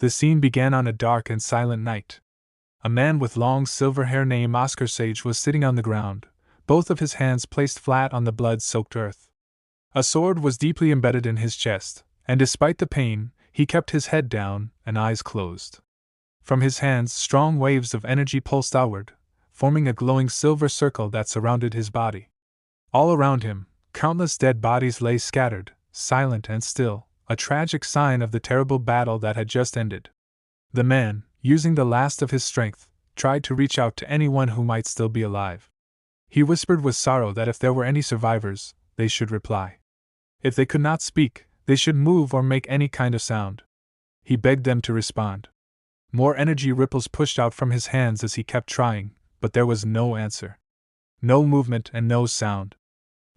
The scene began on a dark and silent night. A man with long silver hair named Oscar Sage was sitting on the ground, both of his hands placed flat on the blood-soaked earth. A sword was deeply embedded in his chest, and despite the pain, he kept his head down and eyes closed. From his hands, strong waves of energy pulsed outward, forming a glowing silver circle that surrounded his body. All around him, countless dead bodies lay scattered, silent and still, a tragic sign of the terrible battle that had just ended. The man, using the last of his strength, tried to reach out to anyone who might still be alive. He whispered with sorrow that if there were any survivors, they should reply. If they could not speak, they should move or make any kind of sound. He begged them to respond. More energy ripples pushed out from his hands as he kept trying, but there was no answer. No movement and no sound.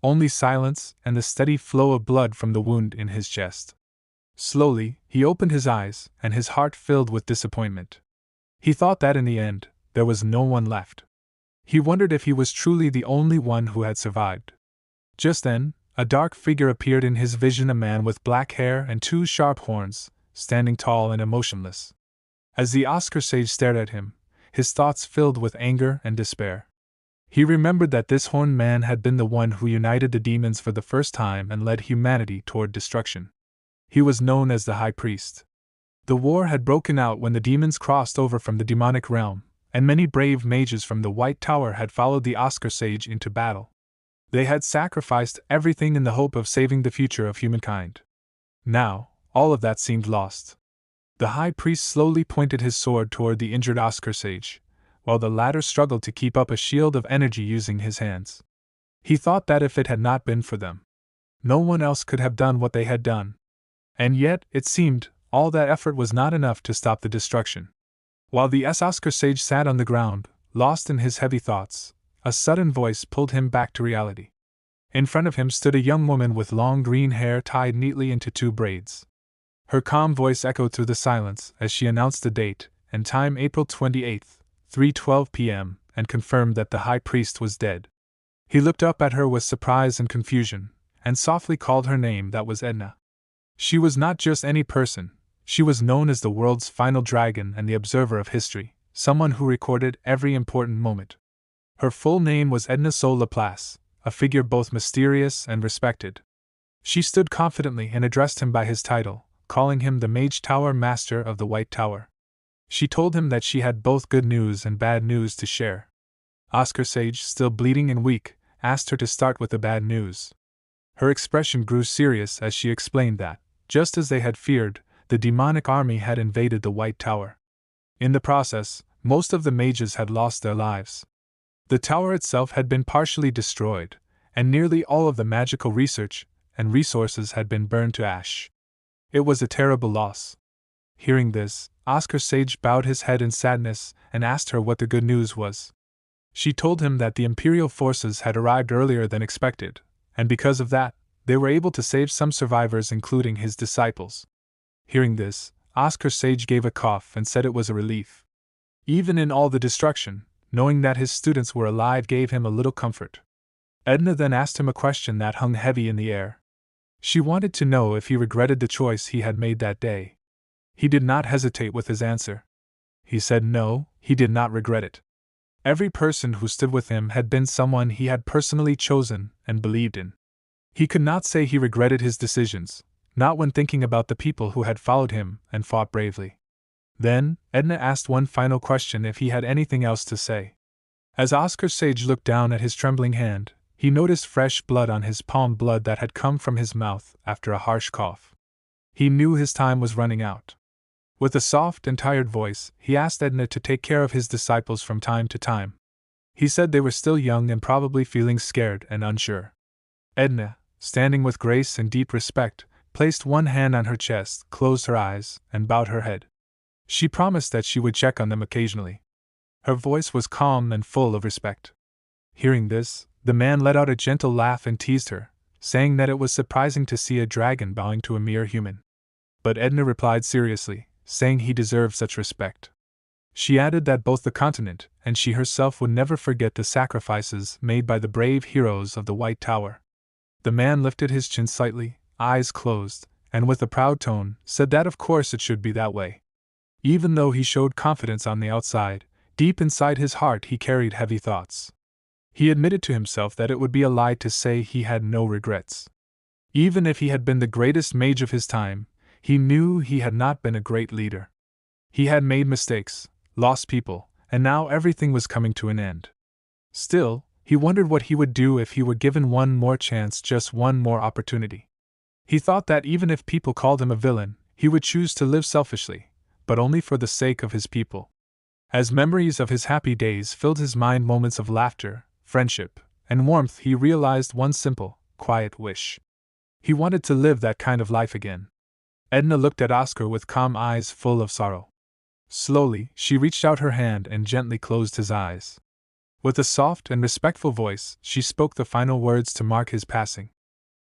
Only silence and the steady flow of blood from the wound in his chest. Slowly, he opened his eyes, and his heart filled with disappointment. He thought that in the end, there was no one left. He wondered if he was truly the only one who had survived. Just then, a dark figure appeared in his vision, a man with black hair and two sharp horns, standing tall and emotionless. As the Oscar Sage stared at him, his thoughts filled with anger and despair. He remembered that this horned man had been the one who united the demons for the first time and led humanity toward destruction. He was known as the High Priest. The war had broken out when the demons crossed over from the demonic realm, and many brave mages from the White Tower had followed the Oscar Sage into battle. They had sacrificed everything in the hope of saving the future of humankind. Now, all of that seemed lost. The High Priest slowly pointed his sword toward the injured Oscar Sage, while the latter struggled to keep up a shield of energy using his hands. He thought that if it had not been for them, no one else could have done what they had done. And yet, it seemed, all that effort was not enough to stop the destruction. While the Oscar Sage sat on the ground, lost in his heavy thoughts, a sudden voice pulled him back to reality. In front of him stood a young woman with long green hair tied neatly into two braids. Her calm voice echoed through the silence as she announced the date and time, April 28th, 3:12 p.m., and confirmed that the High Priest was dead. He looked up at her with surprise and confusion, and softly called her name. That was Edna. She was not just any person, she was known as the world's final dragon and the observer of history, someone who recorded every important moment. Her full name was Edna Sol Laplace, a figure both mysterious and respected. She stood confidently and addressed him by his title, calling him the Mage Tower Master of the White Tower. She told him that she had both good news and bad news to share. Oscar Sage, still bleeding and weak, asked her to start with the bad news. Her expression grew serious as she explained that, just as they had feared, the demonic army had invaded the White Tower. In the process, most of the mages had lost their lives. The tower itself had been partially destroyed, and nearly all of the magical research and resources had been burned to ash. It was a terrible loss. Hearing this, Oscar Sage bowed his head in sadness and asked her what the good news was. She told him that the Imperial forces had arrived earlier than expected, and because of that, they were able to save some survivors, including his disciples. Hearing this, Oscar Sage gave a cough and said it was a relief. Even in all the destruction, knowing that his students were alive gave him a little comfort. Edna then asked him a question that hung heavy in the air. She wanted to know if he regretted the choice he had made that day. He did not hesitate with his answer. He said no, he did not regret it. Every person who stood with him had been someone he had personally chosen and believed in. He could not say he regretted his decisions, not when thinking about the people who had followed him and fought bravely. Then, Edna asked one final question if he had anything else to say. As Oscar Sage looked down at his trembling hand, he noticed fresh blood on his palm, blood that had come from his mouth after a harsh cough. He knew his time was running out. With a soft and tired voice, he asked Edna to take care of his disciples from time to time. He said they were still young and probably feeling scared and unsure. Edna, standing with grace and deep respect, placed one hand on her chest, closed her eyes, and bowed her head. She promised that she would check on them occasionally. Her voice was calm and full of respect. Hearing this, the man let out a gentle laugh and teased her, saying that it was surprising to see a dragon bowing to a mere human. But Edna replied seriously, saying he deserved such respect. She added that both the continent and she herself would never forget the sacrifices made by the brave heroes of the White Tower. The man lifted his chin slightly, eyes closed, and with a proud tone, said that of course it should be that way. Even though he showed confidence on the outside, deep inside his heart he carried heavy thoughts. He admitted to himself that it would be a lie to say he had no regrets. Even if he had been the greatest mage of his time, he knew he had not been a great leader. He had made mistakes, lost people, and now everything was coming to an end. Still, he wondered what he would do if he were given one more chance, just one more opportunity. He thought that even if people called him a villain, he would choose to live selfishly, but only for the sake of his people. As memories of his happy days filled his mind, moments of laughter, friendship, and warmth, he realized one simple, quiet wish. He wanted to live that kind of life again. Edna looked at Oscar with calm eyes full of sorrow. Slowly, she reached out her hand and gently closed his eyes. With a soft and respectful voice, she spoke the final words to mark his passing.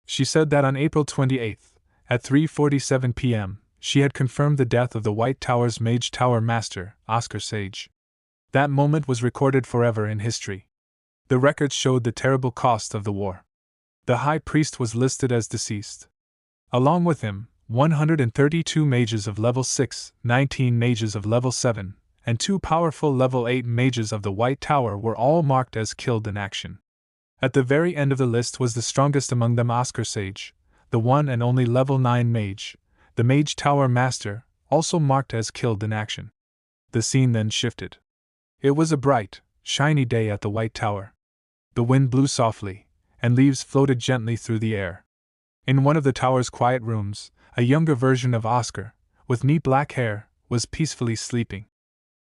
She said that on April 28th, at 3:47 p.m., she had confirmed the death of the White Tower's Mage Tower Master, Oscar Sage. That moment was recorded forever in history. The records showed the terrible cost of the war. The High Priest was listed as deceased. Along with him, 132 mages of level 6, 19 mages of level 7, and 2 powerful level 8 mages of the White Tower were all marked as killed in action. At the very end of the list was the strongest among them, Oscar Sage, the one and only level 9 mage, the Mage Tower Master, also marked as killed in action. The scene then shifted. It was a bright, shiny day at the White Tower. The wind blew softly, and leaves floated gently through the air. In one of the tower's quiet rooms, a younger version of Oscar, with neat black hair, was peacefully sleeping.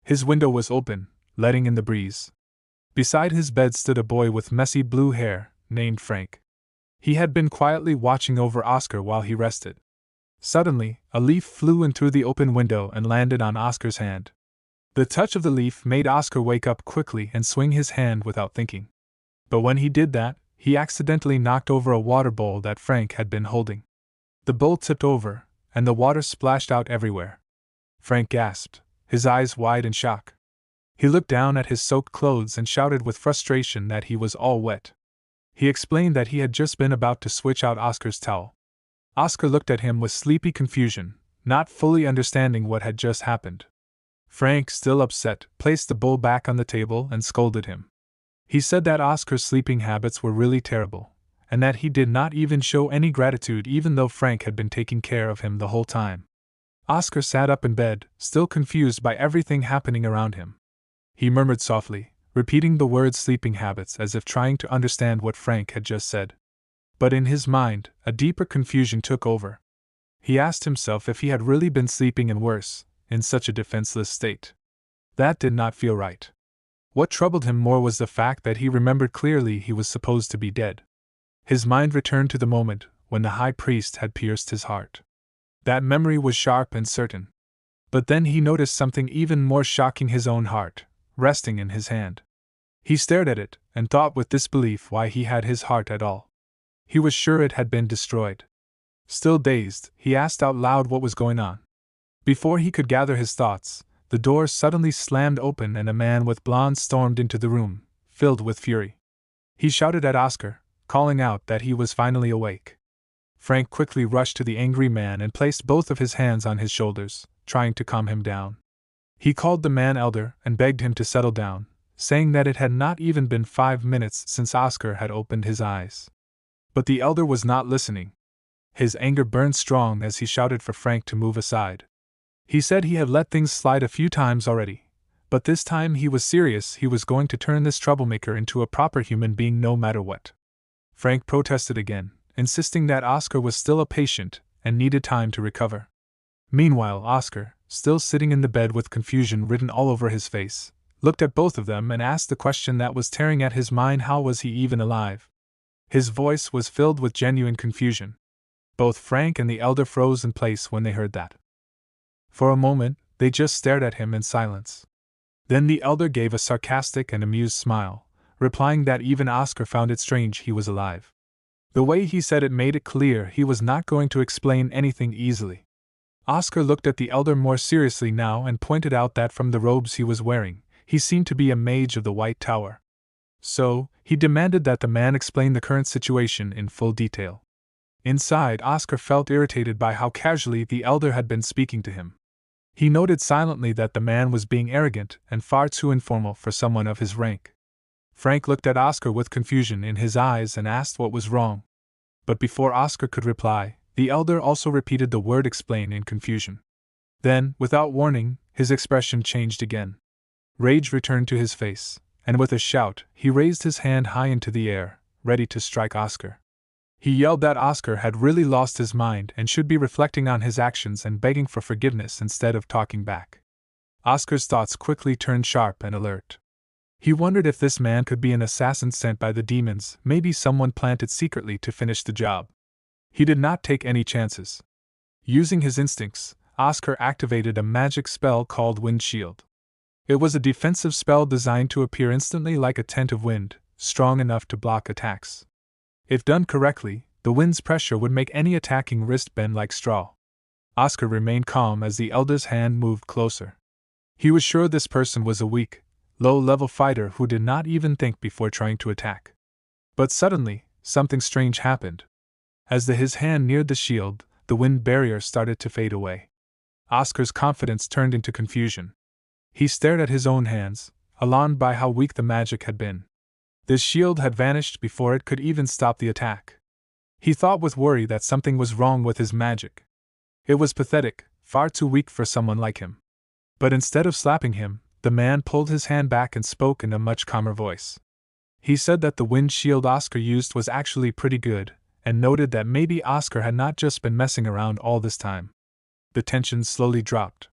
His window was open, letting in the breeze. Beside his bed stood a boy with messy blue hair, named Frank. He had been quietly watching over Oscar while he rested. Suddenly, a leaf flew in through the open window and landed on Oscar's hand. The touch of the leaf made Oscar wake up quickly and swing his hand without thinking. But when he did that, he accidentally knocked over a water bowl that Frank had been holding. The bowl tipped over, and the water splashed out everywhere. Frank gasped, his eyes wide in shock. He looked down at his soaked clothes and shouted with frustration that he was all wet. He explained that he had just been about to switch out Oscar's towel. Oscar looked at him with sleepy confusion, not fully understanding what had just happened. Frank, still upset, placed the bowl back on the table and scolded him. He said that Oscar's sleeping habits were really terrible, and that he did not even show any gratitude even though Frank had been taking care of him the whole time. Oscar sat up in bed, still confused by everything happening around him. He murmured softly, repeating the word sleeping habits as if trying to understand what Frank had just said. But in his mind, a deeper confusion took over. He asked himself if he had really been sleeping, and worse, in such a defenseless state. That did not feel right. What troubled him more was the fact that he remembered clearly he was supposed to be dead. His mind returned to the moment when the High Priest had pierced his heart. That memory was sharp and certain. But then he noticed something even more shocking: his own heart, resting in his hand. He stared at it, and thought with disbelief why he had his heart at all. He was sure it had been destroyed. Still dazed, he asked out loud what was going on. Before he could gather his thoughts, the door suddenly slammed open and a man with blonde stormed into the room, filled with fury. He shouted at Oscar, calling out that he was finally awake. Frank quickly rushed to the angry man and placed both of his hands on his shoulders, trying to calm him down. He called the man elder and begged him to settle down, saying that it had not even been 5 minutes since Oscar had opened his eyes. But the elder was not listening. His anger burned strong as he shouted for Frank to move aside. He said he had let things slide a few times already, but this time he was serious. He was going to turn this troublemaker into a proper human being no matter what. Frank protested again, insisting that Oscar was still a patient and needed time to recover. Meanwhile, Oscar, still sitting in the bed with confusion written all over his face, looked at both of them and asked the question that was tearing at his mind: how was he even alive? His voice was filled with genuine confusion. Both Frank and the elder froze in place when they heard that. For a moment, they just stared at him in silence. Then the elder gave a sarcastic and amused smile, replying that even Oscar found it strange he was alive. The way he said it made it clear he was not going to explain anything easily. Oscar looked at the elder more seriously now and pointed out that from the robes he was wearing, he seemed to be a mage of the White Tower. So, he demanded that the man explain the current situation in full detail. Inside, Oscar felt irritated by how casually the elder had been speaking to him. He noted silently that the man was being arrogant and far too informal for someone of his rank. Frank looked at Oscar with confusion in his eyes and asked what was wrong. But before Oscar could reply, the elder also repeated the word explain in confusion. Then, without warning, his expression changed again. Rage returned to his face, and with a shout, he raised his hand high into the air, ready to strike Oscar. He yelled that Oscar had really lost his mind and should be reflecting on his actions and begging for forgiveness instead of talking back. Oscar's thoughts quickly turned sharp and alert. He wondered if this man could be an assassin sent by the demons, maybe someone planted secretly to finish the job. He did not take any chances. Using his instincts, Oscar activated a magic spell called Wind Shield. It was a defensive spell designed to appear instantly like a tent of wind, strong enough to block attacks. If done correctly, the wind's pressure would make any attacking wrist bend like straw. Oscar remained calm as the elder's hand moved closer. He was sure this person was a weak, low-level fighter who did not even think before trying to attack. But suddenly, something strange happened. As his hand neared the shield, the wind barrier started to fade away. Oscar's confidence turned into confusion. He stared at his own hands, alarmed by how weak the magic had been. The shield had vanished before it could even stop the attack. He thought with worry that something was wrong with his magic. It was pathetic, far too weak for someone like him. But instead of slapping him, the man pulled his hand back and spoke in a much calmer voice. He said that the wind shield Oscar used was actually pretty good, and noted that maybe Oscar had not just been messing around all this time. The tension slowly dropped.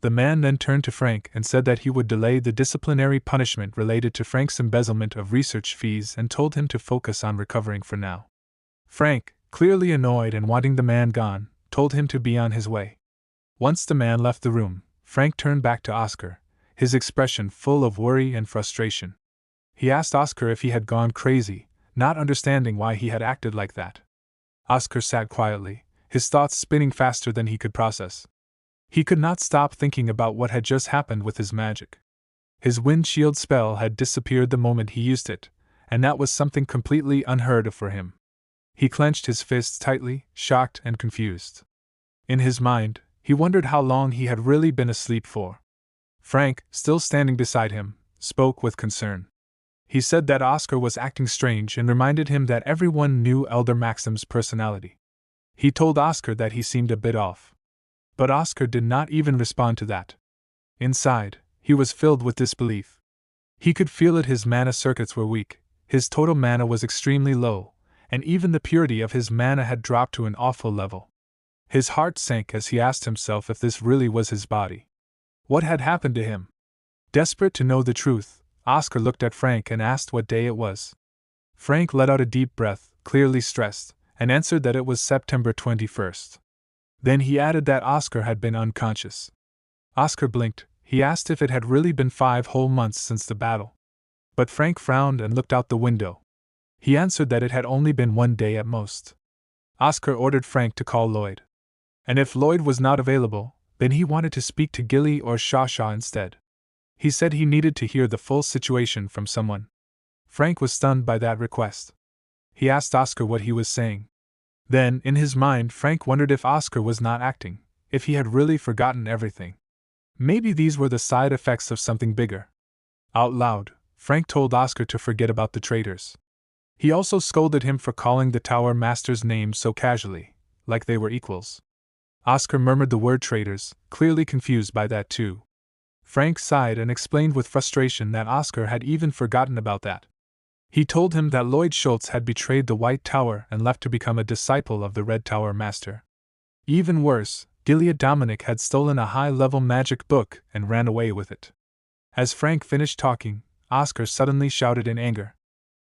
The man then turned to Frank and said that he would delay the disciplinary punishment related to Frank's embezzlement of research fees and told him to focus on recovering for now. Frank, clearly annoyed and wanting the man gone, told him to be on his way. Once the man left the room, Frank turned back to Oscar, his expression full of worry and frustration. He asked Oscar if he had gone crazy, not understanding why he had acted like that. Oscar sat quietly, his thoughts spinning faster than he could process. He could not stop thinking about what had just happened with his magic. His wind shield spell had disappeared the moment he used it, and that was something completely unheard of for him. He clenched his fists tightly, shocked and confused. In his mind, he wondered how long he had really been asleep for. Frank, still standing beside him, spoke with concern. He said that Oscar was acting strange and reminded him that everyone knew Elder Maxim's personality. He told Oscar that he seemed a bit off. But Oscar did not even respond to that. Inside, he was filled with disbelief. He could feel it. His mana circuits were weak, his total mana was extremely low, and even the purity of his mana had dropped to an awful level. His heart sank as he asked himself if this really was his body. What had happened to him? Desperate to know the truth, Oscar looked at Frank and asked what day it was. Frank let out a deep breath, clearly stressed, and answered that it was September 21st. Then he added that Oscar had been unconscious. Oscar blinked. He asked if it had really been 5 whole months since the battle. But Frank frowned and looked out the window. He answered that it had only been 1 day at most. Oscar ordered Frank to call Lloyd. And if Lloyd was not available, then he wanted to speak to Gilly or Shasha instead. He said he needed to hear the full situation from someone. Frank was stunned by that request. He asked Oscar what he was saying. Then, in his mind, Frank wondered if Oscar was not acting, if he had really forgotten everything. Maybe these were the side effects of something bigger. Out loud, Frank told Oscar to forget about the traitors. He also scolded him for calling the Tower Master's name so casually, like they were equals. Oscar murmured the word traitors, clearly confused by that too. Frank sighed and explained with frustration that Oscar had even forgotten about that. He told him that Lloyd Schultz had betrayed the White Tower and left to become a disciple of the Red Tower Master. Even worse, Gilead Dominic had stolen a high-level magic book and ran away with it. As Frank finished talking, Oscar suddenly shouted in anger.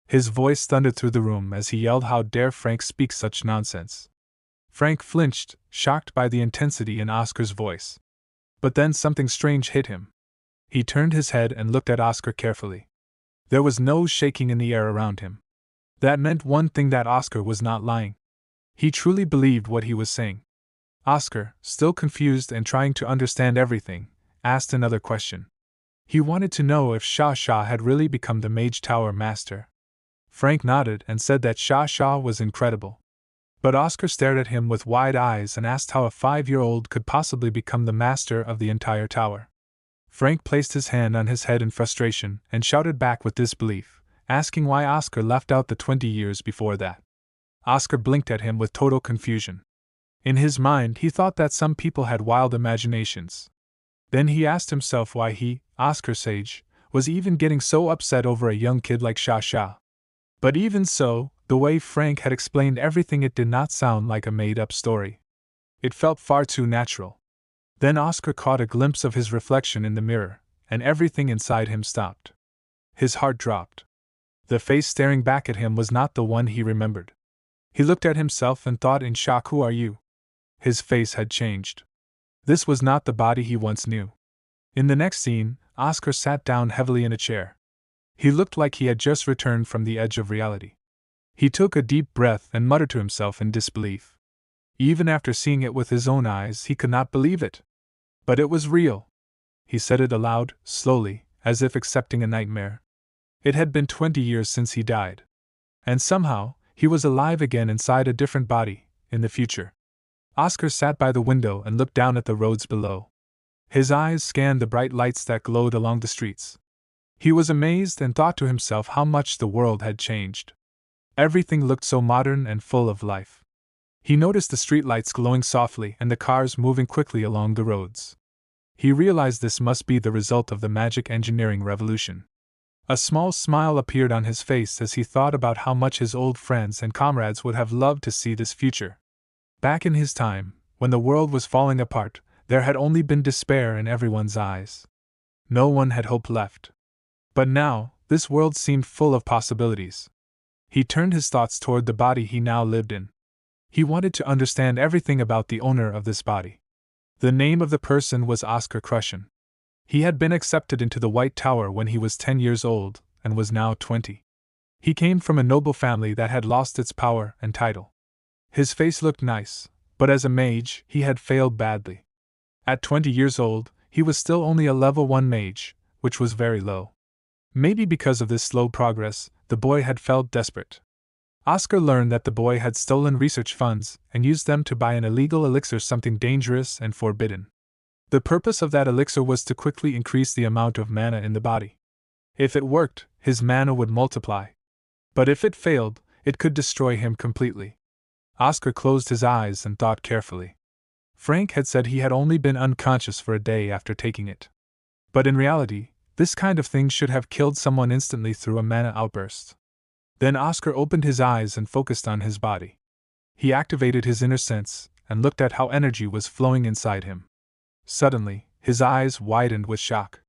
His voice thundered through the room as he yelled, "How dare Frank speak such nonsense!" Frank flinched, shocked by the intensity in Oscar's voice. But then something strange hit him. He turned his head and looked at Oscar carefully. There was no shaking in the air around him. That meant one thing, that Oscar was not lying. He truly believed what he was saying. Oscar, still confused and trying to understand everything, asked another question. He wanted to know if Shasha had really become the Mage Tower Master. Frank nodded and said that Shasha was incredible. But Oscar stared at him with wide eyes and asked how a 5-year-old could possibly become the master of the entire tower. Frank placed his hand on his head in frustration and shouted back with disbelief, asking why Oscar left out the 20 years before that. Oscar blinked at him with total confusion. In his mind, he thought that some people had wild imaginations. Then he asked himself why he, Oscar Sage, was even getting so upset over a young kid like Sha Sha. But even so, the way Frank had explained everything, it did not sound like a made-up story. It felt far too natural. Then Oscar caught a glimpse of his reflection in the mirror, and everything inside him stopped. His heart dropped. The face staring back at him was not the one he remembered. He looked at himself and thought in shock, "Who are you?" His face had changed. This was not the body he once knew. In the next scene, Oscar sat down heavily in a chair. He looked like he had just returned from the edge of reality. He took a deep breath and muttered to himself in disbelief. Even after seeing it with his own eyes, he could not believe it. But it was real. He said it aloud, slowly, as if accepting a nightmare. It had been 20 years since he died. And somehow, he was alive again inside a different body, in the future. Oscar sat by the window and looked down at the roads below. His eyes scanned the bright lights that glowed along the streets. He was amazed and thought to himself how much the world had changed. Everything looked so modern and full of life. He noticed the streetlights glowing softly and the cars moving quickly along the roads. He realized this must be the result of the magic engineering revolution. A small smile appeared on his face as he thought about how much his old friends and comrades would have loved to see this future. Back in his time, when the world was falling apart, there had only been despair in everyone's eyes. No one had hope left. But now, this world seemed full of possibilities. He turned his thoughts toward the body he now lived in. He wanted to understand everything about the owner of this body. The name of the person was Oscar Crushen. He had been accepted into the White Tower when he was 10 years old, and was now 20. He came from a noble family that had lost its power and title. His face looked nice, but as a mage, he had failed badly. At 20 years old, he was still only a level 1 mage, which was very low. Maybe because of this slow progress, the boy had felt desperate. Oscar learned that the boy had stolen research funds and used them to buy an illegal elixir, something dangerous and forbidden. The purpose of that elixir was to quickly increase the amount of mana in the body. If it worked, his mana would multiply. But if it failed, it could destroy him completely. Oscar closed his eyes and thought carefully. Frank had said he had only been unconscious for a day after taking it. But in reality, this kind of thing should have killed someone instantly through a mana outburst. Then Oscar opened his eyes and focused on his body. He activated his inner sense and looked at how energy was flowing inside him. Suddenly, his eyes widened with shock.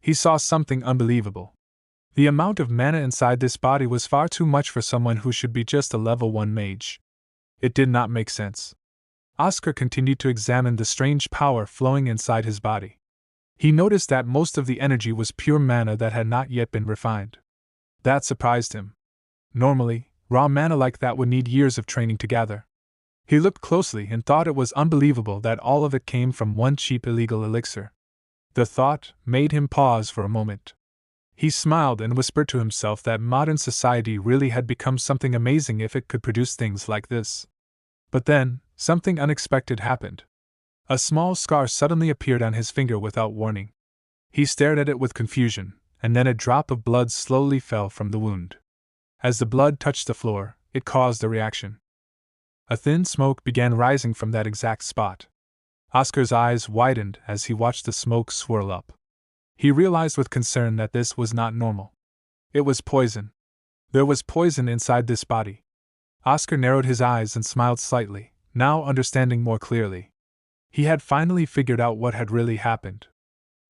He saw something unbelievable. The amount of mana inside this body was far too much for someone who should be just a level 1 mage. It did not make sense. Oscar continued to examine the strange power flowing inside his body. He noticed that most of the energy was pure mana that had not yet been refined. That surprised him. Normally, raw mana like that would need years of training to gather. He looked closely and thought it was unbelievable that all of it came from one cheap illegal elixir. The thought made him pause for a moment. He smiled and whispered to himself that modern society really had become something amazing if it could produce things like this. But then, something unexpected happened. A small scar suddenly appeared on his finger without warning. He stared at it with confusion, and then a drop of blood slowly fell from the wound. As the blood touched the floor, it caused a reaction. A thin smoke began rising from that exact spot. Oscar's eyes widened as he watched the smoke swirl up. He realized with concern that this was not normal. It was poison. There was poison inside this body. Oscar narrowed his eyes and smiled slightly, now understanding more clearly. He had finally figured out what had really happened.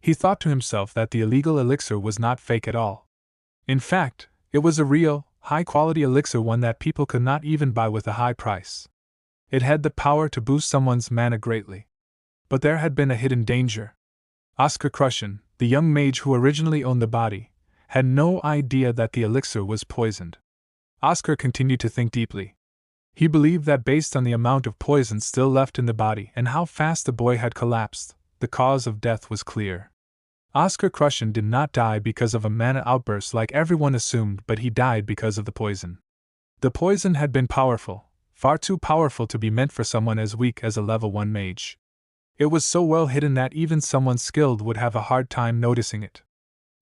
He thought to himself that the illegal elixir was not fake at all. In fact, it was a real, high-quality elixir, one that people could not even buy with a high price. It had the power to boost someone's mana greatly. But there had been a hidden danger. Oscar Crushen, the young mage who originally owned the body, had no idea that the elixir was poisoned. Oscar continued to think deeply. He believed that based on the amount of poison still left in the body and how fast the boy had collapsed, the cause of death was clear. Oscar Crushen did not die because of a mana outburst like everyone assumed, but he died because of the poison. The poison had been powerful, far too powerful to be meant for someone as weak as a level 1 mage. It was so well hidden that even someone skilled would have a hard time noticing it.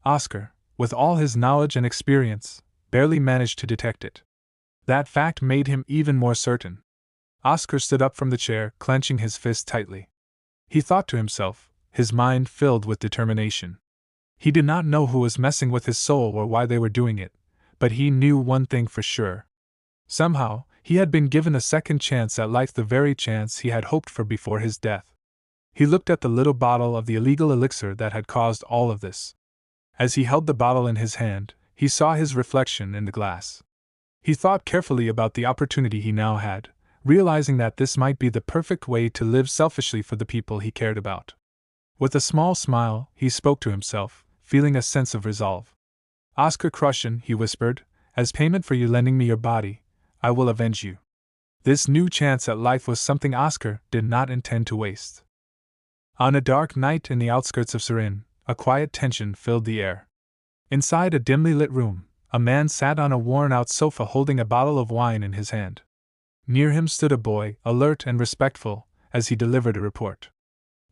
Oscar, with all his knowledge and experience, barely managed to detect it. That fact made him even more certain. Oscar stood up from the chair, clenching his fist tightly. He thought to himself, his mind filled with determination. He did not know who was messing with his soul or why they were doing it, but he knew one thing for sure. Somehow, he had been given a second chance at life, the very chance he had hoped for before his death. He looked at the little bottle of the illegal elixir that had caused all of this. As he held the bottle in his hand, he saw his reflection in the glass. He thought carefully about the opportunity he now had, realizing that this might be the perfect way to live selfishly for the people he cared about. With a small smile, he spoke to himself, feeling a sense of resolve. "Oscar Crushen," he whispered, "as payment for you lending me your body, I will avenge you." This new chance at life was something Oscar did not intend to waste. On a dark night in the outskirts of Surin, a quiet tension filled the air. Inside a dimly lit room, a man sat on a worn-out sofa holding a bottle of wine in his hand. Near him stood a boy, alert and respectful, as he delivered a report.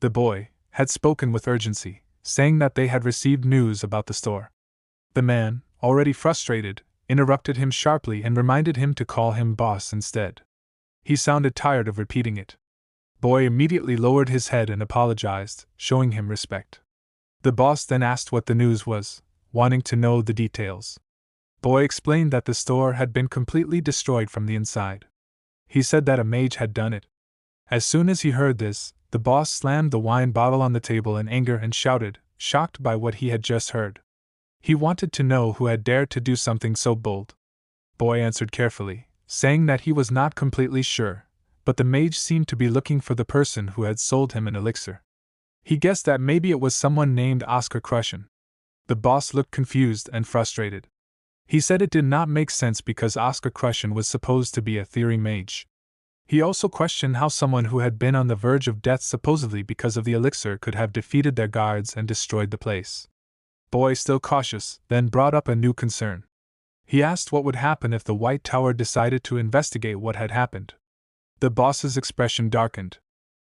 The boy had spoken with urgency, saying that they had received news about the store. The man, already frustrated, interrupted him sharply and reminded him to call him boss instead. He sounded tired of repeating it. Boy immediately lowered his head and apologized, showing him respect. The boss then asked what the news was, wanting to know the details. Boy explained that the store had been completely destroyed from the inside. He said that a mage had done it. As soon as he heard this, the boss slammed the wine bottle on the table in anger and shouted, shocked by what he had just heard. He wanted to know who had dared to do something so bold. Boy answered carefully, saying that he was not completely sure, but the mage seemed to be looking for the person who had sold him an elixir. He guessed that maybe it was someone named Oscar Crushen. The boss looked confused and frustrated. He said it did not make sense because Oscar Crushen was supposed to be a theory mage. He also questioned how someone who had been on the verge of death supposedly because of the elixir could have defeated their guards and destroyed the place. Boy, still cautious, then brought up a new concern. He asked what would happen if the White Tower decided to investigate what had happened. The boss's expression darkened.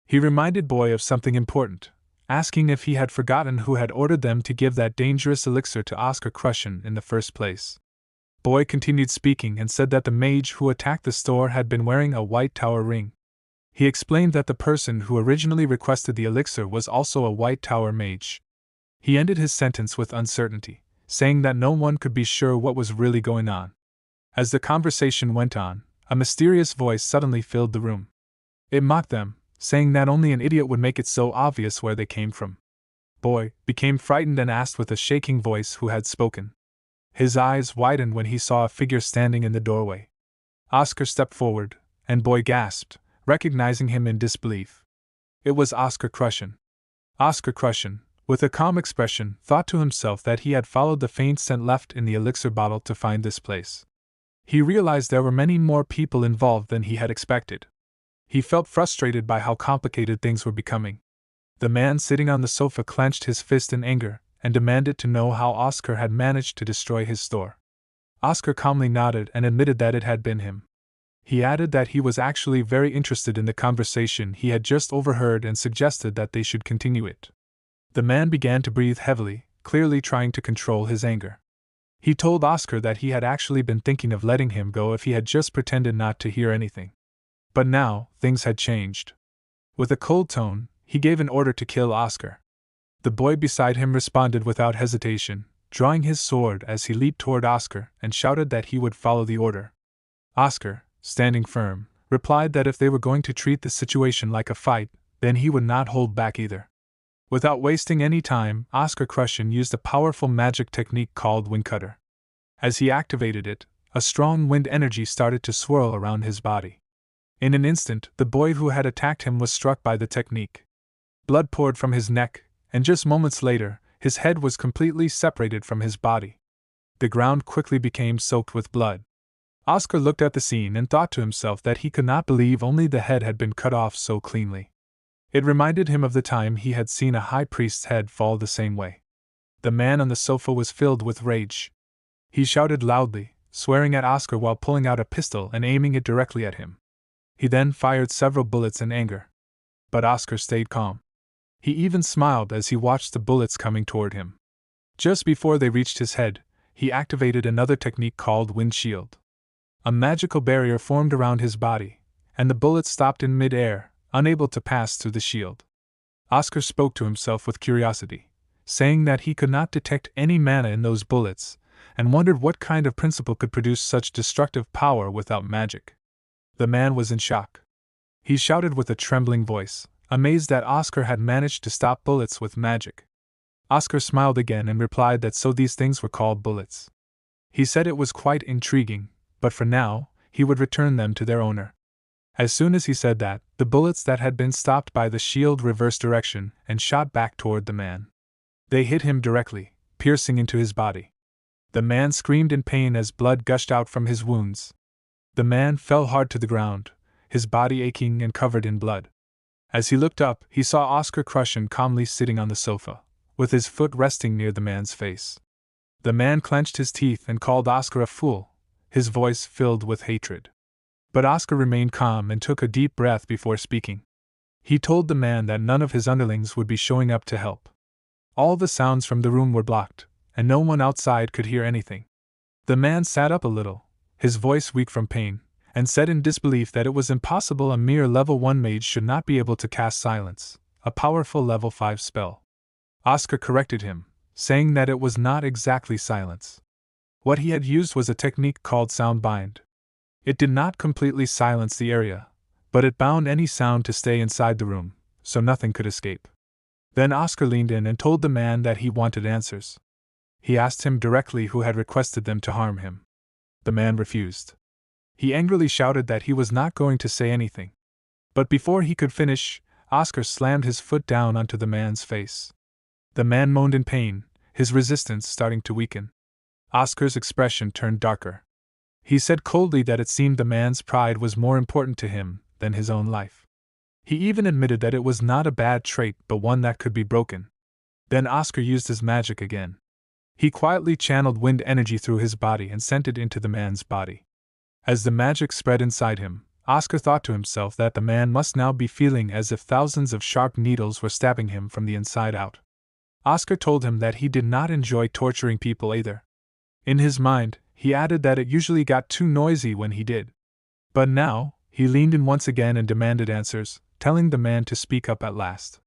He reminded Boy of something important, asking if he had forgotten who had ordered them to give that dangerous elixir to Oscar Crushen in the first place. Boy continued speaking and said that the mage who attacked the store had been wearing a White Tower ring. He explained that the person who originally requested the elixir was also a White Tower mage. He ended his sentence with uncertainty, saying that no one could be sure what was really going on. As the conversation went on, a mysterious voice suddenly filled the room. It mocked them, saying that only an idiot would make it so obvious where they came from. Boy became frightened and asked with a shaking voice who had spoken. His eyes widened when he saw a figure standing in the doorway. Oscar stepped forward, and Boy gasped, recognizing him in disbelief. It was Oscar Crushen. Oscar Crushen, with a calm expression, thought to himself that he had followed the faint scent left in the elixir bottle to find this place. He realized there were many more people involved than he had expected. He felt frustrated by how complicated things were becoming. The man sitting on the sofa clenched his fist in anger and demanded to know how Oscar had managed to destroy his store. Oscar calmly nodded and admitted that it had been him. He added that he was actually very interested in the conversation he had just overheard and suggested that they should continue it. The man began to breathe heavily, clearly trying to control his anger. He told Oscar that he had actually been thinking of letting him go if he had just pretended not to hear anything. But now, things had changed. With a cold tone, he gave an order to kill Oscar. The boy beside him responded without hesitation, drawing his sword as he leaped toward Oscar and shouted that he would follow the order. Oscar, standing firm, replied that if they were going to treat the situation like a fight, then he would not hold back either. Without wasting any time, Oscar Crushen used a powerful magic technique called Wind Cutter. As he activated it, a strong wind energy started to swirl around his body. In an instant, the boy who had attacked him was struck by the technique. Blood poured from his neck, and just moments later, his head was completely separated from his body. The ground quickly became soaked with blood. Oscar looked at the scene and thought to himself that he could not believe only the head had been cut off so cleanly. It reminded him of the time he had seen a high priest's head fall the same way. The man on the sofa was filled with rage. He shouted loudly, swearing at Oscar while pulling out a pistol and aiming it directly at him. He then fired several bullets in anger. But Oscar stayed calm. He even smiled as he watched the bullets coming toward him. Just before they reached his head, he activated another technique called Wind Shield. A magical barrier formed around his body, and the bullets stopped in mid-air, unable to pass through the shield. Oscar spoke to himself with curiosity, saying that he could not detect any mana in those bullets, and wondered what kind of principle could produce such destructive power without magic. The man was in shock. He shouted with a trembling voice, amazed that Oscar had managed to stop bullets with magic. Oscar smiled again and replied that so these things were called bullets. He said it was quite intriguing, but for now, he would return them to their owner. As soon as he said that, the bullets that had been stopped by the shield reversed direction and shot back toward the man. They hit him directly, piercing into his body. The man screamed in pain as blood gushed out from his wounds. The man fell hard to the ground, his body aching and covered in blood. As he looked up, he saw Oscar Crushen calmly sitting on the sofa, with his foot resting near the man's face. The man clenched his teeth and called Oscar a fool, his voice filled with hatred. But Oscar remained calm and took a deep breath before speaking. He told the man that none of his underlings would be showing up to help. All the sounds from the room were blocked, and no one outside could hear anything. The man sat up a little, his voice weak from pain, and said in disbelief that it was impossible a mere level 1 mage should not be able to cast silence, a powerful level 5 spell. Oscar corrected him, saying that it was not exactly silence. What he had used was a technique called sound bind. It did not completely silence the area, but it bound any sound to stay inside the room, so nothing could escape. Then Oscar leaned in and told the man that he wanted answers. He asked him directly who had requested them to harm him. The man refused. He angrily shouted that he was not going to say anything. But before he could finish, Oscar slammed his foot down onto the man's face. The man moaned in pain, his resistance starting to weaken. Oscar's expression turned darker. He said coldly that it seemed the man's pride was more important to him than his own life. He even admitted that it was not a bad trait but one that could be broken. Then Oscar used his magic again. He quietly channeled wind energy through his body and sent it into the man's body. As the magic spread inside him, Oscar thought to himself that the man must now be feeling as if thousands of sharp needles were stabbing him from the inside out. Oscar told him that he did not enjoy torturing people either. In his mind, he added that it usually got too noisy when he did. But now, he leaned in once again and demanded answers, telling the man to speak up at last.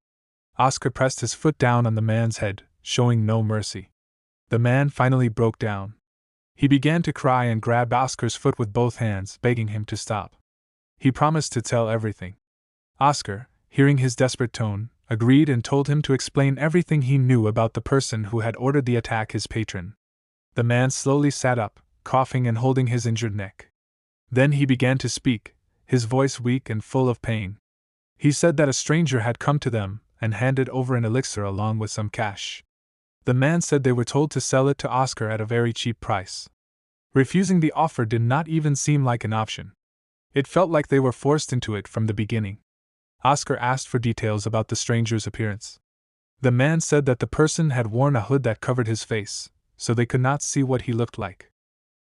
Oscar pressed his foot down on the man's head, showing no mercy. The man finally broke down. He began to cry and grabbed Oscar's foot with both hands, begging him to stop. He promised to tell everything. Oscar, hearing his desperate tone, agreed and told him to explain everything he knew about the person who had ordered the attack, his patron. The man slowly sat up, coughing and holding his injured neck. Then he began to speak, his voice weak and full of pain. He said that a stranger had come to them and handed over an elixir along with some cash. The man said they were told to sell it to Oscar at a very cheap price. Refusing the offer did not even seem like an option. It felt like they were forced into it from the beginning. Oscar asked for details about the stranger's appearance. The man said that the person had worn a hood that covered his face, so they could not see what he looked like.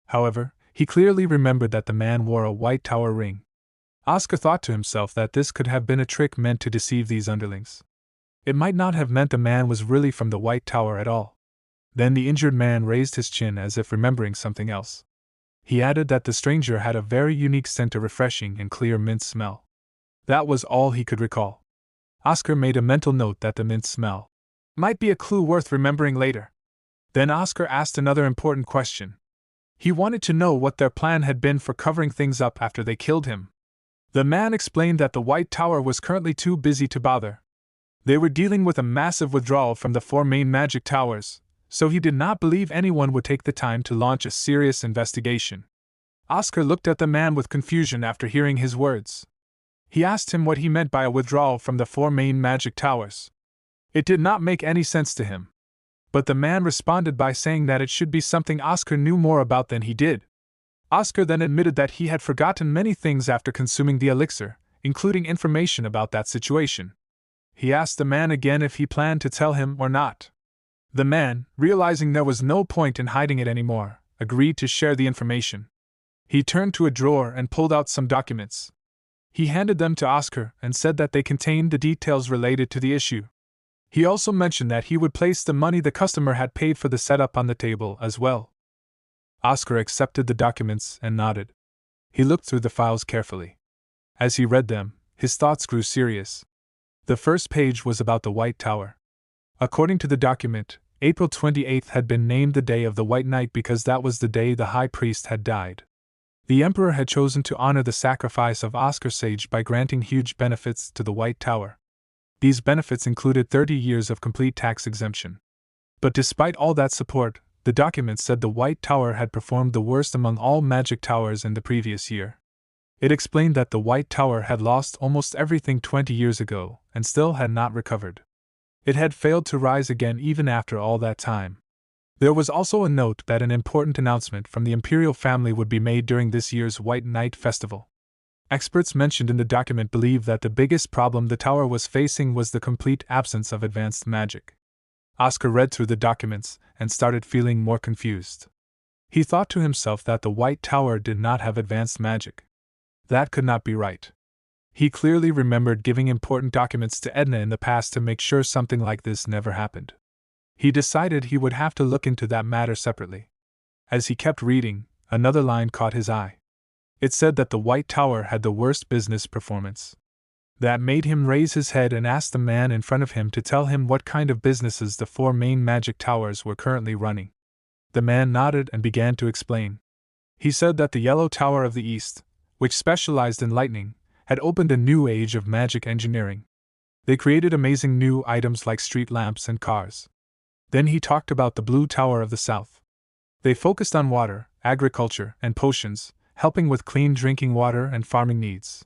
However, he clearly remembered that the man wore a white tower ring. Oscar thought to himself that this could have been a trick meant to deceive these underlings. It might not have meant the man was really from the White Tower at all. Then the injured man raised his chin as if remembering something else. He added that the stranger had a very unique scent, a refreshing and clear mint smell. That was all he could recall. Oscar made a mental note that the mint smell might be a clue worth remembering later. Then Oscar asked another important question. He wanted to know what their plan had been for covering things up after they killed him. The man explained that the White Tower was currently too busy to bother. They were dealing with a massive withdrawal from the 4 main magic towers, so he did not believe anyone would take the time to launch a serious investigation. Oscar looked at the man with confusion after hearing his words. He asked him what he meant by a withdrawal from the 4 main magic towers. It did not make any sense to him. But the man responded by saying that it should be something Oscar knew more about than he did. Oscar then admitted that he had forgotten many things after consuming the elixir, including information about that situation. He asked the man again if he planned to tell him or not. The man, realizing there was no point in hiding it anymore, agreed to share the information. He turned to a drawer and pulled out some documents. He handed them to Oscar and said that they contained the details related to the issue. He also mentioned that he would place the money the customer had paid for the setup on the table as well. Oscar accepted the documents and nodded. He looked through the files carefully. As he read them, his thoughts grew serious. The first page was about the White Tower. According to the document, April 28th had been named the Day of the White Knight because that was the day the High Priest had died. The Emperor had chosen to honor the sacrifice of Oscar Sage by granting huge benefits to the White Tower. These benefits included 30 years of complete tax exemption. But despite all that support, the document said the White Tower had performed the worst among all magic towers in the previous year. It explained that the White Tower had lost almost everything 20 years ago and still had not recovered. It had failed to rise again even after all that time. There was also a note that an important announcement from the imperial family would be made during this year's White Night Festival. Experts mentioned in the document believe that the biggest problem the tower was facing was the complete absence of advanced magic. Oscar read through the documents and started feeling more confused. He thought to himself that the White Tower did not have advanced magic. That could not be right. He clearly remembered giving important documents to Edna in the past to make sure something like this never happened. He decided he would have to look into that matter separately. As he kept reading, another line caught his eye. It said that the White Tower had the worst business performance. That made him raise his head and ask the man in front of him to tell him what kind of businesses the 4 main magic towers were currently running. The man nodded and began to explain. He said that the Yellow Tower of the East, which specialized in lightning, had opened a new age of magic engineering. They created amazing new items like street lamps and cars. Then he talked about the Blue Tower of the South. They focused on water, agriculture, and potions, helping with clean drinking water and farming needs.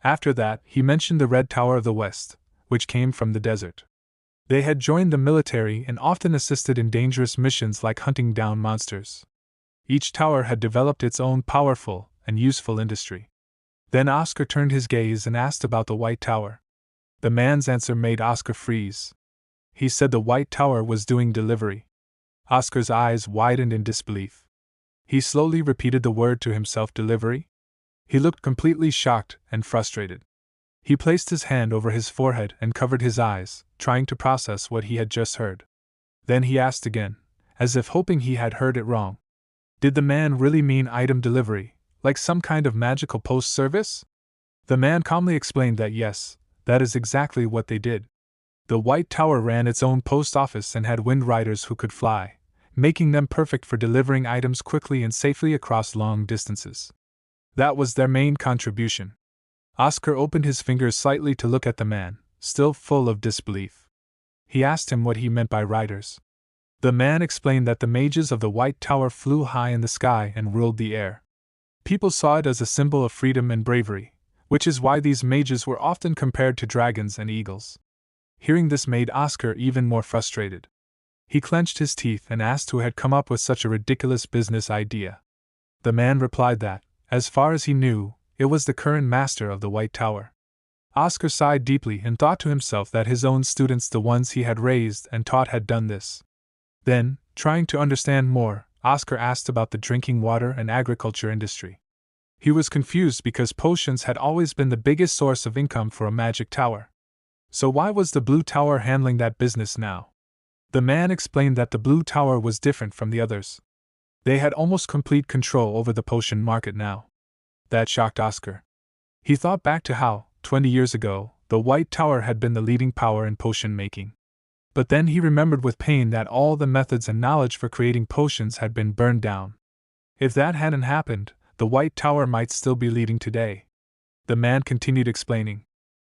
After that, he mentioned the Red Tower of the West, which came from the desert. They had joined the military and often assisted in dangerous missions like hunting down monsters. Each tower had developed its own powerful and useful industry. Then Oscar turned his gaze and asked about the White Tower. The man's answer made Oscar freeze. He said the White Tower was doing delivery. Oscar's eyes widened in disbelief. He slowly repeated the word to himself, delivery? He looked completely shocked and frustrated. He placed his hand over his forehead and covered his eyes, trying to process what he had just heard. Then he asked again, as if hoping he had heard it wrong. Did the man really mean item delivery, like some kind of magical post service? The man calmly explained that yes, that is exactly what they did. The White Tower ran its own post office and had wind riders who could fly, making them perfect for delivering items quickly and safely across long distances. That was their main contribution. Oscar opened his fingers slightly to look at the man, still full of disbelief. He asked him what he meant by riders. The man explained that the mages of the White Tower flew high in the sky and ruled the air. People saw it as a symbol of freedom and bravery, which is why these mages were often compared to dragons and eagles. Hearing this made Oscar even more frustrated. He clenched his teeth and asked who had come up with such a ridiculous business idea. The man replied that, as far as he knew, it was the current master of the White Tower. Oscar sighed deeply and thought to himself that his own students, the ones he had raised and taught, had done this. Then, trying to understand more, Oscar asked about the drinking water and agriculture industry. He was confused because potions had always been the biggest source of income for a magic tower. So why was the Blue Tower handling that business now? The man explained that the Blue Tower was different from the others. They had almost complete control over the potion market now. That shocked Oscar. He thought back to how, 20 years ago, the White Tower had been the leading power in potion making. But then he remembered with pain that all the methods and knowledge for creating potions had been burned down. If that hadn't happened, the White Tower might still be leading today. The man continued explaining.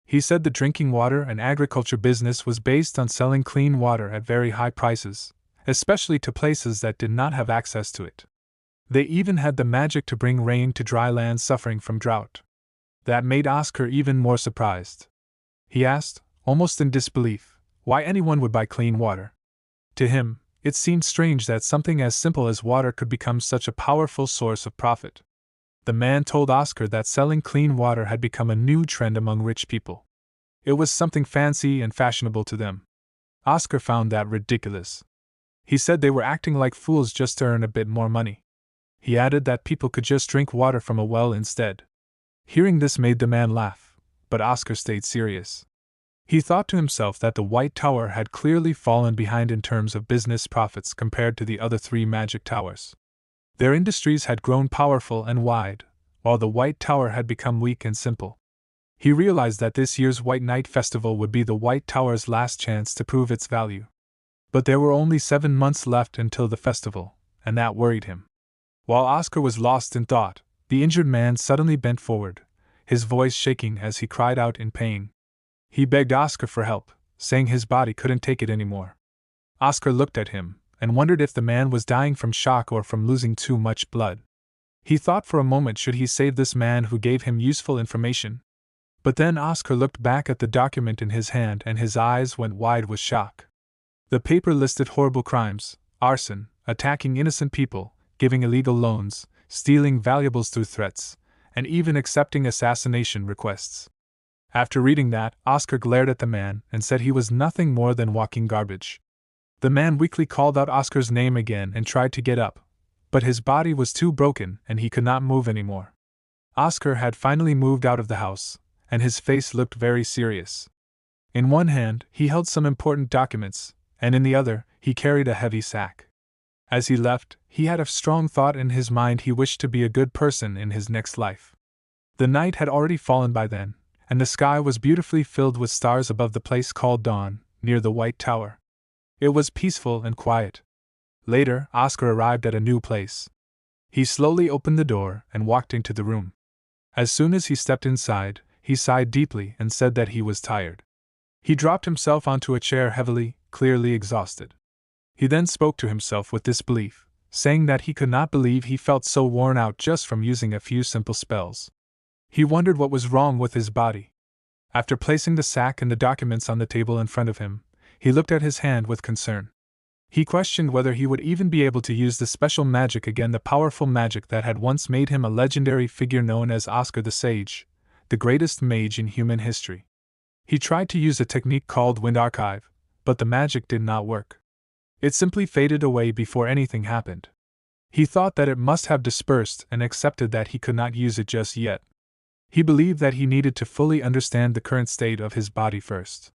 He said the drinking water and agriculture business was based on selling clean water at very high prices, especially to places that did not have access to it. They even had the magic to bring rain to dry lands suffering from drought. That made Oscar even more surprised. He asked, almost in disbelief, why anyone would buy clean water. To him, it seemed strange that something as simple as water could become such a powerful source of profit. The man told Oscar that selling clean water had become a new trend among rich people. It was something fancy and fashionable to them. Oscar found that ridiculous. He said they were acting like fools just to earn a bit more money. He added that people could just drink water from a well instead. Hearing this made the man laugh, but Oscar stayed serious. He thought to himself that the White Tower had clearly fallen behind in terms of business profits compared to the other three magic towers. Their industries had grown powerful and wide, while the White Tower had become weak and simple. He realized that this year's White Night Festival would be the White Tower's last chance to prove its value. But there were only 7 months left until the festival, and that worried him. While Oscar was lost in thought, the injured man suddenly bent forward, his voice shaking as he cried out in pain. He begged Oscar for help, saying his body couldn't take it anymore. Oscar looked at him and wondered if the man was dying from shock or from losing too much blood. He thought for a moment, should he save this man who gave him useful information? But then Oscar looked back at the document in his hand and his eyes went wide with shock. The paper listed horrible crimes: arson, attacking innocent people, giving illegal loans, stealing valuables through threats, and even accepting assassination requests. After reading that, Oscar glared at the man and said he was nothing more than walking garbage. The man weakly called out Oscar's name again and tried to get up, but his body was too broken and he could not move anymore. Oscar had finally moved out of the house, and his face looked very serious. In one hand, he held some important documents, and in the other, he carried a heavy sack. As he left, he had a strong thought in his mind: he wished to be a good person in his next life. The night had already fallen by then, and the sky was beautifully filled with stars above the place called Dawn, near the White Tower. It was peaceful and quiet. Later, Oscar arrived at a new place. He slowly opened the door and walked into the room. As soon as he stepped inside, he sighed deeply and said that he was tired. He dropped himself onto a chair heavily, clearly exhausted. He then spoke to himself with disbelief, saying that he could not believe he felt so worn out just from using a few simple spells. He wondered what was wrong with his body. After placing the sack and the documents on the table in front of him, he looked at his hand with concern. He questioned whether he would even be able to use the special magic again, the powerful magic that had once made him a legendary figure known as Oscar the Sage, the greatest mage in human history. He tried to use a technique called Wind Archive, but the magic did not work. It simply faded away before anything happened. He thought that it must have dispersed and accepted that he could not use it just yet. He believed that he needed to fully understand the current state of his body first.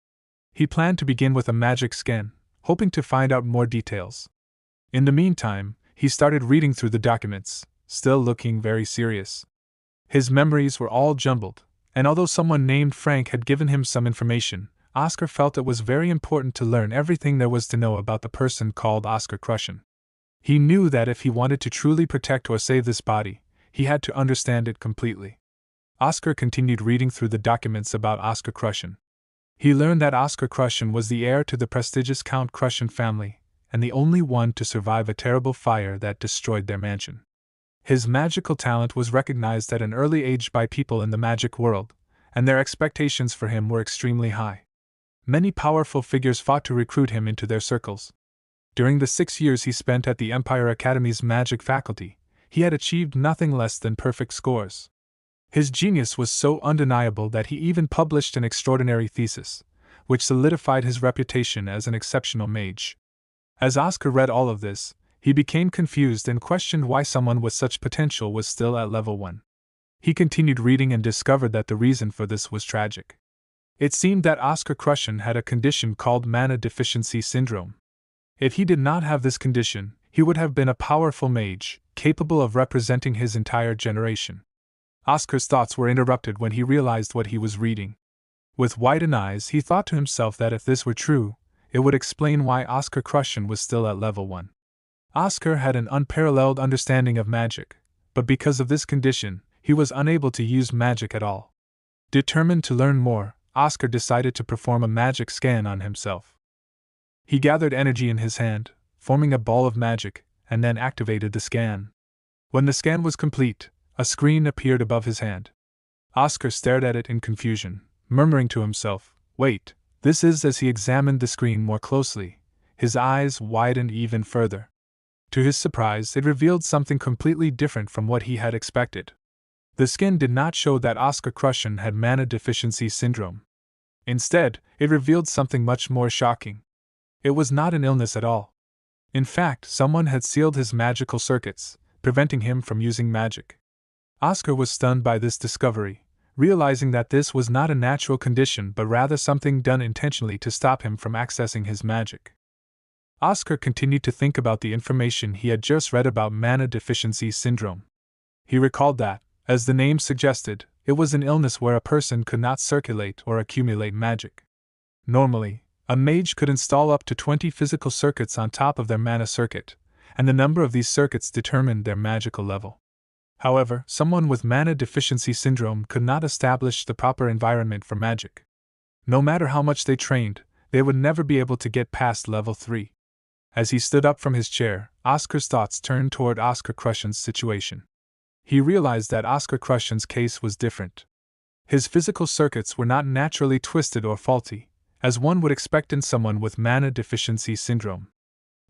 He planned to begin with a magic scan, hoping to find out more details. In the meantime, he started reading through the documents, still looking very serious. His memories were all jumbled, and although someone named Frank had given him some information, Oscar felt it was very important to learn everything there was to know about the person called Oscar Crushen. He knew that if he wanted to truly protect or save this body, he had to understand it completely. Oscar continued reading through the documents about Oscar Crushen. He learned that Oscar Crushen was the heir to the prestigious Count Crushen family, and the only one to survive a terrible fire that destroyed their mansion. His magical talent was recognized at an early age by people in the magic world, and their expectations for him were extremely high. Many powerful figures fought to recruit him into their circles. During the 6 years he spent at the Empire Academy's magic faculty, he had achieved nothing less than perfect scores. His genius was so undeniable that he even published an extraordinary thesis, which solidified his reputation as an exceptional mage. As Oscar read all of this, he became confused and questioned why someone with such potential was still at level 1. He continued reading and discovered that the reason for this was tragic. It seemed that Oscar Crushen had a condition called mana deficiency syndrome. If he did not have this condition, he would have been a powerful mage, capable of representing his entire generation. Oscar's thoughts were interrupted when he realized what he was reading. With widened eyes, he thought to himself that if this were true, it would explain why Oscar Crushen was still at level 1. Oscar had an unparalleled understanding of magic, but because of this condition, he was unable to use magic at all. Determined to learn more, Oscar decided to perform a magic scan on himself. He gathered energy in his hand, forming a ball of magic, and then activated the scan. When the scan was complete, a screen appeared above his hand. Oscar stared at it in confusion, murmuring to himself, "Wait, this is..." As he examined the screen more closely, his eyes widened even further. To his surprise, it revealed something completely different from what he had expected. The skin did not show that Oscar Crushen had mana deficiency syndrome. Instead, it revealed something much more shocking. It was not an illness at all. In fact, someone had sealed his magical circuits, preventing him from using magic. Oscar was stunned by this discovery, realizing that this was not a natural condition but rather something done intentionally to stop him from accessing his magic. Oscar continued to think about the information he had just read about mana deficiency syndrome. He recalled that, as the name suggested, it was an illness where a person could not circulate or accumulate magic. Normally, a mage could install up to 20 physical circuits on top of their mana circuit, and the number of these circuits determined their magical level. However, someone with mana deficiency syndrome could not establish the proper environment for magic. No matter how much they trained, they would never be able to get past level 3. As he stood up from his chair, Oscar's thoughts turned toward Oscar Crushen's situation. He realized that Oscar Crushen's case was different. His physical circuits were not naturally twisted or faulty, as one would expect in someone with mana deficiency syndrome.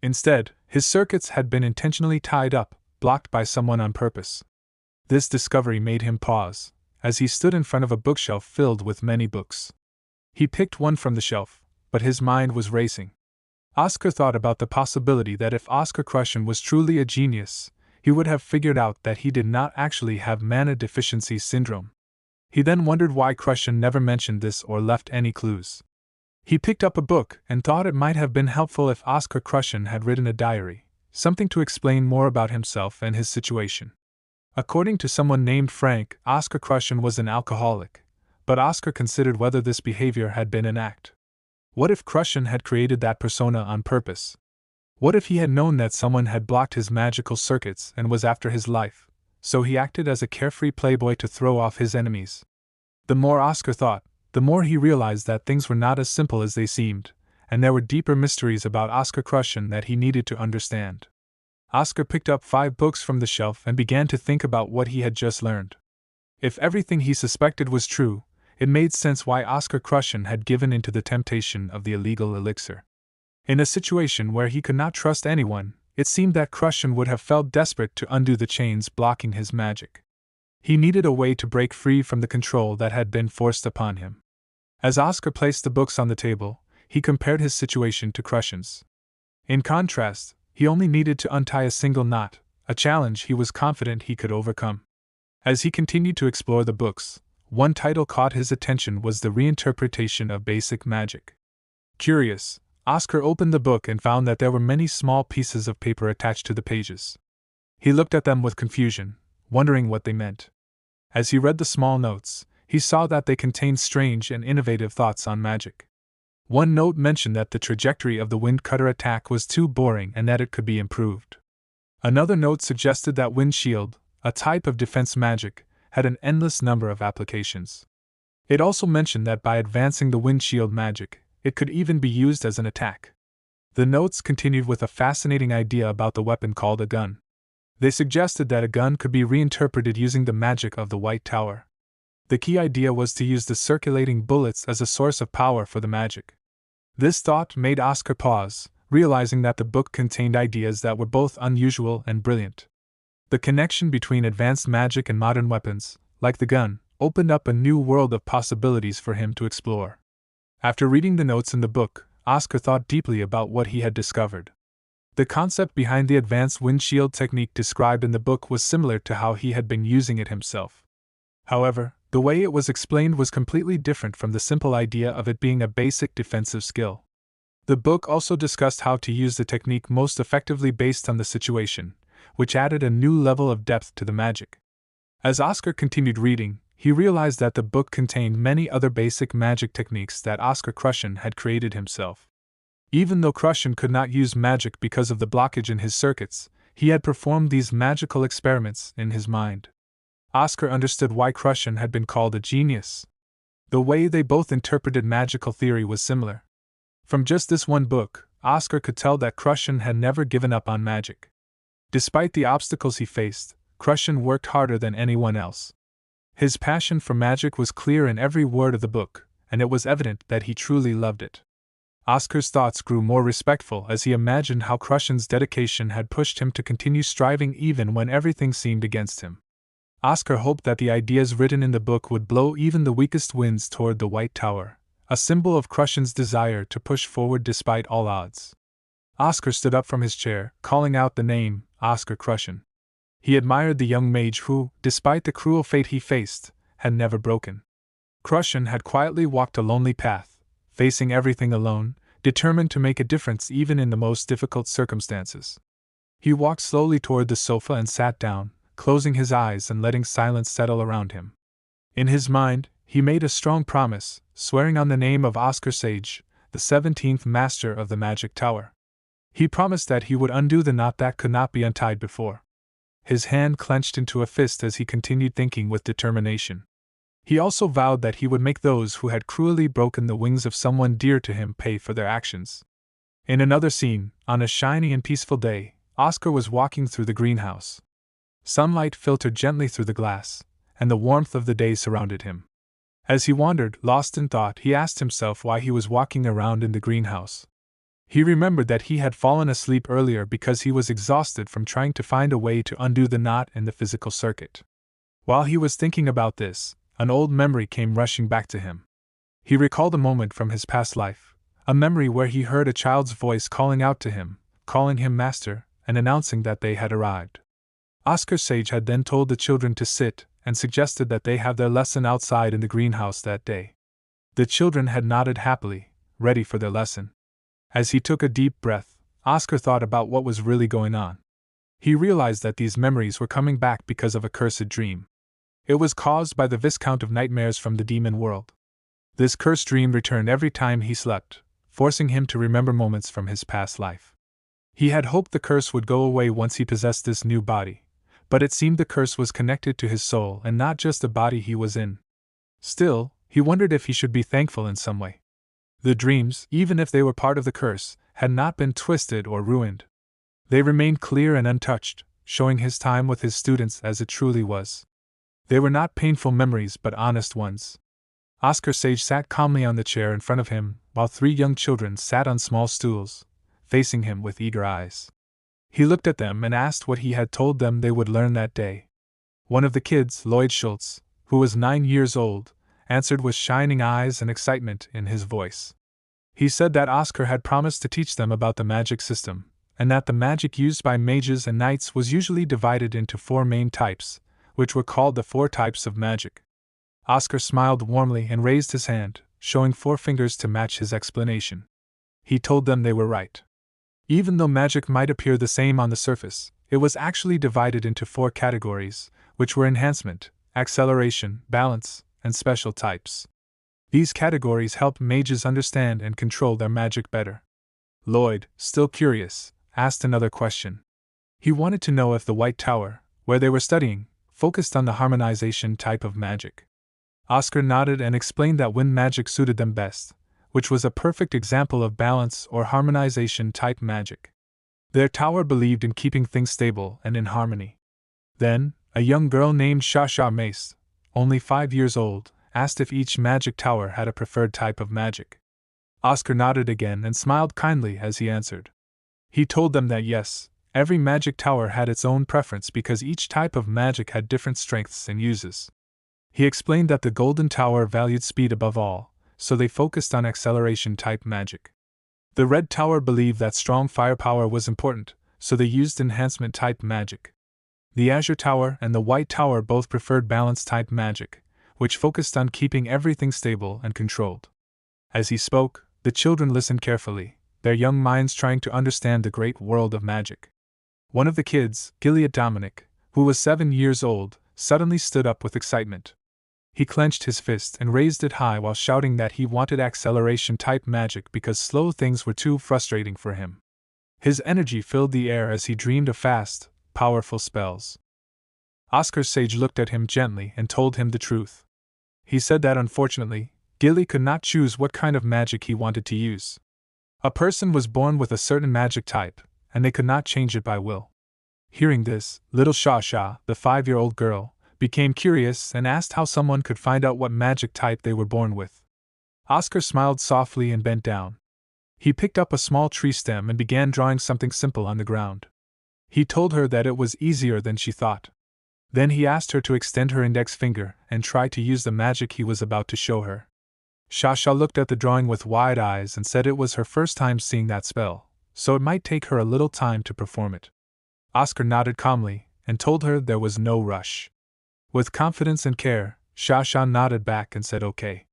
Instead, his circuits had been intentionally tied up, blocked by someone on purpose. This discovery made him pause, as he stood in front of a bookshelf filled with many books. He picked one from the shelf, but his mind was racing. Oscar thought about the possibility that if Oscar Crushen was truly a genius, he would have figured out that he did not actually have mana deficiency syndrome. He then wondered why Crushen never mentioned this or left any clues. He picked up a book and thought it might have been helpful if Oscar Crushen had written a diary, something to explain more about himself and his situation. According to someone named Frank, Oscar Crushen was an alcoholic, but Oscar considered whether this behavior had been an act. What if Crushen had created that persona on purpose? What if he had known that someone had blocked his magical circuits and was after his life, so he acted as a carefree playboy to throw off his enemies? The more Oscar thought, the more he realized that things were not as simple as they seemed, and there were deeper mysteries about Oscar Crushen that he needed to understand. Oscar picked up 5 books from the shelf and began to think about what he had just learned. If everything he suspected was true, it made sense why Oscar Crushen had given into the temptation of the illegal elixir. In a situation where he could not trust anyone, it seemed that Crushen would have felt desperate to undo the chains blocking his magic. He needed a way to break free from the control that had been forced upon him. As Oscar placed the books on the table, he compared his situation to Crushen's. In contrast, he only needed to untie a single knot, a challenge he was confident he could overcome. As he continued to explore the books, one title caught his attention was The Reinterpretation of Basic Magic. Curious, Oscar opened the book and found that there were many small pieces of paper attached to the pages. He looked at them with confusion, wondering what they meant. As he read the small notes, he saw that they contained strange and innovative thoughts on magic. One note mentioned that the trajectory of the Wind Cutter attack was too boring and that it could be improved. Another note suggested that Wind Shield, a type of defense magic, had an endless number of applications. It also mentioned that by advancing the Wind Shield magic, it could even be used as an attack. The notes continued with a fascinating idea about the weapon called a gun. They suggested that a gun could be reinterpreted using the magic of the White Tower. The key idea was to use the circulating bullets as a source of power for the magic. This thought made Oscar pause, realizing that the book contained ideas that were both unusual and brilliant. The connection between advanced magic and modern weapons, like the gun, opened up a new world of possibilities for him to explore. After reading the notes in the book, Oscar thought deeply about what he had discovered. The concept behind the advanced wind shield technique described in the book was similar to how he had been using it himself. However, the way it was explained was completely different from the simple idea of it being a basic defensive skill. The book also discussed how to use the technique most effectively based on the situation, which added a new level of depth to the magic. As Oscar continued reading, he realized that the book contained many other basic magic techniques that Oscar Crushen had created himself. Even though Crushen could not use magic because of the blockage in his circuits, he had performed these magical experiments in his mind. Oscar understood why Crushen had been called a genius. The way they both interpreted magical theory was similar. From just this one book, Oscar could tell that Crushen had never given up on magic. Despite the obstacles he faced, Crushen worked harder than anyone else. His passion for magic was clear in every word of the book, and it was evident that he truly loved it. Oscar's thoughts grew more respectful as he imagined how Crushen's dedication had pushed him to continue striving even when everything seemed against him. Oscar hoped that the ideas written in the book would blow even the weakest winds toward the White Tower, a symbol of Crushen's desire to push forward despite all odds. Oscar stood up from his chair, calling out the name, Oscar Crushen. He admired the young mage who, despite the cruel fate he faced, had never broken. Krushan had quietly walked a lonely path, facing everything alone, determined to make a difference even in the most difficult circumstances. He walked slowly toward the sofa and sat down, closing his eyes and letting silence settle around him. In his mind, he made a strong promise, swearing on the name of Oscar Sage, the 17th master of the magic tower. He promised that he would undo the knot that could not be untied before. His hand clenched into a fist as he continued thinking with determination. He also vowed that he would make those who had cruelly broken the wings of someone dear to him pay for their actions. In another scene, on a shiny and peaceful day, Oscar was walking through the greenhouse. Sunlight filtered gently through the glass, and the warmth of the day surrounded him. As he wandered, lost in thought, he asked himself why he was walking around in the greenhouse. He remembered that he had fallen asleep earlier because he was exhausted from trying to find a way to undo the knot in the physical circuit. While he was thinking about this, an old memory came rushing back to him. He recalled a moment from his past life, a memory where he heard a child's voice calling out to him, calling him master, and announcing that they had arrived. Oscar Sage had then told the children to sit, and suggested that they have their lesson outside in the greenhouse that day. The children had nodded happily, ready for their lesson. As he took a deep breath, Oscar thought about what was really going on. He realized that these memories were coming back because of a cursed dream. It was caused by the Viscount of Nightmares from the demon world. This cursed dream returned every time he slept, forcing him to remember moments from his past life. He had hoped the curse would go away once he possessed this new body, but it seemed the curse was connected to his soul and not just the body he was in. Still, he wondered if he should be thankful in some way. The dreams, even if they were part of the curse, had not been twisted or ruined. They remained clear and untouched, showing his time with his students as it truly was. They were not painful memories but honest ones. Oscar Sage sat calmly on the chair in front of him, while 3 young children sat on small stools, facing him with eager eyes. He looked at them and asked what he had told them they would learn that day. One of the kids, Lloyd Schultz, who was 9 years old, answered with shining eyes and excitement in his voice. He said that Oscar had promised to teach them about the magic system, and that the magic used by mages and knights was usually divided into 4 main types, which were called the 4 types of magic. Oscar smiled warmly and raised his hand, showing 4 fingers to match his explanation. He told them they were right. Even though magic might appear the same on the surface, it was actually divided into 4 categories, which were enhancement, acceleration, balance, and special types. These categories helped mages understand and control their magic better. Lloyd, still curious, asked another question. He wanted to know if the White Tower, where they were studying, focused on the harmonization type of magic. Oscar nodded and explained that wind magic suited them best, which was a perfect example of balance or harmonization type magic. Their tower believed in keeping things stable and in harmony. Then, a young girl named Shasha Mace, only 5 years old, asked if each magic tower had a preferred type of magic. Oscar nodded again and smiled kindly as he answered. He told them that yes, every magic tower had its own preference because each type of magic had different strengths and uses. He explained that the Golden Tower valued speed above all, so they focused on acceleration-type magic. The Red Tower believed that strong firepower was important, so they used enhancement-type magic. The Azure Tower and the White Tower both preferred balance-type magic, which focused on keeping everything stable and controlled. As he spoke, the children listened carefully, their young minds trying to understand the great world of magic. One of the kids, Gilead Dominic, who was 7 years old, suddenly stood up with excitement. He clenched his fist and raised it high while shouting that he wanted acceleration-type magic because slow things were too frustrating for him. His energy filled the air as he dreamed of fast, powerful spells. Oscar Sage looked at him gently and told him the truth. He said that unfortunately, Gilly could not choose what kind of magic he wanted to use. A person was born with a certain magic type, and they could not change it by will. Hearing this, little Shasha, the 5-year-old girl, became curious and asked how someone could find out what magic type they were born with. Oscar smiled softly and bent down. He picked up a small tree stem and began drawing something simple on the ground. He told her that it was easier than she thought. Then he asked her to extend her index finger and try to use the magic he was about to show her. Shasha looked at the drawing with wide eyes and said it was her first time seeing that spell, so it might take her a little time to perform it. Oscar nodded calmly and told her there was no rush. With confidence and care, Shasha nodded back and said okay.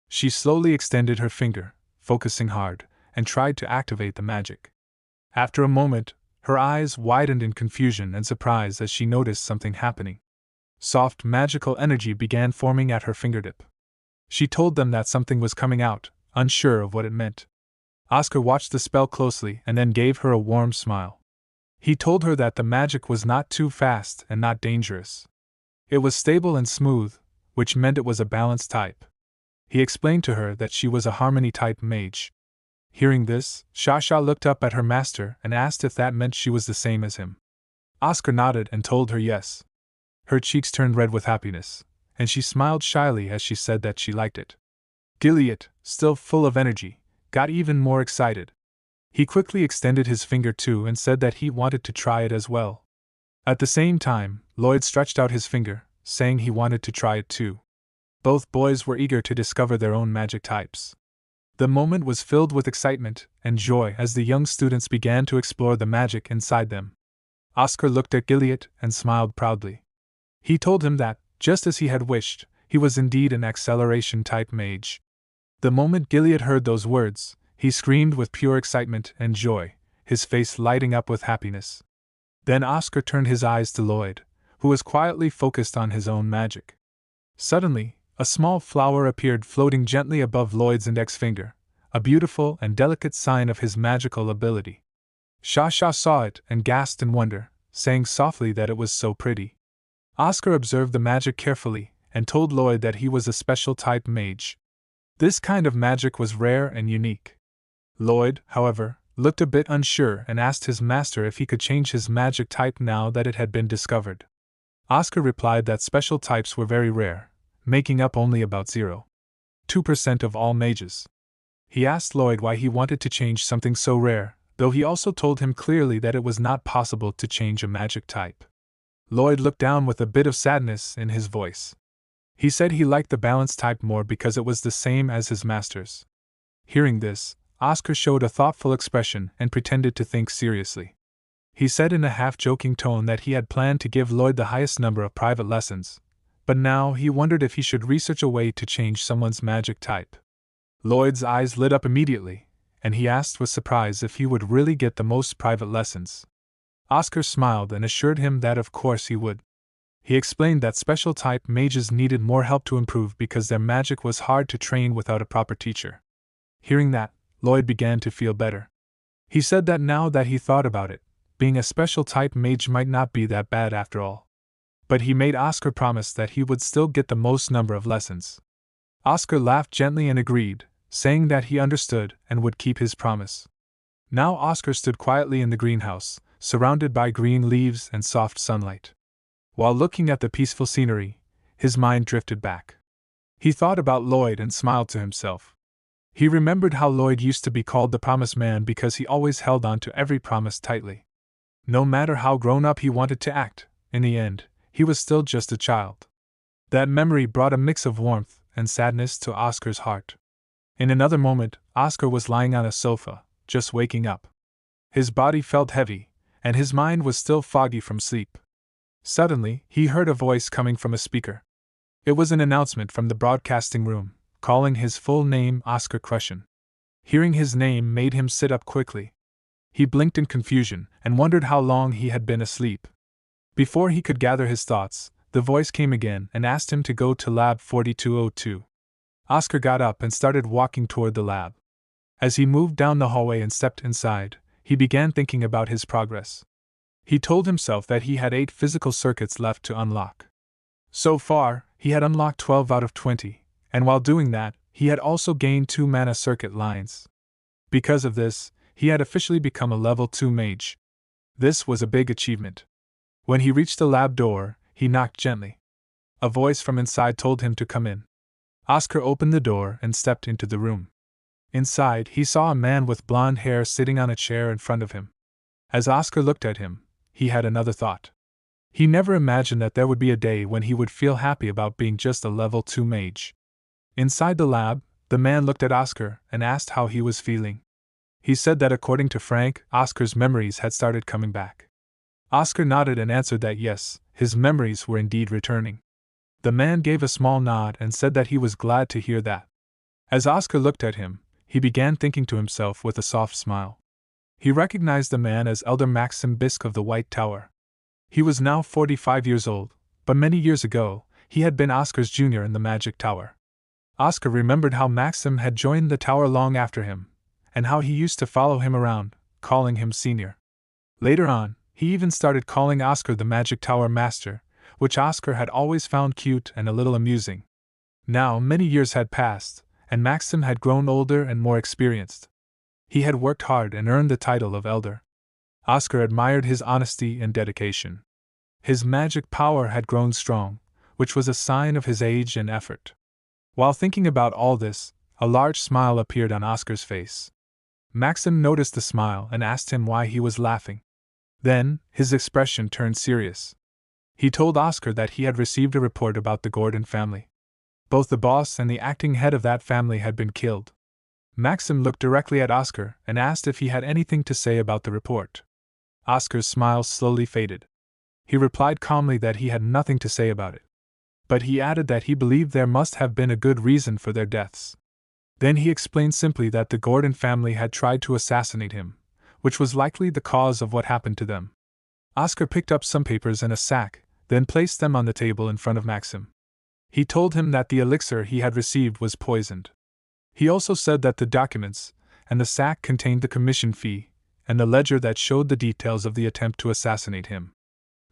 She slowly extended her finger, focusing hard, and tried to activate the magic. After a moment, her eyes widened in confusion and surprise as she noticed something happening. Soft magical energy began forming at her fingertip. She told them that something was coming out, unsure of what it meant. Oscar watched the spell closely and then gave her a warm smile. He told her that the magic was not too fast and not dangerous. It was stable and smooth, which meant it was a balanced type. He explained to her that she was a harmony-type mage. Hearing this, Shasha looked up at her master and asked if that meant she was the same as him. Oscar nodded and told her yes. Her cheeks turned red with happiness, and she smiled shyly as she said that she liked it. Gilead, still full of energy, got even more excited. He quickly extended his finger too and said that he wanted to try it as well. At the same time, Lloyd stretched out his finger, saying he wanted to try it too. Both boys were eager to discover their own magic types. The moment was filled with excitement and joy as the young students began to explore the magic inside them. Oscar looked at Gilead and smiled proudly. He told him that, just as he had wished, he was indeed an acceleration-type mage. The moment Gilead heard those words, he screamed with pure excitement and joy, his face lighting up with happiness. Then Oscar turned his eyes to Lloyd, who was quietly focused on his own magic. Suddenly, a small flower appeared floating gently above Lloyd's index finger, a beautiful and delicate sign of his magical ability. Shasha saw it and gasped in wonder, saying softly that it was so pretty. Oscar observed the magic carefully and told Lloyd that he was a special type mage. This kind of magic was rare and unique. Lloyd, however, looked a bit unsure and asked his master if he could change his magic type now that it had been discovered. Oscar replied that special types were very rare, making up only about 0.2% of all mages. He asked Lloyd why he wanted to change something so rare, though he also told him clearly that it was not possible to change a magic type. Lloyd looked down with a bit of sadness in his voice. He said he liked the balanced type more because it was the same as his master's. Hearing this, Oscar showed a thoughtful expression and pretended to think seriously. He said in a half-joking tone that he had planned to give Lloyd the highest number of private lessons, but now he wondered if he should research a way to change someone's magic type. Lloyd's eyes lit up immediately, and he asked with surprise if he would really get the most private lessons. Oscar smiled and assured him that of course he would. He explained that special type mages needed more help to improve because their magic was hard to train without a proper teacher. Hearing that, Lloyd began to feel better. He said that now that he thought about it, being a special type mage might not be that bad after all. But he made Oscar promise that he would still get the most number of lessons. Oscar laughed gently and agreed, saying that he understood and would keep his promise. Now Oscar stood quietly in the greenhouse, surrounded by green leaves and soft sunlight. While looking at the peaceful scenery, his mind drifted back. He thought about Lloyd and smiled to himself. He remembered how Lloyd used to be called the Promise Man because he always held on to every promise tightly. No matter how grown up he wanted to act, in the end, he was still just a child. That memory brought a mix of warmth and sadness to Oscar's heart. In another moment, Oscar was lying on a sofa, just waking up. His body felt heavy, and his mind was still foggy from sleep. Suddenly, he heard a voice coming from a speaker. It was an announcement from the broadcasting room, calling his full name Oscar Crushen. Hearing his name made him sit up quickly. He blinked in confusion and wondered how long he had been asleep. Before he could gather his thoughts, the voice came again and asked him to go to Lab 4202. Oscar got up and started walking toward the lab. As he moved down the hallway and stepped inside, he began thinking about his progress. He told himself that he had 8 physical circuits left to unlock. So far, he had unlocked 12 out of 20, and while doing that, he had also gained 2 mana circuit lines. Because of this, he had officially become a level 2 mage. This was a big achievement. When he reached the lab door, he knocked gently. A voice from inside told him to come in. Oscar opened the door and stepped into the room. Inside, he saw a man with blonde hair sitting on a chair in front of him. As Oscar looked at him, he had another thought. He never imagined that there would be a day when he would feel happy about being just a level 2 mage. Inside the lab, the man looked at Oscar and asked how he was feeling. He said that according to Frank, Oscar's memories had started coming back. Oscar nodded and answered that yes, his memories were indeed returning. The man gave a small nod and said that he was glad to hear that. As Oscar looked at him, he began thinking to himself with a soft smile. He recognized the man as Elder Maxim Bisk of the White Tower. He was now 45 years old, but many years ago, he had been Oscar's junior in the Magic Tower. Oscar remembered how Maxim had joined the tower long after him, and how he used to follow him around, calling him senior. Later on, he even started calling Oscar the Magic Tower Master, which Oscar had always found cute and a little amusing. Now many years had passed, and Maxim had grown older and more experienced. He had worked hard and earned the title of Elder. Oscar admired his honesty and dedication. His magic power had grown strong, which was a sign of his age and effort. While thinking about all this, a large smile appeared on Oscar's face. Maxim noticed the smile and asked him why he was laughing. Then, his expression turned serious. He told Oscar that he had received a report about the Gordon family. Both the boss and the acting head of that family had been killed. Maxim looked directly at Oscar and asked if he had anything to say about the report. Oscar's smile slowly faded. He replied calmly that he had nothing to say about it. But he added that he believed there must have been a good reason for their deaths. Then he explained simply that the Gordon family had tried to assassinate him, which was likely the cause of what happened to them. Oscar picked up some papers and a sack, then placed them on the table in front of Maxim. He told him that the elixir he had received was poisoned. He also said that the documents and the sack contained the commission fee and the ledger that showed the details of the attempt to assassinate him.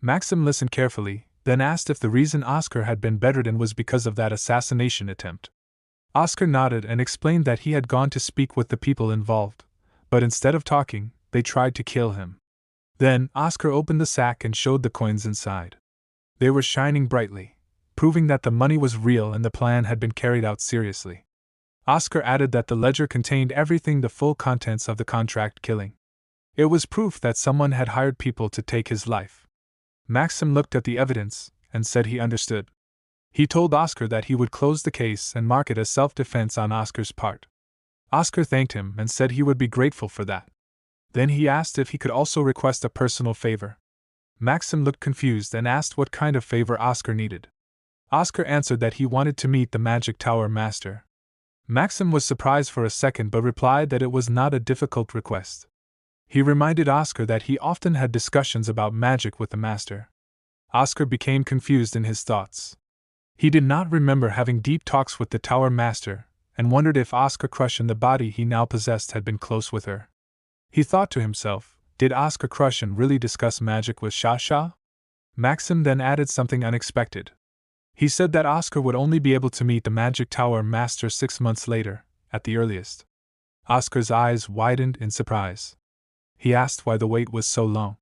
Maxim listened carefully, then asked if the reason Oscar had been bedridden was because of that assassination attempt. Oscar nodded and explained that he had gone to speak with the people involved, but instead of talking, they tried to kill him. Then, Oscar opened the sack and showed the coins inside. They were shining brightly, proving that the money was real and the plan had been carried out seriously. Oscar added that the ledger contained everything, the full contents of the contract killing. It was proof that someone had hired people to take his life. Maxim looked at the evidence and said he understood. He told Oscar that he would close the case and mark it as self-defense on Oscar's part. Oscar thanked him and said he would be grateful for that. Then he asked if he could also request a personal favor. Maxim looked confused and asked what kind of favor Oscar needed. Oscar answered that he wanted to meet the Magic Tower Master. Maxim was surprised for a second but replied that it was not a difficult request. He reminded Oscar that he often had discussions about magic with the Master. Oscar became confused in his thoughts. He did not remember having deep talks with the Tower Master, and wondered if Oscar Crush in the body he now possessed had been close with her. He thought to himself, did Oscar Crushen really discuss magic with Shasha? Maxim then added something unexpected. He said that Oscar would only be able to meet the Magic Tower Master 6 months later, at the earliest. Oscar's eyes widened in surprise. He asked why the wait was so long.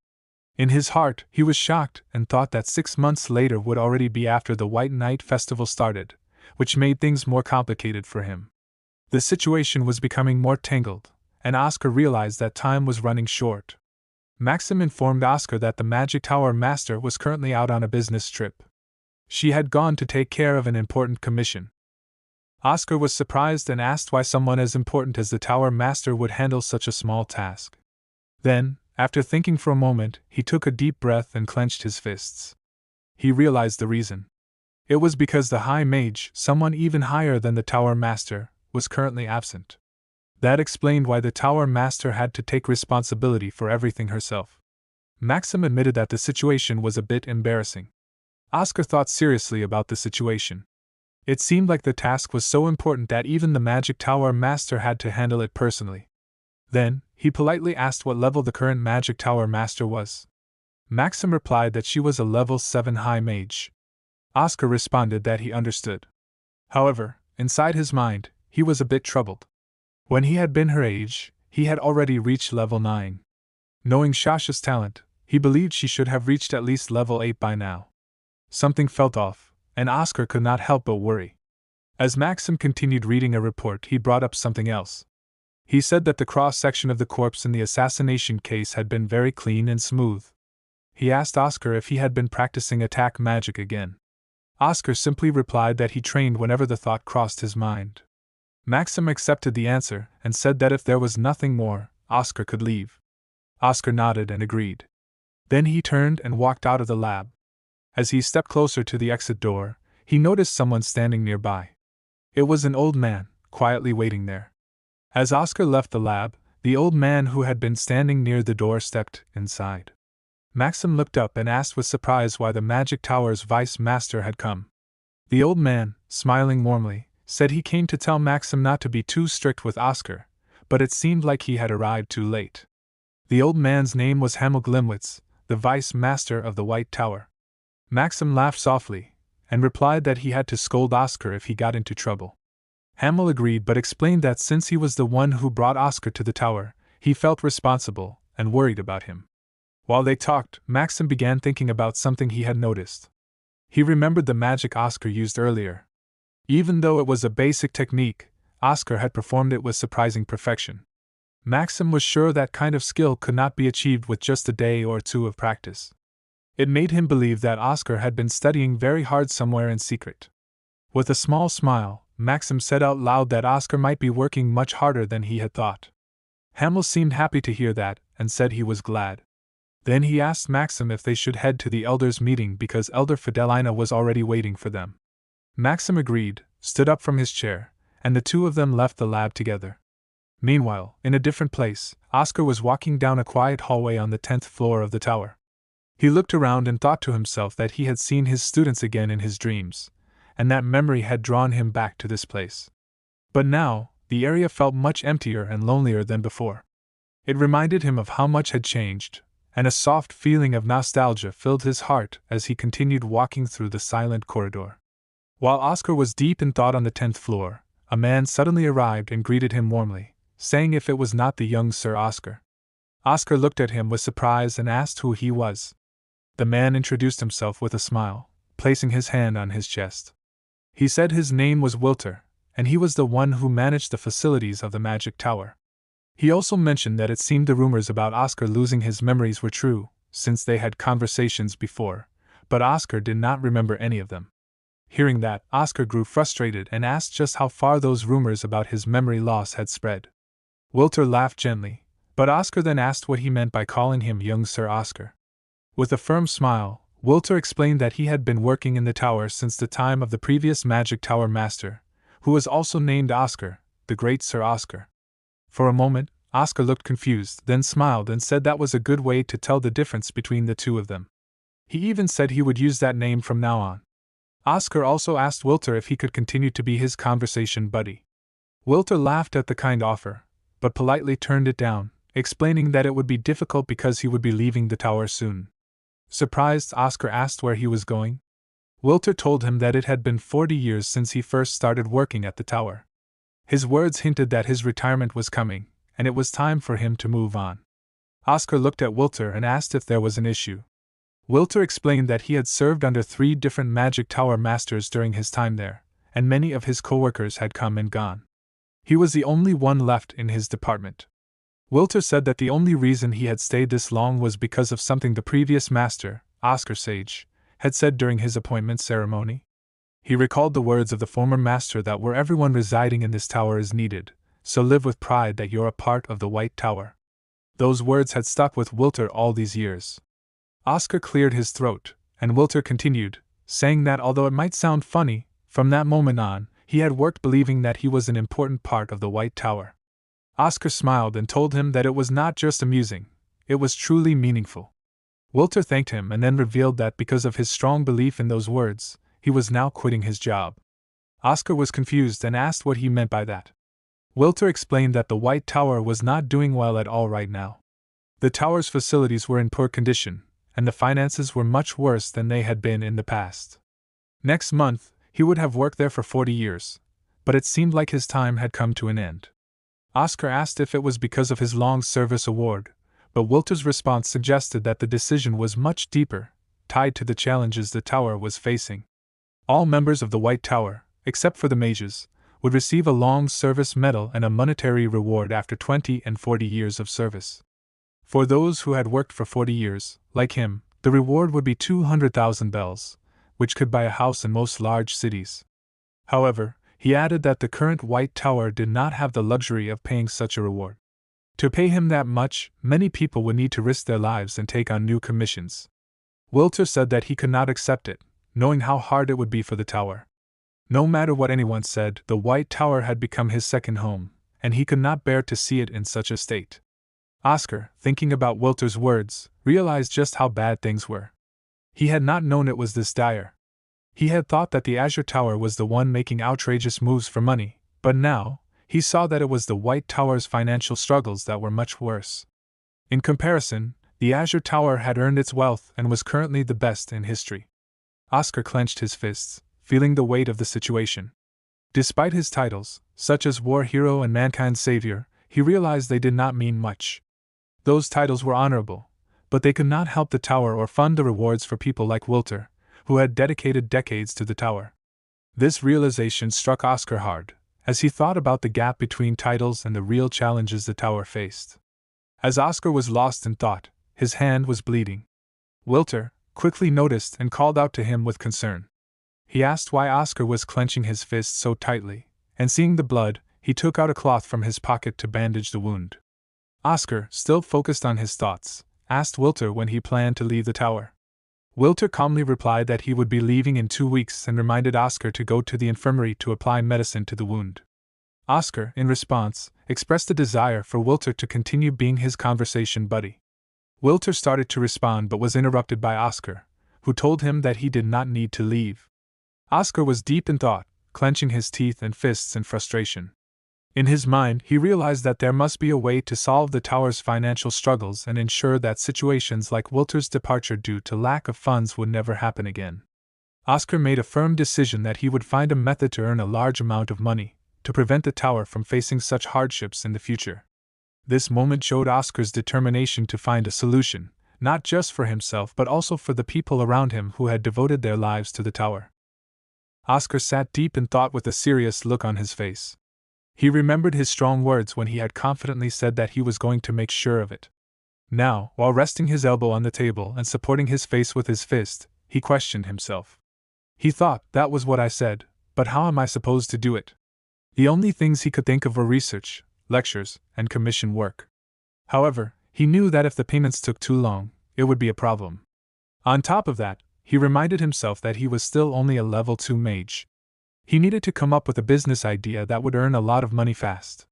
In his heart, he was shocked and thought that 6 months later would already be after the White Night Festival started, which made things more complicated for him. The situation was becoming more tangled, and Oscar realized that time was running short. Maxim informed Oscar that the Magic Tower Master was currently out on a business trip. She had gone to take care of an important commission. Oscar was surprised and asked why someone as important as the Tower Master would handle such a small task. Then, after thinking for a moment, he took a deep breath and clenched his fists. He realized the reason. It was because the High Mage, someone even higher than the Tower Master, was currently absent. That explained why the Tower Master had to take responsibility for everything herself. Maxim admitted that the situation was a bit embarrassing. Oscar thought seriously about the situation. It seemed like the task was so important that even the Magic Tower Master had to handle it personally. Then, he politely asked what level the current Magic Tower Master was. Maxim replied that she was a level 7 High Mage. Oscar responded that he understood. However, inside his mind, he was a bit troubled. When he had been her age, he had already reached level 9. Knowing Shasha's talent, he believed she should have reached at least level 8 by now. Something felt off, and Oscar could not help but worry. As Maxim continued reading a report, he brought up something else. He said that the cross-section of the corpse in the assassination case had been very clean and smooth. He asked Oscar if he had been practicing attack magic again. Oscar simply replied that he trained whenever the thought crossed his mind. Maxim accepted the answer and said that if there was nothing more, Oscar could leave. Oscar nodded and agreed. Then he turned and walked out of the lab. As he stepped closer to the exit door, he noticed someone standing nearby. It was an old man, quietly waiting there. As Oscar left the lab, the old man who had been standing near the door stepped inside. Maxim looked up and asked with surprise why the Magic Tower's vice master had come. The old man, smiling warmly, said he came to tell Maxim not to be too strict with Oscar, but it seemed like he had arrived too late. The old man's name was Hamel Glimwitz, the vice master of the White Tower. Maxim laughed softly, and replied that he had to scold Oscar if he got into trouble. Hamel agreed but explained that since he was the one who brought Oscar to the tower, he felt responsible and worried about him. While they talked, Maxim began thinking about something he had noticed. He remembered the magic Oscar used earlier. Even though it was a basic technique, Oscar had performed it with surprising perfection. Maxim was sure that kind of skill could not be achieved with just a day or two of practice. It made him believe that Oscar had been studying very hard somewhere in secret. With a small smile, Maxim said out loud that Oscar might be working much harder than he had thought. Hamel seemed happy to hear that, and said he was glad. Then he asked Maxim if they should head to the elders' meeting because Elder Fidelina was already waiting for them. Maxim agreed, stood up from his chair, and the two of them left the lab together. Meanwhile, in a different place, Oscar was walking down a quiet hallway on the 10th floor of the tower. He looked around and thought to himself that he had seen his students again in his dreams, and that memory had drawn him back to this place. But now, the area felt much emptier and lonelier than before. It reminded him of how much had changed, and a soft feeling of nostalgia filled his heart as he continued walking through the silent corridor. While Oscar was deep in thought on the 10th floor, a man suddenly arrived and greeted him warmly, saying if it was not the young Sir Oscar. Oscar looked at him with surprise and asked who he was. The man introduced himself with a smile, placing his hand on his chest. He said his name was Wilter, and he was the one who managed the facilities of the Magic Tower. He also mentioned that it seemed the rumors about Oscar losing his memories were true, since they had conversations before, but Oscar did not remember any of them. Hearing that, Oscar grew frustrated and asked just how far those rumors about his memory loss had spread. Wilter laughed gently, but Oscar then asked what he meant by calling him young Sir Oscar. With a firm smile, Wilter explained that he had been working in the tower since the time of the previous Magic Tower Master, who was also named Oscar, the Great Sir Oscar. For a moment, Oscar looked confused, then smiled and said that was a good way to tell the difference between the two of them. He even said he would use that name from now on. Oscar also asked Wilter if he could continue to be his conversation buddy. Wilter laughed at the kind offer, but politely turned it down, explaining that it would be difficult because he would be leaving the tower soon. Surprised, Oscar asked where he was going. Wilter told him that it had been 40 years since he first started working at the tower. His words hinted that his retirement was coming, and it was time for him to move on. Oscar looked at Wilter and asked if there was an issue. Wilter explained that he had served under 3 different Magic Tower Masters during his time there, and many of his co-workers had come and gone. He was the only one left in his department. Wilter said that the only reason he had stayed this long was because of something the previous master, Oscar Sage, had said during his appointment ceremony. He recalled the words of the former master that where everyone residing in this tower is needed, so live with pride that you're a part of the White Tower. Those words had stuck with Wilter all these years. Oscar cleared his throat, and Wilter continued, saying that although it might sound funny, from that moment on, he had worked believing that he was an important part of the White Tower. Oscar smiled and told him that it was not just amusing, it was truly meaningful. Wilter thanked him and then revealed that because of his strong belief in those words, he was now quitting his job. Oscar was confused and asked what he meant by that. Wilter explained that the White Tower was not doing well at all right now. The tower's facilities were in poor condition, and the finances were much worse than they had been in the past. Next month, he would have worked there for 40 years, but it seemed like his time had come to an end. Oscar asked if it was because of his long service award, but Wilter's response suggested that the decision was much deeper, tied to the challenges the tower was facing. All members of the White Tower, except for the mages, would receive a long service medal and a monetary reward after 20 and 40 years of service. For those who had worked for 40 years, like him, the reward would be 200,000 bells, which could buy a house in most large cities. However, he added that the current White Tower did not have the luxury of paying such a reward. To pay him that much, many people would need to risk their lives and take on new commissions. Wilter said that he could not accept it, knowing how hard it would be for the tower. No matter what anyone said, the White Tower had become his second home, and he could not bear to see it in such a state. Oscar, thinking about Wilter's words, realized just how bad things were. He had not known it was this dire. He had thought that the Azure Tower was the one making outrageous moves for money, but now, he saw that it was the White Tower's financial struggles that were much worse. In comparison, the Azure Tower had earned its wealth and was currently the best in history. Oscar clenched his fists, feeling the weight of the situation. Despite his titles, such as War Hero and Mankind's Savior, he realized they did not mean much. Those titles were honorable, but they could not help the tower or fund the rewards for people like Wilter, who had dedicated decades to the tower. This realization struck Oscar hard, as he thought about the gap between titles and the real challenges the tower faced. As Oscar was lost in thought, his hand was bleeding. Wilter quickly noticed and called out to him with concern. He asked why Oscar was clenching his fist so tightly, and seeing the blood, he took out a cloth from his pocket to bandage the wound. Oscar, still focused on his thoughts, asked Wilter when he planned to leave the tower. Wilter calmly replied that he would be leaving in 2 weeks and reminded Oscar to go to the infirmary to apply medicine to the wound. Oscar, in response, expressed a desire for Wilter to continue being his conversation buddy. Wilter started to respond but was interrupted by Oscar, who told him that he did not need to leave. Oscar was deep in thought, clenching his teeth and fists in frustration. In his mind, he realized that there must be a way to solve the tower's financial struggles and ensure that situations like Wilter's departure due to lack of funds would never happen again. Oscar made a firm decision that he would find a method to earn a large amount of money, to prevent the tower from facing such hardships in the future. This moment showed Oscar's determination to find a solution, not just for himself but also for the people around him who had devoted their lives to the tower. Oscar sat deep in thought with a serious look on his face. He remembered his strong words when he had confidently said that he was going to make sure of it. Now, while resting his elbow on the table and supporting his face with his fist, he questioned himself. He thought, that was what I said, but how am I supposed to do it? The only things he could think of were research, lectures, and commission work. However, he knew that if the payments took too long, it would be a problem. On top of that, he reminded himself that he was still only a level 2 mage. He needed to come up with a business idea that would earn a lot of money fast.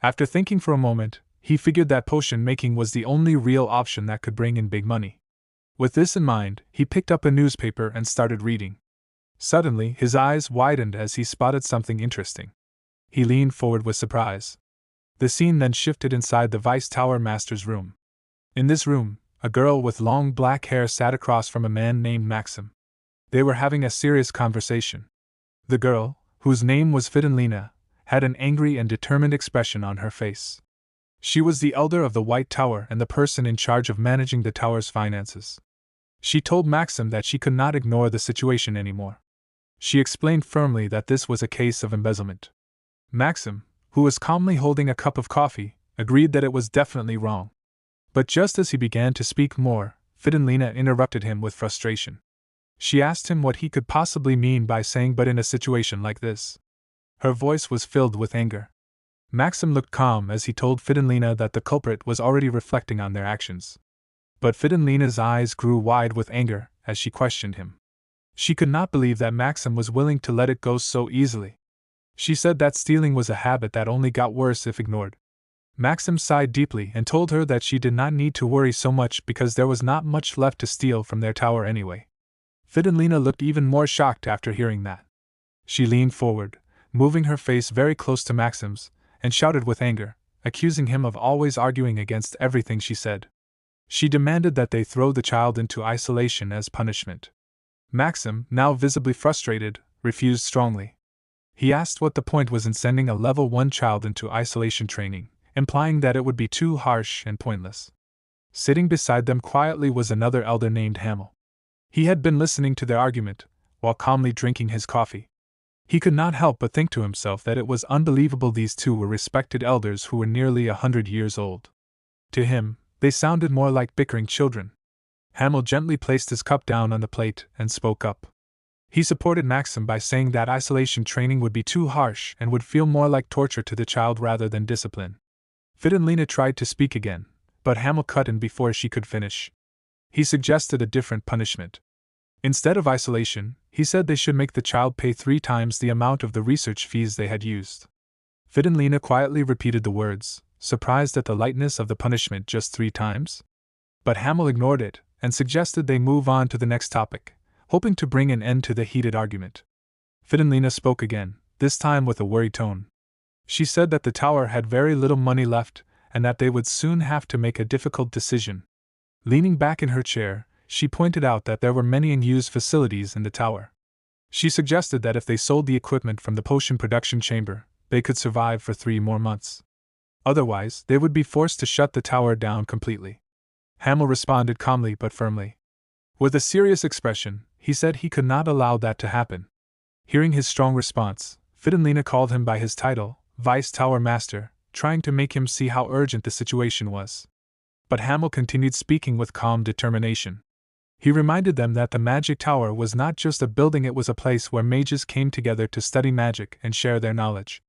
After thinking for a moment, he figured that potion making was the only real option that could bring in big money. With this in mind, he picked up a newspaper and started reading. Suddenly, his eyes widened as he spotted something interesting. He leaned forward with surprise. The scene then shifted inside the Vice Tower Master's room. In this room, a girl with long black hair sat across from a man named Maxim. They were having a serious conversation. The girl, whose name was Fidenlina, had an angry and determined expression on her face. She was the elder of the White Tower and the person in charge of managing the tower's finances. She told Maxim that she could not ignore the situation anymore. She explained firmly that this was a case of embezzlement. Maxim, who was calmly holding a cup of coffee, agreed that it was definitely wrong. But just as he began to speak more, Fidenlina interrupted him with frustration. She asked him what he could possibly mean by saying "but in a situation like this." Her voice was filled with anger. Maxim looked calm as he told Fidenlina that the culprit was already reflecting on their actions. But Fidenlina's eyes grew wide with anger as she questioned him. She could not believe that Maxim was willing to let it go so easily. She said that stealing was a habit that only got worse if ignored. Maxim sighed deeply and told her that she did not need to worry so much because there was not much left to steal from their tower anyway. Fidenlina looked even more shocked after hearing that. She leaned forward, moving her face very close to Maxim's, and shouted with anger, accusing him of always arguing against everything she said. She demanded that they throw the child into isolation as punishment. Maxim, now visibly frustrated, refused strongly. He asked what the point was in sending a level 1 child into isolation training, implying that it would be too harsh and pointless. Sitting beside them quietly was another elder named Hamel. He had been listening to their argument, while calmly drinking his coffee. He could not help but think to himself that it was unbelievable these two were respected elders who were nearly 100 years old. To him, they sounded more like bickering children. Hamel gently placed his cup down on the plate and spoke up. He supported Maxim by saying that isolation training would be too harsh and would feel more like torture to the child rather than discipline. Fidenlina tried to speak again, but Hamel cut in before she could finish. He suggested a different punishment. Instead of isolation, he said they should make the child pay 3 times the amount of the research fees they had used. Fidenlina quietly repeated the words, surprised at the lightness of the punishment. Just 3 times? But Hamel ignored it, and suggested they move on to the next topic, hoping to bring an end to the heated argument. Fidenlina spoke again, this time with a worried tone. She said that the tower had very little money left, and that they would soon have to make a difficult decision. Leaning back in her chair, she pointed out that there were many unused facilities in the tower. She suggested that if they sold the equipment from the potion production chamber, they could survive for 3 more months. Otherwise, they would be forced to shut the tower down completely. Hamel responded calmly but firmly. With a serious expression, he said he could not allow that to happen. Hearing his strong response, Fidenlina called him by his title, Vice Tower Master, trying to make him see how urgent the situation was. But Hamel continued speaking with calm determination. He reminded them that the magic tower was not just a building, it was a place where mages came together to study magic and share their knowledge.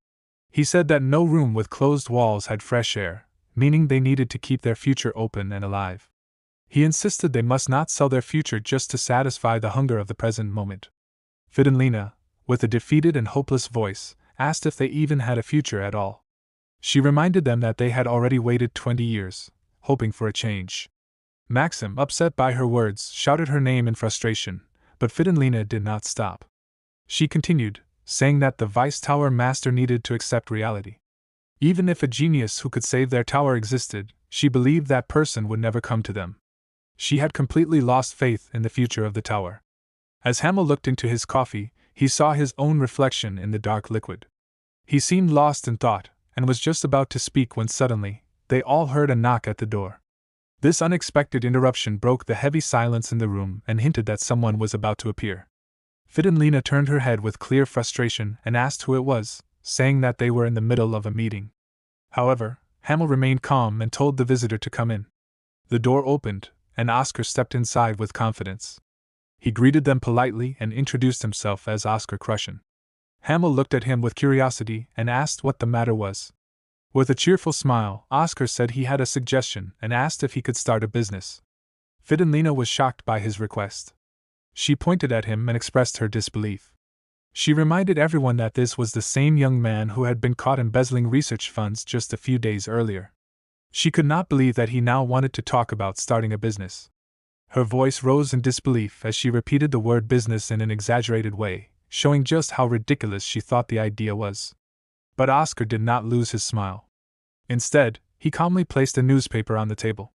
He said that no room with closed walls had fresh air, meaning they needed to keep their future open and alive. He insisted they must not sell their future just to satisfy the hunger of the present moment. Fidenlina, with a defeated and hopeless voice, asked if they even had a future at all. She reminded them that they had already waited 20 years, hoping for a change. Maxim, upset by her words, shouted her name in frustration, but Fidenlina did not stop. She continued, saying that the Vice Tower Master needed to accept reality. Even if a genius who could save their tower existed, she believed that person would never come to them. She had completely lost faith in the future of the tower. As Hamel looked into his coffee, he saw his own reflection in the dark liquid. He seemed lost in thought, and was just about to speak when suddenly, they all heard a knock at the door. This unexpected interruption broke the heavy silence in the room and hinted that someone was about to appear. Fidenlina turned her head with clear frustration and asked who it was, saying that they were in the middle of a meeting. However, Hamel remained calm and told the visitor to come in. The door opened, and Oscar stepped inside with confidence. He greeted them politely and introduced himself as Oscar Crushen. Hamel looked at him with curiosity and asked what the matter was. With a cheerful smile, Oscar said he had a suggestion and asked if he could start a business. Fidenlina was shocked by his request. She pointed at him and expressed her disbelief. She reminded everyone that this was the same young man who had been caught embezzling research funds just a few days earlier. She could not believe that he now wanted to talk about starting a business. Her voice rose in disbelief as she repeated the word business in an exaggerated way, showing just how ridiculous she thought the idea was. But Oscar did not lose his smile. Instead, he calmly placed a newspaper on the table.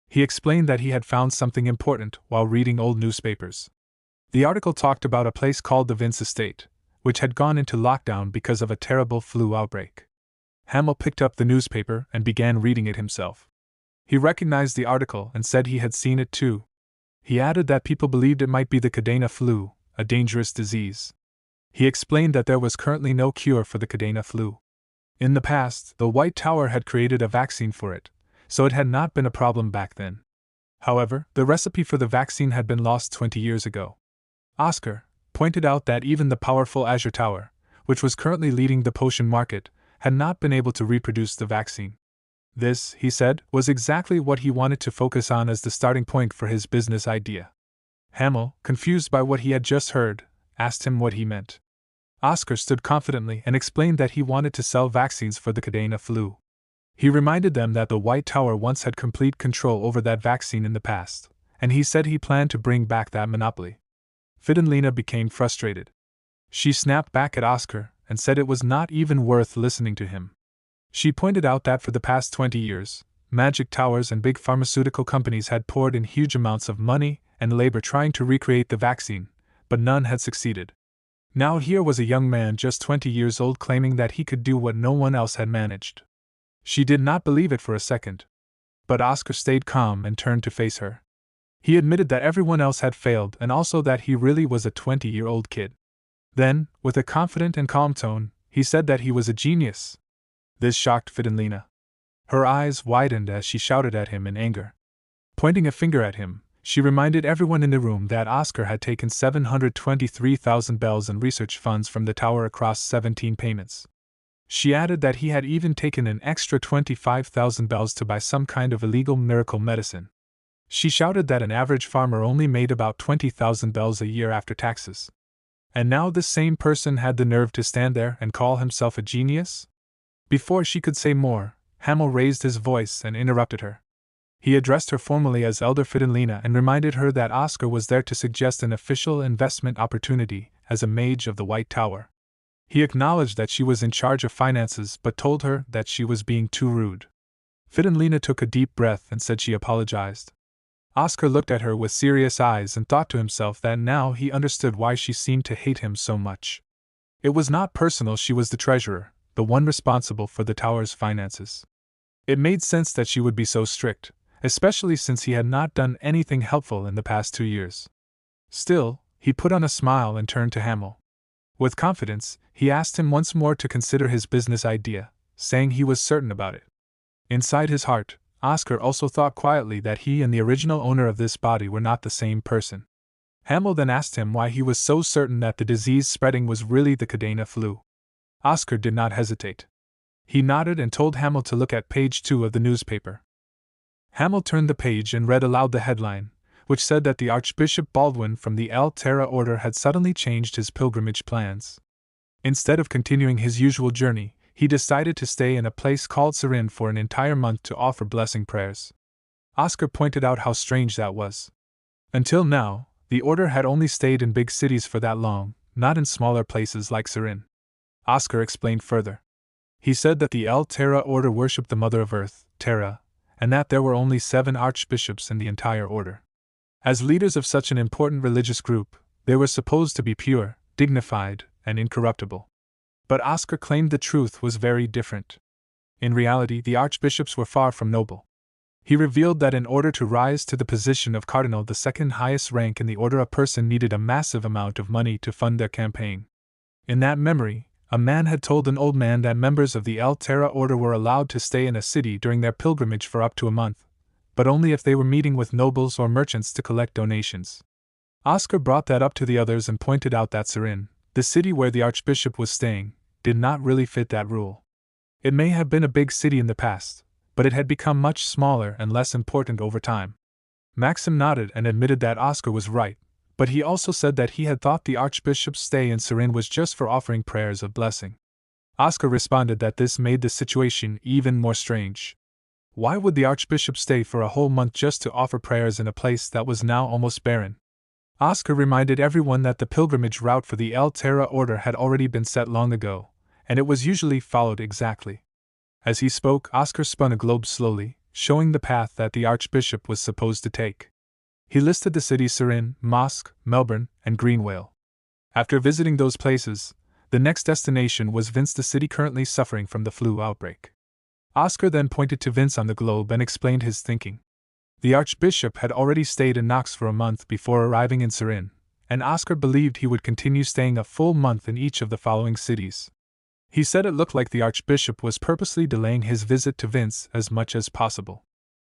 He explained that he had found something important while reading old newspapers. The article talked about a place called the Vince Estate, which had gone into lockdown because of a terrible flu outbreak. Hamel picked up the newspaper and began reading it himself. He recognized the article and said he had seen it too. He added that people believed it might be the Cadena flu, a dangerous disease. He explained that there was currently no cure for the Cadena flu. In the past, the White Tower had created a vaccine for it, so it had not been a problem back then. However, the recipe for the vaccine had been lost 20 years ago. Oscar pointed out that even the powerful Azure Tower, which was currently leading the potion market, had not been able to reproduce the vaccine. This, he said, was exactly what he wanted to focus on as the starting point for his business idea. Hamel, confused by what he had just heard, asked him what he meant. Oscar stood confidently and explained that he wanted to sell vaccines for the Cadena flu. He reminded them that the White Tower once had complete control over that vaccine in the past, and he said he planned to bring back that monopoly. Fidenlina became frustrated. She snapped back at Oscar and said it was not even worth listening to him. She pointed out that for the past 20 years, magic towers and big pharmaceutical companies had poured in huge amounts of money and labor trying to recreate the vaccine, but none had succeeded. Now here was a young man just 20 years old claiming that he could do what no one else had managed. She did not believe it for a second. But Oscar stayed calm and turned to face her. He admitted that everyone else had failed and also that he really was a 20-year-old kid. Then, with a confident and calm tone, he said that he was a genius. This shocked Fidenlina. Her eyes widened as she shouted at him in anger. Pointing a finger at him, she reminded everyone in the room that Oscar had taken 723,000 bells in research funds from the tower across 17 payments. She added that he had even taken an extra 25,000 bells to buy some kind of illegal miracle medicine. She shouted that an average farmer only made about 20,000 bells a year after taxes. And now this same person had the nerve to stand there and call himself a genius? Before she could say more, Hamel raised his voice and interrupted her. He addressed her formally as Elder Fidenlina and reminded her that Oscar was there to suggest an official investment opportunity as a mage of the White Tower. He acknowledged that she was in charge of finances but told her that she was being too rude. Fidenlina took a deep breath and said she apologized. Oscar looked at her with serious eyes and thought to himself that now he understood why she seemed to hate him so much. It was not personal. She was the treasurer, the one responsible for the tower's finances. It made sense that she would be so strict, especially since he had not done anything helpful in the past 2 years. Still, he put on a smile and turned to Hamel. With confidence, he asked him once more to consider his business idea, saying he was certain about it. Inside his heart, Oscar also thought quietly that he and the original owner of this body were not the same person. Hamel then asked him why he was so certain that the disease spreading was really the Cadena flu. Oscar did not hesitate. He nodded and told Hamel to look at page 2 of the newspaper. Hamel turned the page and read aloud the headline, which said that the Archbishop Baldwin from the El Terra Order had suddenly changed his pilgrimage plans. Instead of continuing his usual journey, he decided to stay in a place called Serin for an entire month to offer blessing prayers. Oscar pointed out how strange that was. Until now, the order had only stayed in big cities for that long, not in smaller places like Serin. Oscar explained further. He said that the El Terra Order worshipped the Mother of Earth, Terra, and that there were only 7 archbishops in the entire order. As leaders of such an important religious group, they were supposed to be pure, dignified, and incorruptible. But Oscar claimed the truth was very different. In reality, the archbishops were far from noble. He revealed that in order to rise to the position of cardinal, the second highest rank in the order, a person needed a massive amount of money to fund their campaign. In that memory, a man had told an old man that members of the El Terra Order were allowed to stay in a city during their pilgrimage for up to a month, but only if they were meeting with nobles or merchants to collect donations. Oscar brought that up to the others and pointed out that Serin, the city where the archbishop was staying, did not really fit that rule. It may have been a big city in the past, but it had become much smaller and less important over time. Maxim nodded and admitted that Oscar was right, but he also said that he had thought the archbishop's stay in Serin was just for offering prayers of blessing. Oscar responded that this made the situation even more strange. Why would the archbishop stay for a whole month just to offer prayers in a place that was now almost barren? Oscar reminded everyone that the pilgrimage route for the El Terra Order had already been set long ago, and it was usually followed exactly. As he spoke, Oscar spun a globe slowly, showing the path that the archbishop was supposed to take. He listed the cities Serin, Mosque, Melbourne, and Greenwale. After visiting those places, the next destination was Vince, the city currently suffering from the flu outbreak. Oscar then pointed to Vince on the globe and explained his thinking. The archbishop had already stayed in Knox for a month before arriving in Serin, and Oscar believed he would continue staying a full month in each of the following cities. He said it looked like the archbishop was purposely delaying his visit to Vince as much as possible.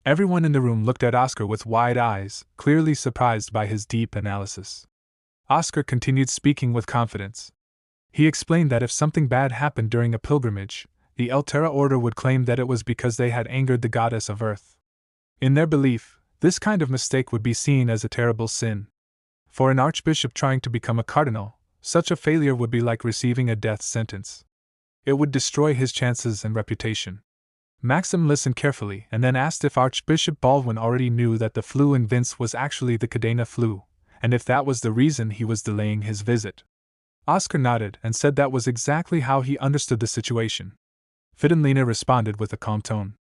Everyone in the room looked at Oscar with wide eyes, clearly surprised by his deep analysis. Oscar continued speaking with confidence. He explained that if something bad happened during a pilgrimage, the El Terra Order would claim that it was because they had angered the goddess of earth. In their belief, this kind of mistake would be seen as a terrible sin. For an archbishop trying to become a cardinal, such a failure would be like receiving a death sentence. It would destroy his chances and reputation. Maxim listened carefully and then asked if Archbishop Baldwin already knew that the flu in Vince was actually the Cadena flu, and if that was the reason he was delaying his visit. Oscar nodded and said that was exactly how he understood the situation. Fidenlina responded with a calm tone.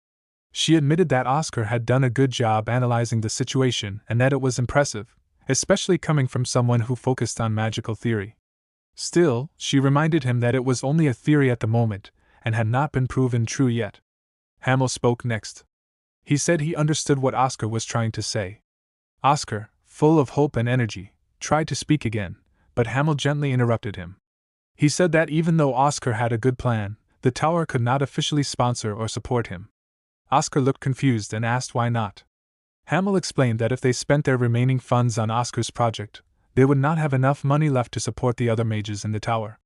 She admitted that Oscar had done a good job analyzing the situation and that it was impressive, especially coming from someone who focused on magical theory. Still, she reminded him that it was only a theory at the moment and had not been proven true yet. Hamel spoke next. He said he understood what Oscar was trying to say. Oscar, full of hope and energy, tried to speak again, but Hamel gently interrupted him. He said that even though Oscar had a good plan, the tower could not officially sponsor or support him. Oscar looked confused and asked why not. Hamel explained that if they spent their remaining funds on Oscar's project, they would not have enough money left to support the other mages in the tower.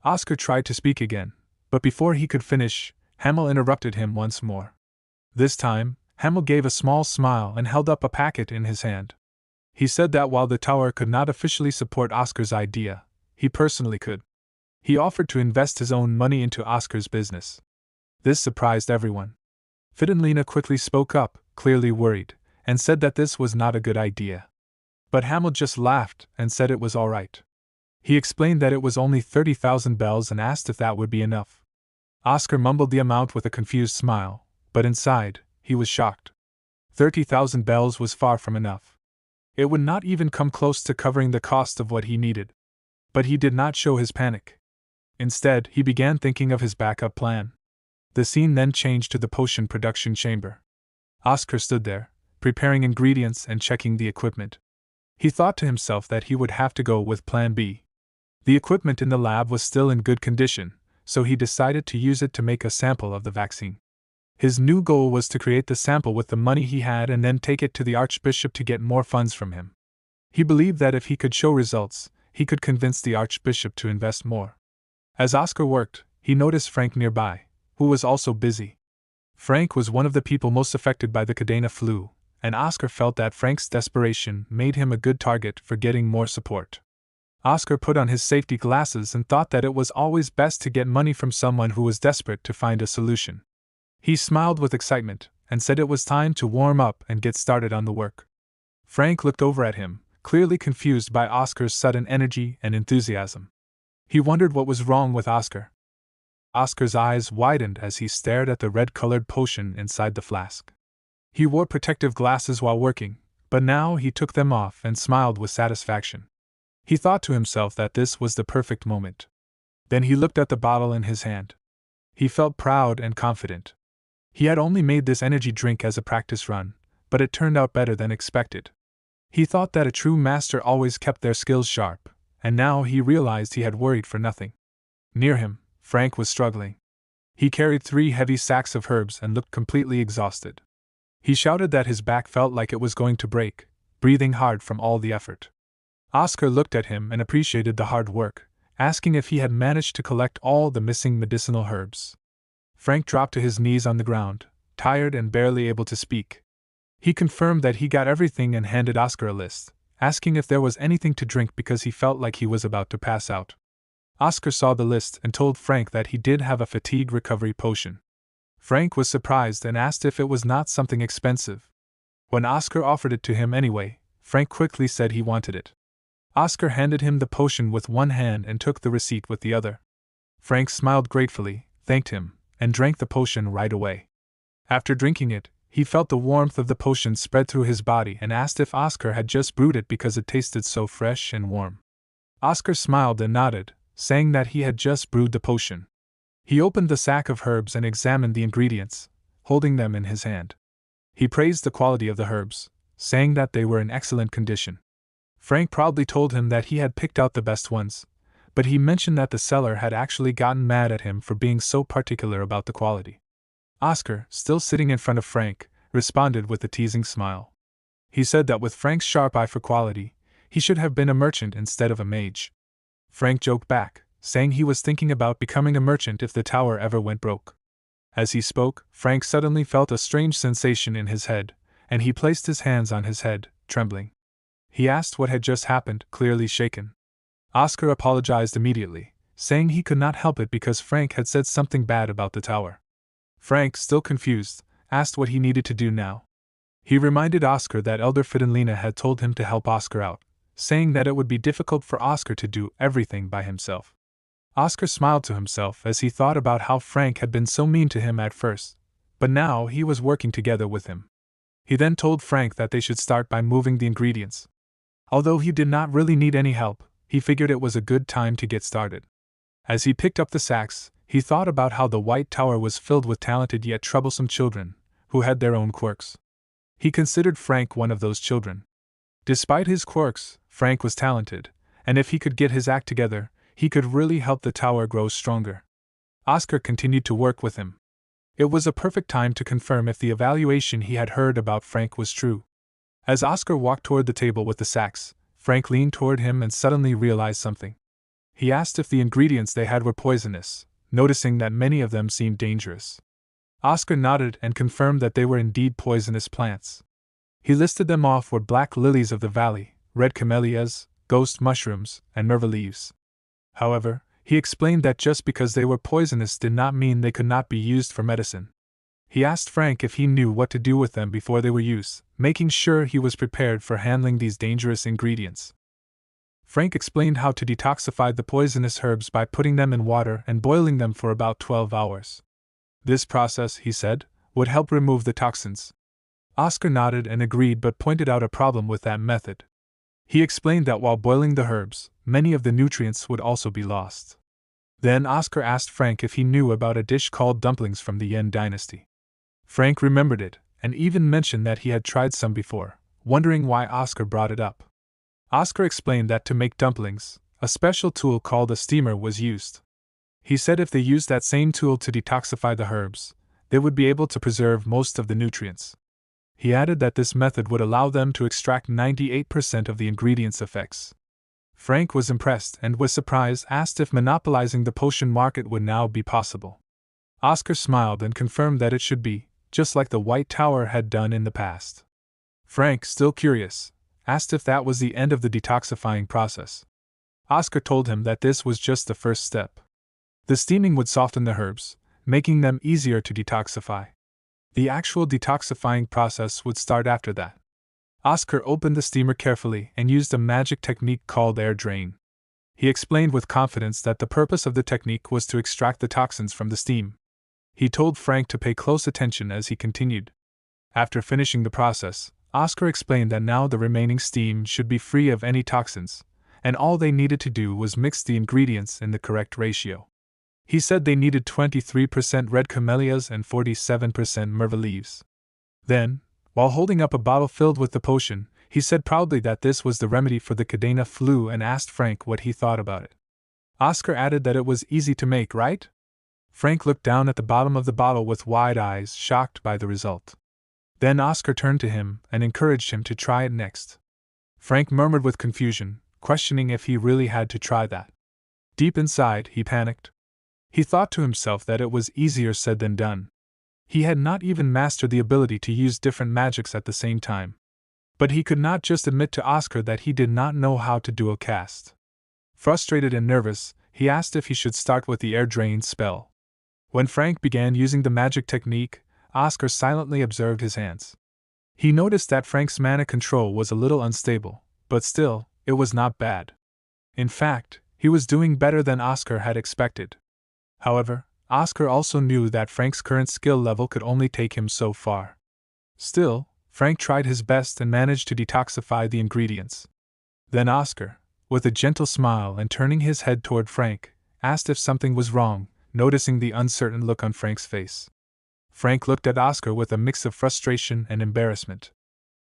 Oscar tried to speak again, But before he could finish, Hamel interrupted him once more. This time, Hamel gave a small smile and held up a packet in his hand. He said that while the tower could not officially support Oscar's idea, he personally could. He offered to invest his own money into Oscar's business. This surprised everyone. Fidenlina quickly spoke up, clearly worried, and said that this was not a good idea. But Hamel just laughed and said it was all right. He explained that it was only 30,000 bells and asked if that would be enough. Oscar mumbled the amount with a confused smile, but inside, he was shocked. 30,000 bells was far from enough. It would not even come close to covering the cost of what he needed. But he did not show his panic. Instead, he began thinking of his backup plan. The scene then changed to the potion production chamber. Oscar stood there, preparing ingredients and checking the equipment. He thought to himself that he would have to go with Plan B. The equipment in the lab was still in good condition, so he decided to use it to make a sample of the vaccine. His new goal was to create the sample with the money he had and then take it to the Archbishop to get more funds from him. He believed that if he could show results, he could convince the Archbishop to invest more. As Oscar worked, he noticed Frank nearby, who was also busy. Frank was one of the people most affected by the Cadena flu, and Oscar felt that Frank's desperation made him a good target for getting more support. Oscar put on his safety glasses and thought that it was always best to get money from someone who was desperate to find a solution. He smiled with excitement and said it was time to warm up and get started on the work. Frank looked over at him, clearly confused by Oscar's sudden energy and enthusiasm. He wondered what was wrong with Oscar. Oscar's eyes widened as he stared at the red-colored potion inside the flask. He wore protective glasses while working, but now he took them off and smiled with satisfaction. He thought to himself that this was the perfect moment. Then he looked at the bottle in his hand. He felt proud and confident. He had only made this energy drink as a practice run, but it turned out better than expected. He thought that a true master always kept their skills sharp, and now he realized he had worried for nothing. Near him, Frank was struggling. He carried 3 heavy sacks of herbs and looked completely exhausted. He shouted that his back felt like it was going to break, breathing hard from all the effort. Oscar looked at him and appreciated the hard work, asking if he had managed to collect all the missing medicinal herbs. Frank dropped to his knees on the ground, tired and barely able to speak. He confirmed that he got everything and handed Oscar a list, asking if there was anything to drink because he felt like he was about to pass out. Oscar saw the list and told Frank that he did have a fatigue recovery potion. Frank was surprised and asked if it was not something expensive. When Oscar offered it to him anyway, Frank quickly said he wanted it. Oscar handed him the potion with one hand and took the receipt with the other. Frank smiled gratefully, thanked him, and drank the potion right away. After drinking it, he felt the warmth of the potion spread through his body and asked if Oscar had just brewed it because it tasted so fresh and warm. Oscar smiled and nodded, saying that he had just brewed the potion. He opened the sack of herbs and examined the ingredients, holding them in his hand. He praised the quality of the herbs, saying that they were in excellent condition. Frank proudly told him that he had picked out the best ones, but he mentioned that the seller had actually gotten mad at him for being so particular about the quality. Oscar, still sitting in front of Frank, responded with a teasing smile. He said that with Frank's sharp eye for quality, he should have been a merchant instead of a mage. Frank joked back, saying he was thinking about becoming a merchant if the tower ever went broke. As he spoke, Frank suddenly felt a strange sensation in his head, and he placed his hands on his head, trembling. He asked what had just happened, clearly shaken. Oscar apologized immediately, saying he could not help it because Frank had said something bad about the tower. Frank, still confused, asked what he needed to do now. He reminded Oscar that Elder Fidenlina had told him to help Oscar out, saying that it would be difficult for Oscar to do everything by himself. Oscar smiled to himself as he thought about how Frank had been so mean to him at first, but now he was working together with him. He then told Frank that they should start by moving the ingredients. Although he did not really need any help, he figured it was a good time to get started. As he picked up the sacks, he thought about how the White Tower was filled with talented yet troublesome children, who had their own quirks. He considered Frank one of those children. Despite his quirks, Frank was talented, and if he could get his act together, he could really help the tower grow stronger. Oscar continued to work with him. It was a perfect time to confirm if the evaluation he had heard about Frank was true. As Oscar walked toward the table with the sacks, Frank leaned toward him and suddenly realized something. He asked if the ingredients they had were poisonous, noticing that many of them seemed dangerous. Oscar nodded and confirmed that they were indeed poisonous plants. He listed them off were black lilies of the valley, red camellias, ghost mushrooms, and merva leaves. However, he explained that just because they were poisonous did not mean they could not be used for medicine. He asked Frank if he knew what to do with them before they were used, making sure he was prepared for handling these dangerous ingredients. Frank explained how to detoxify the poisonous herbs by putting them in water and boiling them for about 12 hours. This process, he said, would help remove the toxins. Oscar nodded and agreed but pointed out a problem with that method. He explained that while boiling the herbs, many of the nutrients would also be lost. Then Oscar asked Frank if he knew about a dish called dumplings from the Yen dynasty. Frank remembered it, and even mentioned that he had tried some before, wondering why Oscar brought it up. Oscar explained that to make dumplings, a special tool called a steamer was used. He said if they used that same tool to detoxify the herbs, they would be able to preserve most of the nutrients. He added that this method would allow them to extract 98% of the ingredients' effects. Frank was impressed and with surprise asked if monopolizing the potion market would now be possible. Oscar smiled and confirmed that it should be, just like the White Tower had done in the past. Frank, still curious, asked if that was the end of the detoxifying process. Oscar told him that this was just the first step. The steaming would soften the herbs, making them easier to detoxify. The actual detoxifying process would start after that. Oscar opened the steamer carefully and used a magic technique called air drain. He explained with confidence that the purpose of the technique was to extract the toxins from the steam. He told Frank to pay close attention as he continued. After finishing the process, Oscar explained that now the remaining steam should be free of any toxins, and all they needed to do was mix the ingredients in the correct ratio. He said they needed 23% red camellias and 47% merva leaves. Then, while holding up a bottle filled with the potion, he said proudly that this was the remedy for the Cadena flu and asked Frank what he thought about it. Oscar added that it was easy to make, right? Frank looked down at the bottom of the bottle with wide eyes, shocked by the result. Then Oscar turned to him and encouraged him to try it next. Frank murmured with confusion, questioning if he really had to try that. Deep inside, he panicked. He thought to himself that it was easier said than done. He had not even mastered the ability to use different magics at the same time. But he could not just admit to Oscar that he did not know how to dual cast. Frustrated and nervous, he asked if he should start with the air drain spell. When Frank began using the magic technique, Oscar silently observed his hands. He noticed that Frank's mana control was a little unstable, but still, it was not bad. In fact, he was doing better than Oscar had expected. However, Oscar also knew that Frank's current skill level could only take him so far. Still, Frank tried his best and managed to detoxify the ingredients. Then Oscar, with a gentle smile and turning his head toward Frank, asked if something was wrong, noticing the uncertain look on Frank's face. Frank looked at Oscar with a mix of frustration and embarrassment.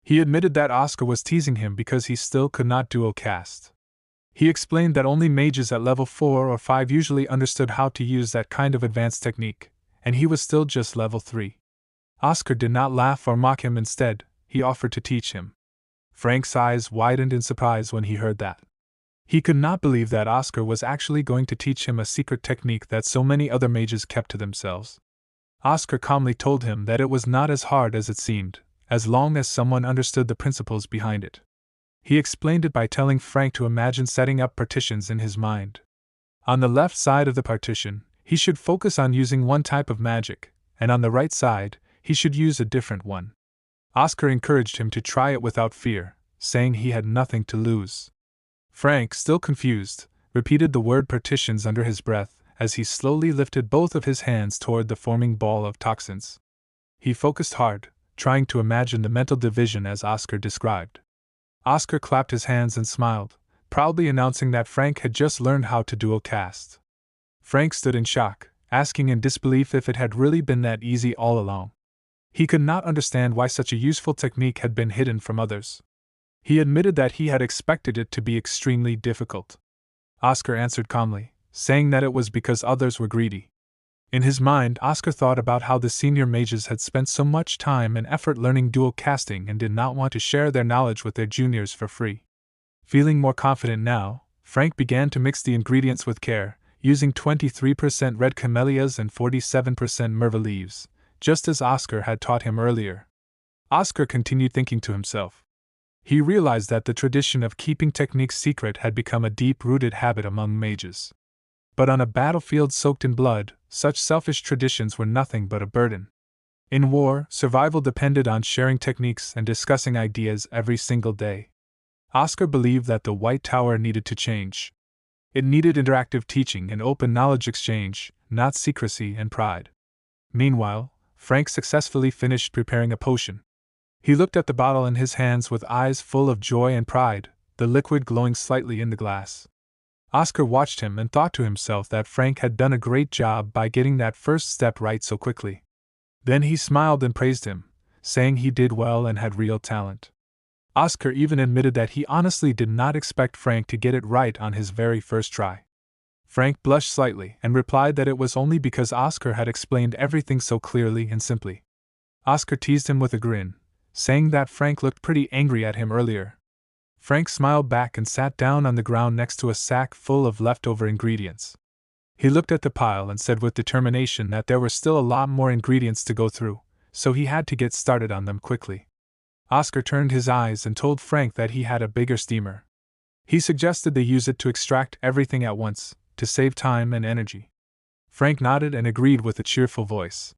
He admitted that Oscar was teasing him because he still could not dual cast. He explained that only mages at level 4 or 5 usually understood how to use that kind of advanced technique, and he was still just level 3. Oscar did not laugh or mock him. Instead, he offered to teach him. Frank's eyes widened in surprise when he heard that. He could not believe that Oscar was actually going to teach him a secret technique that so many other mages kept to themselves. Oscar calmly told him that it was not as hard as it seemed, as long as someone understood the principles behind it. He explained it by telling Frank to imagine setting up partitions in his mind. On the left side of the partition, he should focus on using one type of magic, and on the right side, he should use a different one. Oscar encouraged him to try it without fear, saying he had nothing to lose. Frank, still confused, repeated the word partitions under his breath as he slowly lifted both of his hands toward the forming ball of toxins. He focused hard, trying to imagine the mental division as Oscar described. Oscar clapped his hands and smiled, proudly announcing that Frank had just learned how to dual cast. Frank stood in shock, asking in disbelief if it had really been that easy all along. He could not understand why such a useful technique had been hidden from others. He admitted that he had expected it to be extremely difficult. Oscar answered calmly, saying that it was because others were greedy. In his mind, Oscar thought about how the senior mages had spent so much time and effort learning dual casting and did not want to share their knowledge with their juniors for free. Feeling more confident now, Frank began to mix the ingredients with care, using 23% red camellias and 47% merva leaves, just as Oscar had taught him earlier. Oscar continued thinking to himself. He realized that the tradition of keeping techniques secret had become a deep-rooted habit among mages. But on a battlefield soaked in blood, such selfish traditions were nothing but a burden. In war, survival depended on sharing techniques and discussing ideas every single day. Oscar believed that the White Tower needed to change. It needed interactive teaching and open knowledge exchange, not secrecy and pride. Meanwhile, Frank successfully finished preparing a potion. He looked at the bottle in his hands with eyes full of joy and pride, the liquid glowing slightly in the glass. Oscar watched him and thought to himself that Frank had done a great job by getting that first step right so quickly. Then he smiled and praised him, saying he did well and had real talent. Oscar even admitted that he honestly did not expect Frank to get it right on his very first try. Frank blushed slightly and replied that it was only because Oscar had explained everything so clearly and simply. Oscar teased him with a grin, saying that Frank looked pretty angry at him earlier. Frank smiled back and sat down on the ground next to a sack full of leftover ingredients. He looked at the pile and said with determination that there were still a lot more ingredients to go through, so he had to get started on them quickly. Oscar turned his eyes and told Frank that he had a bigger steamer. He suggested they use it to extract everything at once, to save time and energy. Frank nodded and agreed with a cheerful voice.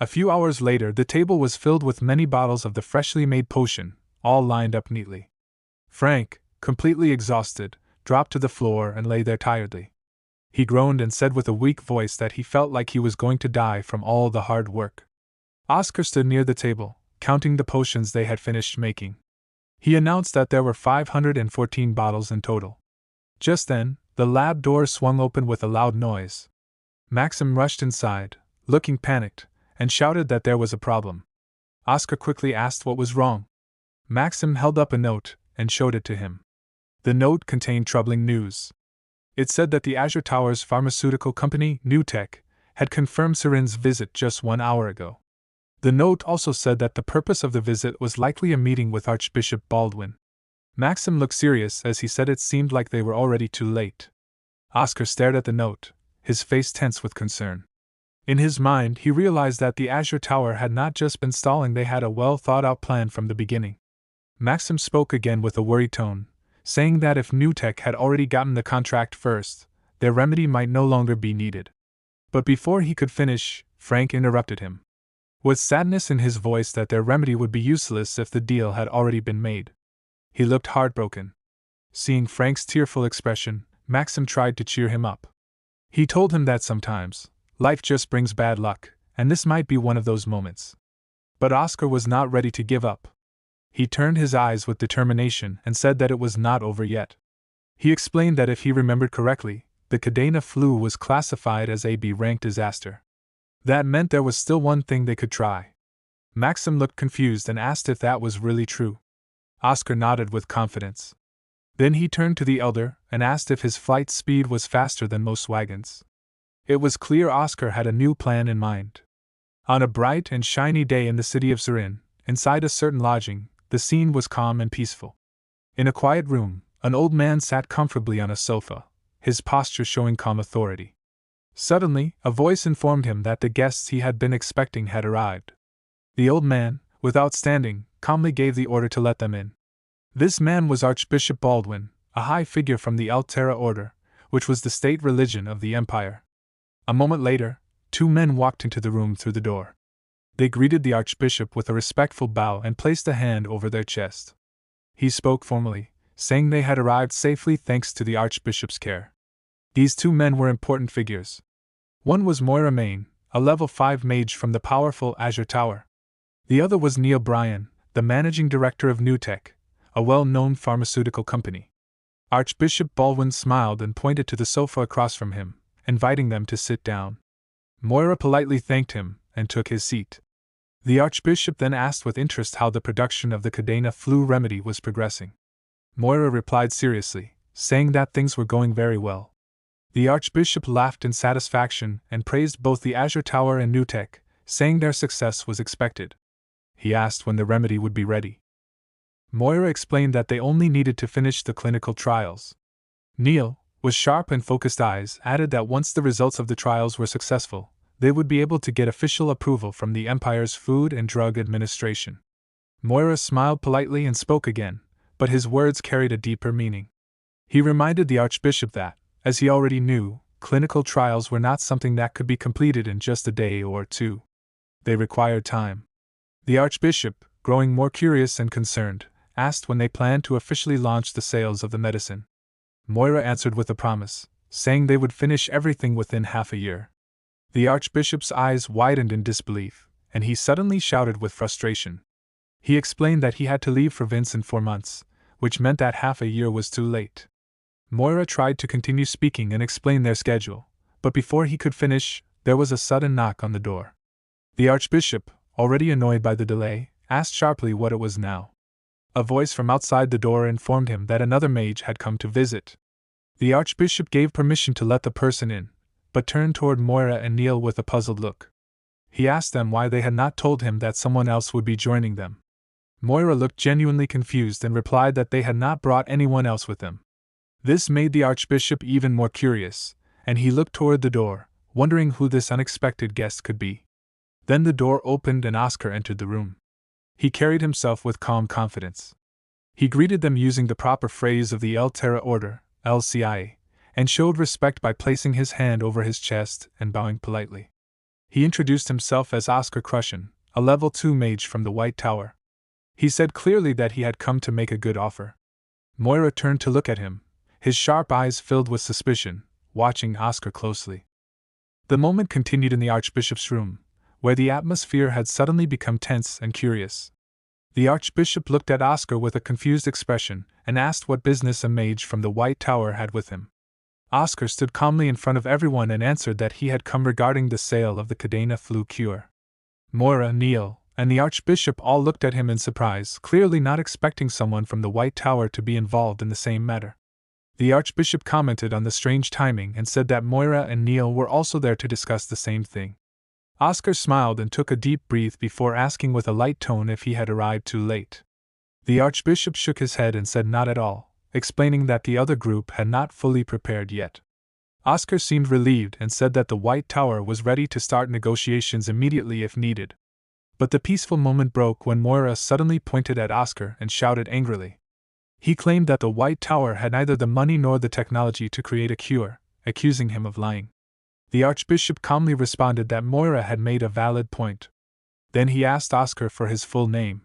A few hours later, the table was filled with many bottles of the freshly made potion, all lined up neatly. Frank, completely exhausted, dropped to the floor and lay there tiredly. He groaned and said with a weak voice that he felt like he was going to die from all the hard work. Oscar stood near the table, counting the potions they had finished making. He announced that there were 514 bottles in total. Just then, the lab door swung open with a loud noise. Maxim rushed inside, looking panicked, and shouted that there was a problem. Oscar quickly asked what was wrong. Maxim held up a note and showed it to him. The note contained troubling news. It said that the Azure Towers pharmaceutical company, Newtek, had confirmed Serin's visit just 1 hour ago. The note also said that the purpose of the visit was likely a meeting with Archbishop Baldwin. Maxim looked serious as he said it seemed like they were already too late. Oscar stared at the note, his face tense with concern. In his mind, he realized that the Azure Tower had not just been stalling, they had a well-thought-out plan from the beginning. Maxim spoke again with a worried tone, saying that if Newtek had already gotten the contract first, their remedy might no longer be needed. But before he could finish, Frank interrupted him. With sadness in his voice that their remedy would be useless if the deal had already been made. He looked heartbroken. Seeing Frank's tearful expression, Maxim tried to cheer him up. He told him that sometimes, life just brings bad luck, and this might be one of those moments. But Oscar was not ready to give up. He turned his eyes with determination and said that it was not over yet. He explained that if he remembered correctly, the Cadena flu was classified as a B-rank disaster. That meant there was still one thing they could try. Maxim looked confused and asked if that was really true. Oscar nodded with confidence. Then he turned to the elder and asked if his flight speed was faster than most wagons. It was clear Oscar had a new plan in mind. On a bright and shiny day in the city of Serin, inside a certain lodging, the scene was calm and peaceful. In a quiet room, an old man sat comfortably on a sofa, his posture showing calm authority. Suddenly, a voice informed him that the guests he had been expecting had arrived. The old man, without standing, calmly gave the order to let them in. This man was Archbishop Baldwin, a high figure from the Altera Order, which was the state religion of the empire. A moment later, 2 men walked into the room through the door. They greeted the Archbishop with a respectful bow and placed a hand over their chest. He spoke formally, saying they had arrived safely thanks to the Archbishop's care. These 2 men were important figures. One was Moira Main, a level 5 mage from the powerful Azure Tower. The other was Neil Bryan, the managing director of Newtek, a well-known pharmaceutical company. Archbishop Baldwin smiled and pointed to the sofa across from him, inviting them to sit down. Moira politely thanked him and took his seat. The Archbishop then asked with interest how the production of the Cadena flu remedy was progressing. Moira replied seriously, saying that things were going very well. The Archbishop laughed in satisfaction and praised both the Azure Tower and Newtek, saying their success was expected. He asked when the remedy would be ready. Moira explained that they only needed to finish the clinical trials. Neil, with sharp and focused eyes, added that once the results of the trials were successful, they would be able to get official approval from the Empire's Food and Drug Administration. Moira smiled politely and spoke again, but his words carried a deeper meaning. He reminded the Archbishop that, as he already knew, clinical trials were not something that could be completed in just a day or two. They required time. The Archbishop, growing more curious and concerned, asked when they planned to officially launch the sales of the medicine. Moira answered with a promise, saying they would finish everything within half a year. The Archbishop's eyes widened in disbelief, and he suddenly shouted with frustration. He explained that he had to leave for Vince in 4 months, which meant that half a year was too late. Moira tried to continue speaking and explain their schedule, but before he could finish, there was a sudden knock on the door. The Archbishop, already annoyed by the delay, asked sharply what it was now. A voice from outside the door informed him that another mage had come to visit. The Archbishop gave permission to let the person in, but turned toward Moira and Neil with a puzzled look. He asked them why they had not told him that someone else would be joining them. Moira looked genuinely confused and replied that they had not brought anyone else with them. This made the Archbishop even more curious, and he looked toward the door, wondering who this unexpected guest could be. Then the door opened and Oscar entered the room. He carried himself with calm confidence. He greeted them using the proper phrase of the El Terra Order, LCIA, and showed respect by placing his hand over his chest and bowing politely. He introduced himself as Oscar Crushen, a level 2 mage from the White Tower. He said clearly that he had come to make a good offer. Moira turned to look at him, his sharp eyes filled with suspicion, watching Oscar closely. The moment continued in the Archbishop's room, where the atmosphere had suddenly become tense and curious. The Archbishop looked at Oscar with a confused expression and asked what business a mage from the White Tower had with him. Oscar stood calmly in front of everyone and answered that he had come regarding the sale of the Cadena flu cure. Moira, Neil, and the Archbishop all looked at him in surprise, clearly not expecting someone from the White Tower to be involved in the same matter. The Archbishop commented on the strange timing and said that Moira and Neil were also there to discuss the same thing. Oscar smiled and took a deep breath before asking with a light tone if he had arrived too late. The Archbishop shook his head and said not at all, explaining that the other group had not fully prepared yet. Oscar seemed relieved and said that the White Tower was ready to start negotiations immediately if needed. But the peaceful moment broke when Moira suddenly pointed at Oscar and shouted angrily. He claimed that the White Tower had neither the money nor the technology to create a cure, accusing him of lying. The Archbishop calmly responded that Moira had made a valid point. Then he asked Oscar for his full name.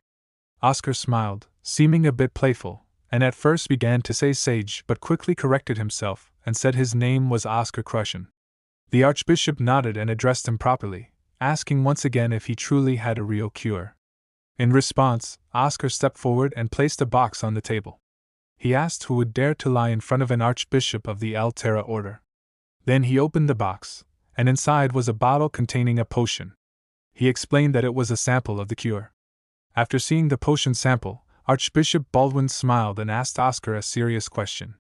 Oscar smiled, seeming a bit playful, and at first began to say Sage but quickly corrected himself and said his name was Oscar Crushen. The Archbishop nodded and addressed him properly, asking once again if he truly had a real cure. In response, Oscar stepped forward and placed a box on the table. He asked who would dare to lie in front of an Archbishop of the El Terra Order. Then he opened the box, and inside was a bottle containing a potion. He explained that it was a sample of the cure. After seeing the potion sample, Archbishop Baldwin smiled and asked Oscar a serious question.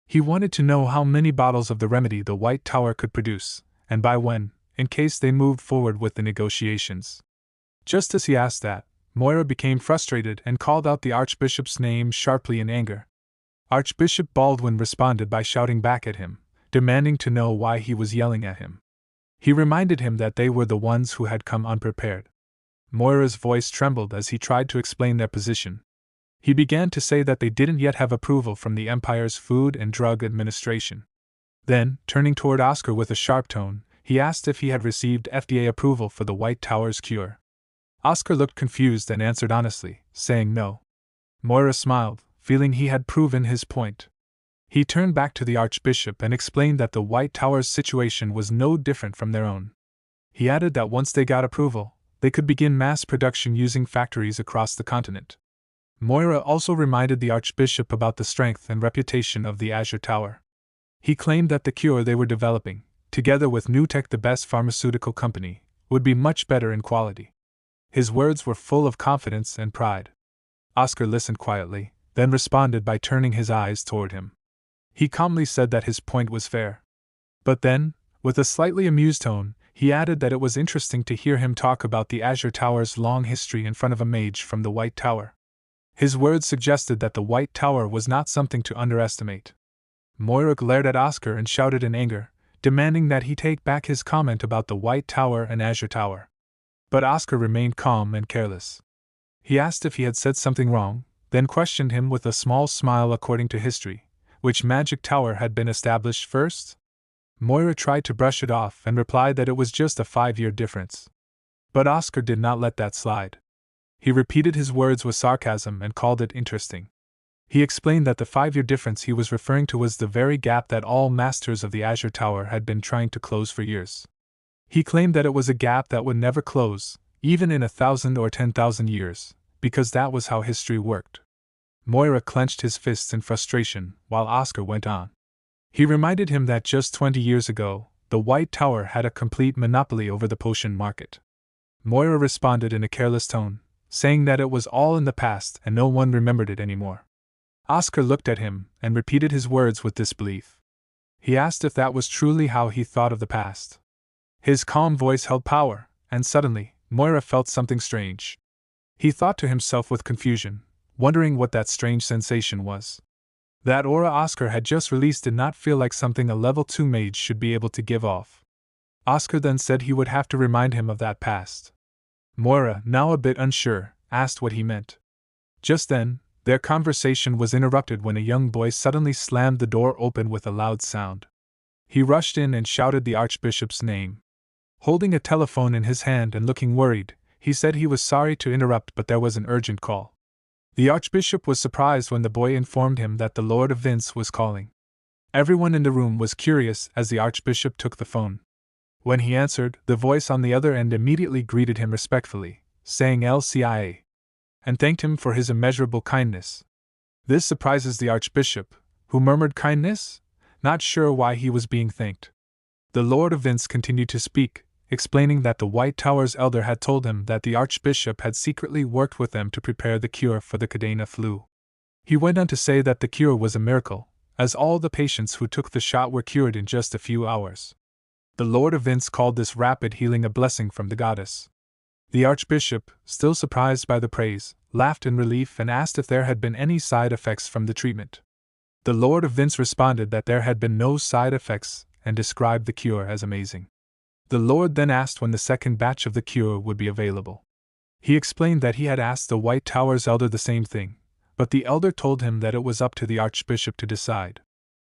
He wanted to know how many bottles of the remedy the White Tower could produce, and by when, in case they moved forward with the negotiations. Just as he asked that, Moira became frustrated and called out the Archbishop's name sharply in anger. Archbishop Baldwin responded by shouting back at him, demanding to know why he was yelling at him. He reminded him that they were the ones who had come unprepared. Moira's voice trembled as he tried to explain their position. He began to say that they didn't yet have approval from the Empire's Food and Drug Administration. Then, turning toward Oscar with a sharp tone, he asked if he had received FDA approval for the White Tower's cure. Oscar looked confused and answered honestly, saying no. Moira smiled, feeling he had proven his point. He turned back to the Archbishop and explained that the White Tower's situation was no different from their own. He added that once they got approval, they could begin mass production using factories across the continent. Moira also reminded the Archbishop about the strength and reputation of the Azure Tower. He claimed that the cure they were developing, together with Newtech, the best pharmaceutical company, would be much better in quality. His words were full of confidence and pride. Oscar listened quietly, then responded by turning his eyes toward him. He calmly said that his point was fair. But then, with a slightly amused tone, he added that it was interesting to hear him talk about the Azure Tower's long history in front of a mage from the White Tower. His words suggested that the White Tower was not something to underestimate. Moira glared at Oscar and shouted in anger, demanding that he take back his comment about the White Tower and Azure Tower. But Oscar remained calm and careless. He asked if he had said something wrong, then questioned him with a small smile according to history, which magic tower had been established first? Moira tried to brush it off and replied that it was just a 5-year difference. But Oscar did not let that slide. He repeated his words with sarcasm and called it interesting. He explained that the 5-year difference he was referring to was the very gap that all masters of the Azure Tower had been trying to close for years. He claimed that it was a gap that would never close, even in 1,000 or 10,000 years, because that was how history worked. Moira clenched his fists in frustration, while Oscar went on. He reminded him that just 20 years ago, the White Tower had a complete monopoly over the potion market. Moira responded in a careless tone, saying that it was all in the past and no one remembered it anymore. Oscar looked at him and repeated his words with disbelief. He asked if that was truly how he thought of the past. His calm voice held power, and suddenly, Moira felt something strange. He thought to himself with confusion, wondering what that strange sensation was. That aura Oscar had just released did not feel like something a level 2 mage should be able to give off. Oscar then said he would have to remind him of that past. Moira, now a bit unsure, asked what he meant. Just then, their conversation was interrupted when a young boy suddenly slammed the door open with a loud sound. He rushed in and shouted the Archbishop's name. Holding a telephone in his hand and looking worried, he said he was sorry to interrupt but there was an urgent call. The Archbishop was surprised when the boy informed him that the Lord of Vince was calling. Everyone in the room was curious as the Archbishop took the phone. When he answered, the voice on the other end immediately greeted him respectfully, saying LCIA, and thanked him for his immeasurable kindness. This surprises the Archbishop, who murmured kindness, not sure why he was being thanked. The Lord of Vince continued to speak, explaining that the White Tower's elder had told him that the Archbishop had secretly worked with them to prepare the cure for the Cadena flu. He went on to say that the cure was a miracle, as all the patients who took the shot were cured in just a few hours. The Lord of Vince called this rapid healing a blessing from the goddess. The Archbishop, still surprised by the praise, laughed in relief and asked if there had been any side effects from the treatment. The Lord of Vince responded that there had been no side effects and described the cure as amazing. The Lord then asked when the second batch of the cure would be available. He explained that he had asked the White Tower's elder the same thing, but the elder told him that it was up to the Archbishop to decide.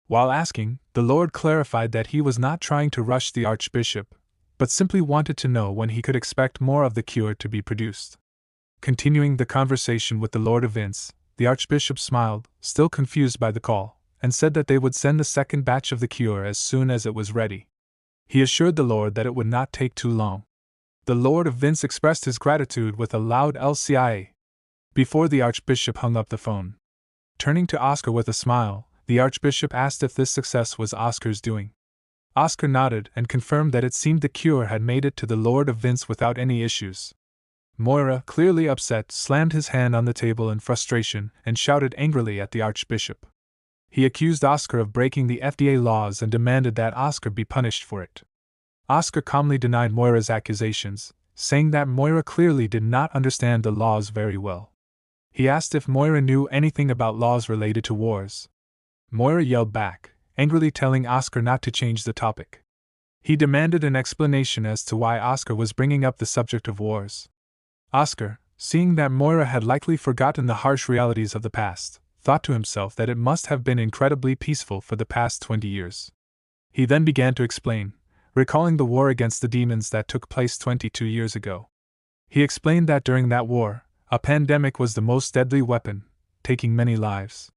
While asking, the Lord clarified that he was not trying to rush the Archbishop, but simply wanted to know when he could expect more of the cure to be produced. Continuing the conversation with the Lord of Vince, the Archbishop smiled, still confused by the call, and said that they would send the second batch of the cure as soon as it was ready. He assured the Lord that it would not take too long. The Lord of Vince expressed his gratitude with a loud LCIA before the Archbishop hung up the phone. Turning to Oscar with a smile, the Archbishop asked if this success was Oscar's doing. Oscar nodded and confirmed that it seemed the cure had made it to the Lord of Vince without any issues. Moira, clearly upset, slammed his hand on the table in frustration and shouted angrily at the Archbishop. He accused Oscar of breaking the FDA laws and demanded that Oscar be punished for it. Oscar calmly denied Moira's accusations, saying that Moira clearly did not understand the laws very well. He asked if Moira knew anything about laws related to wars. Moira yelled back, angrily telling Oscar not to change the topic. He demanded an explanation as to why Oscar was bringing up the subject of wars. Oscar, seeing that Moira had likely forgotten the harsh realities of the past, thought to himself that it must have been incredibly peaceful for the past 20 years. He then began to explain, recalling the war against the demons that took place 22 years ago. He explained that during that war, a pandemic was the most deadly weapon, taking many lives.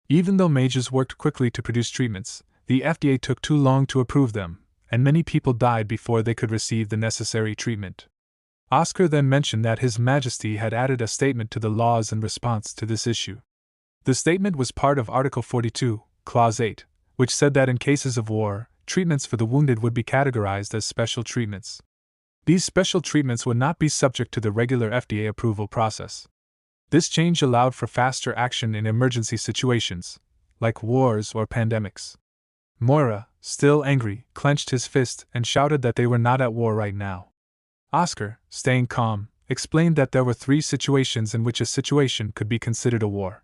Even though mages worked quickly to produce treatments, the FDA took too long to approve them, and many people died before they could receive the necessary treatment. Oscar then mentioned that His Majesty had added a statement to the laws in response to this issue. The statement was part of Article 42, Clause 8, which said that in cases of war, treatments for the wounded would be categorized as special treatments. These special treatments would not be subject to the regular FDA approval process. This change allowed for faster action in emergency situations, like wars or pandemics. Moira, still angry, clenched his fist and shouted that they were not at war right now. Oscar, staying calm, explained that there were 3 situations in which a situation could be considered a war.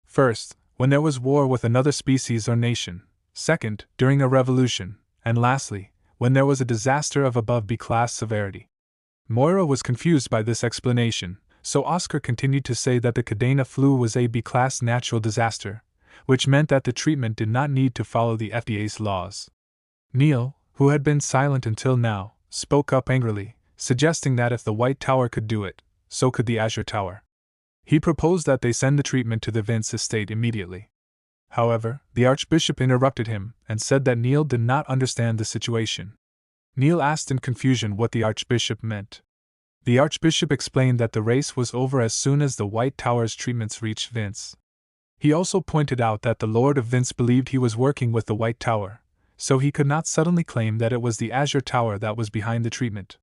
First, when there was war with another species or nation, second, during a revolution, and lastly, when there was a disaster of above B-class severity. Moira was confused by this explanation, so Oscar continued to say that the Cadena flu was a B-class natural disaster, which meant that the treatment did not need to follow the FDA's laws. Neil, who had been silent until now, spoke up angrily, suggesting that if the White Tower could do it, so could the Azure Tower. He proposed that they send the treatment to the Vince estate immediately. However, the Archbishop interrupted him and said that Neil did not understand the situation. Neil asked in confusion what the Archbishop meant. The Archbishop explained that the race was over as soon as the White Tower's treatments reached Vince. He also pointed out that the Lord of Vince believed he was working with the White Tower, so he could not suddenly claim that it was the Azure Tower that was behind the treatment.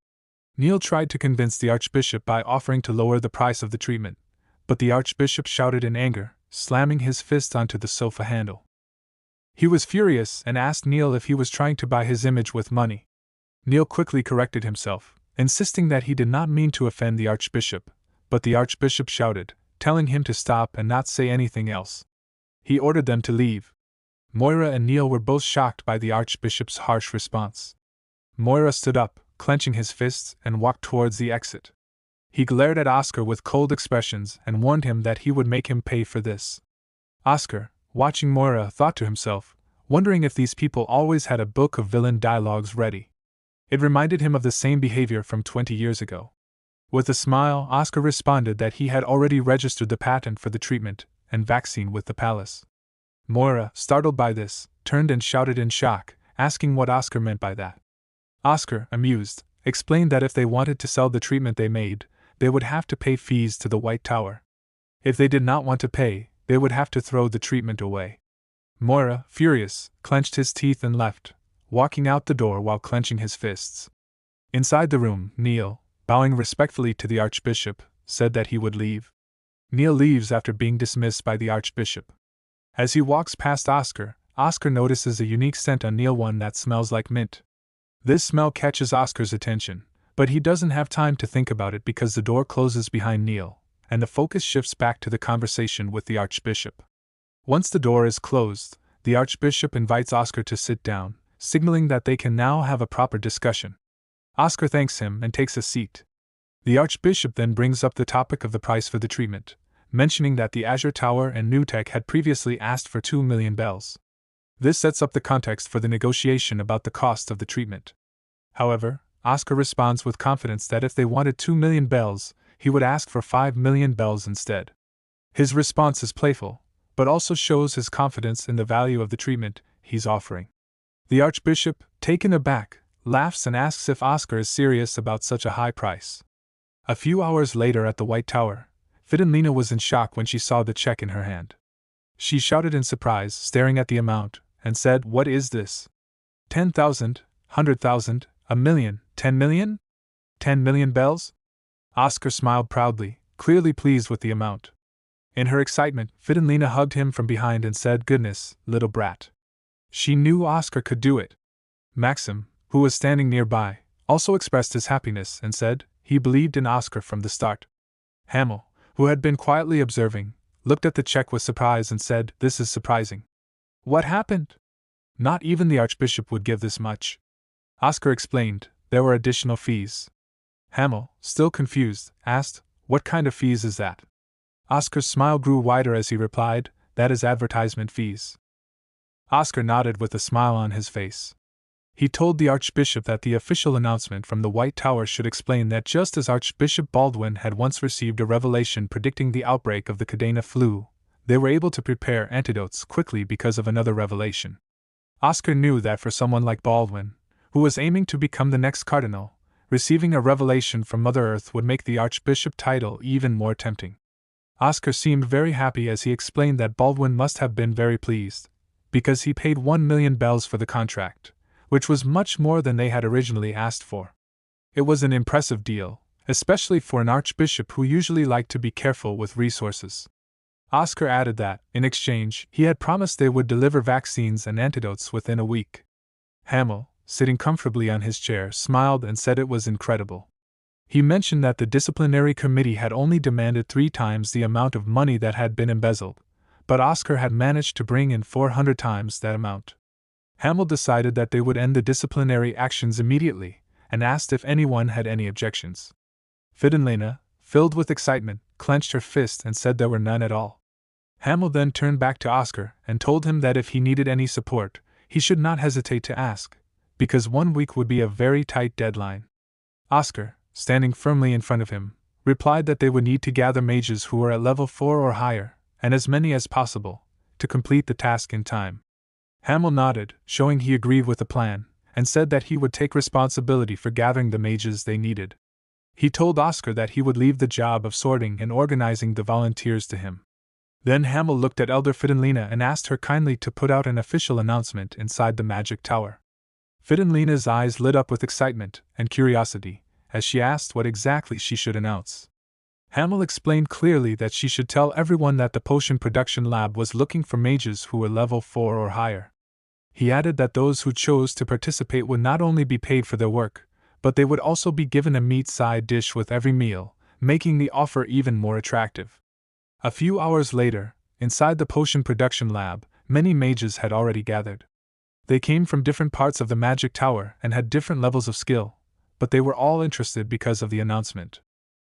Neil tried to convince the Archbishop by offering to lower the price of the treatment, but the Archbishop shouted in anger, slamming his fist onto the sofa handle. He was furious and asked Neil if he was trying to buy his image with money. Neil quickly corrected himself, insisting that he did not mean to offend the Archbishop, but the Archbishop shouted, telling him to stop and not say anything else. He ordered them to leave. Moira and Neil were both shocked by the Archbishop's harsh response. Moira stood up, clenching his fists, and walked towards the exit. He glared at Oscar with cold expressions and warned him that he would make him pay for this. Oscar, watching Moira, thought to himself, wondering if these people always had a book of villain dialogues ready. It reminded him of the same behavior from 20 years ago. With a smile, Oscar responded that he had already registered the patent for the treatment and vaccine with the palace. Moira, startled by this, turned and shouted in shock, asking what Oscar meant by that. Oscar, amused, explained that if they wanted to sell the treatment they made, they would have to pay fees to the White Tower. If they did not want to pay, they would have to throw the treatment away. Moira, furious, clenched his teeth and left, walking out the door while clenching his fists. Inside the room, Neil, bowing respectfully to the Archbishop, said that he would leave. Neil leaves after being dismissed by the Archbishop. As he walks past Oscar, Oscar notices a unique scent on Neil, one that smells like mint. This smell catches Oscar's attention, but he doesn't have time to think about it because the door closes behind Neil, and the focus shifts back to the conversation with the Archbishop. Once the door is closed, the Archbishop invites Oscar to sit down, signaling that they can now have a proper discussion. Oscar thanks him and takes a seat. The Archbishop then brings up the topic of the price for the treatment, mentioning that the Azure Tower and Newtek had previously asked for 2 million bells. This sets up the context for the negotiation about the cost of the treatment. However, Oscar responds with confidence that if they wanted 2 million bells, he would ask for 5 million bells instead. His response is playful, but also shows his confidence in the value of the treatment he's offering. The Archbishop, taken aback, laughs and asks if Oscar is serious about such a high price. A few hours later at the White Tower, Fidenlina was in shock when she saw the check in her hand. She shouted in surprise, staring at the amount, and said, "What is this? 10,000, 100,000, a million, 10 million? 10 million bells?" Oscar smiled proudly, clearly pleased with the amount. In her excitement, Fidenlina hugged him from behind and said, "Goodness, little brat." She knew Oscar could do it. Maxim, who was standing nearby, also expressed his happiness and said he believed in Oscar from the start. Hamel, who had been quietly observing, looked at the check with surprise and said, "This is surprising. What happened? Not even the Archbishop would give this much." Oscar explained, there were additional fees. Hamel, still confused, asked, "What kind of fees is that?" Oscar's smile grew wider as he replied, "That is advertisement fees." Oscar nodded with a smile on his face. He told the Archbishop that the official announcement from the White Tower should explain that just as Archbishop Baldwin had once received a revelation predicting the outbreak of the Cadena flu, they were able to prepare antidotes quickly because of another revelation. Oscar knew that for someone like Baldwin, who was aiming to become the next cardinal, receiving a revelation from Mother Earth would make the Archbishop title even more tempting. Oscar seemed very happy as he explained that Baldwin must have been very pleased, because he paid 1 million bells for the contract, which was much more than they had originally asked for. It was an impressive deal, especially for an archbishop who usually liked to be careful with resources. Oscar added that, in exchange, he had promised they would deliver vaccines and antidotes within a week. Hamel, sitting comfortably on his chair, smiled and said it was incredible. He mentioned that the disciplinary committee had only demanded 3 times the amount of money that had been embezzled, but Oscar had managed to bring in 400 times that amount. Hamel decided that they would end the disciplinary actions immediately, and asked if anyone had any objections. Fidenlena, filled with excitement, clenched her fist and said there were none at all. Hamel then turned back to Oscar and told him that if he needed any support, he should not hesitate to ask, because 1 week would be a very tight deadline. Oscar, standing firmly in front of him, replied that they would need to gather mages who were at level 4 or higher, and as many as possible, to complete the task in time. Hamel nodded, showing he agreed with the plan, and said that he would take responsibility for gathering the mages they needed. He told Oscar that he would leave the job of sorting and organizing the volunteers to him. Then Hamel looked at Elder Fidenlena and asked her kindly to put out an official announcement inside the magic tower. Fidenlena's eyes lit up with excitement and curiosity as she asked what exactly she should announce. Hamel explained clearly that she should tell everyone that the potion production lab was looking for mages who were level 4 or higher. He added that those who chose to participate would not only be paid for their work, but they would also be given a meat side dish with every meal, making the offer even more attractive. A few hours later, inside the potion production lab, many mages had already gathered. They came from different parts of the magic tower and had different levels of skill, but they were all interested because of the announcement.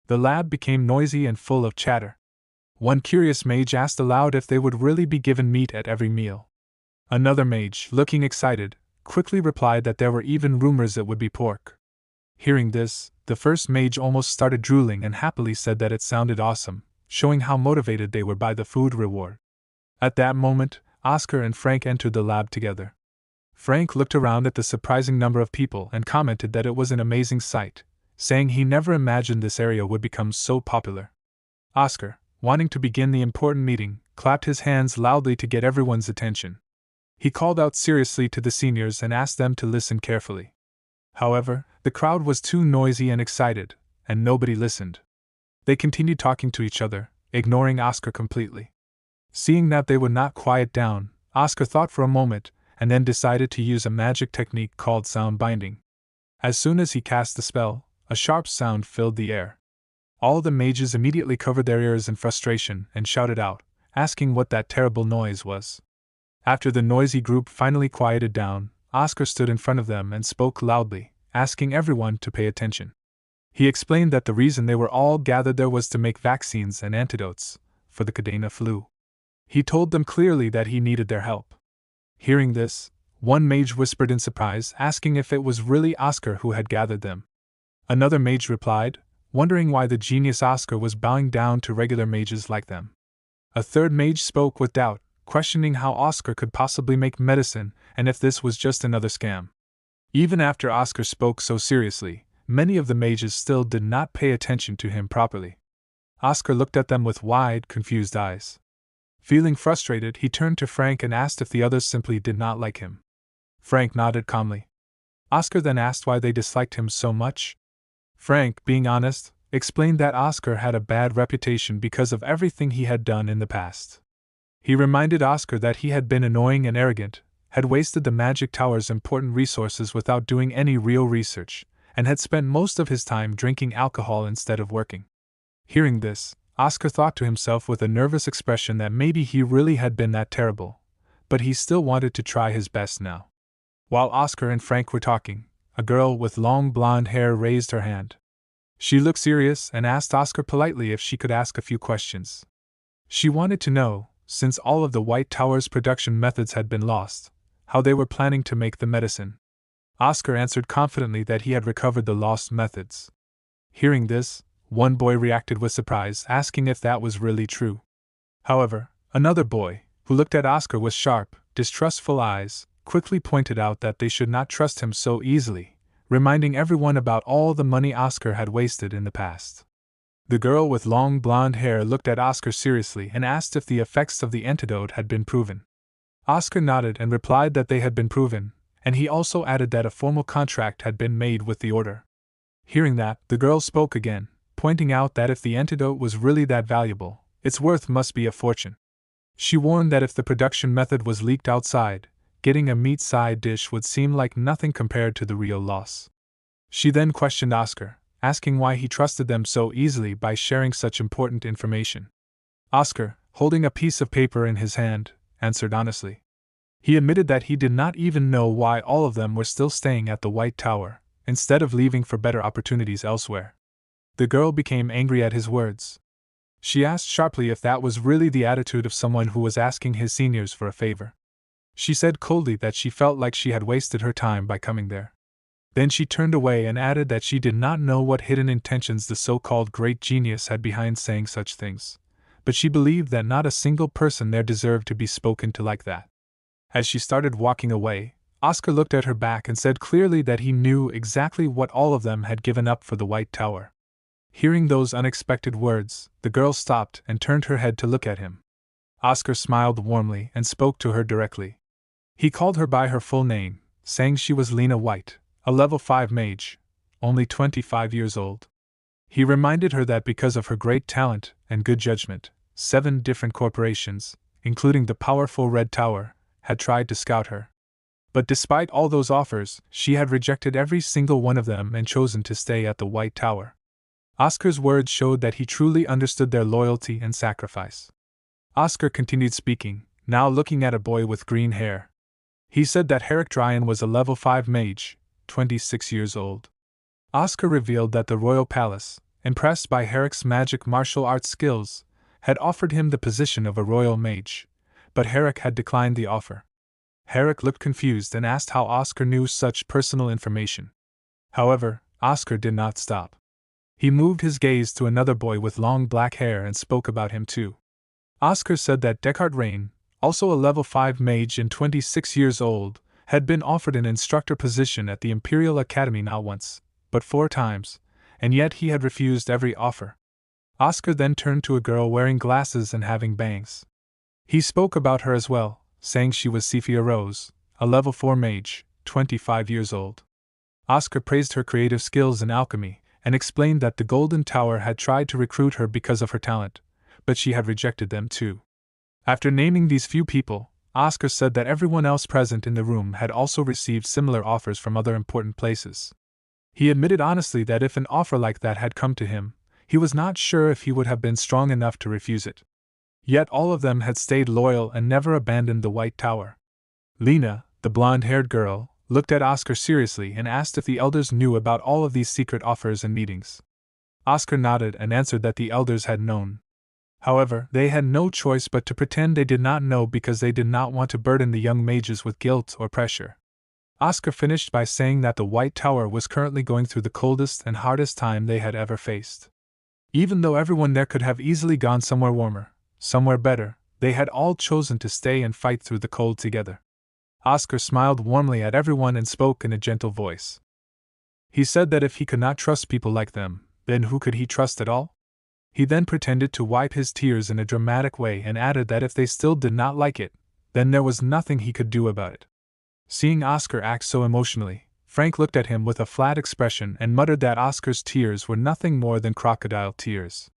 The lab became noisy and full of chatter. One curious mage asked aloud if they would really be given meat at every meal. Another mage, looking excited, quickly replied that there were even rumors it would be pork. Hearing this, the first mage almost started drooling and happily said that it sounded awesome, showing how motivated they were by the food reward. At that moment, Oscar and Frank entered the lab together. Frank looked around at the surprising number of people and commented that it was an amazing sight, saying he never imagined this area would become so popular. Oscar, wanting to begin the important meeting, clapped his hands loudly to get everyone's attention. He called out seriously to the seniors and asked them to listen carefully. However, the crowd was too noisy and excited, and nobody listened. They continued talking to each other, ignoring Oscar completely. Seeing that they would not quiet down, Oscar thought for a moment, and then decided to use a magic technique called sound binding. As soon as he cast the spell, a sharp sound filled the air. All the mages immediately covered their ears in frustration and shouted out, asking what that terrible noise was. After the noisy group finally quieted down, Oscar stood in front of them and spoke loudly, asking everyone to pay attention. He explained that the reason they were all gathered there was to make vaccines and antidotes for the Cadena flu. He told them clearly that he needed their help. Hearing this, one mage whispered in surprise, asking if it was really Oscar who had gathered them. Another mage replied, wondering why the genius Oscar was bowing down to regular mages like them. A third mage spoke with doubt, questioning how Oscar could possibly make medicine and if this was just another scam. Even after Oscar spoke so seriously, many of the mages still did not pay attention to him properly. Oscar looked at them with wide, confused eyes. Feeling frustrated, he turned to Frank and asked if the others simply did not like him. Frank nodded calmly. Oscar then asked why they disliked him so much. Frank, being honest, explained that Oscar had a bad reputation because of everything he had done in the past. He reminded Oscar that he had been annoying and arrogant, had wasted the Magic Tower's important resources without doing any real research, and had spent most of his time drinking alcohol instead of working. Hearing this, Oscar thought to himself with a nervous expression that maybe he really had been that terrible, but he still wanted to try his best now. While Oscar and Frank were talking, a girl with long blonde hair raised her hand. She looked serious and asked Oscar politely if she could ask a few questions. She wanted to know, since all of the White Tower's production methods had been lost, how they were planning to make the medicine. Oscar answered confidently that he had recovered the lost methods. Hearing this, one boy reacted with surprise, asking if that was really true. However, another boy, who looked at Oscar with sharp, distrustful eyes, quickly pointed out that they should not trust him so easily, reminding everyone about all the money Oscar had wasted in the past. The girl with long blonde hair looked at Oscar seriously and asked if the effects of the antidote had been proven. Oscar nodded and replied that they had been proven, and he also added that a formal contract had been made with the order. Hearing that, the girl spoke again, pointing out that if the antidote was really that valuable, its worth must be a fortune. She warned that if the production method was leaked outside, getting a meat side dish would seem like nothing compared to the real loss. She then questioned Oscar, asking why he trusted them so easily by sharing such important information. Oscar, holding a piece of paper in his hand, answered honestly. He admitted that he did not even know why all of them were still staying at the White Tower, instead of leaving for better opportunities elsewhere. The girl became angry at his words. She asked sharply if that was really the attitude of someone who was asking his seniors for a favor. She said coldly that she felt like she had wasted her time by coming there. Then she turned away and added that she did not know what hidden intentions the so-called great genius had behind saying such things, but she believed that not a single person there deserved to be spoken to like that. As she started walking away, Oscar looked at her back and said clearly that he knew exactly what all of them had given up for the White Tower. Hearing those unexpected words, the girl stopped and turned her head to look at him. Oscar smiled warmly and spoke to her directly. He called her by her full name, saying she was Lena White, a level 5 mage, only 25 years old. He reminded her that because of her great talent and good judgment, 7 different corporations, including the powerful Red Tower, had tried to scout her. But despite all those offers, she had rejected every single one of them and chosen to stay at the White Tower. Oscar's words showed that he truly understood their loyalty and sacrifice. Oscar continued speaking, now looking at a boy with green hair. He said that Herrick Dryan was a level 5 mage, 26 years old. Oscar revealed that the royal palace, impressed by Herrick's magic martial arts skills, had offered him the position of a royal mage, but Herrick had declined the offer. Herrick looked confused and asked how Oscar knew such personal information. However, Oscar did not stop. He moved his gaze to another boy with long black hair and spoke about him too. Oscar said that Descartes Rain, also a level 5 mage and 26 years old, had been offered an instructor position at the Imperial Academy not once, but 4 times, and yet he had refused every offer. Oscar then turned to a girl wearing glasses and having bangs. He spoke about her as well, saying she was Cephia Rose, a level 4 mage, 25 years old. Oscar praised her creative skills in alchemy, and explained that the Golden Tower had tried to recruit her because of her talent, but she had rejected them too. After naming these few people, Oscar said that everyone else present in the room had also received similar offers from other important places. He admitted honestly that if an offer like that had come to him, he was not sure if he would have been strong enough to refuse it. Yet all of them had stayed loyal and never abandoned the White Tower. Lena, the blonde-haired girl, looked at Oscar seriously and asked if the elders knew about all of these secret offers and meetings. Oscar nodded and answered that the elders had known. However, they had no choice but to pretend they did not know because they did not want to burden the young mages with guilt or pressure. Oscar finished by saying that the White Tower was currently going through the coldest and hardest time they had ever faced. Even though everyone there could have easily gone somewhere warmer, somewhere better, they had all chosen to stay and fight through the cold together. Oscar smiled warmly at everyone and spoke in a gentle voice. He said that if he could not trust people like them, then who could he trust at all? He then pretended to wipe his tears in a dramatic way and added that if they still did not like it, then there was nothing he could do about it. Seeing Oscar act so emotionally, Frank looked at him with a flat expression and muttered that Oscar's tears were nothing more than crocodile tears.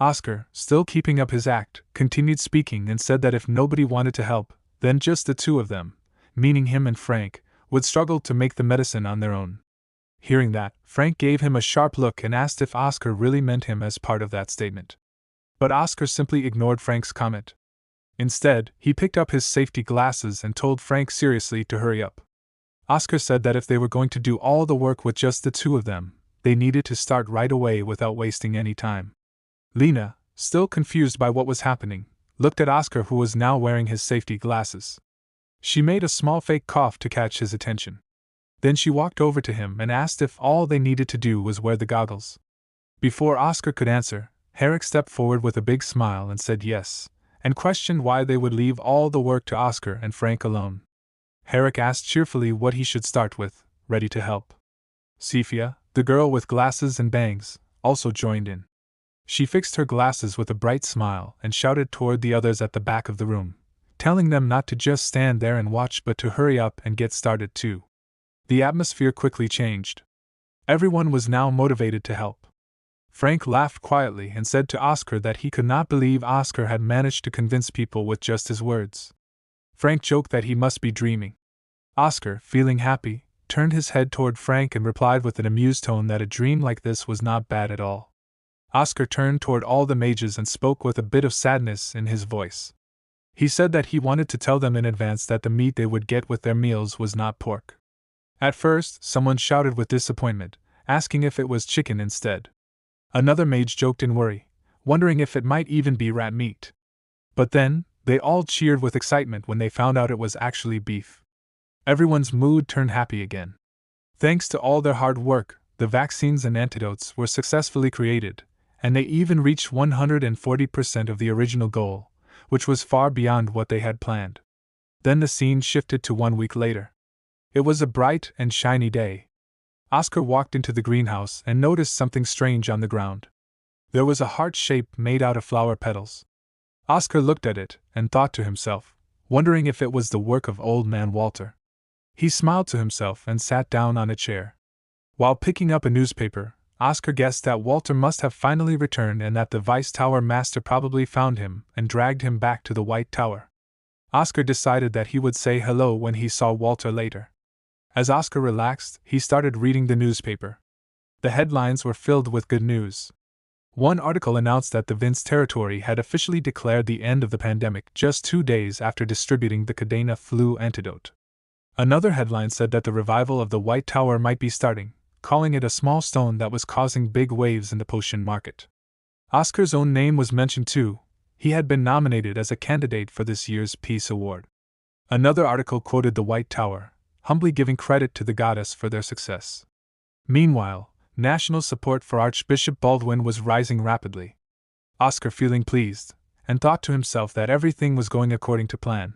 Oscar, still keeping up his act, continued speaking and said that if nobody wanted to help, then just the two of them, meaning him and Frank, would struggle to make the medicine on their own. Hearing that, Frank gave him a sharp look and asked if Oscar really meant him as part of that statement. But Oscar simply ignored Frank's comment. Instead, he picked up his safety glasses and told Frank seriously to hurry up. Oscar said that if they were going to do all the work with just the two of them, they needed to start right away without wasting any time. Lena, still confused by what was happening, looked at Oscar, who was now wearing his safety glasses. She made a small fake cough to catch his attention. Then she walked over to him and asked if all they needed to do was wear the goggles. Before Oscar could answer, Herrick stepped forward with a big smile and said yes, and questioned why they would leave all the work to Oscar and Frank alone. Herrick asked cheerfully what he should start with, ready to help. Cephia, the girl with glasses and bangs, also joined in. She fixed her glasses with a bright smile and shouted toward the others at the back of the room, telling them not to just stand there and watch but to hurry up and get started too. The atmosphere quickly changed. Everyone was now motivated to help. Frank laughed quietly and said to Oscar that he could not believe Oscar had managed to convince people with just his words. Frank joked that he must be dreaming. Oscar, feeling happy, turned his head toward Frank and replied with an amused tone that a dream like this was not bad at all. Oscar turned toward all the mages and spoke with a bit of sadness in his voice. He said that he wanted to tell them in advance that the meat they would get with their meals was not pork. At first, someone shouted with disappointment, asking if it was chicken instead. Another mage joked in worry, wondering if it might even be rat meat. But then, they all cheered with excitement when they found out it was actually beef. Everyone's mood turned happy again. Thanks to all their hard work, the vaccines and antidotes were successfully created, and they even reached 140% of the original goal, which was far beyond what they had planned. Then the scene shifted to 1 week later. It was a bright and shiny day. Oscar walked into the greenhouse and noticed something strange on the ground. There was a heart shape made out of flower petals. Oscar looked at it and thought to himself, wondering if it was the work of old man Walter. He smiled to himself and sat down on a chair. While picking up a newspaper, Oscar guessed that Walter must have finally returned and that the Vice Tower Master probably found him and dragged him back to the White Tower. Oscar decided that he would say hello when he saw Walter later. As Oscar relaxed, he started reading the newspaper. The headlines were filled with good news. One article announced that the Vince territory had officially declared the end of the pandemic just 2 days after distributing the Cadena flu antidote. Another headline said that the revival of the White Tower might be starting, calling it a small stone that was causing big waves in the potion market. Oscar's own name was mentioned too. He had been nominated as a candidate for this year's Peace Award. Another article quoted the White Tower, humbly giving credit to the goddess for their success. Meanwhile, national support for Archbishop Baldwin was rising rapidly. Oscar feeling pleased, and thought to himself that everything was going according to plan.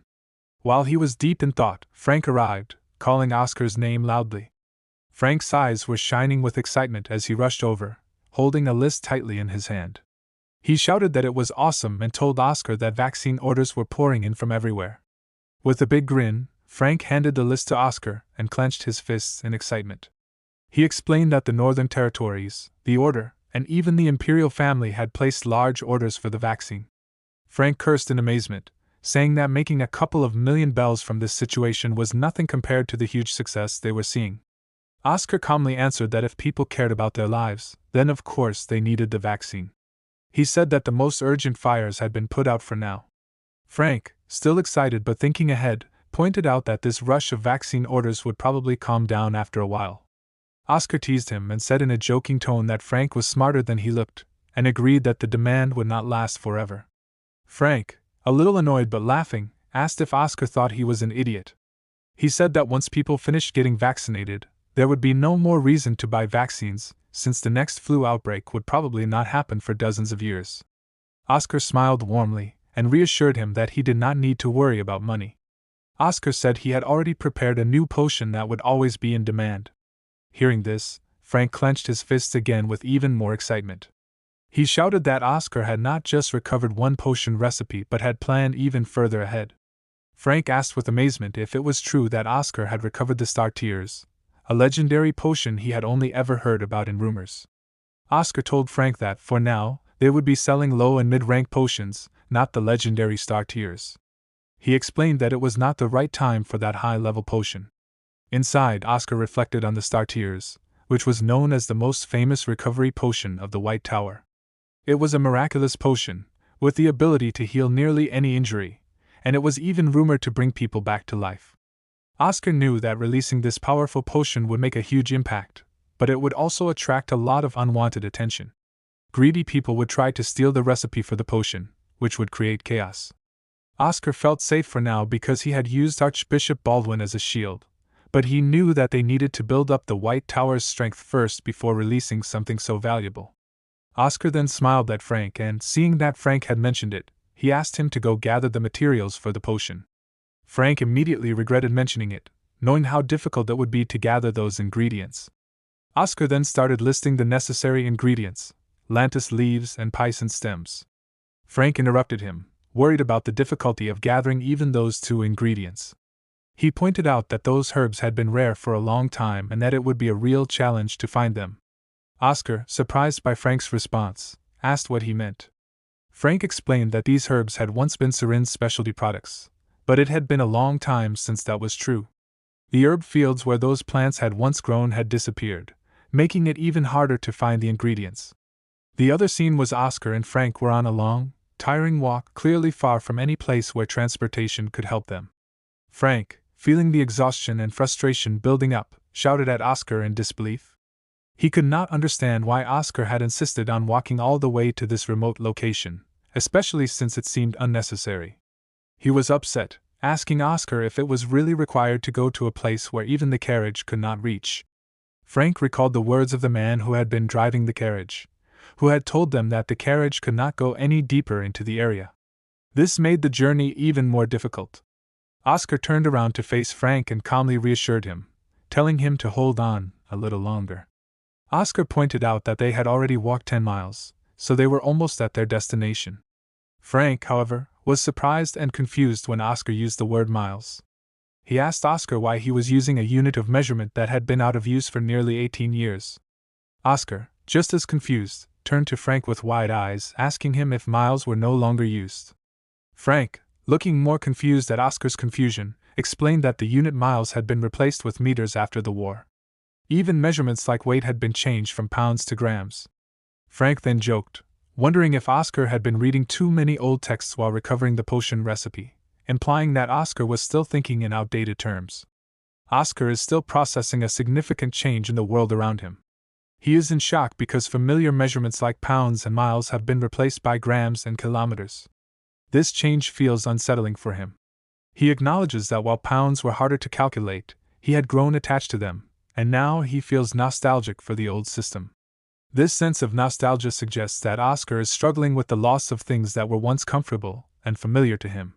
While he was deep in thought, Frank arrived, calling Oscar's name loudly. Frank's eyes were shining with excitement as he rushed over, holding a list tightly in his hand. He shouted that it was awesome and told Oscar that vaccine orders were pouring in from everywhere. With a big grin, Frank handed the list to Oscar and clenched his fists in excitement. He explained that the Northern Territories, the Order, and even the Imperial family had placed large orders for the vaccine. Frank cursed in amazement, saying that making a couple of million bells from this situation was nothing compared to the huge success they were seeing. Oscar calmly answered that if people cared about their lives, then of course they needed the vaccine. He said that the most urgent fires had been put out for now. Frank, still excited but thinking ahead, pointed out that this rush of vaccine orders would probably calm down after a while. Oscar teased him and said in a joking tone that Frank was smarter than he looked, and agreed that the demand would not last forever. Frank, a little annoyed but laughing, asked if Oscar thought he was an idiot. He said that once people finished getting vaccinated, there would be no more reason to buy vaccines, since the next flu outbreak would probably not happen for dozens of years. Oscar smiled warmly, and reassured him that he did not need to worry about money. Oscar said he had already prepared a new potion that would always be in demand. Hearing this, Frank clenched his fists again with even more excitement. He shouted that Oscar had not just recovered one potion recipe but had planned even further ahead. Frank asked with amazement if it was true that Oscar had recovered the Star Tears, a legendary potion he had only ever heard about in rumors. Oscar told Frank that, for now, they would be selling low and mid-rank potions, not the legendary Star Tears. He explained that it was not the right time for that high-level potion. Inside, Oscar reflected on the Star Tears, which was known as the most famous recovery potion of the White Tower. It was a miraculous potion, with the ability to heal nearly any injury, and it was even rumored to bring people back to life. Oscar knew that releasing this powerful potion would make a huge impact, but it would also attract a lot of unwanted attention. Greedy people would try to steal the recipe for the potion, which would create chaos. Oscar felt safe for now because he had used Archbishop Baldwin as a shield, but he knew that they needed to build up the White Tower's strength first before releasing something so valuable. Oscar then smiled at Frank and, seeing that Frank had mentioned it, he asked him to go gather the materials for the potion. Frank immediately regretted mentioning it, knowing how difficult it would be to gather those ingredients. Oscar then started listing the necessary ingredients: lantus leaves and pison stems. Frank interrupted him, worried about the difficulty of gathering even those two ingredients. He pointed out that those herbs had been rare for a long time and that it would be a real challenge to find them. Oscar, surprised by Frank's response, asked what he meant. Frank explained that these herbs had once been Serin's specialty products, but it had been a long time since that was true. The herb fields where those plants had once grown had disappeared, making it even harder to find the ingredients. The other scene was Oscar and Frank were on a long, tiring walk, clearly far from any place where transportation could help them. Frank, feeling the exhaustion and frustration building up, shouted at Oscar in disbelief. He could not understand why Oscar had insisted on walking all the way to this remote location, especially since it seemed unnecessary. He was upset, asking Oscar if it was really required to go to a place where even the carriage could not reach. Frank recalled the words of the man who had been driving the carriage, who had told them that the carriage could not go any deeper into the area. This made the journey even more difficult. Oscar turned around to face Frank and calmly reassured him, telling him to hold on a little longer. Oscar pointed out that they had already walked 10 miles, so they were almost at their destination. Frank, however, was surprised and confused when Oscar used the word miles. He asked Oscar why he was using a unit of measurement that had been out of use for nearly 18 years. Oscar, just as confused, turned to Frank with wide eyes, asking him if miles were no longer used. Frank, looking more confused at Oscar's confusion, explained that the unit miles had been replaced with meters after the war. Even measurements like weight had been changed from pounds to grams. Frank then joked, wondering if Oscar had been reading too many old texts while recovering the potion recipe, implying that Oscar was still thinking in outdated terms. Oscar is still processing a significant change in the world around him. He is in shock because familiar measurements like pounds and miles have been replaced by grams and kilometers. This change feels unsettling for him. He acknowledges that while pounds were harder to calculate, he had grown attached to them, and now he feels nostalgic for the old system. This sense of nostalgia suggests that Oscar is struggling with the loss of things that were once comfortable and familiar to him.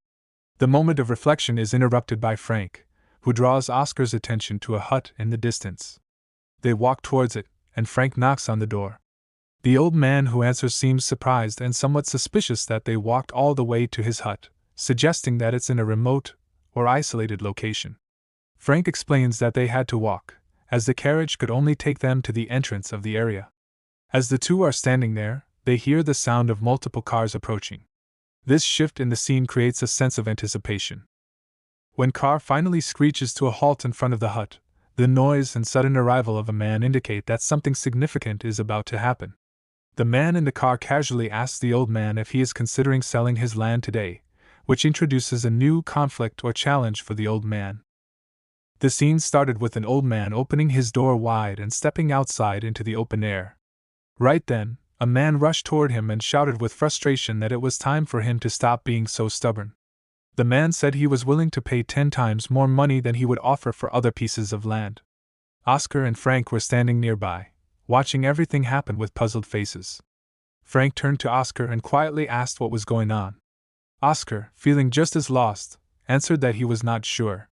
The moment of reflection is interrupted by Frank, who draws Oscar's attention to a hut in the distance. They walk towards it, and Frank knocks on the door. The old man who answers seems surprised and somewhat suspicious that they walked all the way to his hut, suggesting that it's in a remote or isolated location. Frank explains that they had to walk, as the carriage could only take them to the entrance of the area. As the two are standing there, they hear the sound of multiple cars approaching. This shift in the scene creates a sense of anticipation. When car finally screeches to a halt in front of the hut, the noise and sudden arrival of a man indicate that something significant is about to happen. The man in the car casually asks the old man if he is considering selling his land today, which introduces a new conflict or challenge for the old man. The scene started with an old man opening his door wide and stepping outside into the open air. Right then, a man rushed toward him and shouted with frustration that it was time for him to stop being so stubborn. The man said he was willing to pay 10 times more money than he would offer for other pieces of land. Oscar and Frank were standing nearby, watching everything happen with puzzled faces. Frank turned to Oscar and quietly asked what was going on. Oscar, feeling just as lost, answered that he was not sure.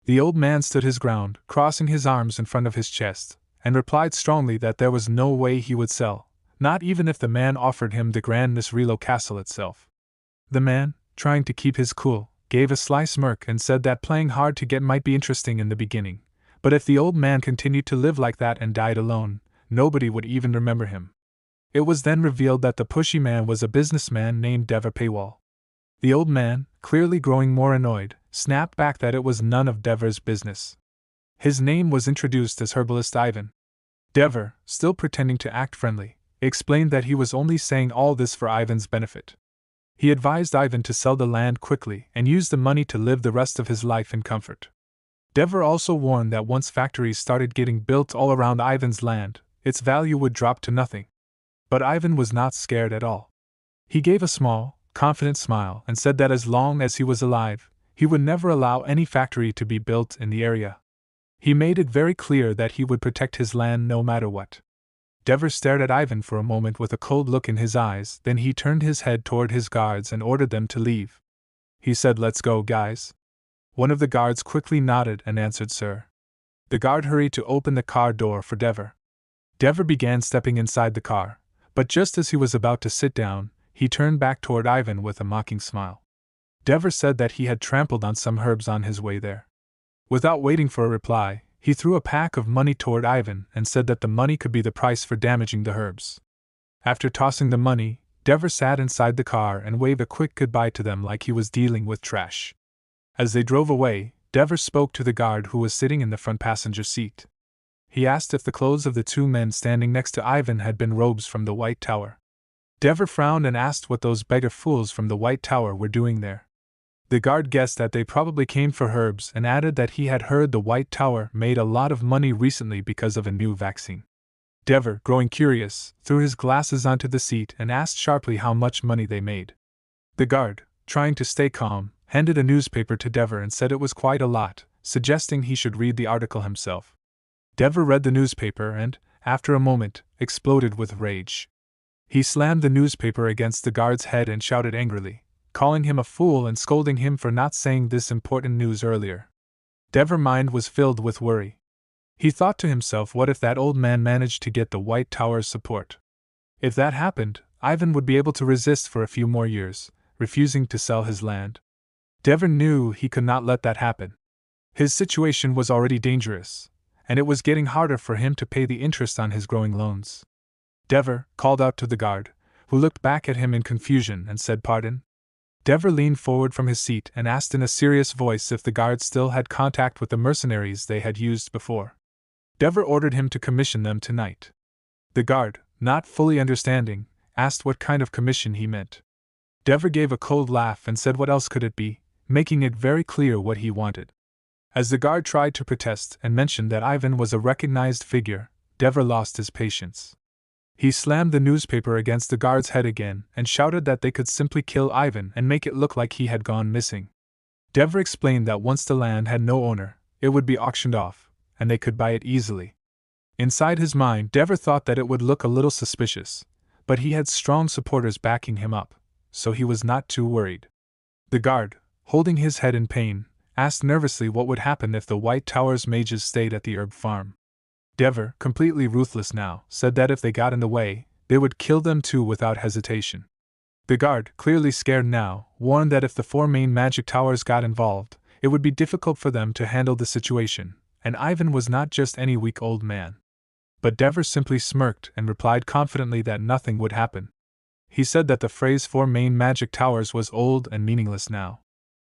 The old man stood his ground, crossing his arms in front of his chest, and replied strongly that there was no way he would sell, not even if the man offered him the Grand Nisrilo castle itself. The man, trying to keep his cool, gave a sly smirk and said that playing hard to get might be interesting in the beginning, but if the old man continued to live like that and died alone, nobody would even remember him. It was then revealed that the pushy man was a businessman named Dever Paywall. The old man, clearly growing more annoyed, snapped back that it was none of Dever's business. His name was introduced as herbalist Ivan. Dever, still pretending to act friendly, explained that he was only saying all this for Ivan's benefit. He advised Ivan to sell the land quickly and use the money to live the rest of his life in comfort. Dever also warned that once factories started getting built all around Ivan's land, its value would drop to nothing. But Ivan was not scared at all. He gave a small, confident smile and said that as long as he was alive, he would never allow any factory to be built in the area. He made it very clear that he would protect his land no matter what. Dever stared at Ivan for a moment with a cold look in his eyes, then he turned his head toward his guards and ordered them to leave. He said, "Let's go, guys." One of the guards quickly nodded and answered, "Sir." The guard hurried to open the car door for Dever. Dever began stepping inside the car, but just as he was about to sit down, he turned back toward Ivan with a mocking smile. Dever said that he had trampled on some herbs on his way there. Without waiting for a reply, he threw a pack of money toward Ivan and said that the money could be the price for damaging the herbs. After tossing the money, Dever sat inside the car and waved a quick goodbye to them like he was dealing with trash. As they drove away, Dever spoke to the guard who was sitting in the front passenger seat. He asked if the clothes of the two men standing next to Ivan had been robes from the White Tower. Dever frowned and asked what those beggar fools from the White Tower were doing there. The guard guessed that they probably came for herbs and added that he had heard the White Tower made a lot of money recently because of a new vaccine. Dever, growing curious, threw his glasses onto the seat and asked sharply how much money they made. The guard, trying to stay calm, handed a newspaper to Dever and said it was quite a lot, suggesting he should read the article himself. Dever read the newspaper and, after a moment, exploded with rage. He slammed the newspaper against the guard's head and shouted angrily, calling him a fool and scolding him for not saying this important news earlier. Dever's mind was filled with worry. He thought to himself, what if that old man managed to get the White Tower's support? If that happened, Ivan would be able to resist for a few more years, refusing to sell his land. Dever knew he could not let that happen. His situation was already dangerous, and it was getting harder for him to pay the interest on his growing loans. Dever called out to the guard, who looked back at him in confusion and said pardon. Dever leaned forward from his seat and asked in a serious voice if the guard still had contact with the mercenaries they had used before. Dever ordered him to commission them tonight. The guard, not fully understanding, asked what kind of commission he meant. Dever gave a cold laugh and said what else could it be, making it very clear what he wanted. As the guard tried to protest and mentioned that Ivan was a recognized figure, Dever lost his patience. He slammed the newspaper against the guard's head again and shouted that they could simply kill Ivan and make it look like he had gone missing. Dever explained that once the land had no owner, it would be auctioned off, and they could buy it easily. Inside his mind, Dever thought that it would look a little suspicious, but he had strong supporters backing him up, so he was not too worried. The guard, holding his head in pain, asked nervously what would happen if the White Tower's mages stayed at the herb farm. Dever, completely ruthless now, said that if they got in the way, they would kill them too without hesitation. The guard, clearly scared now, warned that if the 4 main magic towers got involved, it would be difficult for them to handle the situation, and Ivan was not just any weak old man. But Dever simply smirked and replied confidently that nothing would happen. He said that the phrase 4 main magic towers was old and meaningless now.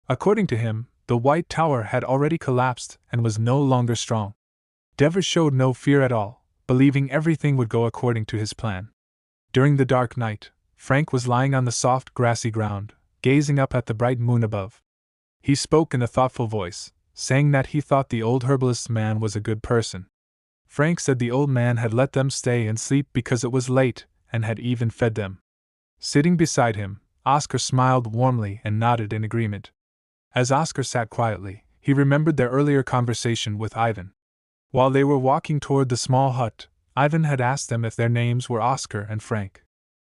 According to him, the White Tower had already collapsed and was no longer strong. Dever showed no fear at all, believing everything would go according to his plan. During the dark night, Frank was lying on the soft, grassy ground, gazing up at the bright moon above. He spoke in a thoughtful voice, saying that he thought the old herbalist man was a good person. Frank said the old man had let them stay and sleep because it was late, and had even fed them. Sitting beside him, Oscar smiled warmly and nodded in agreement. As Oscar sat quietly, he remembered their earlier conversation with Ivan. While they were walking toward the small hut, Ivan had asked them if their names were Oscar and Frank.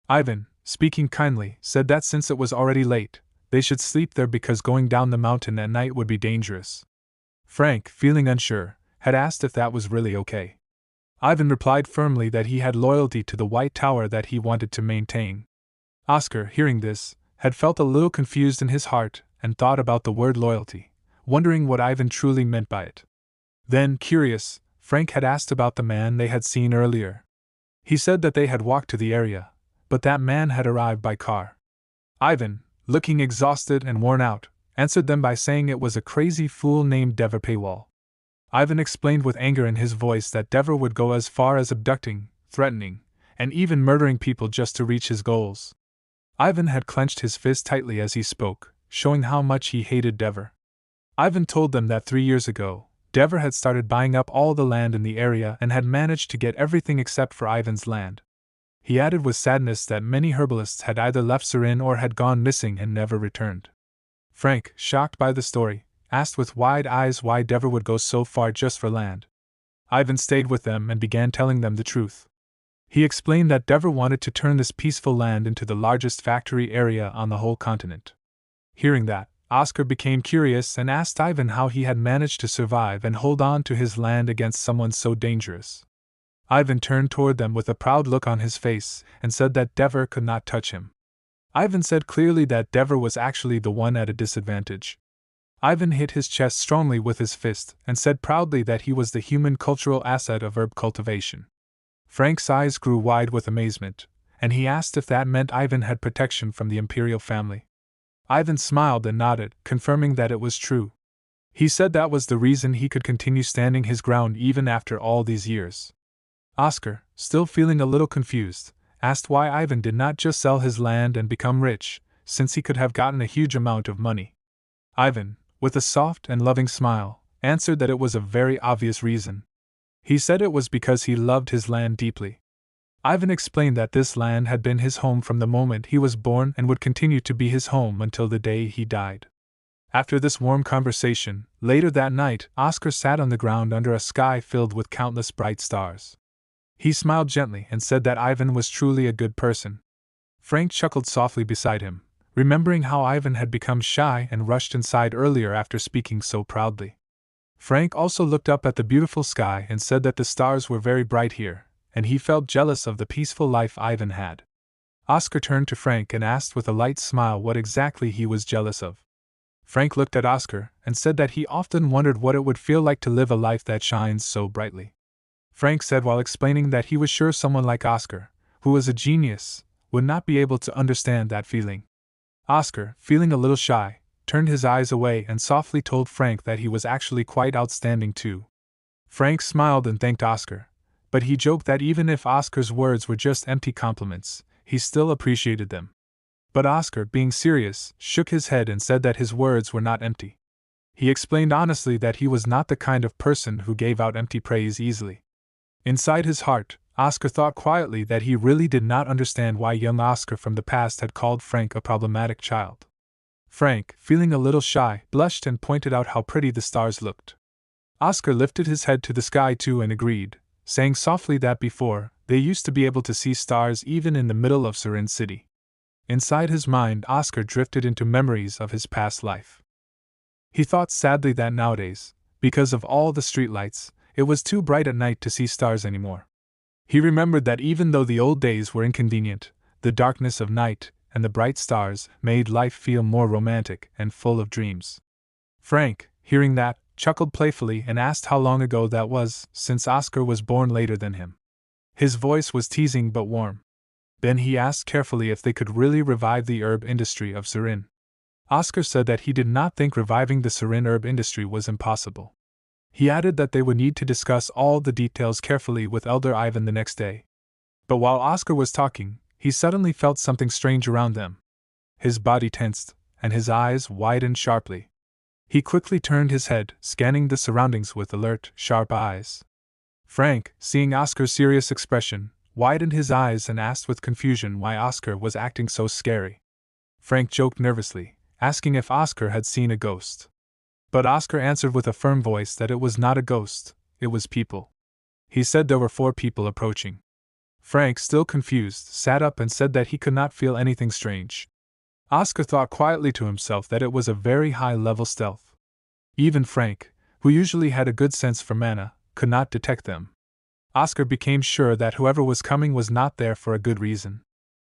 Ivan, speaking kindly, said that since it was already late, they should sleep there because going down the mountain at night would be dangerous. Frank, feeling unsure, had asked if that was really okay. Ivan replied firmly that he had loyalty to the White Tower that he wanted to maintain. Oscar, hearing this, had felt a little confused in his heart and thought about the word loyalty, wondering what Ivan truly meant by it. Then, curious, Frank had asked about the man they had seen earlier. He said that they had walked to the area, but that man had arrived by car. Ivan, looking exhausted and worn out, answered them by saying it was a crazy fool named Dever Paywall. Ivan explained with anger in his voice that Dever would go as far as abducting, threatening, and even murdering people just to reach his goals. Ivan had clenched his fist tightly as he spoke, showing how much he hated Dever. Ivan told them that 3 years ago, Dever had started buying up all the land in the area and had managed to get everything except for Ivan's land. He added with sadness that many herbalists had either left Surin or had gone missing and never returned. Frank, shocked by the story, asked with wide eyes why Dever would go so far just for land. Ivan stayed with them and began telling them the truth. He explained that Dever wanted to turn this peaceful land into the largest factory area on the whole continent. Hearing that, Oscar became curious and asked Ivan how he had managed to survive and hold on to his land against someone so dangerous. Ivan turned toward them with a proud look on his face and said that Dever could not touch him. Ivan said clearly that Dever was actually the one at a disadvantage. Ivan hit his chest strongly with his fist and said proudly that he was the human cultural asset of herb cultivation. Frank's eyes grew wide with amazement, and he asked if that meant Ivan had protection from the imperial family. Ivan smiled and nodded, confirming that it was true. He said that was the reason he could continue standing his ground even after all these years. Oscar, still feeling a little confused, asked why Ivan did not just sell his land and become rich, since he could have gotten a huge amount of money. Ivan, with a soft and loving smile, answered that it was a very obvious reason. He said it was because he loved his land deeply. Ivan explained that this land had been his home from the moment he was born and would continue to be his home until the day he died. After this warm conversation, later that night, Oscar sat on the ground under a sky filled with countless bright stars. He smiled gently and said that Ivan was truly a good person. Frank chuckled softly beside him, remembering how Ivan had become shy and rushed inside earlier after speaking so proudly. Frank also looked up at the beautiful sky and said that the stars were very bright here, and he felt jealous of the peaceful life Ivan had. Oscar turned to Frank and asked with a light smile what exactly he was jealous of. Frank looked at Oscar and said that he often wondered what it would feel like to live a life that shines so brightly. Frank said while explaining that he was sure someone like Oscar, who was a genius, would not be able to understand that feeling. Oscar, feeling a little shy, turned his eyes away and softly told Frank that he was actually quite outstanding too. Frank smiled and thanked Oscar, but he joked that even if Oscar's words were just empty compliments, he still appreciated them. But Oscar, being serious, shook his head and said that his words were not empty. He explained honestly that he was not the kind of person who gave out empty praise easily. Inside his heart, Oscar thought quietly that he really did not understand why young Oscar from the past had called Frank a problematic child. Frank, feeling a little shy, blushed and pointed out how pretty the stars looked. Oscar lifted his head to the sky too and agreed, saying softly that before, they used to be able to see stars even in the middle of Surin City. Inside his mind, Oscar drifted into memories of his past life. He thought sadly that nowadays, because of all the streetlights, it was too bright at night to see stars anymore. He remembered that even though the old days were inconvenient, the darkness of night and the bright stars made life feel more romantic and full of dreams. Frank, hearing that, chuckled playfully and asked how long ago that was, since Oscar was born later than him. His voice was teasing but warm. Then he asked carefully if they could really revive the herb industry of Surin. Oscar said that he did not think reviving the Surin herb industry was impossible. He added that they would need to discuss all the details carefully with Elder Ivan the next day. But while Oscar was talking, he suddenly felt something strange around them. His body tensed, and his eyes widened sharply. He quickly turned his head, scanning the surroundings with alert, sharp eyes. Frank, seeing Oscar's serious expression, widened his eyes and asked with confusion why Oscar was acting so scary. Frank joked nervously, asking if Oscar had seen a ghost. But Oscar answered with a firm voice that it was not a ghost, it was people. He said there were 4 people approaching. Frank, still confused, sat up and said that he could not feel anything strange. Oscar thought quietly to himself that it was a very high-level stealth. Even Frank, who usually had a good sense for mana, could not detect them. Oscar became sure that whoever was coming was not there for a good reason.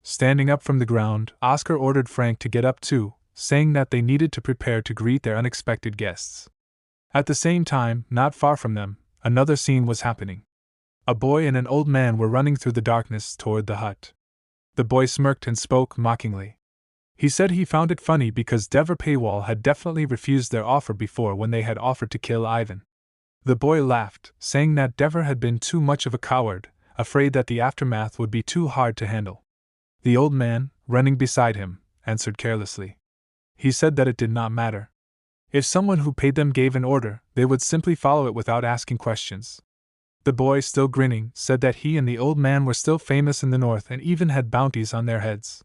Standing up from the ground, Oscar ordered Frank to get up too, saying that they needed to prepare to greet their unexpected guests. At the same time, not far from them, another scene was happening. A boy and an old man were running through the darkness toward the hut. The boy smirked and spoke mockingly. He said he found it funny because Dever Paywall had definitely refused their offer before when they had offered to kill Ivan. The boy laughed, saying that Dever had been too much of a coward, afraid that the aftermath would be too hard to handle. The old man, running beside him, answered carelessly. He said that it did not matter. If someone who paid them gave an order, they would simply follow it without asking questions. The boy, still grinning, said that he and the old man were still famous in the north and even had bounties on their heads.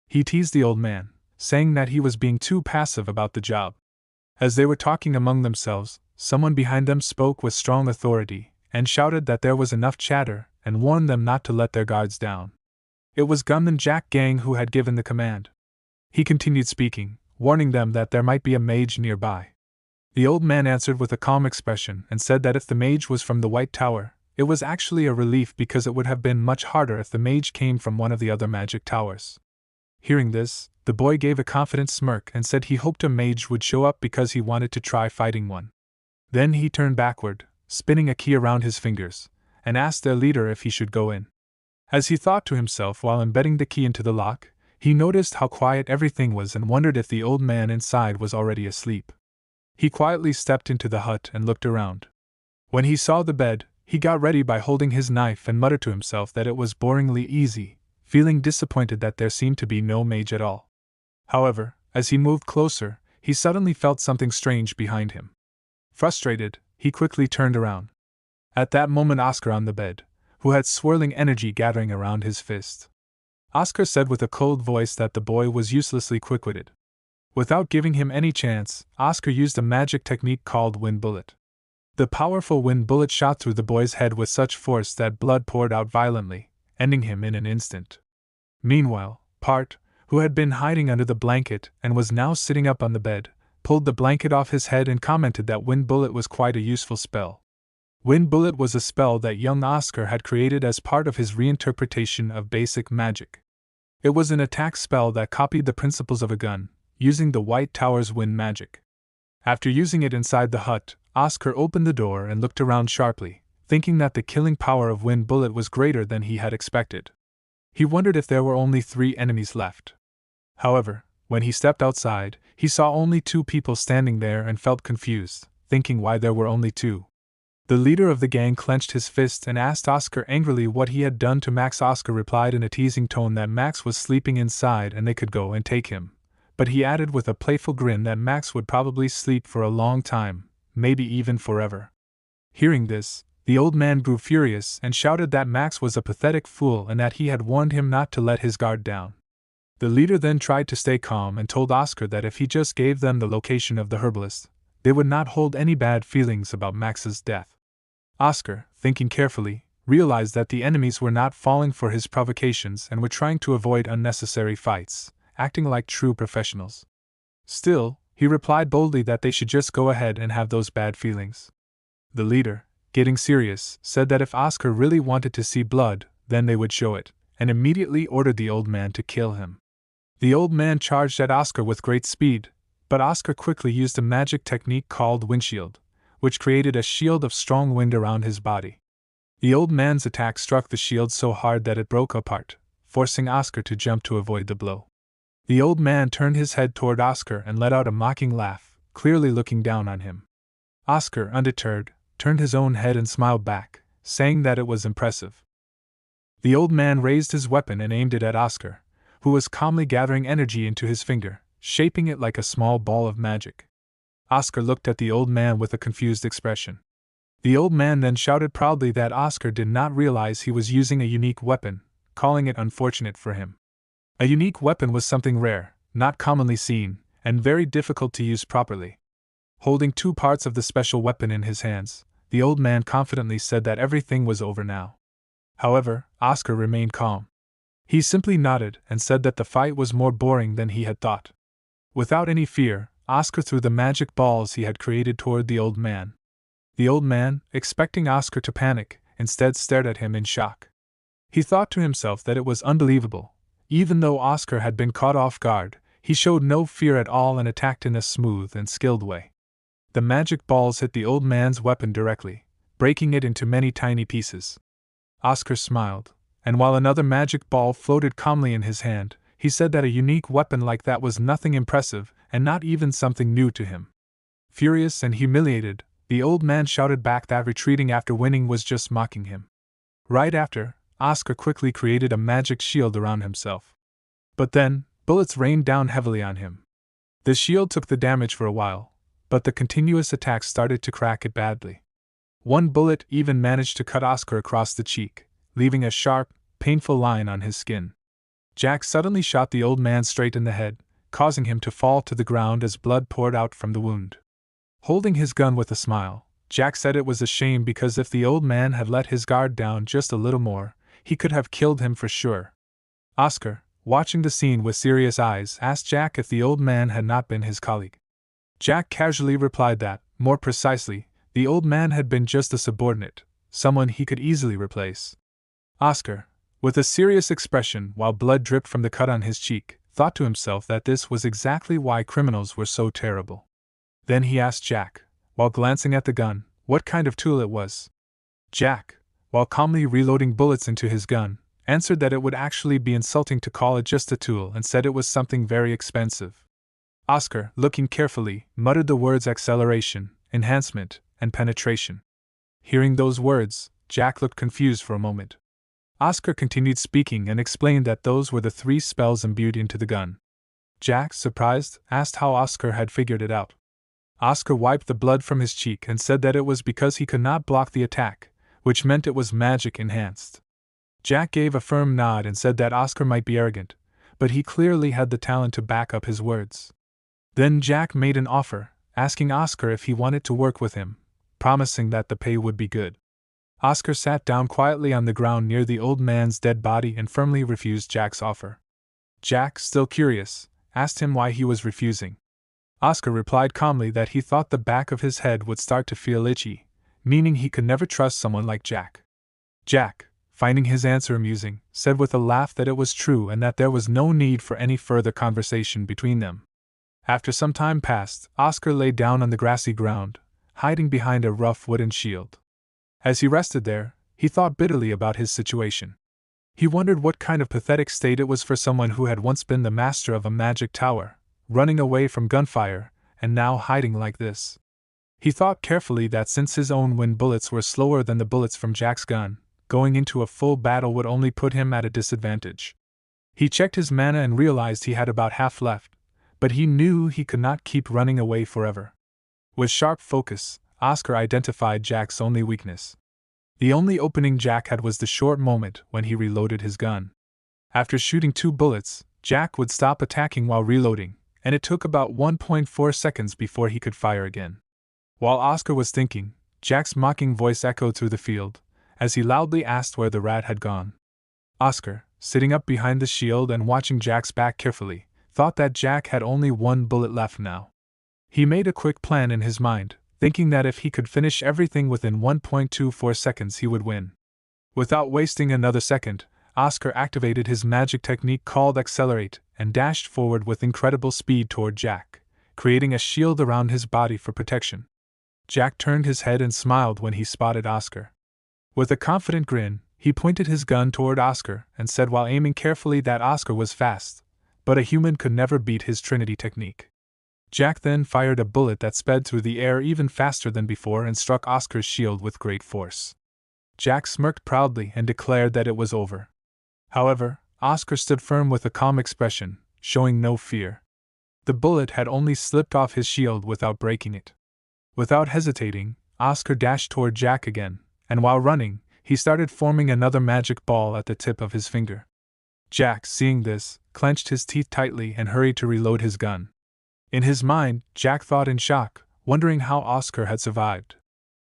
He teased the old man, saying that he was being too passive about the job. As they were talking among themselves, someone behind them spoke with strong authority, and shouted that there was enough chatter, and warned them not to let their guards down. It was Gunman Jack Gang who had given the command. He continued speaking, warning them that there might be a mage nearby. The old man answered with a calm expression and said that if the mage was from the White Tower, it was actually a relief because it would have been much harder if the mage came from one of the other magic towers. Hearing this, the boy gave a confident smirk and said he hoped a mage would show up because he wanted to try fighting one. Then he turned backward, spinning a key around his fingers, and asked their leader if he should go in. As he thought to himself while embedding the key into the lock, he noticed how quiet everything was and wondered if the old man inside was already asleep. He quietly stepped into the hut and looked around. When he saw the bed, he got ready by holding his knife and muttered to himself that it was boringly easy, feeling disappointed that there seemed to be no mage at all. However, as he moved closer, he suddenly felt something strange behind him. Frustrated, he quickly turned around. At that moment, Oscar on the bed, who had swirling energy gathering around his fist. Oscar said with a cold voice that the boy was uselessly quick-witted. Without giving him any chance, Oscar used a magic technique called Wind Bullet. The powerful wind bullet shot through the boy's head with such force that blood poured out violently, ending him in an instant. Meanwhile, Part, who had been hiding under the blanket and was now sitting up on the bed, pulled the blanket off his head and commented that Wind Bullet was quite a useful spell. Wind Bullet was a spell that young Oscar had created as part of his reinterpretation of basic magic. It was an attack spell that copied the principles of a gun, using the White Tower's wind magic. After using it inside the hut, Oscar opened the door and looked around sharply, thinking that the killing power of Wind Bullet was greater than he had expected. He wondered if there were only 3 enemies left. However, when he stepped outside, he saw only 2 people standing there and felt confused, thinking why there were only 2. The leader of the gang clenched his fist and asked Oscar angrily what he had done to Max. Oscar replied in a teasing tone that Max was sleeping inside and they could go and take him, but he added with a playful grin that Max would probably sleep for a long time, maybe even forever. Hearing this, the old man grew furious and shouted that Max was a pathetic fool and that he had warned him not to let his guard down. The leader then tried to stay calm and told Oscar that if he just gave them the location of the herbalist, they would not hold any bad feelings about Max's death. Oscar, thinking carefully, realized that the enemies were not falling for his provocations and were trying to avoid unnecessary fights, acting like true professionals. Still, he replied boldly that they should just go ahead and have those bad feelings. The leader, getting serious, said that if Oscar really wanted to see blood, then they would show it, and immediately ordered the old man to kill him. The old man charged at Oscar with great speed, but Oscar quickly used a magic technique called windshield, which created a shield of strong wind around his body. The old man's attack struck the shield so hard that it broke apart, forcing Oscar to jump to avoid the blow. The old man turned his head toward Oscar and let out a mocking laugh, clearly looking down on him. Oscar, undeterred, turned his own head and smiled back, saying that it was impressive. The old man raised his weapon and aimed it at Oscar, who was calmly gathering energy into his finger, shaping it like a small ball of magic. Oscar looked at the old man with a confused expression. The old man then shouted proudly that Oscar did not realize he was using a unique weapon, calling it unfortunate for him. A unique weapon was something rare, not commonly seen, and very difficult to use properly. Holding 2 parts of the special weapon in his hands, the old man confidently said that everything was over now. However, Oscar remained calm. He simply nodded and said that the fight was more boring than he had thought. Without any fear, Oscar threw the magic balls he had created toward the old man. The old man, expecting Oscar to panic, instead stared at him in shock. He thought to himself that it was unbelievable. Even though Oscar had been caught off guard, he showed no fear at all and attacked in a smooth and skilled way. The magic balls hit the old man's weapon directly, breaking it into many tiny pieces. Oscar smiled, and while another magic ball floated calmly in his hand, he said that a unique weapon like that was nothing impressive and not even something new to him. Furious and humiliated, the old man shouted back that retreating after winning was just mocking him. Right after, Oscar quickly created a magic shield around himself. But then, bullets rained down heavily on him. The shield took the damage for a while, but the continuous attacks started to crack it badly. One bullet even managed to cut Oscar across the cheek, leaving a sharp, painful line on his skin. Jack suddenly shot the old man straight in the head, causing him to fall to the ground as blood poured out from the wound. Holding his gun with a smile, Jack said it was a shame because if the old man had let his guard down just a little more, he could have killed him for sure. Oscar, watching the scene with serious eyes, asked Jack if the old man had not been his colleague. Jack casually replied that, more precisely, the old man had been just a subordinate, someone he could easily replace. Oscar, with a serious expression while blood dripped from the cut on his cheek, thought to himself that this was exactly why criminals were so terrible. Then he asked Jack, while glancing at the gun, what kind of tool it was. Jack, while calmly reloading bullets into his gun, answered that it would actually be insulting to call it just a tool and said it was something very expensive. Oscar, looking carefully, muttered the words acceleration, enhancement, and penetration. Hearing those words, Jack looked confused for a moment. Oscar continued speaking and explained that those were the 3 spells imbued into the gun. Jack, surprised, asked how Oscar had figured it out. Oscar wiped the blood from his cheek and said that it was because he could not block the attack, which meant it was magic enhanced. Jack gave a firm nod and said that Oscar might be arrogant, but he clearly had the talent to back up his words. Then Jack made an offer, asking Oscar if he wanted to work with him, promising that the pay would be good. Oscar sat down quietly on the ground near the old man's dead body and firmly refused Jack's offer. Jack, still curious, asked him why he was refusing. Oscar replied calmly that he thought the back of his head would start to feel itchy, meaning he could never trust someone like Jack. Jack, finding his answer amusing, said with a laugh that it was true and that there was no need for any further conversation between them. After some time passed, Oscar lay down on the grassy ground, hiding behind a rough wooden shield. As he rested there, he thought bitterly about his situation. He wondered what kind of pathetic state it was for someone who had once been the master of a magic tower, running away from gunfire, and now hiding like this. He thought carefully that since his own wind bullets were slower than the bullets from Jack's gun, going into a full battle would only put him at a disadvantage. He checked his mana and realized he had about half left, but he knew he could not keep running away forever. With sharp focus, Oscar identified Jack's only weakness. The only opening Jack had was the short moment when he reloaded his gun. After shooting 2 bullets, Jack would stop attacking while reloading, and it took about 1.4 seconds before he could fire again. While Oscar was thinking, Jack's mocking voice echoed through the field, as he loudly asked where the rat had gone. Oscar, sitting up behind the shield and watching Jack's back carefully, thought that Jack had only 1 bullet left now. He made a quick plan in his mind, thinking that if he could finish everything within 1.24 seconds he would win. Without wasting another second, Oscar activated his magic technique called Accelerate and dashed forward with incredible speed toward Jack, creating a shield around his body for protection. Jack turned his head and smiled when he spotted Oscar. With a confident grin, he pointed his gun toward Oscar and said while aiming carefully that Oscar was fast, but a human could never beat his Trinity technique. Jack then fired a bullet that sped through the air even faster than before and struck Oscar's shield with great force. Jack smirked proudly and declared that it was over. However, Oscar stood firm with a calm expression, showing no fear. The bullet had only slipped off his shield without breaking it. Without hesitating, Oscar dashed toward Jack again, and while running, he started forming another magic ball at the tip of his finger. Jack, seeing this, clenched his teeth tightly and hurried to reload his gun. In his mind, Jack thought in shock, wondering how Oscar had survived.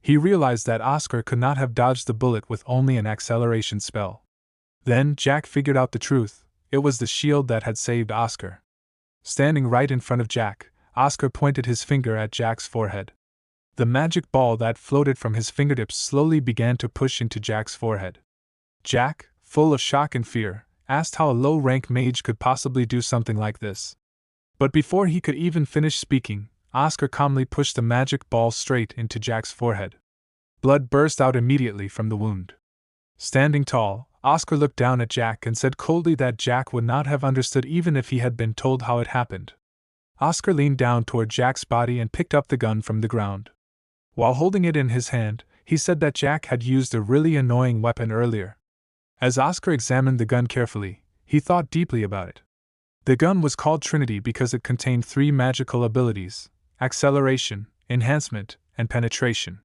He realized that Oscar could not have dodged the bullet with only an acceleration spell. Then Jack figured out the truth: it was the shield that had saved Oscar. Standing right in front of Jack, Oscar pointed his finger at Jack's forehead. The magic ball that floated from his fingertips slowly began to push into Jack's forehead. Jack, full of shock and fear, asked how a low-rank mage could possibly do something like this. But before he could even finish speaking, Oscar calmly pushed the magic ball straight into Jack's forehead. Blood burst out immediately from the wound. Standing tall, Oscar looked down at Jack and said coldly that Jack would not have understood even if he had been told how it happened. Oscar leaned down toward Jack's body and picked up the gun from the ground. While holding it in his hand, he said that Jack had used a really annoying weapon earlier. As Oscar examined the gun carefully, he thought deeply about it. The gun was called Trinity because it contained 3 magical abilities: acceleration, enhancement, and penetration.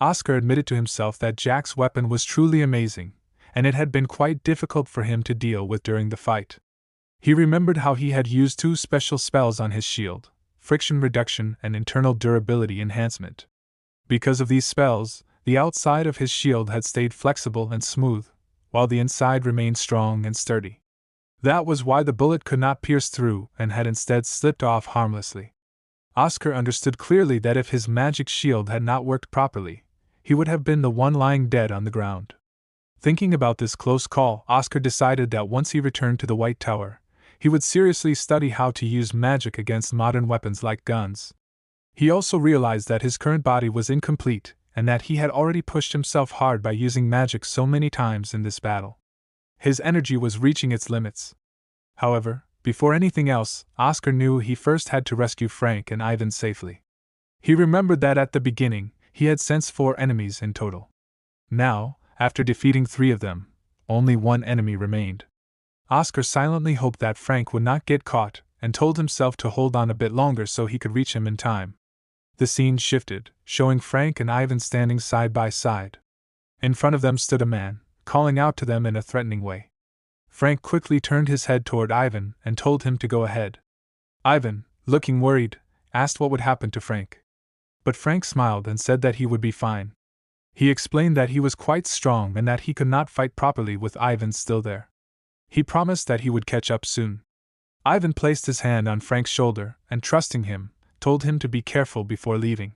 Oscar admitted to himself that Jack's weapon was truly amazing, and it had been quite difficult for him to deal with during the fight. He remembered how he had used 2 special spells on his shield: friction reduction and internal durability enhancement. Because of these spells, the outside of his shield had stayed flexible and smooth, while the inside remained strong and sturdy. That was why the bullet could not pierce through and had instead slipped off harmlessly. Oscar understood clearly that if his magic shield had not worked properly, he would have been the one lying dead on the ground. Thinking about this close call, Oscar decided that once he returned to the White Tower, he would seriously study how to use magic against modern weapons like guns. He also realized that his current body was incomplete, and that he had already pushed himself hard by using magic so many times in this battle. His energy was reaching its limits. However, before anything else, Oscar knew he first had to rescue Frank and Ivan safely. He remembered that at the beginning, he had sensed 4 enemies in total. Now, after defeating 3 of them, only one enemy remained. Oscar silently hoped that Frank would not get caught, and told himself to hold on a bit longer so he could reach him in time. The scene shifted, showing Frank and Ivan standing side by side. In front of them stood a man, calling out to them in a threatening way. Frank quickly turned his head toward Ivan and told him to go ahead. Ivan, looking worried, asked what would happen to Frank. But Frank smiled and said that he would be fine. He explained that he was quite strong and that he could not fight properly with Ivan still there. He promised that he would catch up soon. Ivan placed his hand on Frank's shoulder and, trusting him, told him to be careful before leaving.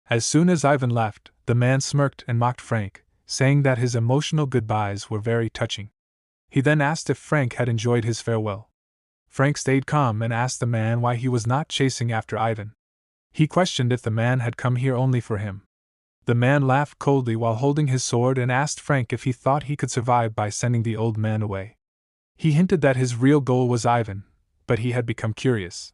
As soon as Ivan left, the man smirked and mocked Frank, saying that his emotional goodbyes were very touching. He then asked if Frank had enjoyed his farewell. Frank stayed calm and asked the man why he was not chasing after Ivan. He questioned if the man had come here only for him. The man laughed coldly while holding his sword and asked Frank if he thought he could survive by sending the old man away. He hinted that his real goal was Ivan, but he had become curious.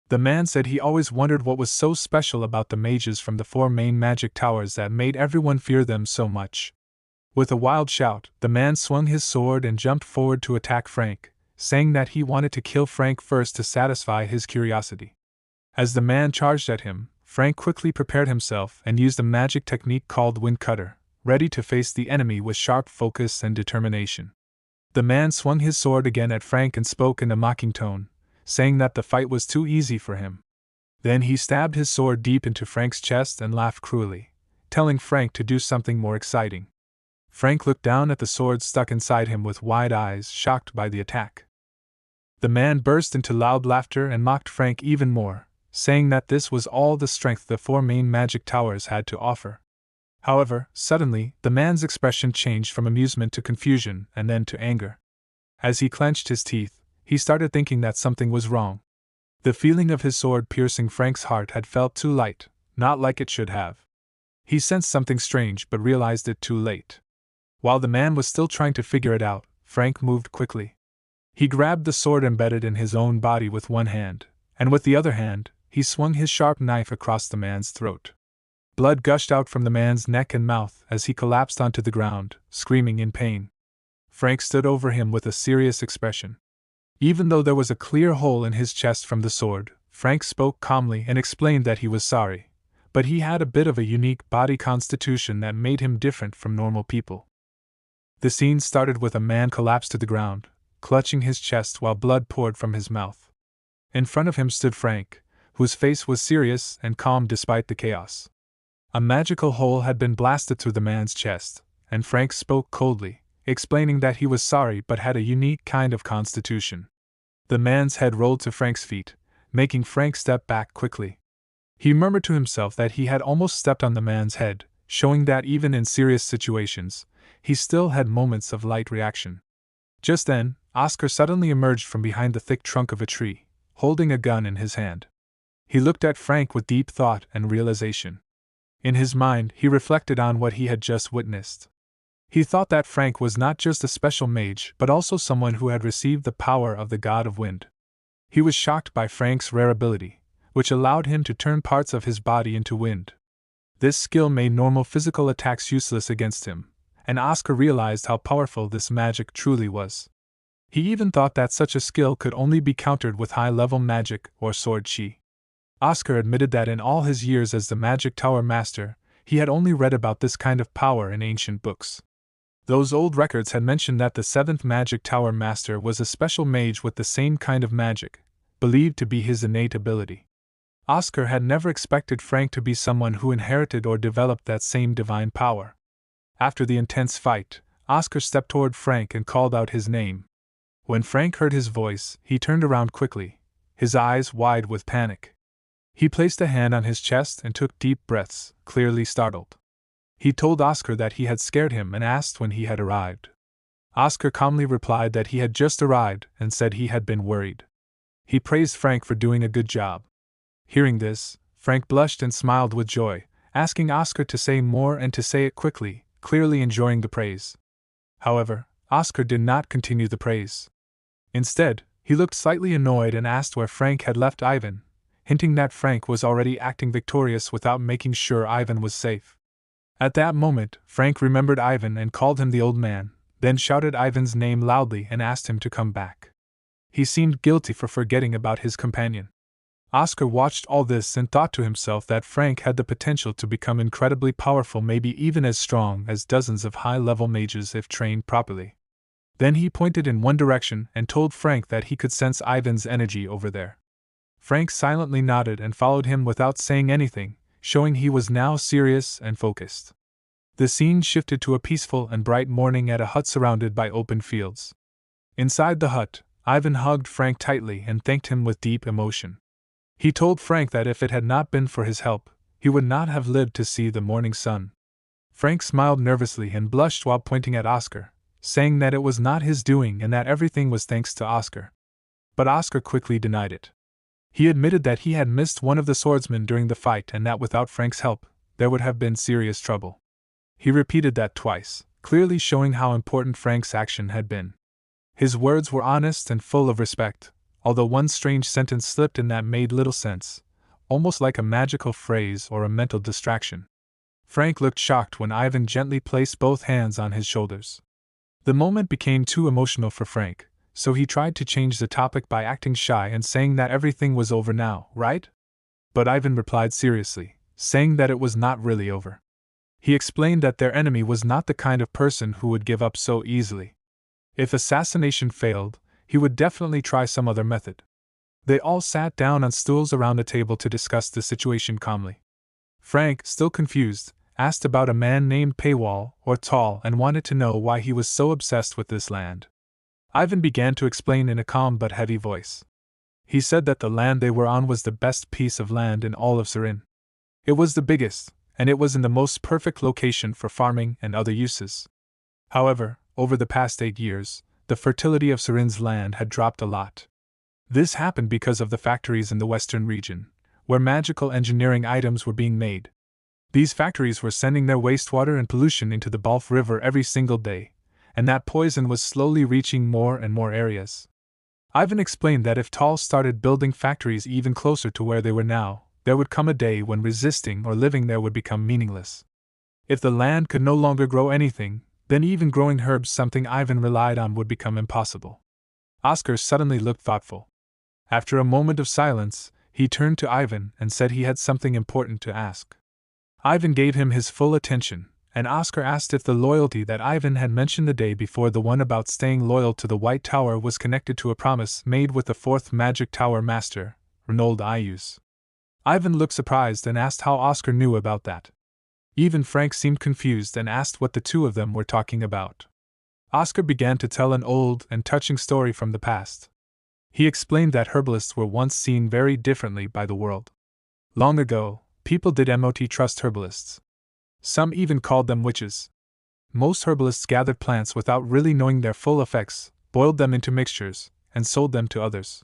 The man said he always wondered what was so special about the mages from the 4 main magic towers that made everyone fear them so much. With a wild shout, the man swung his sword and jumped forward to attack Frank, saying that he wanted to kill Frank first to satisfy his curiosity. As the man charged at him, Frank quickly prepared himself and used a magic technique called Wind Cutter, ready to face the enemy with sharp focus and determination. The man swung his sword again at Frank and spoke in a mocking tone, saying that the fight was too easy for him. Then he stabbed his sword deep into Frank's chest and laughed cruelly, telling Frank to do something more exciting. Frank looked down at the sword stuck inside him with wide eyes, shocked by the attack. The man burst into loud laughter and mocked Frank even more, saying that this was all the strength the 4 main magic towers had to offer. However, suddenly, the man's expression changed from amusement to confusion and then to anger. As he clenched his teeth, he started thinking that something was wrong. The feeling of his sword piercing Frank's heart had felt too light, not like it should have. He sensed something strange but realized it too late. While the man was still trying to figure it out, Frank moved quickly. He grabbed the sword embedded in his own body with one hand, and with the other hand, he swung his sharp knife across the man's throat. Blood gushed out from the man's neck and mouth as he collapsed onto the ground, screaming in pain. Frank stood over him with a serious expression. Even though there was a clear hole in his chest from the sword, Frank spoke calmly and explained that he was sorry, but he had a bit of a unique body constitution that made him different from normal people. The scene started with a man collapsed to the ground, clutching his chest while blood poured from his mouth. In front of him stood Frank, whose face was serious and calm despite the chaos. A magical hole had been blasted through the man's chest, and Frank spoke coldly, explaining that he was sorry but had a unique kind of constitution. The man's head rolled to Frank's feet, making Frank step back quickly. He murmured to himself that he had almost stepped on the man's head, showing that even in serious situations, he still had moments of light reaction. Just then, Oscar suddenly emerged from behind the thick trunk of a tree, holding a gun in his hand. He looked at Frank with deep thought and realization. In his mind, he reflected on what he had just witnessed. He thought that Frank was not just a special mage but also someone who had received the power of the god of wind. He was shocked by Frank's rare ability, which allowed him to turn parts of his body into wind. This skill made normal physical attacks useless against him, and Oscar realized how powerful this magic truly was. He even thought that such a skill could only be countered with high-level magic or sword chi. Oscar admitted that in all his years as the Magic Tower Master, he had only read about this kind of power in ancient books. Those old records had mentioned that the 7th Magic Tower Master was a special mage with the same kind of magic, believed to be his innate ability. Oscar had never expected Frank to be someone who inherited or developed that same divine power. After the intense fight, Oscar stepped toward Frank and called out his name. When Frank heard his voice, he turned around quickly, his eyes wide with panic. He placed a hand on his chest and took deep breaths, clearly startled. He told Oscar that he had scared him and asked when he had arrived. Oscar calmly replied that he had just arrived and said he had been worried. He praised Frank for doing a good job. Hearing this, Frank blushed and smiled with joy, asking Oscar to say more and to say it quickly, clearly enjoying the praise. However, Oscar did not continue the praise. Instead, he looked slightly annoyed and asked where Frank had left Ivan, hinting that Frank was already acting victorious without making sure Ivan was safe. At that moment, Frank remembered Ivan and called him the old man, then shouted Ivan's name loudly and asked him to come back. He seemed guilty for forgetting about his companion. Oscar watched all this and thought to himself that Frank had the potential to become incredibly powerful, maybe even as strong as dozens of high-level mages if trained properly. Then he pointed in one direction and told Frank that he could sense Ivan's energy over there. Frank silently nodded and followed him without saying anything, showing he was now serious and focused. The scene shifted to a peaceful and bright morning at a hut surrounded by open fields. Inside the hut, Ivan hugged Frank tightly and thanked him with deep emotion. He told Frank that if it had not been for his help, he would not have lived to see the morning sun. Frank smiled nervously and blushed while pointing at Oscar, saying that it was not his doing and that everything was thanks to Oscar. But Oscar quickly denied it. He admitted that he had missed one of the swordsmen during the fight and that without Frank's help, there would have been serious trouble. He repeated that twice, clearly showing how important Frank's action had been. His words were honest and full of respect, although one strange sentence slipped in that made little sense, almost like a magical phrase or a mental distraction. Frank looked shocked when Ivan gently placed both hands on his shoulders. The moment became too emotional for Frank, so he tried to change the topic by acting shy and saying that everything was over now, right? But Ivan replied seriously, saying that it was not really over. He explained that their enemy was not the kind of person who would give up so easily. If assassination failed, he would definitely try some other method. They all sat down on stools around a table to discuss the situation calmly. Frank, still confused, asked about a man named Paywall, or Tall, and wanted to know why he was so obsessed with this land. Ivan began to explain in a calm but heavy voice. He said that the land they were on was the best piece of land in all of Surin. It was the biggest, and it was in the most perfect location for farming and other uses. However, over the past 8 years, the fertility of Surin's land had dropped a lot. This happened because of the factories in the western region, where magical engineering items were being made. These factories were sending their wastewater and pollution into the Balf River every single day, and that poison was slowly reaching more and more areas. Ivan explained that if Tall started building factories even closer to where they were now, there would come a day when resisting or living there would become meaningless. If the land could no longer grow anything, then even growing herbs, something Ivan relied on, would become impossible. Oscar suddenly looked thoughtful. After a moment of silence, he turned to Ivan and said he had something important to ask. Ivan gave him his full attention, and Oscar asked if the loyalty that Ivan had mentioned the day before, the one about staying loyal to the White Tower, was connected to a promise made with the 4th Magic Tower Master, Reynold Ayus. Ivan looked surprised and asked how Oscar knew about that. Even Frank seemed confused and asked what the two of them were talking about. Oscar began to tell an old and touching story from the past. He explained that herbalists were once seen very differently by the world. Long ago, people did not trust herbalists. Some even called them witches. Most herbalists gathered plants without really knowing their full effects, boiled them into mixtures, and sold them to others.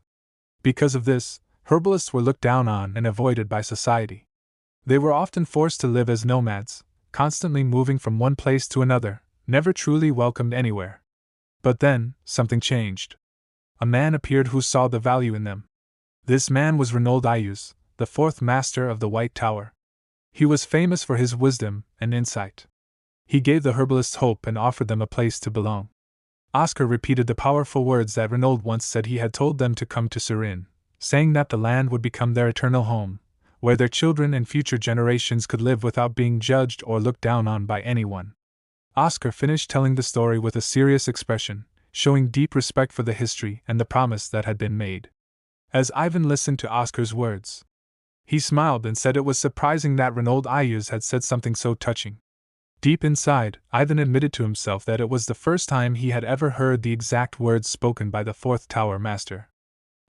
Because of this, herbalists were looked down on and avoided by society. They were often forced to live as nomads, constantly moving from one place to another, never truly welcomed anywhere. But then, something changed. A man appeared who saw the value in them. This man was Reynold Ayus, the 4th Master of the White Tower. He was famous for his wisdom and insight. He gave the herbalists hope and offered them a place to belong. Oscar repeated the powerful words that Reynold once said he had told them to come to Surin, saying that the land would become their eternal home, where their children and future generations could live without being judged or looked down on by anyone. Oscar finished telling the story with a serious expression, showing deep respect for the history and the promise that had been made. As Ivan listened to Oscar's words, he smiled and said it was surprising that Reynold Ayus had said something so touching. Deep inside, Ivan admitted to himself that it was the first time he had ever heard the exact words spoken by the 4th Tower Master.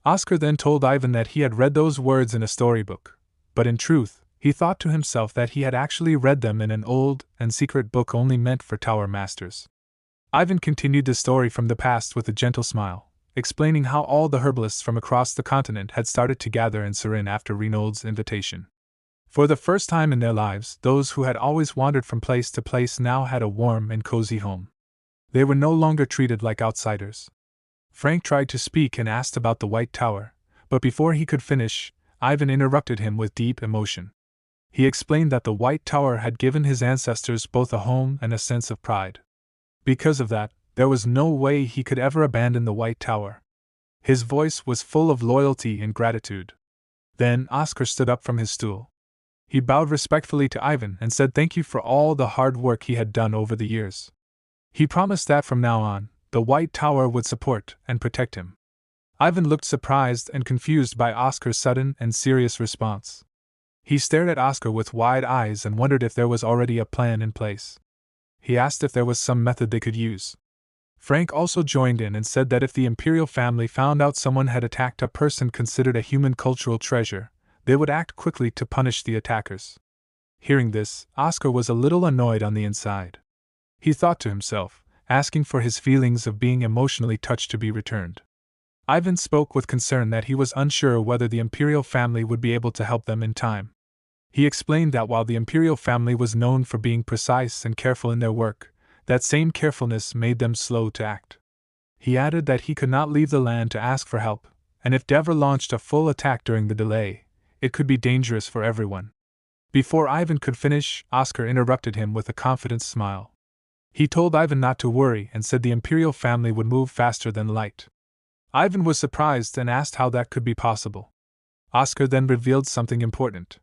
Oscar then told Ivan that he had read those words in a storybook, but in truth, he thought to himself that he had actually read them in an old and secret book only meant for Tower Masters. Ivan continued the story from the past with a gentle smile, explaining how all the herbalists from across the continent had started to gather in Surin after Reynold's invitation. For the first time in their lives, those who had always wandered from place to place now had a warm and cozy home. They were no longer treated like outsiders. Frank tried to speak and asked about the White Tower, but before he could finish, Ivan interrupted him with deep emotion. He explained that the White Tower had given his ancestors both a home and a sense of pride. Because of that, There was no way he could ever abandon the White Tower. His voice was full of loyalty and gratitude. Then Oscar stood up from his stool. He bowed respectfully to Ivan and said thank you for all the hard work he had done over the years. He promised that from now on, the White Tower would support and protect him. Ivan looked surprised and confused by Oscar's sudden and serious response. He stared at Oscar with wide eyes and wondered if there was already a plan in place. He asked if there was some method they could use. Frank also joined in and said that if the imperial family found out someone had attacked a person considered a human cultural treasure, they would act quickly to punish the attackers. Hearing this, Oscar was a little annoyed on the inside. He thought to himself, asking for his feelings of being emotionally touched to be returned. Ivan spoke with concern that he was unsure whether the imperial family would be able to help them in time. He explained that while the imperial family was known for being precise and careful in their work, that same carefulness made them slow to act. He added that he could not leave the land to ask for help, and if Dever launched a full attack during the delay, it could be dangerous for everyone. Before Ivan could finish, Oscar interrupted him with a confident smile. He told Ivan not to worry and said the imperial family would move faster than light. Ivan was surprised and asked how that could be possible. Oscar then revealed something important.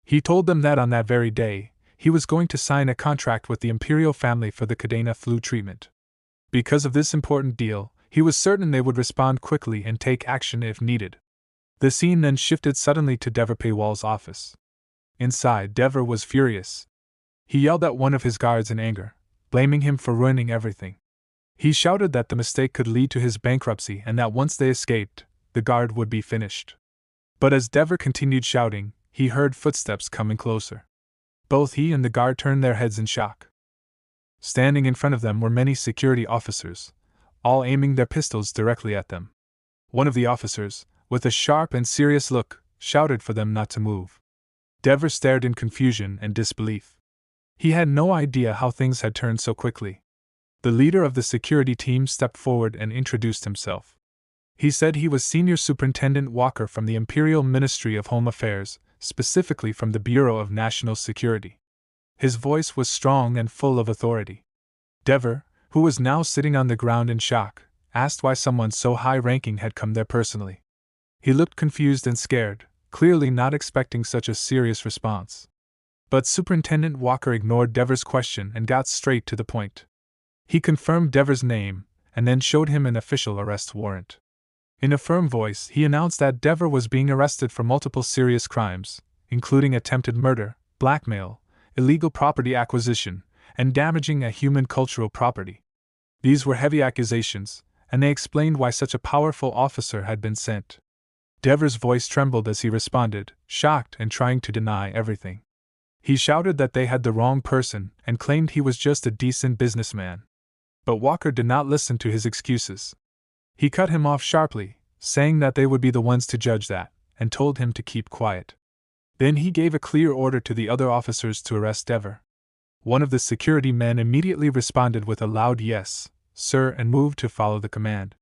He told them that on that very day, he was going to sign a contract with the imperial family for the Cadena flu treatment. Because of this important deal, he was certain they would respond quickly and take action if needed. The scene then shifted suddenly to Dever Paywall's office. Inside, Dever was furious. He yelled at one of his guards in anger, blaming him for ruining everything. He shouted that the mistake could lead to his bankruptcy and that once they escaped, the guard would be finished. But as Dever continued shouting, he heard footsteps coming closer. Both he and the guard turned their heads in shock. Standing in front of them were many security officers, all aiming their pistols directly at them. One of the officers, with a sharp and serious look, shouted for them not to move. Dever stared in confusion and disbelief. He had no idea how things had turned so quickly. The leader of the security team stepped forward and introduced himself. He said he was Senior Superintendent Walker from the Imperial Ministry of Home Affairs, specifically from the Bureau of National Security. His voice was strong and full of authority. Dever, who was now sitting on the ground in shock, asked why someone so high-ranking had come there personally. He looked confused and scared, clearly not expecting such a serious response. But Superintendent Walker ignored Dever's question and got straight to the point. He confirmed Dever's name, and then showed him an official arrest warrant. In a firm voice, he announced that Dever was being arrested for multiple serious crimes, including attempted murder, blackmail, illegal property acquisition, and damaging a human cultural property. These were heavy accusations, and they explained why such a powerful officer had been sent. Dever's voice trembled as he responded, shocked and trying to deny everything. He shouted that they had the wrong person and claimed he was just a decent businessman. But Walker did not listen to his excuses. He cut him off sharply, saying that they would be the ones to judge that, and told him to keep quiet. Then he gave a clear order to the other officers to arrest Dever. One of the security men immediately responded with a loud yes, sir, and moved to follow the command.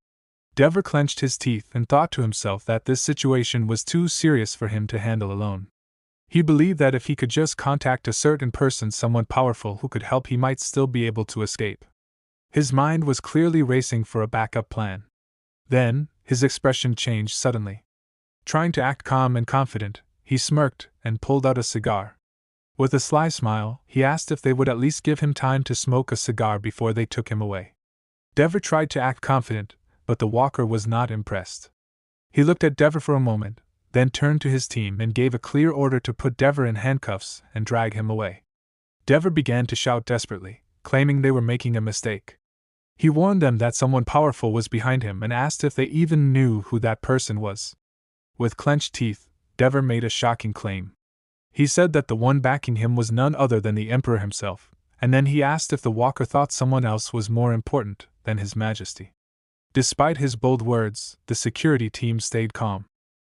Dever clenched his teeth and thought to himself that this situation was too serious for him to handle alone. He believed that if he could just contact a certain person, someone powerful who could help, he might still be able to escape. His mind was clearly racing for a backup plan. Then, his expression changed suddenly. Trying to act calm and confident, he smirked and pulled out a cigar. With a sly smile, he asked if they would at least give him time to smoke a cigar before they took him away. Dever tried to act confident, but the walker was not impressed. He looked at Dever for a moment, then turned to his team and gave a clear order to put Dever in handcuffs and drag him away. Dever began to shout desperately, claiming they were making a mistake. He warned them that someone powerful was behind him and asked if they even knew who that person was. With clenched teeth, Dever made a shocking claim. He said that the one backing him was none other than the Emperor himself, and then he asked if the walker thought someone else was more important than His Majesty. Despite his bold words, the security team stayed calm.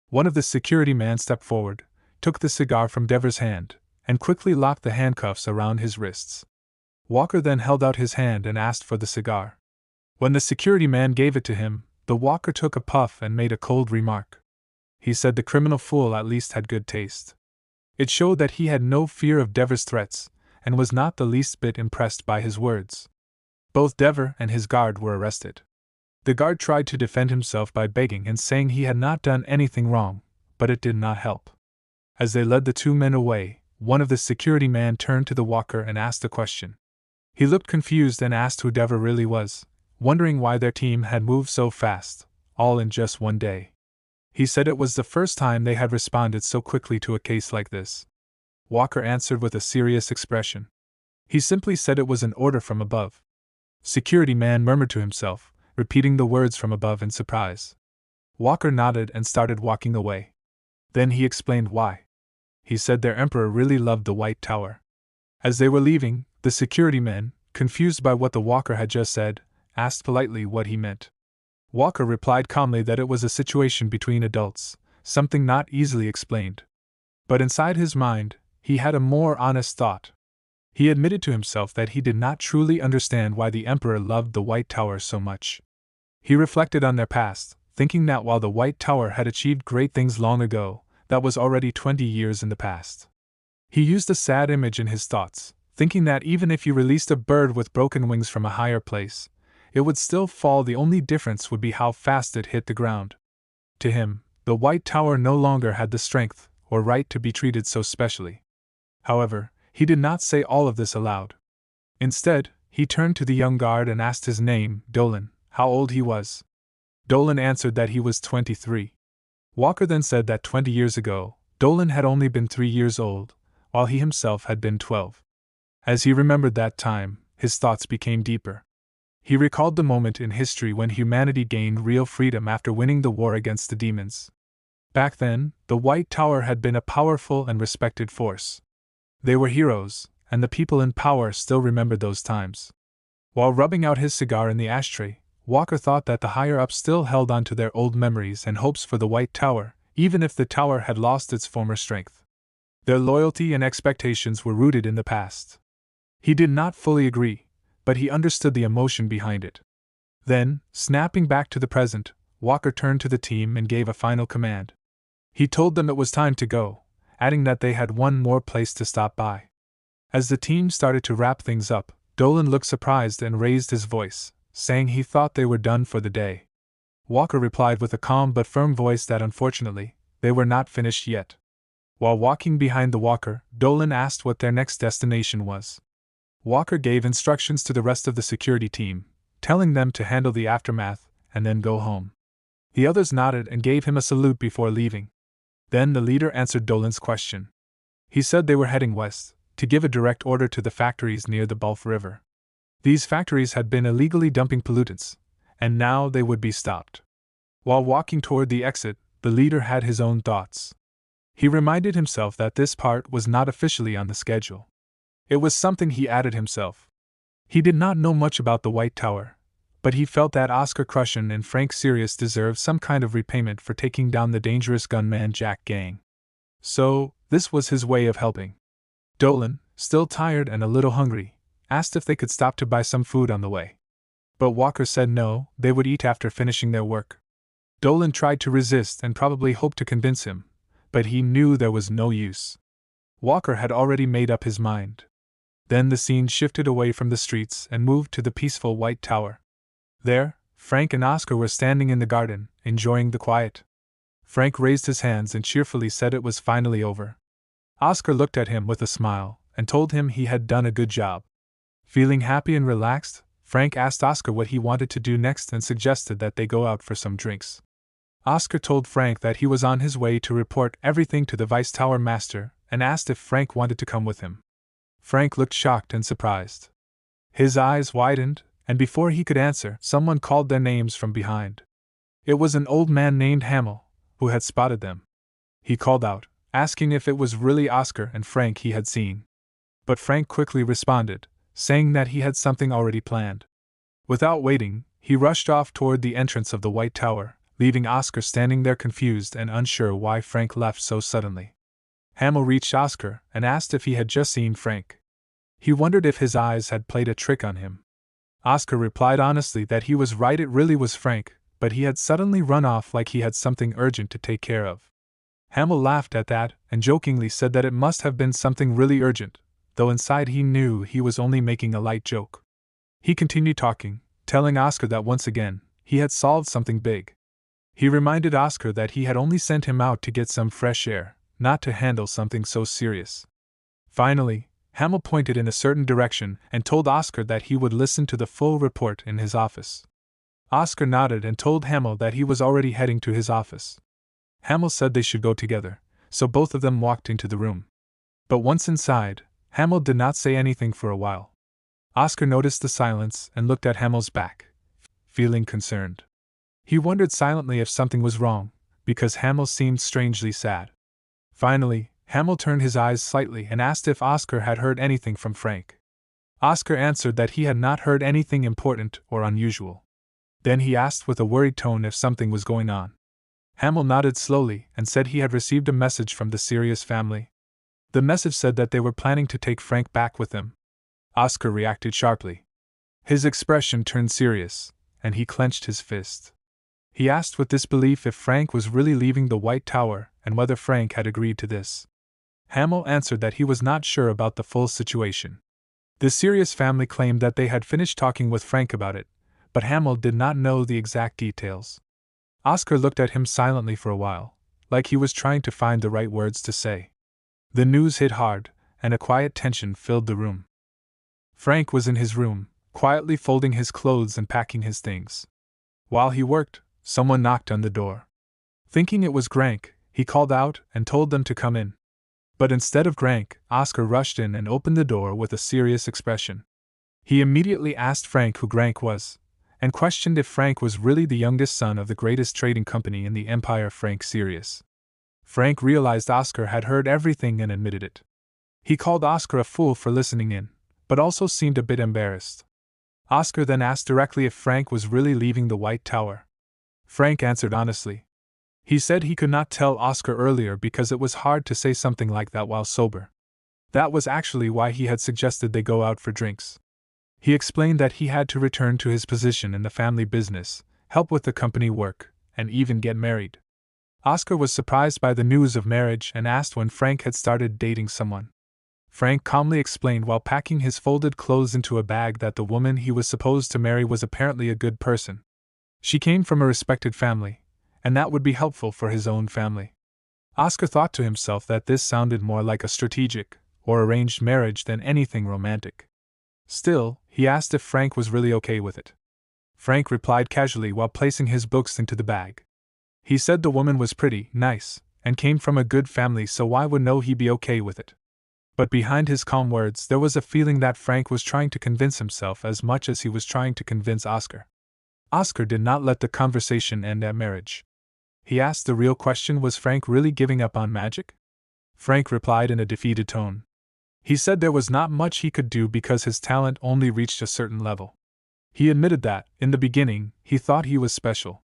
One of the security men stepped forward, took the cigar from Dever's hand, and quickly locked the handcuffs around his wrists. Walker then held out his hand and asked for the cigar. When the security man gave it to him, the walker took a puff and made a cold remark. He said the criminal fool at least had good taste. It showed that he had no fear of Dever's threats, and was not the least bit impressed by his words. Both Dever and his guard were arrested. The guard tried to defend himself by begging and saying he had not done anything wrong, but it did not help. As they led the two men away, one of the security men turned to the walker and asked a question. He looked confused and asked who Dever really was, wondering why their team had moved so fast, all in just one day. He said it was the first time they had responded so quickly to a case like this. Walker answered with a serious expression. He simply said it was an order from above. Security man murmured to himself, repeating the words from above in surprise. Walker nodded and started walking away. Then he explained why. He said their emperor really loved the White Tower. As they were leaving, the security men, confused by what the walker had just said, asked politely what he meant. Walker replied calmly that it was a situation between adults, something not easily explained. But inside his mind, he had a more honest thought. He admitted to himself that he did not truly understand why the emperor loved the White Tower so much. He reflected on their past, thinking that while the White Tower had achieved great things long ago, that was already 20 years in the past. He used a sad image in his thoughts, thinking that even if you released a bird with broken wings from a higher place, it would still fall. The only difference would be how fast it hit the ground. To him, the White Tower no longer had the strength or right to be treated so specially. However, he did not say all of this aloud. Instead, he turned to the young guard and asked his name, Dolan, how old he was. Dolan answered that he was 23. Walker then said that 20 years ago, Dolan had only been 3 years old, while he himself had been 12. As he remembered that time, his thoughts became deeper. He recalled the moment in history when humanity gained real freedom after winning the war against the demons. Back then, the White Tower had been a powerful and respected force. They were heroes, and the people in power still remembered those times. While rubbing out his cigar in the ashtray, Walker thought that the higher-ups still held on to their old memories and hopes for the White Tower, even if the tower had lost its former strength. Their loyalty and expectations were rooted in the past. He did not fully agree, but he understood the emotion behind it. Then, snapping back to the present, Walker turned to the team and gave a final command. He told them it was time to go, adding that they had one more place to stop by. As the team started to wrap things up, Dolan looked surprised and raised his voice, saying he thought they were done for the day. Walker replied with a calm but firm voice that unfortunately, they were not finished yet. While walking behind the walker, Dolan asked what their next destination was. Walker gave instructions to the rest of the security team, telling them to handle the aftermath and then go home. The others nodded and gave him a salute before leaving. Then the leader answered Dolan's question. He said they were heading west, to give a direct order to the factories near the Gulf River. These factories had been illegally dumping pollutants, and now they would be stopped. While walking toward the exit, the leader had his own thoughts. He reminded himself that this part was not officially on the schedule. It was something he added himself. He did not know much about the White Tower, but he felt that Oscar Crushen and Frank Sirius deserved some kind of repayment for taking down the dangerous gunman Jack gang. So, this was his way of helping. Dolan, still tired and a little hungry, asked if they could stop to buy some food on the way. But Walker said no, they would eat after finishing their work. Dolan tried to resist and probably hoped to convince him, but he knew there was no use. Walker had already made up his mind. Then the scene shifted away from the streets and moved to the peaceful White Tower. There, Frank and Oscar were standing in the garden, enjoying the quiet. Frank raised his hands and cheerfully said it was finally over. Oscar looked at him with a smile and told him he had done a good job. Feeling happy and relaxed, Frank asked Oscar what he wanted to do next and suggested that they go out for some drinks. Oscar told Frank that he was on his way to report everything to the Vice Tower Master and asked if Frank wanted to come with him. Frank looked shocked and surprised. His eyes widened, and before he could answer, someone called their names from behind. It was an old man named Hamill, who had spotted them. He called out, asking if it was really Oscar and Frank he had seen. But Frank quickly responded, saying that he had something already planned. Without waiting, he rushed off toward the entrance of the White Tower, leaving Oscar standing there confused and unsure why Frank left so suddenly. Hamill reached Oscar and asked if he had just seen Frank. He wondered if his eyes had played a trick on him. Oscar replied honestly that he was right, it really was Frank, but he had suddenly run off like he had something urgent to take care of. Hamill laughed at that and jokingly said that it must have been something really urgent, though inside he knew he was only making a light joke. He continued talking, telling Oscar that once again, he had solved something big. He reminded Oscar that he had only sent him out to get some fresh air, not to handle something so serious. Finally, Hamel pointed in a certain direction and told Oscar that he would listen to the full report in his office. Oscar nodded and told Hamel that he was already heading to his office. Hamel said they should go together, so both of them walked into the room. But once inside, Hamel did not say anything for a while. Oscar noticed the silence and looked at Hamel's back, feeling concerned. He wondered silently if something was wrong, because Hamel seemed strangely sad. Finally, Hamel turned his eyes slightly and asked if Oscar had heard anything from Frank. Oscar answered that he had not heard anything important or unusual. Then he asked with a worried tone if something was going on. Hamel nodded slowly and said he had received a message from the Sirius family. The message said that they were planning to take Frank back with them. Oscar reacted sharply. His expression turned serious, and he clenched his fist. He asked with disbelief if Frank was really leaving the White Tower and whether Frank had agreed to this. Hamel answered that he was not sure about the full situation. The Sirius family claimed that they had finished talking with Frank about it, but Hamel did not know the exact details. Oscar looked at him silently for a while, like he was trying to find the right words to say. The news hit hard, and a quiet tension filled the room. Frank was in his room, quietly folding his clothes and packing his things. While he worked, someone knocked on the door. Thinking it was Grank, he called out and told them to come in. But instead of Grank, Oscar rushed in and opened the door with a serious expression. He immediately asked Frank who Grank was, and questioned if Frank was really the youngest son of the greatest trading company in the empire, Frank Sirius. Frank realized Oscar had heard everything and admitted it. He called Oscar a fool for listening in, but also seemed a bit embarrassed. Oscar then asked directly if Frank was really leaving the White Tower. Frank answered honestly. He said he could not tell Oscar earlier because it was hard to say something like that while sober. That was actually why he had suggested they go out for drinks. He explained that he had to return to his position in the family business, help with the company work, and even get married. Oscar was surprised by the news of marriage and asked when Frank had started dating someone. Frank calmly explained while packing his folded clothes into a bag that the woman he was supposed to marry was apparently a good person. She came from a respected family, and that would be helpful for his own family. Oscar thought to himself that this sounded more like a strategic or arranged marriage than anything romantic. Still, he asked if Frank was really okay with it. Frank replied casually while placing his books into the bag. He said the woman was pretty nice and came from a good family, so why would he be okay with it? But behind his calm words there was a feeling that Frank was trying to convince himself as much as he was trying to convince Oscar. Oscar did not let the conversation end at marriage. He asked the real question: was Frank really giving up on magic? Frank replied in a defeated tone. He said there was not much he could do because his talent only reached a certain level. He admitted that, in the beginning, he thought he was special.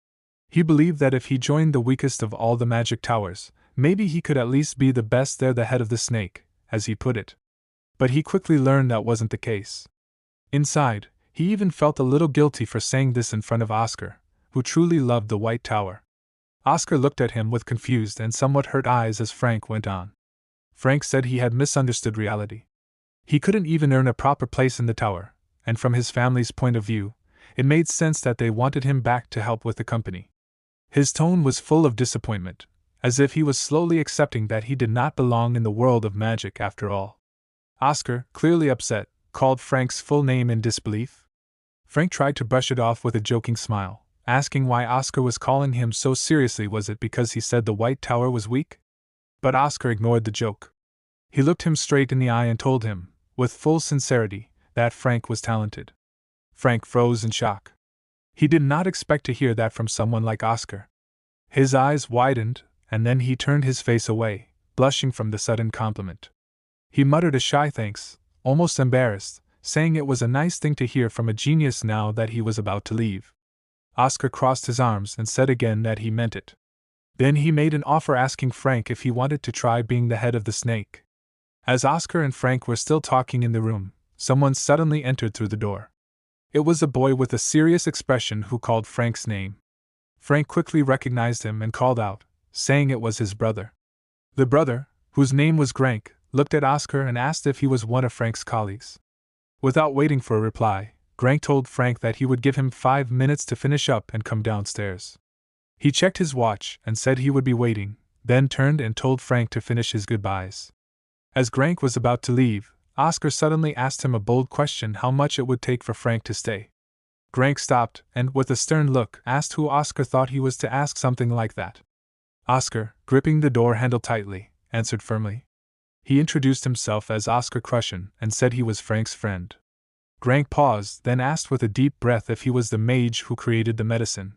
He believed that if he joined the weakest of all the magic towers, maybe he could at least be the best there, the head of the snake, as he put it. But he quickly learned that wasn't the case. Inside, he even felt a little guilty for saying this in front of Oscar, who truly loved the White Tower. Oscar looked at him with confused and somewhat hurt eyes as Frank went on. Frank said he had misunderstood reality. He couldn't even earn a proper place in the tower, and from his family's point of view, it made sense that they wanted him back to help with the company. His tone was full of disappointment, as if he was slowly accepting that he did not belong in the world of magic after all. Oscar, clearly upset, called Frank's full name in disbelief. Frank tried to brush it off with a joking smile, asking why Oscar was calling him so seriously. Was it because he said the White Tower was weak? But Oscar ignored the joke. He looked him straight in the eye and told him, with full sincerity, that Frank was talented. Frank froze in shock. He did not expect to hear that from someone like Oscar. His eyes widened, and then he turned his face away, blushing from the sudden compliment. He muttered a shy thanks, almost embarrassed, saying it was a nice thing to hear from a genius now that he was about to leave. Oscar crossed his arms and said again that he meant it. Then he made an offer asking Frank if he wanted to try being the head of the snake. As Oscar and Frank were still talking in the room, someone suddenly entered through the door. It was a boy with a serious expression who called Frank's name. Frank quickly recognized him and called out, saying it was his brother. The brother, whose name was Grank, looked at Oscar and asked if he was one of Frank's colleagues. Without waiting for a reply, Grank told Frank that he would give him 5 minutes to finish up and come downstairs. He checked his watch and said he would be waiting, then turned and told Frank to finish his goodbyes. As Grank was about to leave, Oscar suddenly asked him a bold question: how much it would take for Frank to stay. Grank stopped and, with a stern look, asked who Oscar thought he was to ask something like that. Oscar, gripping the door handle tightly, answered firmly. He introduced himself as Oscar Crushen and said he was Frank's friend. Grank paused, then asked with a deep breath if he was the mage who created the medicine.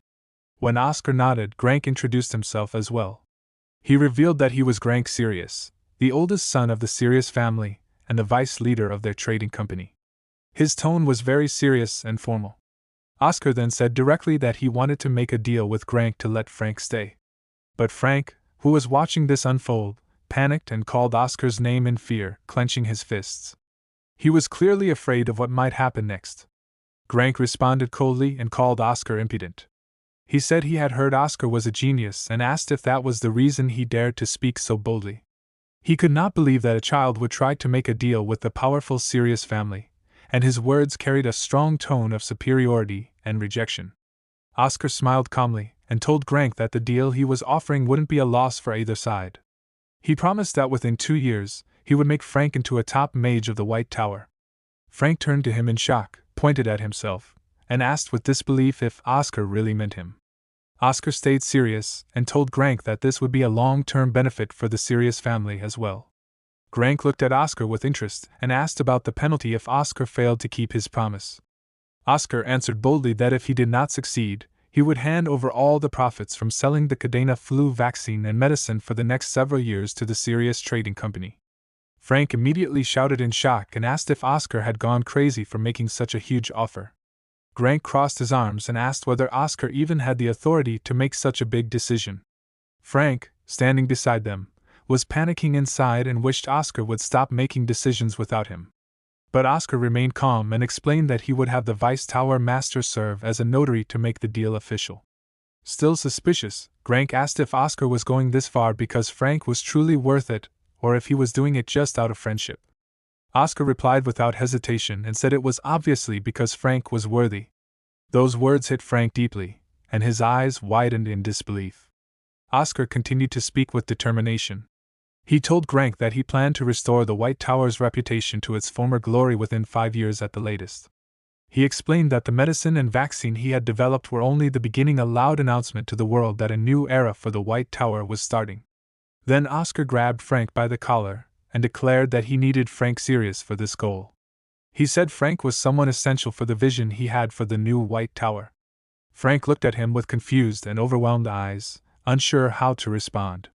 When Oscar nodded, Grank introduced himself as well. He revealed that he was Grank Sirius, the oldest son of the Sirius family and the vice leader of their trading company. His tone was very serious and formal. Oscar then said directly that he wanted to make a deal with Grank to let Frank stay. But Frank, who was watching this unfold, panicked and called Oscar's name in fear, clenching his fists. He was clearly afraid of what might happen next. Grank responded coldly and called Oscar impudent. He said he had heard Oscar was a genius and asked if that was the reason he dared to speak so boldly. He could not believe that a child would try to make a deal with the powerful Sirius family, and his words carried a strong tone of superiority and rejection. Oscar smiled calmly and told Grank that the deal he was offering wouldn't be a loss for either side. He promised that within 2 years, he would make Frank into a top mage of the White Tower. Frank turned to him in shock, pointed at himself, and asked with disbelief if Oscar really meant him. Oscar stayed serious and told Grank that this would be a long-term benefit for the Sirius family as well. Grank looked at Oscar with interest and asked about the penalty if Oscar failed to keep his promise. Oscar answered boldly that if he did not succeed, he would hand over all the profits from selling the Cadena flu vaccine and medicine for the next several years to the Sirius Trading Company. Frank immediately shouted in shock and asked if Oscar had gone crazy for making such a huge offer. Grank crossed his arms and asked whether Oscar even had the authority to make such a big decision. Frank, standing beside them, was panicking inside and wished Oscar would stop making decisions without him. But Oscar remained calm and explained that he would have the Vice Tower Master serve as a notary to make the deal official. Still suspicious, Grank asked if Oscar was going this far because Frank was truly worth it, or if he was doing it just out of friendship. Oscar replied without hesitation and said it was obviously because Frank was worthy. Those words hit Frank deeply, and his eyes widened in disbelief. Oscar continued to speak with determination. He told Grank that he planned to restore the White Tower's reputation to its former glory within 5 years at the latest. He explained that the medicine and vaccine he had developed were only the beginning, a loud announcement to the world that a new era for the White Tower was starting. Then Oscar grabbed Frank by the collar and declared that he needed Frank Sirius for this goal. He said Frank was someone essential for the vision he had for the new White Tower. Frank looked at him with confused and overwhelmed eyes, unsure how to respond.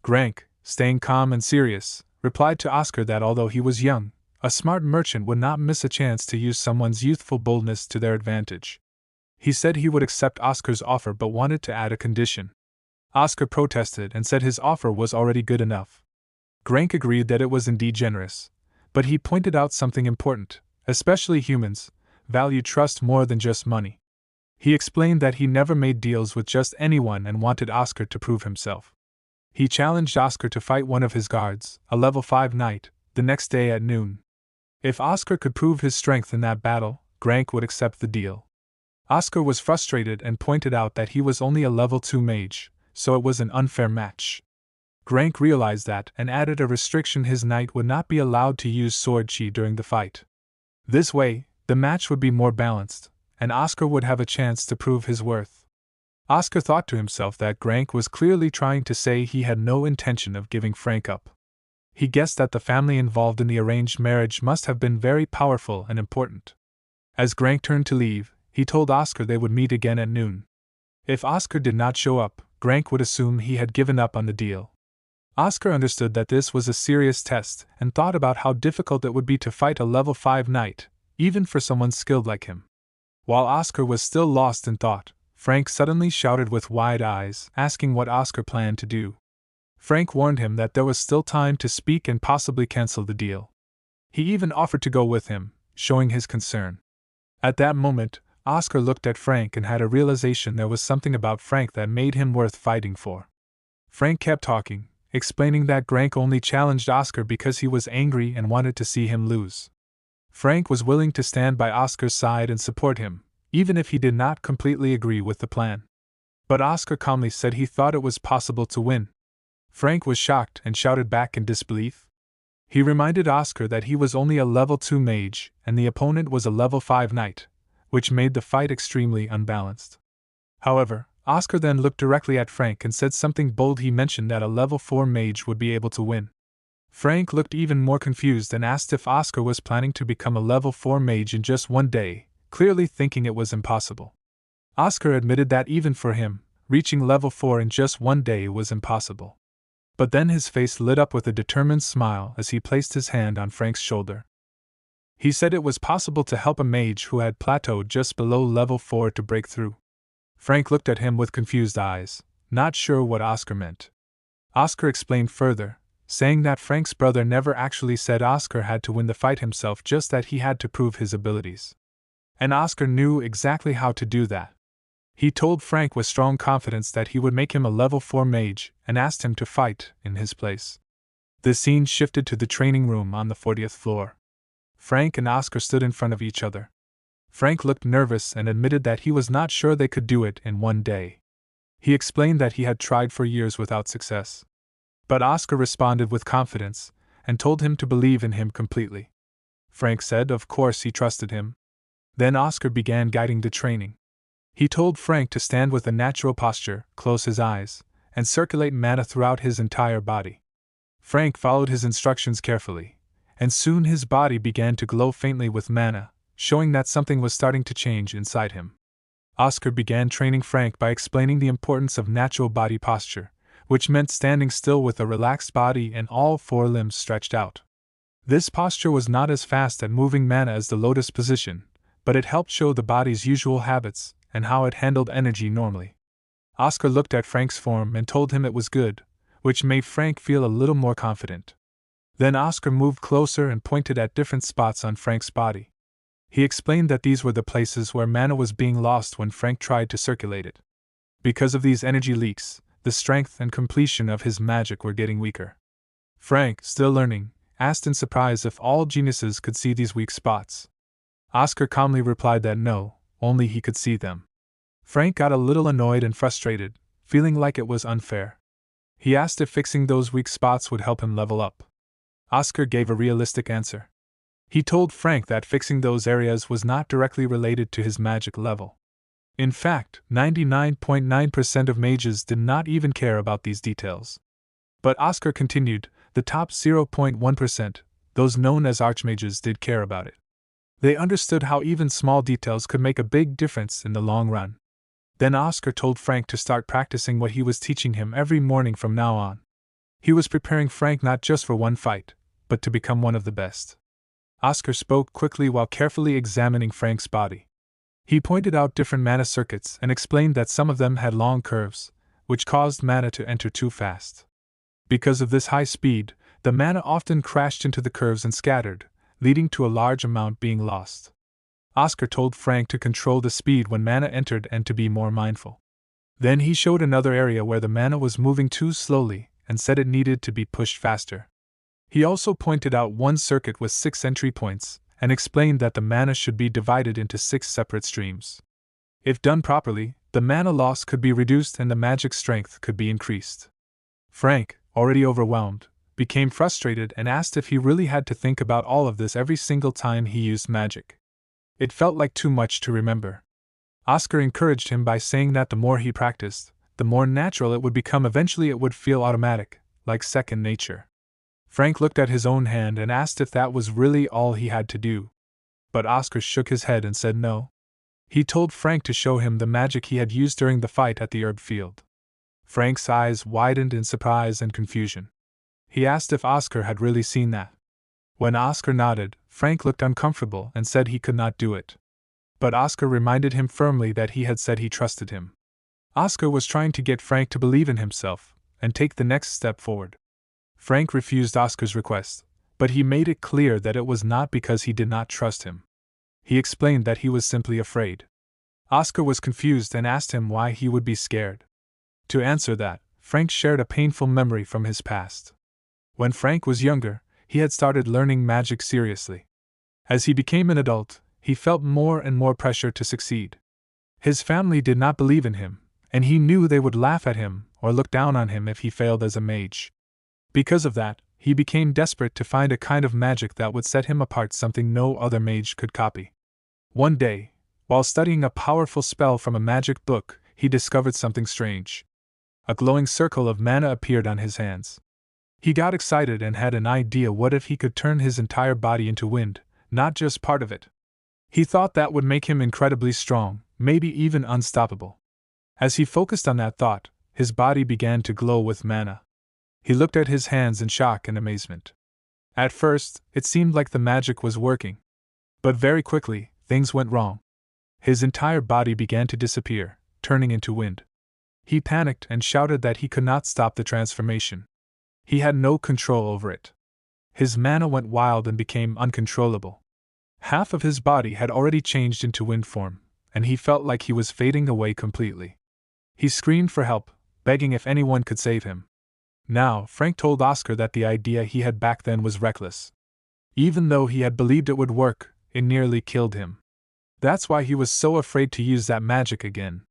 Grank, staying calm and serious, replied to Oscar that although he was young, a smart merchant would not miss a chance to use someone's youthful boldness to their advantage. He said he would accept Oscar's offer but wanted to add a condition. Oscar protested and said his offer was already good enough. Grank agreed that it was indeed generous, but he pointed out something important: especially humans value trust more than just money. He explained that he never made deals with just anyone and wanted Oscar to prove himself. He challenged Oscar to fight one of his guards, a level 5 knight, the next day at noon. If Oscar could prove his strength in that battle, Grank would accept the deal. Oscar was frustrated and pointed out that he was only a level 2 mage, so it was an unfair match. Grank realized that and added a restriction: his knight would not be allowed to use sword chi during the fight. This way, the match would be more balanced, and Oscar would have a chance to prove his worth. Oscar thought to himself that Grank was clearly trying to say he had no intention of giving Frank up. He guessed that the family involved in the arranged marriage must have been very powerful and important. As Grank turned to leave, he told Oscar they would meet again at noon. If Oscar did not show up, Grank would assume he had given up on the deal. Oscar understood that this was a serious test and thought about how difficult it would be to fight a level 5 knight, even for someone skilled like him. While Oscar was still lost in thought, Frank suddenly shouted with wide eyes, asking what Oscar planned to do. Frank warned him that there was still time to speak and possibly cancel the deal. He even offered to go with him, showing his concern. At that moment, Oscar looked at Frank and had a realization there was something about Frank that made him worth fighting for. Frank kept talking, explaining that Grank only challenged Oscar because he was angry and wanted to see him lose. Frank was willing to stand by Oscar's side and support him, even if he did not completely agree with the plan. But Oscar calmly said he thought it was possible to win. Frank was shocked and shouted back in disbelief. He reminded Oscar that he was only a level 2 mage and the opponent was a level 5 knight, which made the fight extremely unbalanced. However, Oscar then looked directly at Frank and said something bold. He mentioned that a level 4 mage would be able to win. Frank looked even more confused and asked if Oscar was planning to become a level 4 mage in just one day, clearly thinking it was impossible. Oscar admitted that even for him, reaching level 4 in just one day was impossible. But then his face lit up with a determined smile as he placed his hand on Frank's shoulder. He said it was possible to help a mage who had plateaued just below level 4 to break through. Frank looked at him with confused eyes, not sure what Oscar meant. Oscar explained further, saying that Frank's brother never actually said Oscar had to win the fight himself, just that he had to prove his abilities. And Oscar knew exactly how to do that. He told Frank with strong confidence that he would make him a level 4 mage and asked him to fight in his place. The scene shifted to the training room on the 40th floor. Frank and Oscar stood in front of each other. Frank looked nervous and admitted that he was not sure they could do it in one day. He explained that he had tried for years without success. But Oscar responded with confidence and told him to believe in him completely. Frank said of course he trusted him. Then Oscar began guiding the training. He told Frank to stand with a natural posture, close his eyes, and circulate mana throughout his entire body. Frank followed his instructions carefully, and soon his body began to glow faintly with mana, showing that something was starting to change inside him. Oscar began training Frank by explaining the importance of natural body posture, which meant standing still with a relaxed body and all 4 limbs stretched out. This posture was not as fast at moving mana as the lotus position, but it helped show the body's usual habits and how it handled energy normally. Oscar looked at Frank's form and told him it was good, which made Frank feel a little more confident. Then Oscar moved closer and pointed at different spots on Frank's body. He explained that these were the places where mana was being lost when Frank tried to circulate it. Because of these energy leaks, the strength and completion of his magic were getting weaker. Frank, still learning, asked in surprise if all geniuses could see these weak spots. Oscar calmly replied that no, only he could see them. Frank got a little annoyed and frustrated, feeling like it was unfair. He asked if fixing those weak spots would help him level up. Oscar gave a realistic answer. He told Frank that fixing those areas was not directly related to his magic level. In fact, 99.9% of mages did not even care about these details. But Oscar continued, the top 0.1%, those known as archmages, did care about it. They understood how even small details could make a big difference in the long run. Then Oscar told Frank to start practicing what he was teaching him every morning from now on. He was preparing Frank not just for one fight, but to become one of the best. Oscar spoke quickly while carefully examining Frank's body. He pointed out different mana circuits and explained that some of them had long curves, which caused mana to enter too fast. Because of this high speed, the mana often crashed into the curves and scattered, leading to a large amount being lost. Oscar told Frank to control the speed when mana entered and to be more mindful. Then he showed another area where the mana was moving too slowly and said it needed to be pushed faster. He also pointed out one circuit with 6 entry points and explained that the mana should be divided into 6 separate streams. If done properly, the mana loss could be reduced and the magic strength could be increased. Frank, already overwhelmed, became frustrated and asked if he really had to think about all of this every single time he used magic. It felt like too much to remember. Oscar encouraged him by saying that the more he practiced, the more natural it would become. Eventually it would feel automatic, like second nature. Frank looked at his own hand and asked if that was really all he had to do. But Oscar shook his head and said no. He told Frank to show him the magic he had used during the fight at the herb field. Frank's eyes widened in surprise and confusion. He asked if Oscar had really seen that. When Oscar nodded, Frank looked uncomfortable and said he could not do it. But Oscar reminded him firmly that he had said he trusted him. Oscar was trying to get Frank to believe in himself and take the next step forward. Frank refused Oscar's request, but he made it clear that it was not because he did not trust him. He explained that he was simply afraid. Oscar was confused and asked him why he would be scared. To answer that, Frank shared a painful memory from his past. When Frank was younger, he had started learning magic seriously. As he became an adult, he felt more and more pressure to succeed. His family did not believe in him, and he knew they would laugh at him or look down on him if he failed as a mage. Because of that, he became desperate to find a kind of magic that would set him apart, something no other mage could copy. One day, while studying a powerful spell from a magic book, he discovered something strange. A glowing circle of mana appeared on his hands. He got excited and had an idea. What if he could turn his entire body into wind, not just part of it? He thought that would make him incredibly strong, maybe even unstoppable. As he focused on that thought, his body began to glow with mana. He looked at his hands in shock and amazement. At first, it seemed like the magic was working. But very quickly, things went wrong. His entire body began to disappear, turning into wind. He panicked and shouted that he could not stop the transformation. He had no control over it. His mana went wild and became uncontrollable. Half of his body had already changed into wind form, and he felt like he was fading away completely. He screamed for help, begging if anyone could save him. Now, Frank told Oscar that the idea he had back then was reckless. Even though he had believed it would work, it nearly killed him. That's why he was so afraid to use that magic again.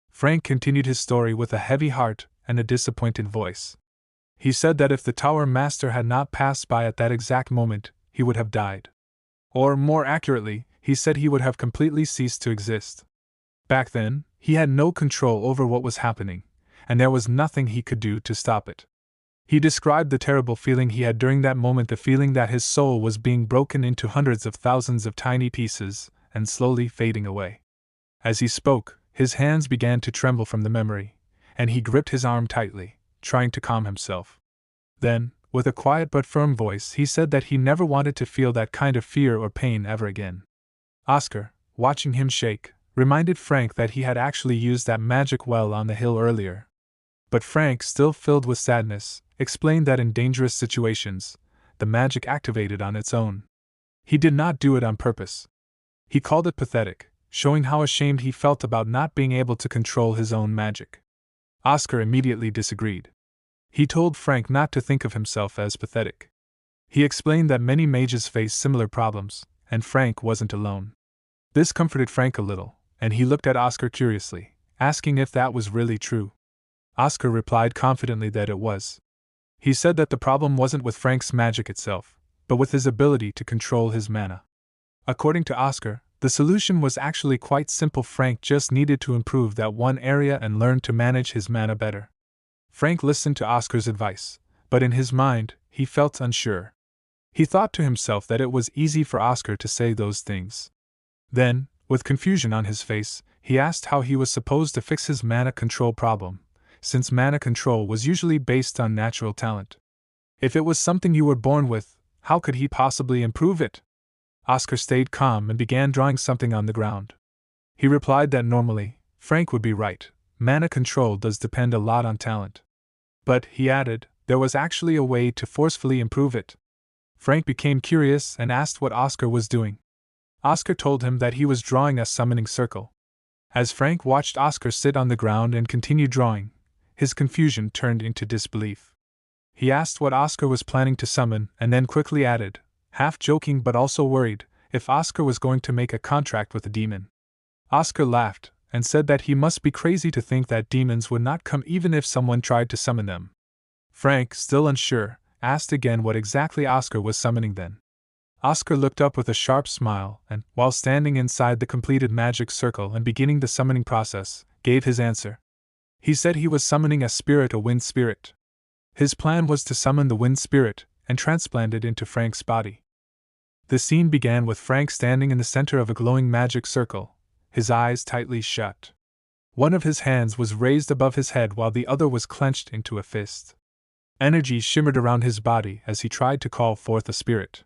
Frank continued his story with a heavy heart and a disappointed voice. He said that if the Tower Master had not passed by at that exact moment, he would have died. Or, more accurately, he said he would have completely ceased to exist. Back then, he had no control over what was happening, and there was nothing he could do to stop it. He described the terrible feeling he had during that moment, the feeling that his soul was being broken into hundreds of thousands of tiny pieces and slowly fading away. As he spoke, his hands began to tremble from the memory, and he gripped his arm tightly, trying to calm himself. Then, with a quiet but firm voice, he said that he never wanted to feel that kind of fear or pain ever again. Oscar, watching him shake, reminded Frank that he had actually used that magic well on the hill earlier. But Frank, still filled with sadness, explained that in dangerous situations, the magic activated on its own. He did not do it on purpose. He called it pathetic, showing how ashamed he felt about not being able to control his own magic. Oscar immediately disagreed. He told Frank not to think of himself as pathetic. He explained that many mages face similar problems, and Frank wasn't alone. This comforted Frank a little, and he looked at Oscar curiously, asking if that was really true. Oscar replied confidently that it was. He said that the problem wasn't with Frank's magic itself, but with his ability to control his mana. According to Oscar, the solution was actually quite simple. Frank just needed to improve that one area and learn to manage his mana better. Frank listened to Oscar's advice, but in his mind, he felt unsure. He thought to himself that it was easy for Oscar to say those things. Then, with confusion on his face, he asked how he was supposed to fix his mana control problem, since mana control was usually based on natural talent. If it was something you were born with, how could he possibly improve it? Oscar stayed calm and began drawing something on the ground. He replied that normally, Frank would be right, mana control does depend a lot on talent. But, he added, there was actually a way to forcefully improve it. Frank became curious and asked what Oscar was doing. Oscar told him that he was drawing a summoning circle. As Frank watched Oscar sit on the ground and continue drawing, his confusion turned into disbelief. He asked what Oscar was planning to summon and then quickly added, half joking but also worried, if Oscar was going to make a contract with a demon. Oscar laughed and said that he must be crazy to think that demons would not come even if someone tried to summon them. Frank, still unsure, asked again what exactly Oscar was summoning then. Oscar looked up with a sharp smile and, while standing inside the completed magic circle and beginning the summoning process, gave his answer. He said he was summoning a wind spirit. His plan was to summon the wind spirit and transplant it into Frank's body. The scene began with Frank standing in the center of a glowing magic circle, his eyes tightly shut. One of his hands was raised above his head while the other was clenched into a fist. Energy shimmered around his body as he tried to call forth a spirit.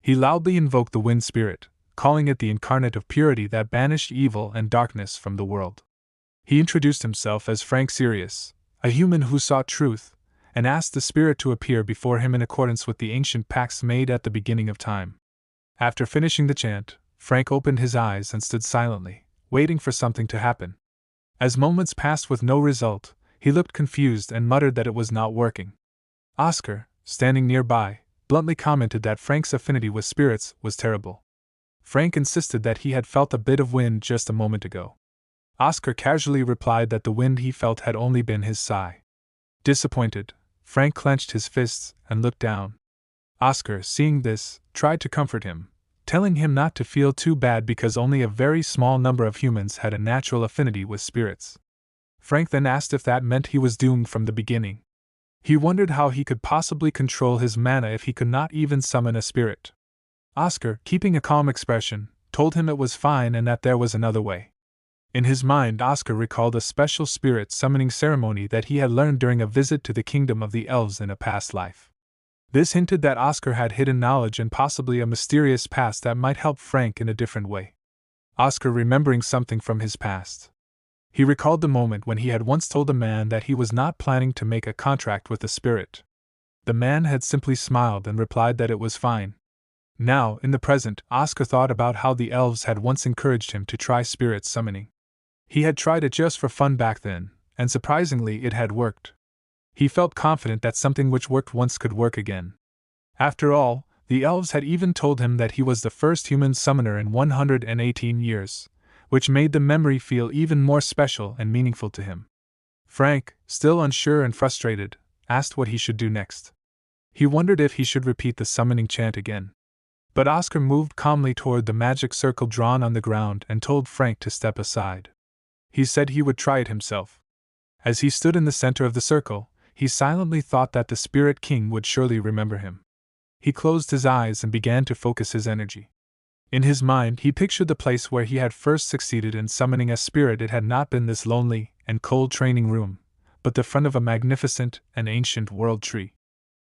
He loudly invoked the wind spirit, calling it the incarnate of purity that banished evil and darkness from the world. He introduced himself as Frank Sirius, a human who sought truth, and asked the spirit to appear before him in accordance with the ancient pacts made at the beginning of time. After finishing the chant, Frank opened his eyes and stood silently, waiting for something to happen. As moments passed with no result, he looked confused and muttered that it was not working. Oscar, standing nearby, bluntly commented that Frank's affinity with spirits was terrible. Frank insisted that he had felt a bit of wind just a moment ago. Oscar casually replied that the wind he felt had only been his sigh. Disappointed, Frank clenched his fists and looked down. Oscar, seeing this, tried to comfort him, telling him not to feel too bad because only a very small number of humans had a natural affinity with spirits. Frank then asked if that meant he was doomed from the beginning. He wondered how he could possibly control his mana if he could not even summon a spirit. Oscar, keeping a calm expression, told him it was fine and that there was another way. In his mind, Oscar recalled a special spirit summoning ceremony that he had learned during a visit to the kingdom of the elves in a past life. This hinted that Oscar had hidden knowledge and possibly a mysterious past that might help Frank in a different way. Oscar remembering something from his past. He recalled the moment when he had once told a man that he was not planning to make a contract with the spirit. The man had simply smiled and replied that it was fine. Now, in the present, Oscar thought about how the elves had once encouraged him to try spirit summoning. He had tried it just for fun back then, and surprisingly it had worked. He felt confident that something which worked once could work again. After all, the elves had even told him that he was the first human summoner in 118 years, which made the memory feel even more special and meaningful to him. Frank, still unsure and frustrated, asked what he should do next. He wondered if he should repeat the summoning chant again. But Oscar moved calmly toward the magic circle drawn on the ground and told Frank to step aside. He said he would try it himself. As he stood in the center of the circle, he silently thought that the Spirit King would surely remember him. He closed his eyes and began to focus his energy. In his mind, he pictured the place where he had first succeeded in summoning a spirit. It had not been this lonely and cold training room, but the front of a magnificent and ancient world tree.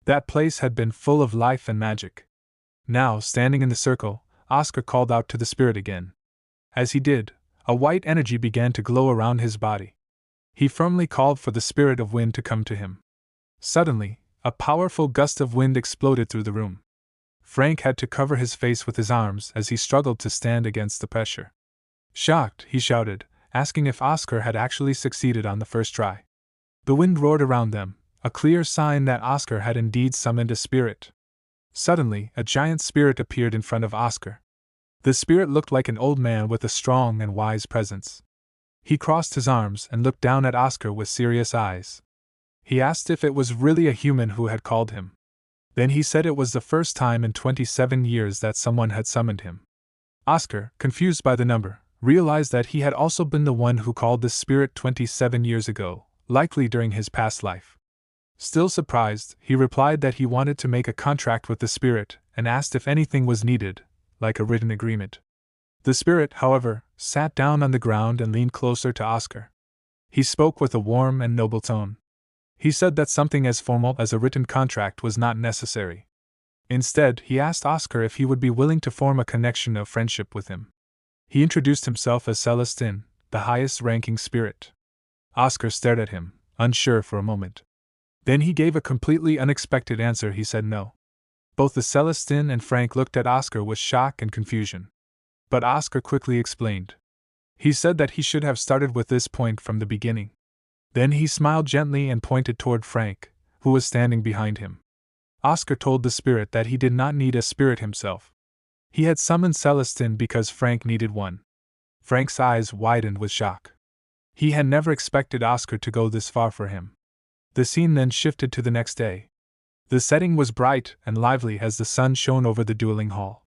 That place had been full of life and magic. Now, standing in the circle, Oscar called out to the spirit again. As he did, a white energy began to glow around his body. He firmly called for the spirit of wind to come to him. Suddenly, a powerful gust of wind exploded through the room. Frank had to cover his face with his arms as he struggled to stand against the pressure. Shocked, he shouted, asking if Oscar had actually succeeded on the first try. The wind roared around them, a clear sign that Oscar had indeed summoned a spirit. Suddenly, a giant spirit appeared in front of Oscar. The spirit looked like an old man with a strong and wise presence. He crossed his arms and looked down at Oscar with serious eyes. He asked if it was really a human who had called him. Then he said it was the first time in 27 years that someone had summoned him. Oscar, confused by the number, realized that he had also been the one who called the spirit 27 years ago, likely during his past life. Still surprised, he replied that he wanted to make a contract with the spirit and asked if anything was needed, like a written agreement. The spirit, however, sat down on the ground and leaned closer to Oscar. He spoke with a warm and noble tone. He said that something as formal as a written contract was not necessary. Instead, he asked Oscar if he would be willing to form a connection of friendship with him. He introduced himself as Celestin, the highest-ranking spirit. Oscar stared at him, unsure for a moment. Then he gave a completely unexpected answer. He said no. Both the Celestin and Frank looked at Oscar with shock and confusion. But Oscar quickly explained. He said that he should have started with this point from the beginning. Then he smiled gently and pointed toward Frank, who was standing behind him. Oscar told the spirit that he did not need a spirit himself. He had summoned Celestin because Frank needed one. Frank's eyes widened with shock. He had never expected Oscar to go this far for him. The scene then shifted to the next day. The setting was bright and lively as the sun shone over the dueling hall.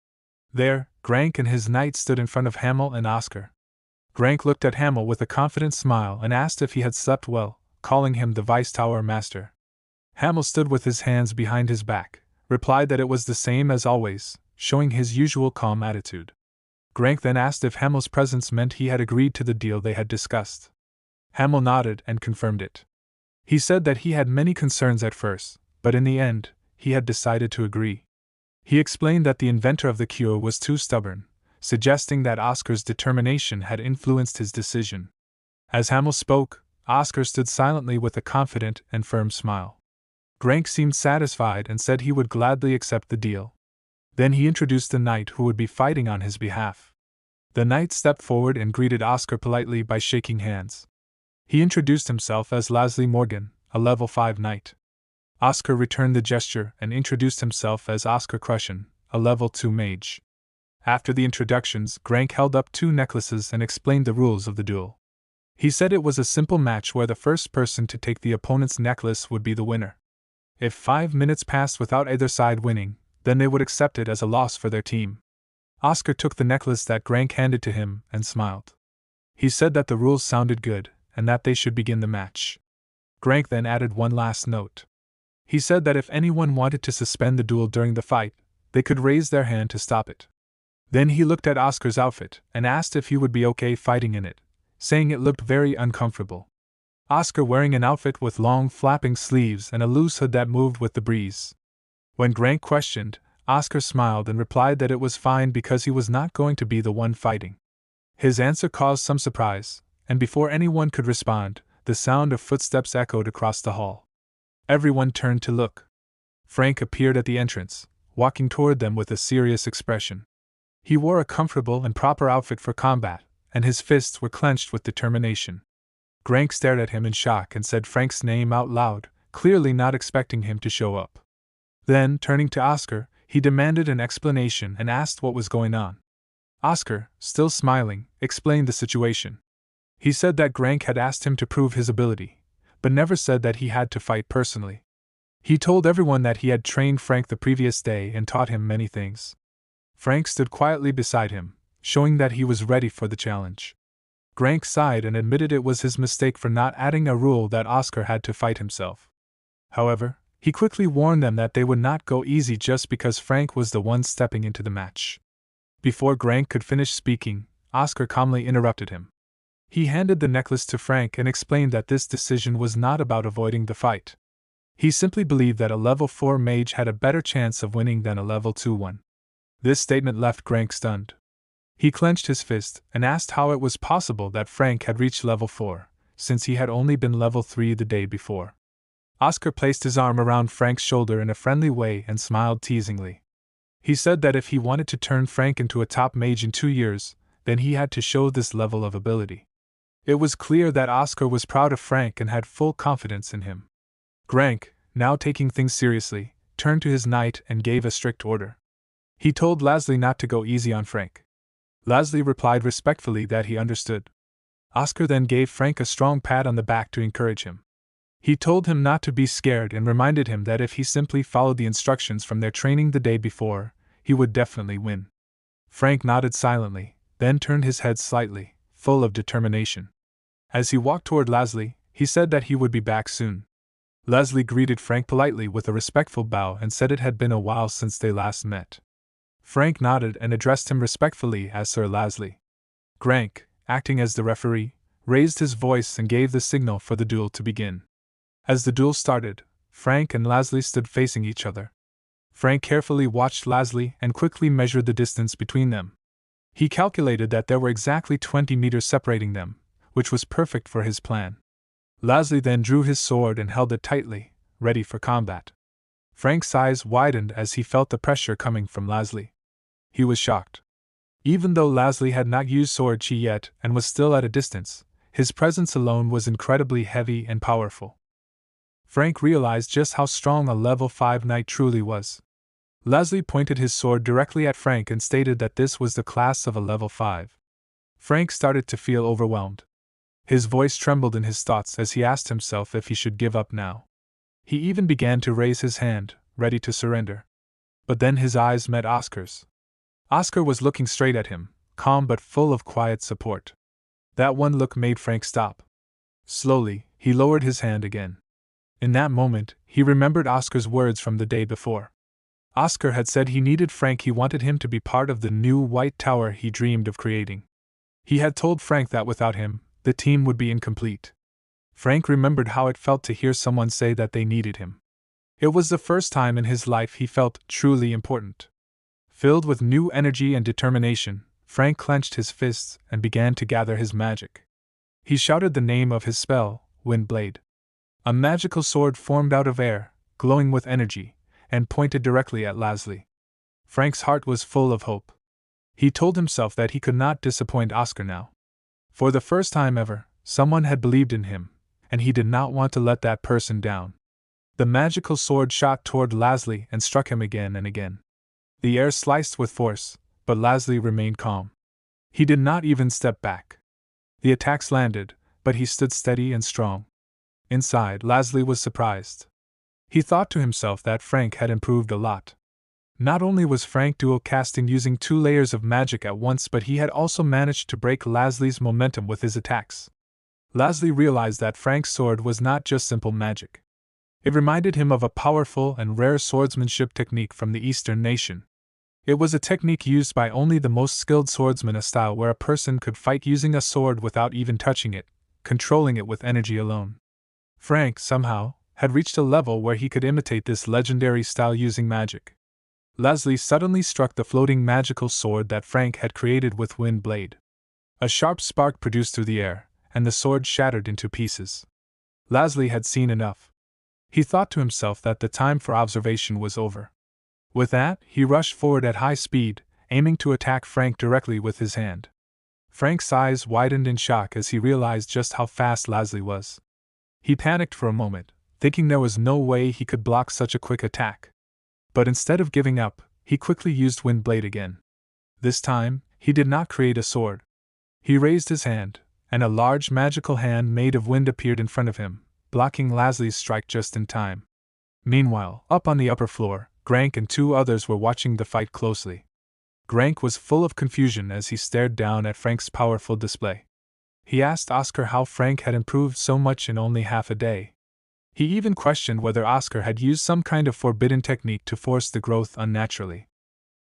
There, Grank and his knight stood in front of Hamel and Oscar. Grank looked at Hamel with a confident smile and asked if he had slept well, calling him the Vice Tower Master. Hamel stood with his hands behind his back, replied that it was the same as always, showing his usual calm attitude. Grank then asked if Hamel's presence meant he had agreed to the deal they had discussed. Hamel nodded and confirmed it. He said that he had many concerns at first, but in the end, he had decided to agree. He explained that the inventor of the cure was too stubborn, suggesting that Oscar's determination had influenced his decision. As Hamel spoke, Oscar stood silently with a confident and firm smile. Grank seemed satisfied and said he would gladly accept the deal. Then he introduced the knight who would be fighting on his behalf. The knight stepped forward and greeted Oscar politely by shaking hands. He introduced himself as Lasley Morgan, a level 5 knight. Oscar returned the gesture and introduced himself as Oscar Crushen, a level 2 mage. After the introductions, Grank held up 2 necklaces and explained the rules of the duel. He said it was a simple match where the first person to take the opponent's necklace would be the winner. If 5 minutes passed without either side winning, then they would accept it as a loss for their team. Oscar took the necklace that Grank handed to him and smiled. He said that the rules sounded good, and that they should begin the match. Grank then added one last note. He said that if anyone wanted to suspend the duel during the fight, they could raise their hand to stop it. Then he looked at Oscar's outfit and asked if he would be okay fighting in it, saying it looked very uncomfortable. Oscar wearing an outfit with long flapping sleeves and a loose hood that moved with the breeze. When Grank questioned, Oscar smiled and replied that it was fine because he was not going to be the one fighting. His answer caused some surprise, and before anyone could respond, the sound of footsteps echoed across the hall. Everyone turned to look. Frank appeared at the entrance, walking toward them with a serious expression. He wore a comfortable and proper outfit for combat, and his fists were clenched with determination. Grank stared at him in shock and said Frank's name out loud, clearly not expecting him to show up. Then, turning to Oscar, he demanded an explanation and asked what was going on. Oscar, still smiling, explained the situation. He said that Grank had asked him to prove his ability, but never said that he had to fight personally. He told everyone that he had trained Frank the previous day and taught him many things. Frank stood quietly beside him, showing that he was ready for the challenge. Grank sighed and admitted it was his mistake for not adding a rule that Oscar had to fight himself. However, he quickly warned them that they would not go easy just because Frank was the one stepping into the match. Before Grank could finish speaking, Oscar calmly interrupted him. He handed the necklace to Frank and explained that this decision was not about avoiding the fight. He simply believed that a level 4 mage had a better chance of winning than a level 2 one. This statement left Grank stunned. He clenched his fist and asked how it was possible that Frank had reached level 4, since he had only been level 3 the day before. Oscar placed his arm around Frank's shoulder in a friendly way and smiled teasingly. He said that if he wanted to turn Frank into a top mage in 2 years, then he had to show this level of ability. It was clear that Oscar was proud of Frank and had full confidence in him. Grank, now taking things seriously, turned to his knight and gave a strict order. He told Laszlo not to go easy on Frank. Laszlo replied respectfully that he understood. Oscar then gave Frank a strong pat on the back to encourage him. He told him not to be scared and reminded him that if he simply followed the instructions from their training the day before, he would definitely win. Frank nodded silently, then turned his head slightly, full of determination. As he walked toward Laszlo, he said that he would be back soon. Laszlo greeted Frank politely with a respectful bow and said it had been a while since they last met. Frank nodded and addressed him respectfully as Sir Laszlo. Grank, acting as the referee, raised his voice and gave the signal for the duel to begin. As the duel started, Frank and Laszlo stood facing each other. Frank carefully watched Laszlo and quickly measured the distance between them. He calculated that there were exactly 20 meters separating them, which was perfect for his plan. Laszlo then drew his sword and held it tightly, ready for combat. Frank's eyes widened as he felt the pressure coming from Laszlo. He was shocked. Even though Laszlo had not used sword chi yet and was still at a distance, his presence alone was incredibly heavy and powerful. Frank realized just how strong a level 5 knight truly was. Laszlo pointed his sword directly at Frank and stated that this was the class of a level 5. Frank started to feel overwhelmed. His voice trembled in his thoughts as he asked himself if he should give up now. He even began to raise his hand, ready to surrender. But then his eyes met Oscar's. Oscar was looking straight at him, calm but full of quiet support. That one look made Frank stop. Slowly, he lowered his hand again. In that moment, he remembered Oscar's words from the day before. Oscar had said he needed Frank. He wanted him to be part of the new White Tower he dreamed of creating. He had told Frank that without him, the team would be incomplete. Frank remembered how it felt to hear someone say that they needed him. It was the first time in his life he felt truly important. Filled with new energy and determination, Frank clenched his fists and began to gather his magic. He shouted the name of his spell, Wind Blade. A magical sword formed out of air, glowing with energy, and pointed directly at Laszlo. Frank's heart was full of hope. He told himself that he could not disappoint Oscar now. For the first time ever, someone had believed in him, and he did not want to let that person down. The magical sword shot toward Laszlo and struck him again and again. The air sliced with force, but Leslie remained calm. He did not even step back. The attacks landed, but he stood steady and strong. Inside, Leslie was surprised. He thought to himself that Frank had improved a lot. Not only was Frank dual casting using 2 layers of magic at once, but he had also managed to break Leslie's momentum with his attacks. Leslie realized that Frank's sword was not just simple magic. It reminded him of a powerful and rare swordsmanship technique from the Eastern nation. It was a technique used by only the most skilled swordsmen, a style where a person could fight using a sword without even touching it, controlling it with energy alone. Frank, somehow, had reached a level where he could imitate this legendary style using magic. Leslie suddenly struck the floating magical sword that Frank had created with wind blade. A sharp spark produced through the air, and the sword shattered into pieces. Leslie had seen enough. He thought to himself that the time for observation was over. With that, he rushed forward at high speed, aiming to attack Frank directly with his hand. Frank's eyes widened in shock as he realized just how fast Leslie was. He panicked for a moment, thinking there was no way he could block such a quick attack. But instead of giving up, he quickly used wind blade again. This time, he did not create a sword. He raised his hand, and a large magical hand made of wind appeared in front of him, blocking Leslie's strike just in time. Meanwhile, up on the upper floor, Grank and 2 others were watching the fight closely. Grank was full of confusion as he stared down at Frank's powerful display. He asked Oscar how Frank had improved so much in only half a day. He even questioned whether Oscar had used some kind of forbidden technique to force the growth unnaturally.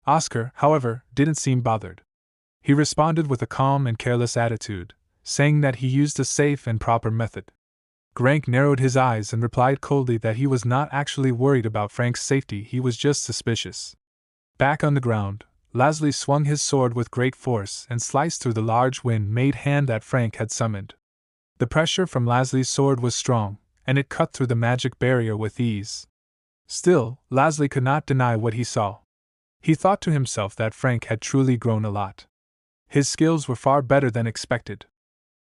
Oscar, however, didn't seem bothered. He responded with a calm and careless attitude, saying that he used a safe and proper method. Grank narrowed his eyes and replied coldly that he was not actually worried about Frank's safety, he was just suspicious. Back on the ground, Leslie swung his sword with great force and sliced through the large wind-made hand that Frank had summoned. The pressure from Leslie's sword was strong, and it cut through the magic barrier with ease. Still, Leslie could not deny what he saw. He thought to himself that Frank had truly grown a lot. His skills were far better than expected.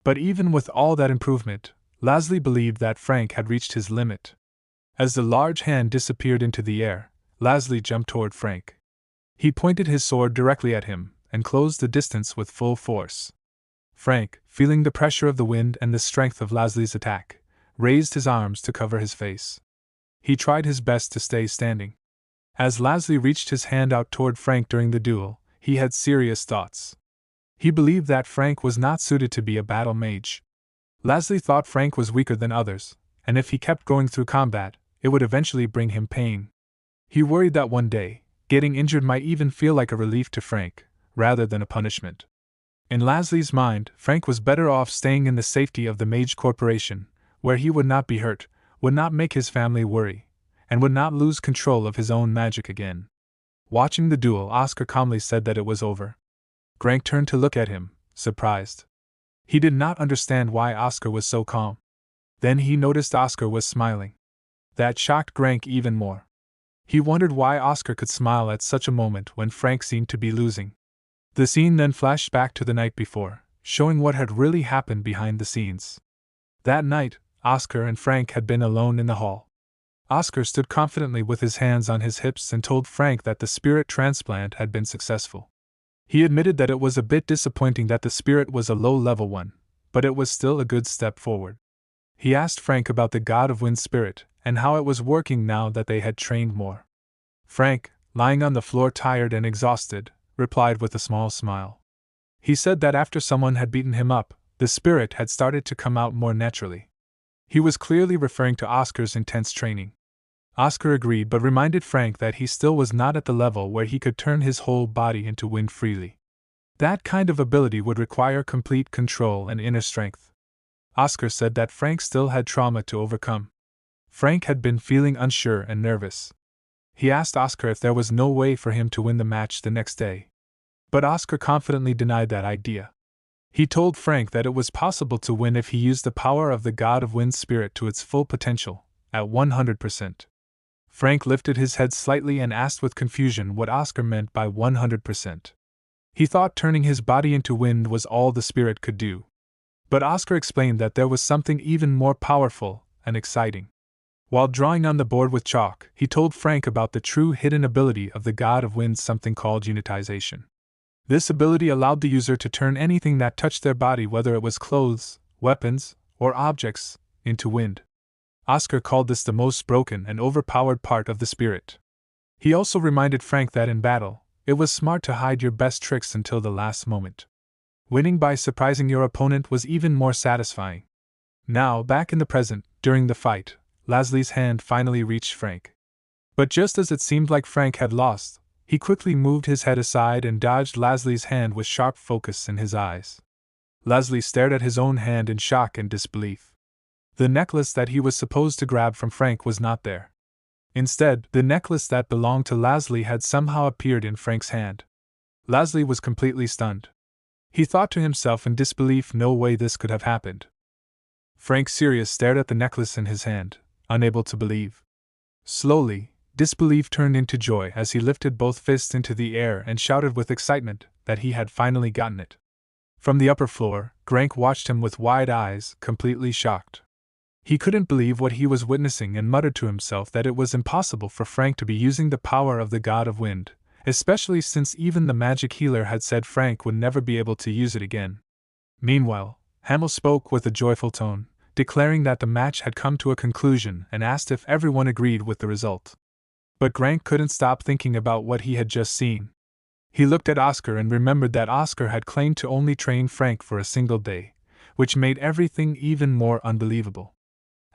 But even with all that improvement, Leslie believed that Frank had reached his limit. As the large hand disappeared into the air, Leslie jumped toward Frank. He pointed his sword directly at him, and closed the distance with full force. Frank, feeling the pressure of the wind and the strength of Leslie's attack, raised his arms to cover his face. He tried his best to stay standing. As Leslie reached his hand out toward Frank during the duel, he had serious thoughts. He believed that Frank was not suited to be a battle mage. Leslie thought Frank was weaker than others, and if he kept going through combat, it would eventually bring him pain. He worried that one day, getting injured might even feel like a relief to Frank, rather than a punishment. In Leslie's mind, Frank was better off staying in the safety of the Mage Corporation, where he would not be hurt, would not make his family worry, and would not lose control of his own magic again. Watching the duel, Oscar calmly said that it was over. Grank turned to look at him, surprised. He did not understand why Oscar was so calm. Then he noticed Oscar was smiling. That shocked Grank even more. He wondered why Oscar could smile at such a moment when Frank seemed to be losing. The scene then flashed back to the night before, showing what had really happened behind the scenes. That night, Oscar and Frank had been alone in the hall. Oscar stood confidently with his hands on his hips and told Frank that the spirit transplant had been successful. He admitted that it was a bit disappointing that the spirit was a low-level one, but it was still a good step forward. He asked Frank about the God of Wind spirit and how it was working now that they had trained more. Frank, lying on the floor tired and exhausted, replied with a small smile. He said that after someone had beaten him up, the spirit had started to come out more naturally. He was clearly referring to Oscar's intense training. Oscar agreed but reminded Frank that he still was not at the level where he could turn his whole body into wind freely. That kind of ability would require complete control and inner strength. Oscar said that Frank still had trauma to overcome. Frank had been feeling unsure and nervous. He asked Oscar if there was no way for him to win the match the next day. But Oscar confidently denied that idea. He told Frank that it was possible to win if he used the power of the God of Wind spirit to its full potential, at 100%. Frank lifted his head slightly and asked with confusion what Oscar meant by 100%. He thought turning his body into wind was all the spirit could do. But Oscar explained that there was something even more powerful and exciting. While drawing on the board with chalk, he told Frank about the true hidden ability of the God of Wind, something called unitization. This ability allowed the user to turn anything that touched their body, whether it was clothes, weapons, or objects, into wind. Oscar called this the most broken and overpowered part of the spirit. He also reminded Frank that in battle, it was smart to hide your best tricks until the last moment. Winning by surprising your opponent was even more satisfying. Now, back in the present, during the fight, Leslie's hand finally reached Frank. But just as it seemed like Frank had lost, he quickly moved his head aside and dodged Leslie's hand with sharp focus in his eyes. Leslie stared at his own hand in shock and disbelief. The necklace that he was supposed to grab from Frank was not there. Instead, the necklace that belonged to Leslie had somehow appeared in Frank's hand. Leslie was completely stunned. He thought to himself in disbelief, no way this could have happened. Frank Sirius stared at the necklace in his hand, unable to believe. Slowly, disbelief turned into joy as he lifted both fists into the air and shouted with excitement that he had finally gotten it. From the upper floor, Grank watched him with wide eyes, completely shocked. He couldn't believe what he was witnessing and muttered to himself that it was impossible for Frank to be using the power of the god of wind, especially since even the magic healer had said Frank would never be able to use it again. Meanwhile, Hamel spoke with a joyful tone, declaring that the match had come to a conclusion and asked if everyone agreed with the result. But Grank couldn't stop thinking about what he had just seen. He looked at Oscar and remembered that Oscar had claimed to only train Frank for a single day, which made everything even more unbelievable.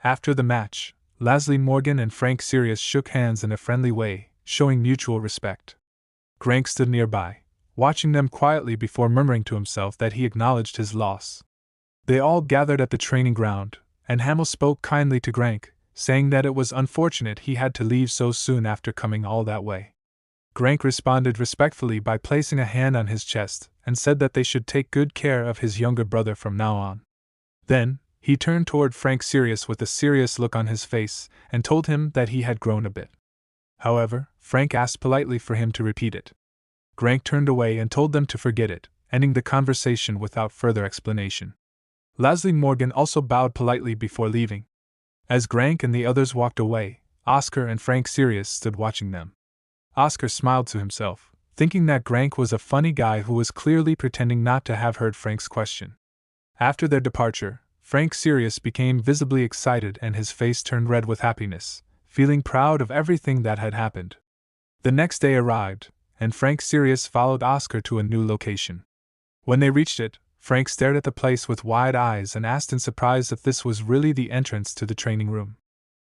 After the match, Leslie Morgan and Frank Sirius shook hands in a friendly way, showing mutual respect. Grank stood nearby, watching them quietly before murmuring to himself that he acknowledged his loss. They all gathered at the training ground, and Hamel spoke kindly to Grank, saying that it was unfortunate he had to leave so soon after coming all that way. Grank responded respectfully by placing a hand on his chest and said that they should take good care of his younger brother from now on. Then, he turned toward Frank Sirius with a serious look on his face and told him that he had grown a bit. However, Frank asked politely for him to repeat it. Grank turned away and told them to forget it, ending the conversation without further explanation. Leslie Morgan also bowed politely before leaving. As Grank and the others walked away, Oscar and Frank Sirius stood watching them. Oscar smiled to himself, thinking that Grank was a funny guy who was clearly pretending not to have heard Frank's question. After their departure, Frank Sirius became visibly excited and his face turned red with happiness, feeling proud of everything that had happened. The next day arrived, and Frank Sirius followed Oscar to a new location. When they reached it, Frank stared at the place with wide eyes and asked in surprise if this was really the entrance to the training room.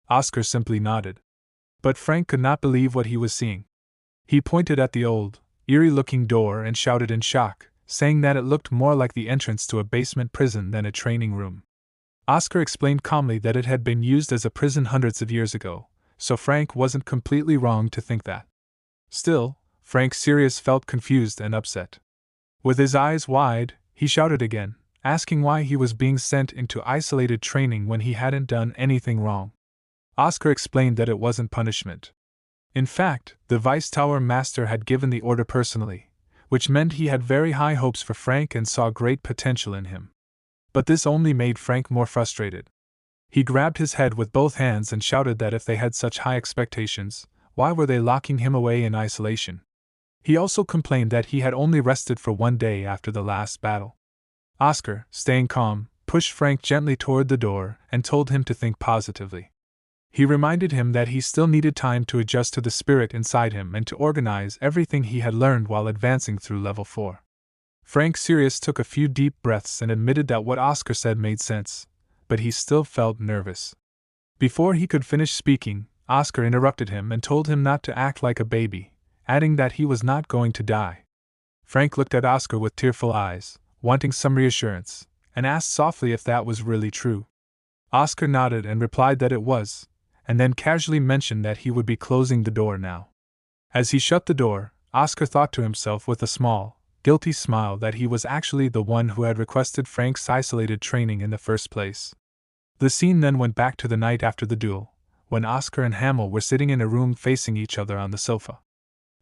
Oscar simply nodded. But Frank could not believe what he was seeing. He pointed at the old, eerie-looking door and shouted in shock, saying that it looked more like the entrance to a basement prison than a training room. Oscar explained calmly that it had been used as a prison hundreds of years ago, so Frank wasn't completely wrong to think that. Still, Frank Sirius felt confused and upset. With his eyes wide, he shouted again, asking why he was being sent into isolated training when he hadn't done anything wrong. Oscar explained that it wasn't punishment. In fact, the Vice Tower Master had given the order personally, which meant he had very high hopes for Frank and saw great potential in him. But this only made Frank more frustrated. He grabbed his head with both hands and shouted that if they had such high expectations, why were they locking him away in isolation? He also complained that he had only rested for one day after the last battle. Oscar, staying calm, pushed Frank gently toward the door and told him to think positively. He reminded him that he still needed time to adjust to the spirit inside him and to organize everything he had learned while advancing through level 4. Frank Sirius took a few deep breaths and admitted that what Oscar said made sense, but he still felt nervous. Before he could finish speaking, Oscar interrupted him and told him not to act like a baby, adding that he was not going to die. Frank looked at Oscar with tearful eyes, wanting some reassurance, and asked softly if that was really true. Oscar nodded and replied that it was, and then casually mentioned that he would be closing the door now. As he shut the door, Oscar thought to himself with a small, guilty smile that he was actually the one who had requested Frank's isolated training in the first place. The scene then went back to the night after the duel, when Oscar and Hamel were sitting in a room facing each other on the sofa.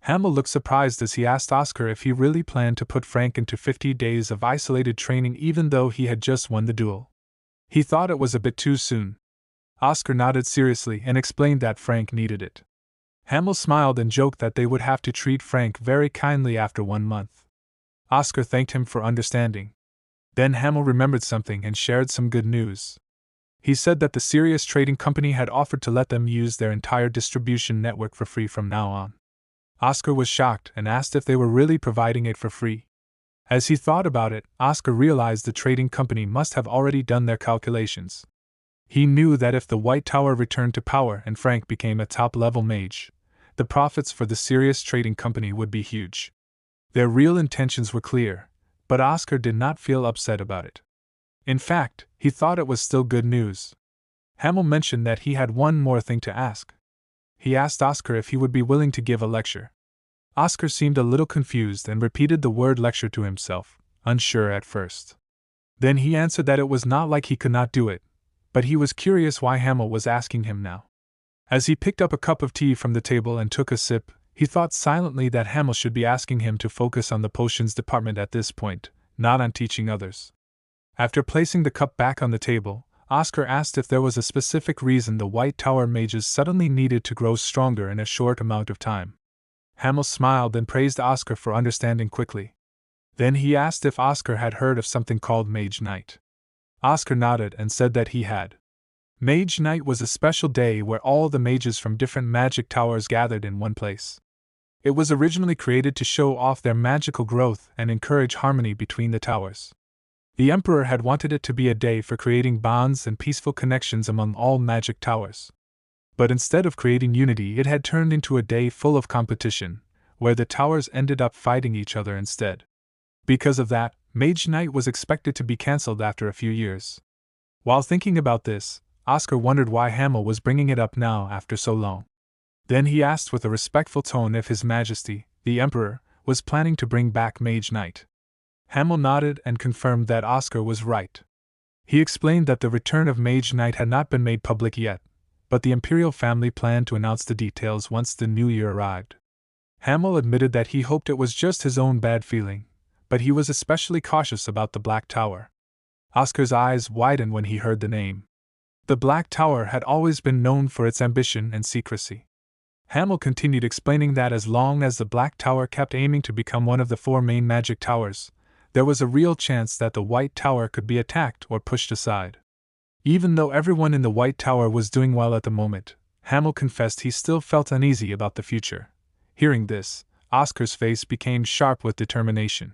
Hamel looked surprised as he asked Oscar if he really planned to put Frank into 50 days of isolated training even though he had just won the duel. He thought it was a bit too soon. Oscar nodded seriously and explained that Frank needed it. Hamel smiled and joked that they would have to treat Frank very kindly after 1 month. Oscar thanked him for understanding. Then Hamel remembered something and shared some good news. He said that the Sirius Trading Company had offered to let them use their entire distribution network for free from now on. Oscar was shocked and asked if they were really providing it for free. As he thought about it, Oscar realized the trading company must have already done their calculations. He knew that if the White Tower returned to power and Frank became a top-level mage, the profits for the Sirius Trading Company would be huge. Their real intentions were clear, but Oscar did not feel upset about it. In fact, he thought it was still good news. Hamel mentioned that he had one more thing to ask. He asked Oscar if he would be willing to give a lecture. Oscar seemed a little confused and repeated the word lecture to himself, unsure at first. Then he answered that it was not like he could not do it, but he was curious why Hamel was asking him now. As he picked up a cup of tea from the table and took a sip, he thought silently that Hamel should be asking him to focus on the potions department at this point, not on teaching others. After placing the cup back on the table, Oscar asked if there was a specific reason the White Tower mages suddenly needed to grow stronger in a short amount of time. Hamel smiled and praised Oscar for understanding quickly. Then he asked if Oscar had heard of something called Mage Night. Oscar nodded and said that he had. Mage Night was a special day where all the mages from different magic towers gathered in one place. It was originally created to show off their magical growth and encourage harmony between the towers. The Emperor had wanted it to be a day for creating bonds and peaceful connections among all magic towers. But instead of creating unity, it had turned into a day full of competition, where the towers ended up fighting each other instead. Because of that, Mage Night was expected to be cancelled after a few years. While thinking about this, Oscar wondered why Hamel was bringing it up now after so long. Then he asked with a respectful tone if His Majesty, the Emperor, was planning to bring back Mage Night. Hamel nodded and confirmed that Oscar was right. He explained that the return of Mage Night had not been made public yet, but the imperial family planned to announce the details once the new year arrived. Hamel admitted that he hoped it was just his own bad feeling, but he was especially cautious about the Black Tower. Oscar's eyes widened when he heard the name. The Black Tower had always been known for its ambition and secrecy. Hamel continued explaining that as long as the Black Tower kept aiming to become one of the 4 main magic towers, there was a real chance that the White Tower could be attacked or pushed aside. Even though everyone in the White Tower was doing well at the moment, Hamel confessed he still felt uneasy about the future. Hearing this, Oscar's face became sharp with determination.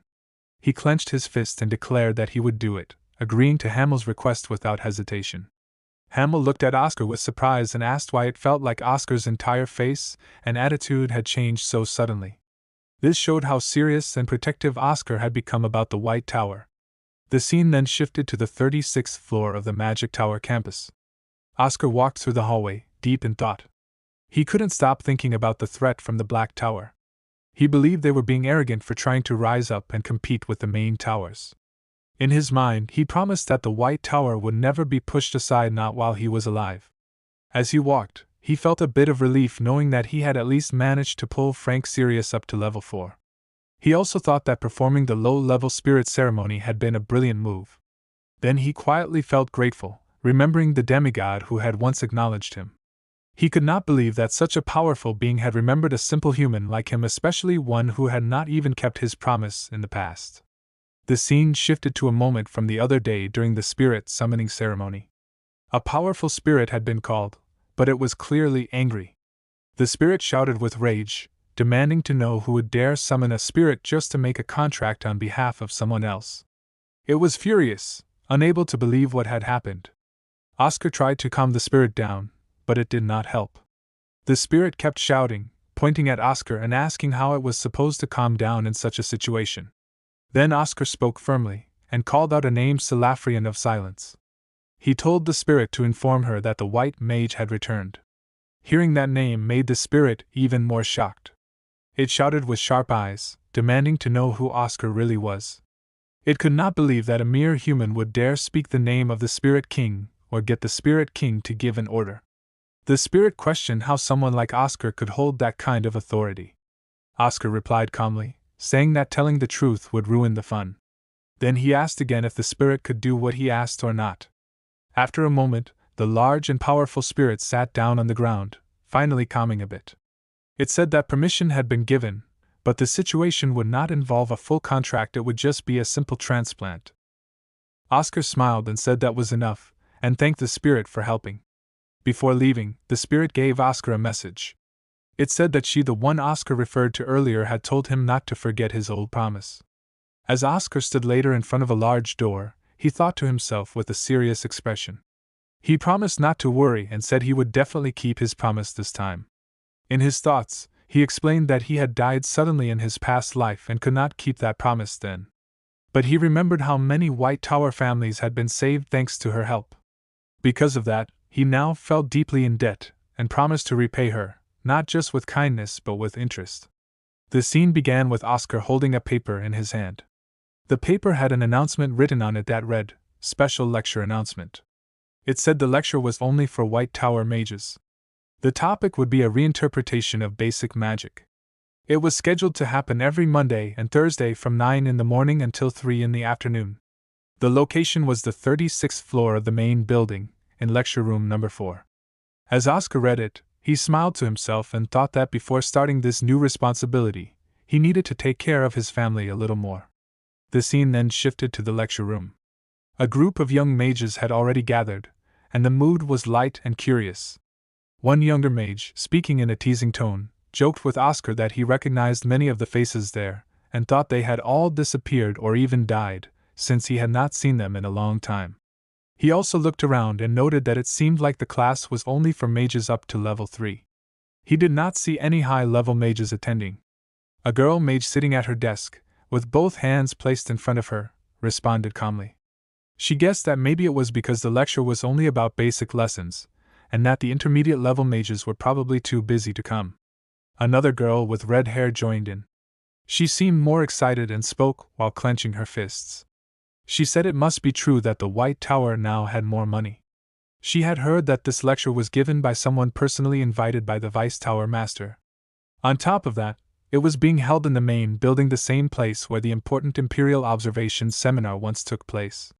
He clenched his fist and declared that he would do it, agreeing to Hamel's request without hesitation. Hamel looked at Oscar with surprise and asked why it felt like Oscar's entire face and attitude had changed so suddenly. This showed how serious and protective Oscar had become about the White Tower. The scene then shifted to the 36th floor of the Magic Tower campus. Oscar walked through the hallway, deep in thought. He couldn't stop thinking about the threat from the Black Tower. He believed they were being arrogant for trying to rise up and compete with the main towers. In his mind, he promised that the White Tower would never be pushed aside, not while he was alive. As he walked, he felt a bit of relief knowing that he had at least managed to pull Frank Sirius up to level 4. He also thought that performing the low-level spirit ceremony had been a brilliant move. Then he quietly felt grateful, remembering the demigod who had once acknowledged him. He could not believe that such a powerful being had remembered a simple human like him, especially one who had not even kept his promise in the past. The scene shifted to a moment from the other day during the spirit summoning ceremony. A powerful spirit had been called, but it was clearly angry. The spirit shouted with rage, demanding to know who would dare summon a spirit just to make a contract on behalf of someone else. It was furious, unable to believe what had happened. Oscar tried to calm the spirit down, but it did not help. The spirit kept shouting, pointing at Oscar and asking how it was supposed to calm down in such a situation. Then Oscar spoke firmly, and called out a name Salafrian of silence. He told the spirit to inform her that the white mage had returned. Hearing that name made the spirit even more shocked. It shouted with sharp eyes, demanding to know who Oscar really was. It could not believe that a mere human would dare speak the name of the Spirit King, or get the Spirit King to give an order. The spirit questioned how someone like Oscar could hold that kind of authority. Oscar replied calmly, saying that telling the truth would ruin the fun. Then he asked again if the spirit could do what he asked or not. After a moment, the large and powerful spirit sat down on the ground, finally calming a bit. It said that permission had been given, but the situation would not involve a full contract, it would just be a simple transplant. Oscar smiled and said that was enough, and thanked the spirit for helping. Before leaving, the spirit gave Oscar a message. It said that she, the one Oscar referred to earlier, had told him not to forget his old promise. As Oscar stood later in front of a large door, he thought to himself with a serious expression. He promised not to worry and said he would definitely keep his promise this time. In his thoughts, he explained that he had died suddenly in his past life and could not keep that promise then. But he remembered how many White Tower families had been saved thanks to her help. Because of that, he now felt deeply in debt, and promised to repay her, not just with kindness but with interest. The scene began with Oscar holding a paper in his hand. The paper had an announcement written on it that read, "Special Lecture Announcement." It said the lecture was only for White Tower mages. The topic would be a reinterpretation of basic magic. It was scheduled to happen every Monday and Thursday from 9 in the morning until 3 in the afternoon. The location was the 36th floor of the main building, in lecture room number 4. As Oscar read it, he smiled to himself and thought that before starting this new responsibility, he needed to take care of his family a little more. The scene then shifted to the lecture room. A group of young mages had already gathered, and the mood was light and curious. One younger mage, speaking in a teasing tone, joked with Oscar that he recognized many of the faces there, and thought they had all disappeared or even died, since he had not seen them in a long time. He also looked around and noted that it seemed like the class was only for mages up to level 3. He did not see any high-level mages attending. A girl mage sitting at her desk, with both hands placed in front of her, responded calmly. She guessed that maybe it was because the lecture was only about basic lessons, and that the intermediate-level mages were probably too busy to come. Another girl with red hair joined in. She seemed more excited and spoke while clenching her fists. She said it must be true that the White Tower now had more money. She had heard that this lecture was given by someone personally invited by the Vice Tower Master. On top of that, it was being held in the main building, the same place where the important Imperial Observation Seminar once took place.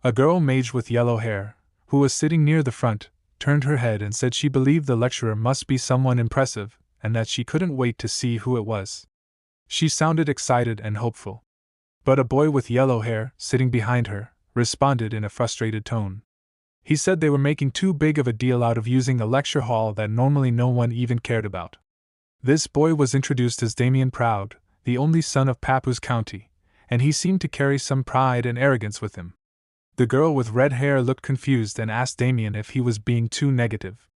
A girl mage with yellow hair, who was sitting near the front, turned her head and said she believed the lecturer must be someone impressive, and that she couldn't wait to see who it was. She sounded excited and hopeful. But a boy with yellow hair, sitting behind her, responded in a frustrated tone. He said they were making too big of a deal out of using a lecture hall that normally no one even cared about. This boy was introduced as Damien Proud, the only son of Papoose County, and he seemed to carry some pride and arrogance with him. The girl with red hair looked confused and asked Damien if he was being too negative.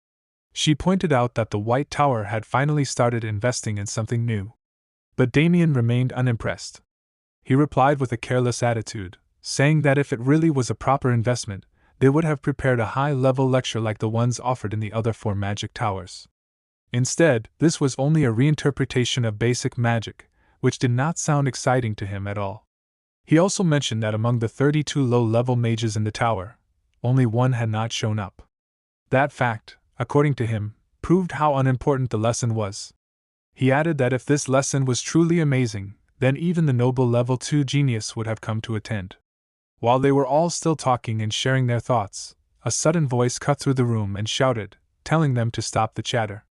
She pointed out that the White Tower had finally started investing in something new. But Damien remained unimpressed. He replied with a careless attitude, saying that if it really was a proper investment, they would have prepared a high-level lecture like the ones offered in the other 4 magic towers. Instead, this was only a reinterpretation of basic magic, which did not sound exciting to him at all. He also mentioned that among the 32 low-level mages in the tower, only one had not shown up. That fact, according to him, proved how unimportant the lesson was. He added that if this lesson was truly amazing, then even the noble level 2 genius would have come to attend. While they were all still talking and sharing their thoughts, a sudden voice cut through the room and shouted, telling them to stop the chatter.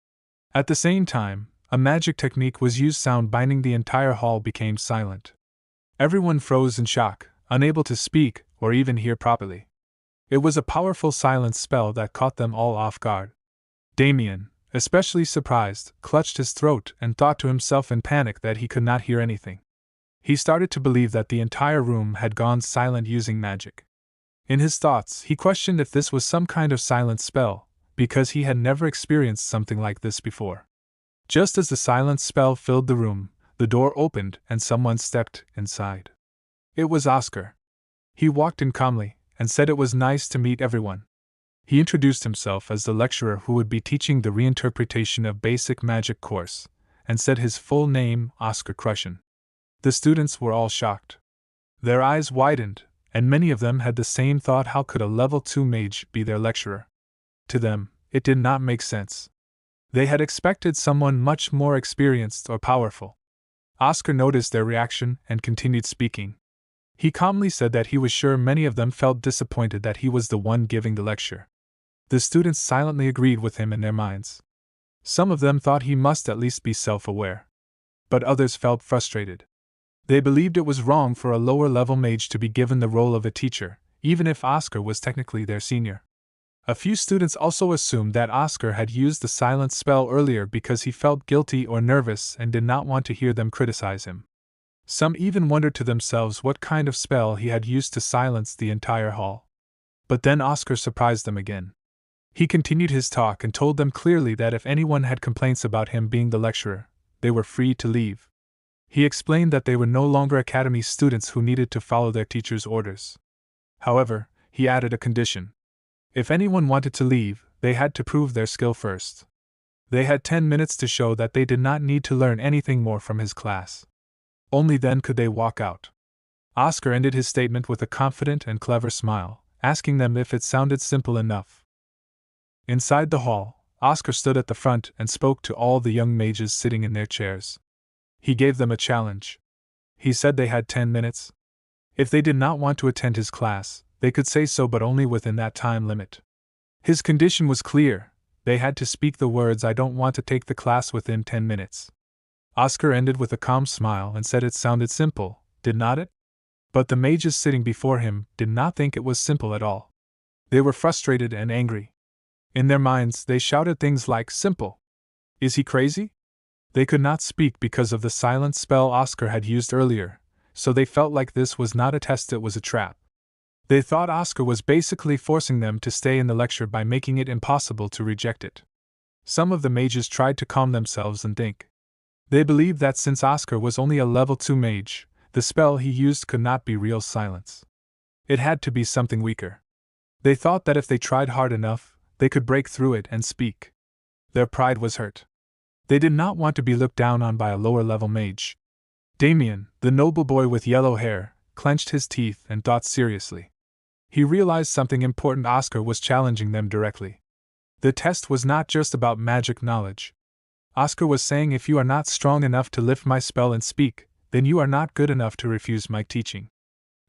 At the same time, a magic technique was used. Sound binding the entire hall became silent. Everyone froze in shock, unable to speak or even hear properly. It was a powerful silence spell that caught them all off guard. Damien, especially surprised, clutched his throat and thought to himself in panic that he could not hear anything. He started to believe that the entire room had gone silent using magic. In his thoughts, he questioned if this was some kind of silent spell, because he had never experienced something like this before. Just as the silence spell filled the room, the door opened and someone stepped inside. It was Oscar. He walked in calmly and said it was nice to meet everyone. He introduced himself as the lecturer who would be teaching the reinterpretation of basic magic course, and said his full name, Oscar Crushen. The students were all shocked. Their eyes widened, and many of them had the same thought: how could a level 2 mage be their lecturer? To them, it did not make sense. They had expected someone much more experienced or powerful. Oscar noticed their reaction and continued speaking. He calmly said that he was sure many of them felt disappointed that he was the one giving the lecture. The students silently agreed with him in their minds. Some of them thought he must at least be self-aware. but others felt frustrated. They believed it was wrong for a lower-level mage to be given the role of a teacher, even if Oscar was technically their senior. A few students also assumed that Oscar had used the silence spell earlier because he felt guilty or nervous and did not want to hear them criticize him. Some even wondered to themselves what kind of spell he had used to silence the entire hall. But then Oscar surprised them again. He continued his talk and told them clearly that if anyone had complaints about him being the lecturer, they were free to leave. He explained that they were no longer academy students who needed to follow their teacher's orders. However, he added a condition. If anyone wanted to leave, they had to prove their skill first. They had 10 minutes to show that they did not need to learn anything more from his class. Only then could they walk out. Oscar ended his statement with a confident and clever smile, asking them if it sounded simple enough. Inside the hall, Oscar stood at the front and spoke to all the young mages sitting in their chairs. He gave them a challenge. He said they had 10 minutes. If they did not want to attend his class, they could say so, but only within that time limit. His condition was clear. They had to speak the words "I don't want to take the class" within 10 minutes. Oscar ended with a calm smile and said it sounded simple, did not it? But the mages sitting before him did not think it was simple at all. They were frustrated and angry. In their minds, they shouted things like, "Simple! Is he crazy?" They could not speak because of the silence spell Oscar had used earlier, so they felt like this was not a test, it was a trap. They thought Oscar was basically forcing them to stay in the lecture by making it impossible to reject it. Some of the mages tried to calm themselves and think. They believed that since Oscar was only a level 2 mage, the spell he used could not be real silence. It had to be something weaker. They thought that if they tried hard enough, they could break through it and speak. Their pride was hurt. They did not want to be looked down on by a lower-level mage. Damien, the noble boy with yellow hair, clenched his teeth and thought seriously. He realized something important. Oscar was challenging them directly. The test was not just about magic knowledge. Oscar was saying, if you are not strong enough to lift my spell and speak, then you are not good enough to refuse my teaching.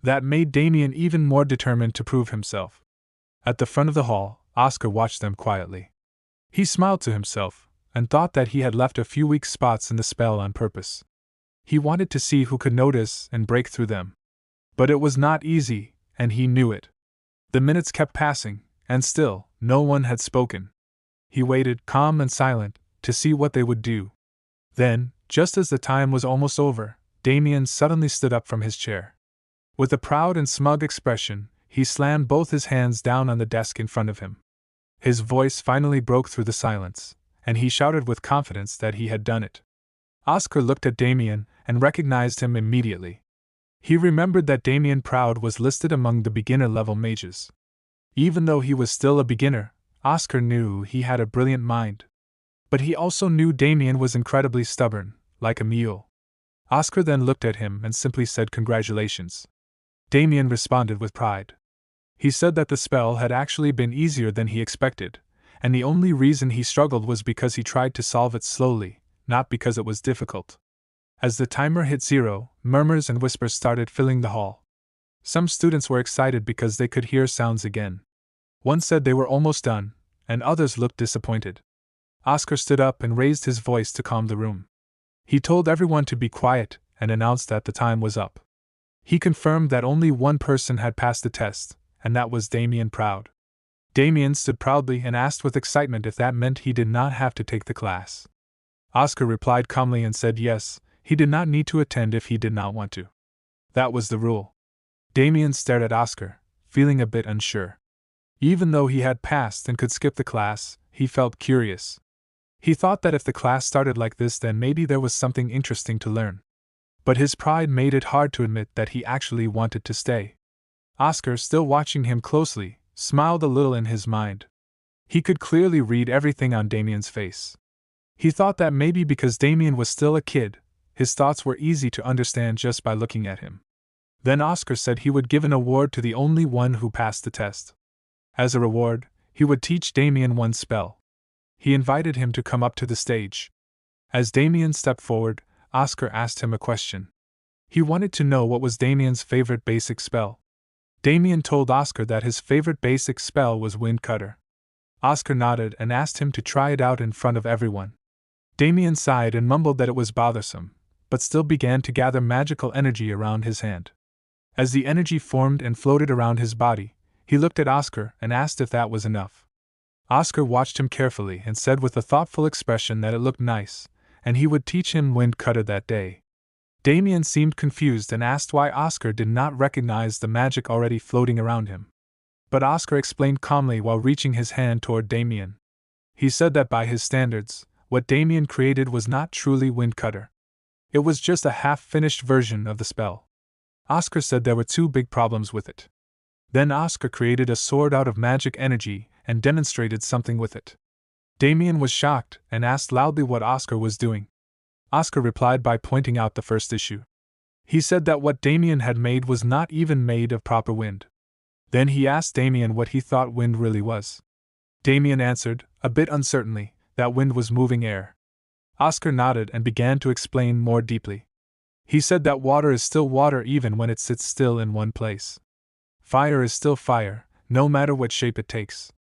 That made Damien even more determined to prove himself. At the front of the hall, Oscar watched them quietly. He smiled to himself, and thought that he had left a few weak spots in the spell on purpose. He wanted to see who could notice and break through them. But it was not easy, and he knew it. The minutes kept passing, and still, no one had spoken. He waited, calm and silent, to see what they would do. Then, just as the time was almost over, Damien suddenly stood up from his chair. With a proud and smug expression, he slammed both his hands down on the desk in front of him. His voice finally broke through the silence, and he shouted with confidence that he had done it. Oscar looked at Damien and recognized him immediately. He remembered that Damien Proud was listed among the beginner-level mages. Even though he was still a beginner, Oscar knew he had a brilliant mind. But he also knew Damien was incredibly stubborn, like a mule. Oscar then looked at him and simply said, "Congratulations." Damien responded with pride. He said that the spell had actually been easier than he expected, and the only reason he struggled was because he tried to solve it slowly, not because it was difficult. As the timer hit 0, murmurs and whispers started filling the hall. Some students were excited because they could hear sounds again. One said they were almost done, and others looked disappointed. Oscar stood up and raised his voice to calm the room. He told everyone to be quiet and announced that the time was up. He confirmed that only one person had passed the test, and that was Damien Proud. Damien stood proudly and asked with excitement if that meant he did not have to take the class. Oscar replied calmly and said yes, he did not need to attend if he did not want to. That was the rule. Damien stared at Oscar, feeling a bit unsure. Even though he had passed and could skip the class, he felt curious. He thought that if the class started like this, then maybe there was something interesting to learn. But his pride made it hard to admit that he actually wanted to stay. Oscar, still watching him closely, smiled a little in his mind. He could clearly read everything on Damien's face. He thought that maybe because Damien was still a kid, his thoughts were easy to understand just by looking at him. Then Oscar said he would give an award to the only one who passed the test. As a reward, he would teach Damien one spell. He invited him to come up to the stage. As Damien stepped forward, Oscar asked him a question. He wanted to know what was Damien's favorite basic spell. Damien told Oscar that his favorite basic spell was Wind Cutter. Oscar nodded and asked him to try it out in front of everyone. Damien sighed and mumbled that it was bothersome, but still began to gather magical energy around his hand. As the energy formed and floated around his body, he looked at Oscar and asked if that was enough. Oscar watched him carefully and said with a thoughtful expression that it looked nice, and he would teach him wind cutter that day. Damien seemed confused and asked why Oscar did not recognize the magic already floating around him. But Oscar explained calmly while reaching his hand toward Damien. He said that by his standards, what Damien created was not truly wind cutter. It was just a half-finished version of the spell. Oscar said there were two big problems with it. Then Oscar created a sword out of magic energy and demonstrated something with it. Damien was shocked and asked loudly what Oscar was doing. Oscar replied by pointing out the first issue. He said that what Damien had made was not even made of proper wind. Then he asked Damien what he thought wind really was. Damien answered, a bit uncertainly, that wind was moving air. Oscar nodded and began to explain more deeply. He said that water is still water even when it sits still in one place. Fire is still fire, no matter what shape it takes.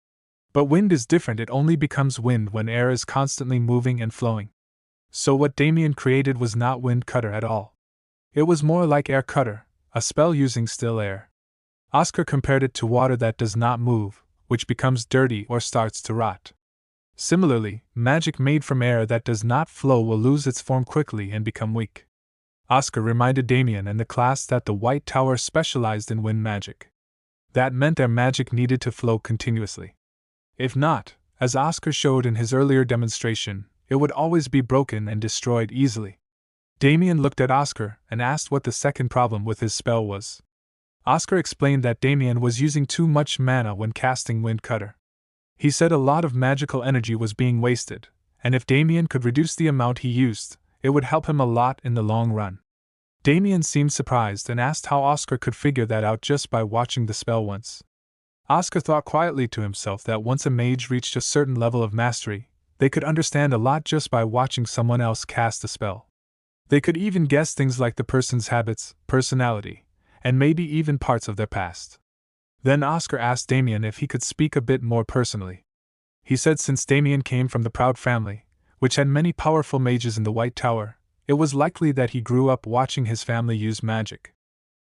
But wind is different, it only becomes wind when air is constantly moving and flowing. So what Damien created was not wind cutter at all. It was more like air cutter, a spell using still air. Oscar compared it to water that does not move, which becomes dirty or starts to rot. Similarly, magic made from air that does not flow will lose its form quickly and become weak. Oscar reminded Damien and the class that the White Tower specialized in wind magic. That meant their magic needed to flow continuously. If not, as Oscar showed in his earlier demonstration, it would always be broken and destroyed easily. Damien looked at Oscar and asked what the second problem with his spell was. Oscar explained that Damien was using too much mana when casting wind cutter. He said a lot of magical energy was being wasted, and if Damien could reduce the amount he used, it would help him a lot in the long run. Damien seemed surprised and asked how Oscar could figure that out just by watching the spell once. Oscar thought quietly to himself that once a mage reached a certain level of mastery, they could understand a lot just by watching someone else cast a spell. They could even guess things like the person's habits, personality, and maybe even parts of their past. Then Oscar asked Damien if he could speak a bit more personally. He said since Damien came from the proud family, which had many powerful mages in the White Tower, it was likely that he grew up watching his family use magic.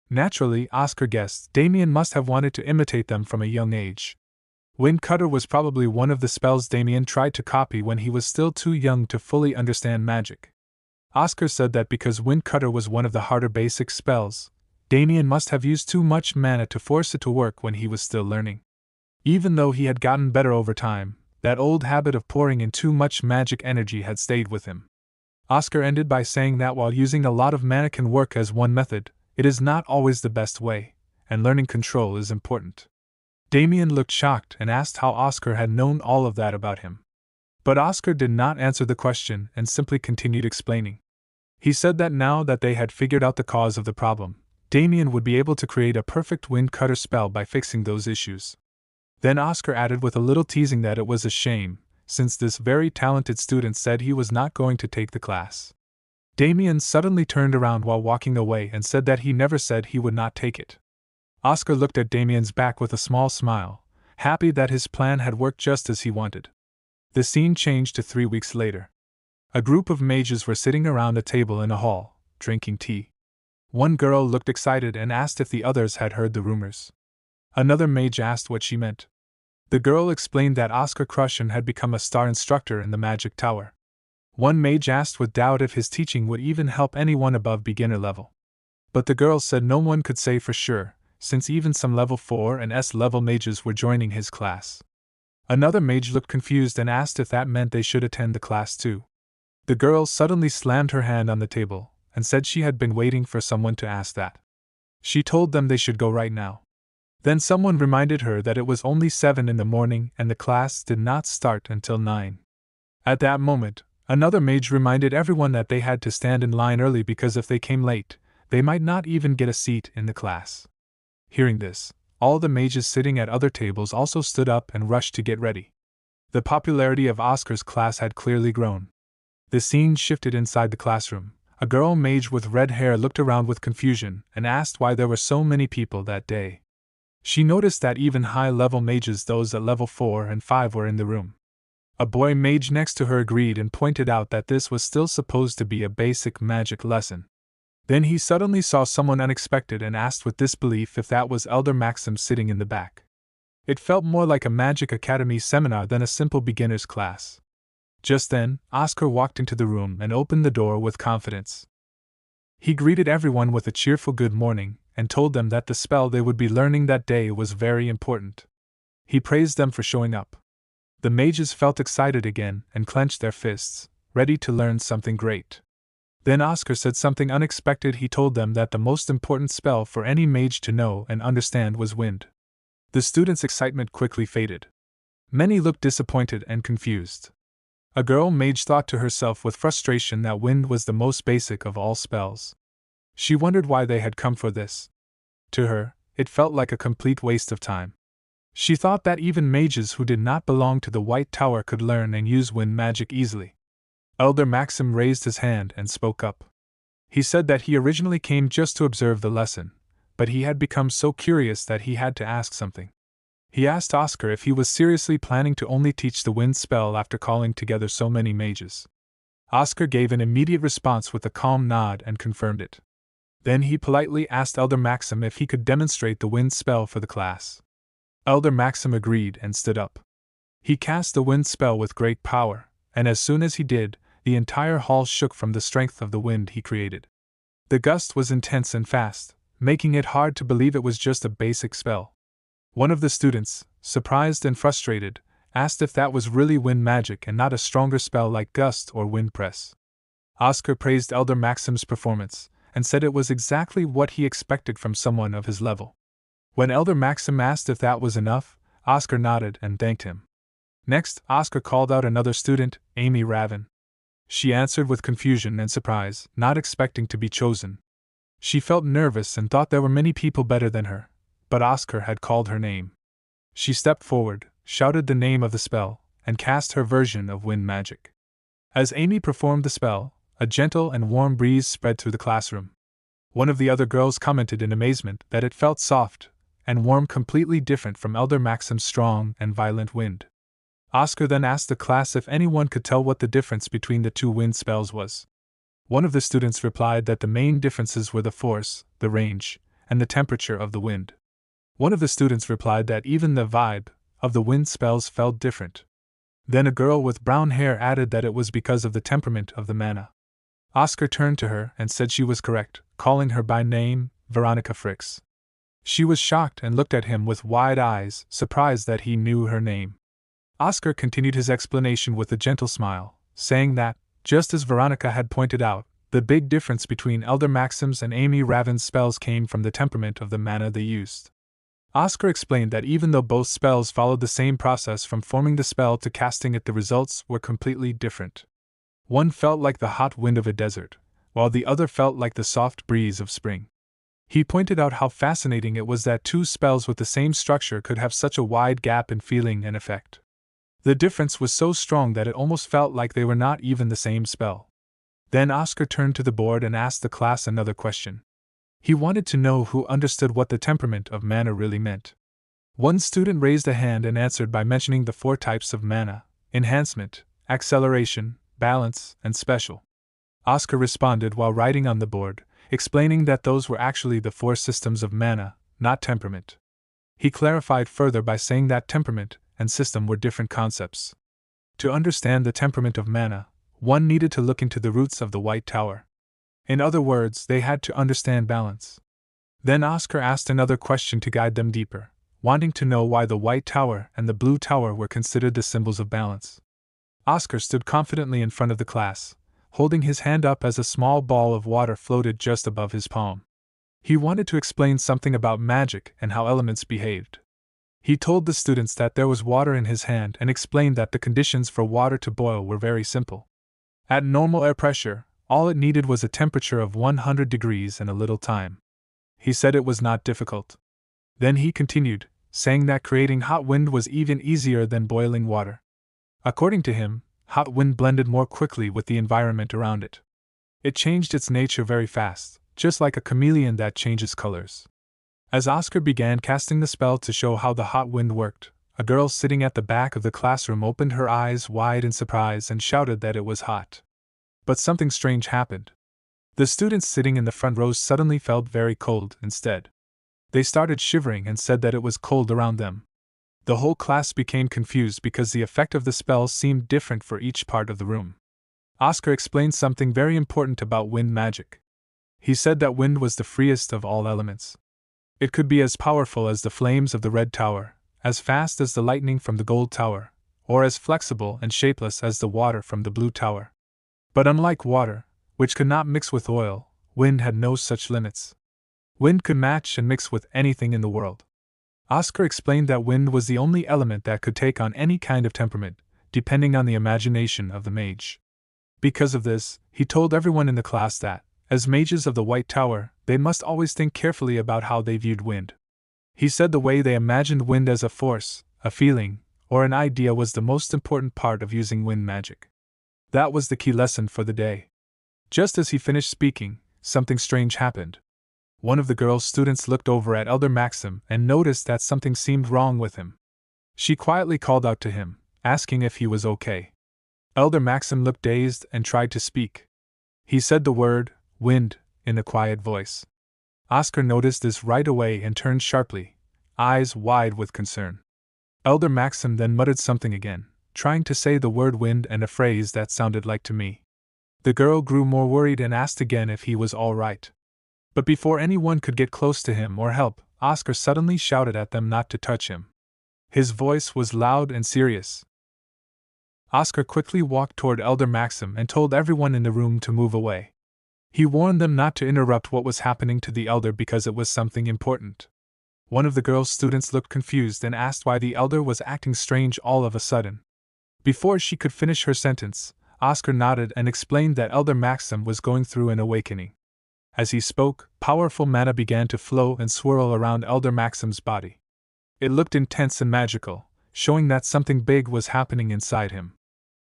Naturally, Oscar guessed Damien must have wanted to imitate them from a young age. Wind cutter was probably one of the spells Damien tried to copy when he was still too young to fully understand magic. Oscar said that because wind cutter was one of the harder basic spells, Damien must have used too much mana to force it to work when he was still learning. Even though he had gotten better over time, that old habit of pouring in too much magic energy had stayed with him. Oscar ended by saying that while using a lot of mana can work as one method, it is not always the best way, and learning control is important. Damien looked shocked and asked how Oscar had known all of that about him. But Oscar did not answer the question and simply continued explaining. He said that now that they had figured out the cause of the problem, Damien would be able to create a perfect wind cutter spell by fixing those issues. Then Oscar added with a little teasing that it was a shame, since this very talented student said he was not going to take the class. Damien suddenly turned around while walking away and said that he never said he would not take it. Oscar looked at Damien's back with a small smile, happy that his plan had worked just as he wanted. The scene changed to 3 weeks later. A group of mages were sitting around a table in a hall, drinking tea. One girl looked excited and asked if the others had heard the rumors. Another mage asked what she meant. The girl explained that Oscar Crushen had become a star instructor in the Magic Tower. One mage asked with doubt if his teaching would even help anyone above beginner level. But the girl said no one could say for sure, since even some level 4 and S level mages were joining his class. Another mage looked confused and asked if that meant they should attend the class too. The girl suddenly slammed her hand on the table and said she had been waiting for someone to ask that. She told them they should go right now. Then someone reminded her that it was only 7 in the morning and the class did not start until 9. At that moment, another mage reminded everyone that they had to stand in line early because if they came late, they might not even get a seat in the class. Hearing this, all the mages sitting at other tables also stood up and rushed to get ready. The popularity of Oscar's class had clearly grown. The scene shifted inside the classroom. A girl mage with red hair looked around with confusion and asked why there were so many people that day. She noticed that even high-level mages, those at level 4 and 5, were in the room. A boy mage next to her agreed and pointed out that this was still supposed to be a basic magic lesson. Then he suddenly saw someone unexpected and asked with disbelief if that was Elder Maxim sitting in the back. It felt more like a Magic Academy seminar than a simple beginner's class. Just then, Oscar walked into the room and opened the door with confidence. He greeted everyone with a cheerful good morning and told them that the spell they would be learning that day was very important. He praised them for showing up. The mages felt excited again and clenched their fists, ready to learn something great. Then Oscar said something unexpected. He told them that the most important spell for any mage to know and understand was wind. The students' excitement quickly faded. Many looked disappointed and confused. A girl mage thought to herself with frustration that wind was the most basic of all spells. She wondered why they had come for this. To her, it felt like a complete waste of time. She thought that even mages who did not belong to the White Tower could learn and use wind magic easily. Elder Maxim raised his hand and spoke up. He said that he originally came just to observe the lesson, but he had become so curious that he had to ask something. He asked Oscar if he was seriously planning to only teach the wind spell after calling together so many mages. Oscar gave an immediate response with a calm nod and confirmed it. Then he politely asked Elder Maxim if he could demonstrate the wind spell for the class. Elder Maxim agreed and stood up. He cast the wind spell with great power, and as soon as he did, the entire hall shook from the strength of the wind he created. The gust was intense and fast, making it hard to believe it was just a basic spell. One of the students, surprised and frustrated, asked if that was really wind magic and not a stronger spell like gust or wind press. Oscar praised Elder Maxim's performance, and said it was exactly what he expected from someone of his level. When Elder Maxim asked if that was enough, Oscar nodded and thanked him. Next, Oscar called out another student, Amy Raven. She answered with confusion and surprise, not expecting to be chosen. She felt nervous and thought there were many people better than her, but Oscar had called her name. She stepped forward, shouted the name of the spell, and cast her version of wind magic. As Amy performed the spell, a gentle and warm breeze spread through the classroom. One of the other girls commented in amazement that it felt soft and warm, completely different from Elder Maxim's strong and violent wind. Oscar then asked the class if anyone could tell what the difference between the two wind spells was. One of the students replied that the main differences were the force, the range, and the temperature of the wind. One of the students replied that even the vibe of the wind spells felt different. Then a girl with brown hair added that it was because of the temperament of the mana. Oscar turned to her and said she was correct, calling her by name, Veronica Fricks. She was shocked and looked at him with wide eyes, surprised that he knew her name. Oscar continued his explanation with a gentle smile, saying that, just as Veronica had pointed out, the big difference between Elder Maxim's and Amy Raven's spells came from the temperament of the mana they used. Oscar explained that even though both spells followed the same process from forming the spell to casting it, the results were completely different. One felt like the hot wind of a desert, while the other felt like the soft breeze of spring. He pointed out how fascinating it was that two spells with the same structure could have such a wide gap in feeling and effect. The difference was so strong that it almost felt like they were not even the same spell. Then Oscar turned to the board and asked the class another question. He wanted to know who understood what the temperament of mana really meant. One student raised a hand and answered by mentioning the 4 types of mana: enhancement, acceleration, balance, and special. Oscar responded while writing on the board, explaining that those were actually the 4 systems of mana, not temperament. He clarified further by saying that temperament and system were different concepts. To understand the temperament of mana, one needed to look into the roots of the White Tower. In other words, they had to understand balance. Then Oscar asked another question to guide them deeper, wanting to know why the White Tower and the Blue Tower were considered the symbols of balance. Oscar stood confidently in front of the class, holding his hand up as a small ball of water floated just above his palm. He wanted to explain something about magic and how elements behaved. He told the students that there was water in his hand and explained that the conditions for water to boil were very simple. At normal air pressure, all it needed was a temperature of 100 degrees and a little time. He said it was not difficult. Then he continued, saying that creating hot wind was even easier than boiling water. According to him, hot wind blended more quickly with the environment around it. It changed its nature very fast, just like a chameleon that changes colors. As Oscar began casting the spell to show how the hot wind worked, a girl sitting at the back of the classroom opened her eyes wide in surprise and shouted that it was hot. But something strange happened. The students sitting in the front rows suddenly felt very cold instead. They started shivering and said that it was cold around them. The whole class became confused because the effect of the spell seemed different for each part of the room. Oscar explained something very important about wind magic. He said that wind was the freest of all elements. It could be as powerful as the flames of the Red Tower, as fast as the lightning from the Gold Tower, or as flexible and shapeless as the water from the Blue Tower. But unlike water, which could not mix with oil, wind had no such limits. Wind could match and mix with anything in the world. Oscar explained that wind was the only element that could take on any kind of temperament, depending on the imagination of the mage. Because of this, he told everyone in the class that, as mages of the White Tower, they must always think carefully about how they viewed wind. He said the way they imagined wind as a force, a feeling, or an idea was the most important part of using wind magic. That was the key lesson for the day. Just as he finished speaking, something strange happened. One of the girl students looked over at Elder Maxim and noticed that something seemed wrong with him. She quietly called out to him, asking if he was okay. Elder Maxim looked dazed and tried to speak. He said the word, wind, in a quiet voice. Oscar noticed this right away and turned sharply, eyes wide with concern. Elder Maxim then muttered something again, trying to say the word wind and a phrase that sounded like to me. The girl grew more worried and asked again if he was all right. But before anyone could get close to him or help, Oscar suddenly shouted at them not to touch him. His voice was loud and serious. Oscar quickly walked toward Elder Maxim and told everyone in the room to move away. He warned them not to interrupt what was happening to the elder because it was something important. One of the girl's students looked confused and asked why the elder was acting strange all of a sudden. Before she could finish her sentence, Oscar nodded and explained that Elder Maxim was going through an awakening. As he spoke, powerful mana began to flow and swirl around Elder Maxim's body. It looked intense and magical, showing that something big was happening inside him.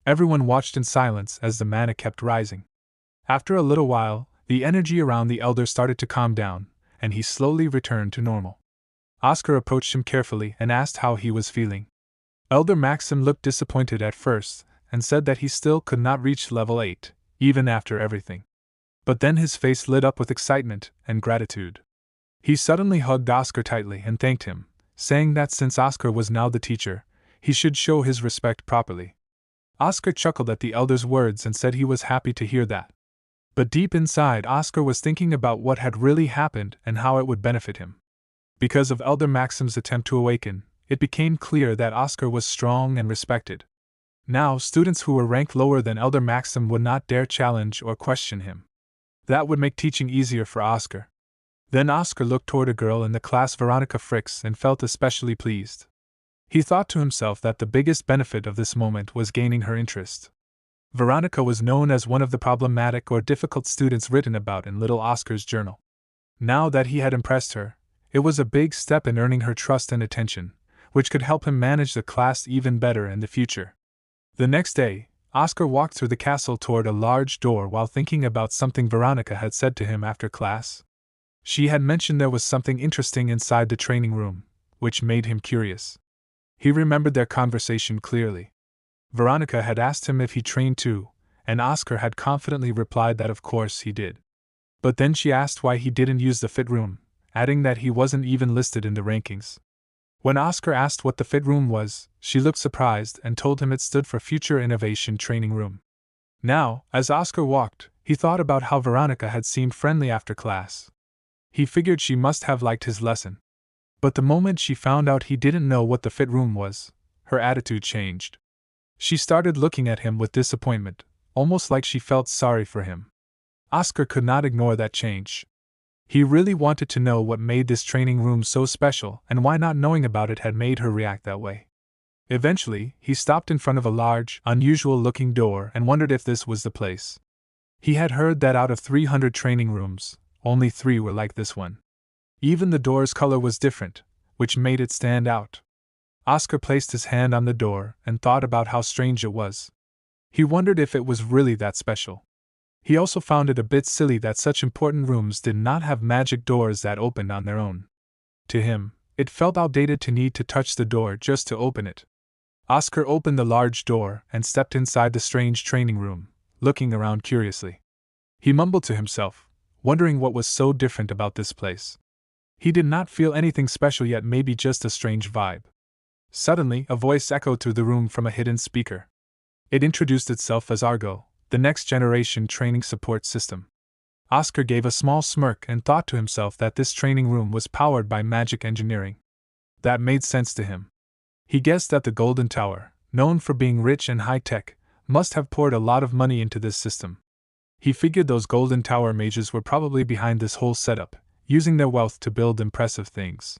Everyone watched in silence as the mana kept rising. After a little while, the energy around the elder started to calm down, and he slowly returned to normal. Oscar approached him carefully and asked how he was feeling. Elder Maxim looked disappointed at first, and said that he still could not reach level 8, even after everything. But then his face lit up with excitement and gratitude. He suddenly hugged Oscar tightly and thanked him, saying that since Oscar was now the teacher, he should show his respect properly. Oscar chuckled at the elder's words and said he was happy to hear that. But deep inside, Oscar was thinking about what had really happened and how it would benefit him. Because of Elder Maxim's attempt to awaken, it became clear that Oscar was strong and respected. Now, students who were ranked lower than Elder Maxim would not dare challenge or question him. That would make teaching easier for Oscar. Then Oscar looked toward a girl in the class, Veronica Fricks, and felt especially pleased. He thought to himself that the biggest benefit of this moment was gaining her interest. Veronica was known as one of the problematic or difficult students written about in little Oscar's journal. Now that he had impressed her, it was a big step in earning her trust and attention, which could help him manage the class even better in the future. The next day, Oscar walked through the castle toward a large door while thinking about something Veronica had said to him after class. She had mentioned there was something interesting inside the training room, which made him curious. He remembered their conversation clearly. Veronica had asked him if he trained too, and Oscar had confidently replied that of course he did. But then she asked why he didn't use the fit room, adding that he wasn't even listed in the rankings. When Oscar asked what the fit room was, she looked surprised and told him it stood for Future Innovation Training Room. Now, as Oscar walked, he thought about how Veronica had seemed friendly after class. He figured she must have liked his lesson. But the moment she found out he didn't know what the fit room was, her attitude changed. She started looking at him with disappointment, almost like she felt sorry for him. Oscar could not ignore that change. He really wanted to know what made this training room so special and why not knowing about it had made her react that way. Eventually, he stopped in front of a large, unusual-looking door and wondered if this was the place. He had heard that out of 300 training rooms, only 3 were like this one. Even the door's color was different, which made it stand out. Oscar placed his hand on the door and thought about how strange it was. He wondered if it was really that special. He also found it a bit silly that such important rooms did not have magic doors that opened on their own. To him, It felt outdated to need to touch the door just to open it. Oscar opened the large door and stepped inside the strange training room, looking around curiously. He mumbled to himself, wondering what was so different about this place. He did not feel anything special yet, maybe just a strange vibe. Suddenly, a voice echoed through the room from a hidden speaker. It introduced itself as Argo, the next generation training support system. Oscar gave a small smirk and thought to himself that this training room was powered by magic engineering. That made sense to him. He guessed that the Golden Tower, known for being rich and high-tech, must have poured a lot of money into this system. He figured those Golden Tower mages were probably behind this whole setup, using their wealth to build impressive things.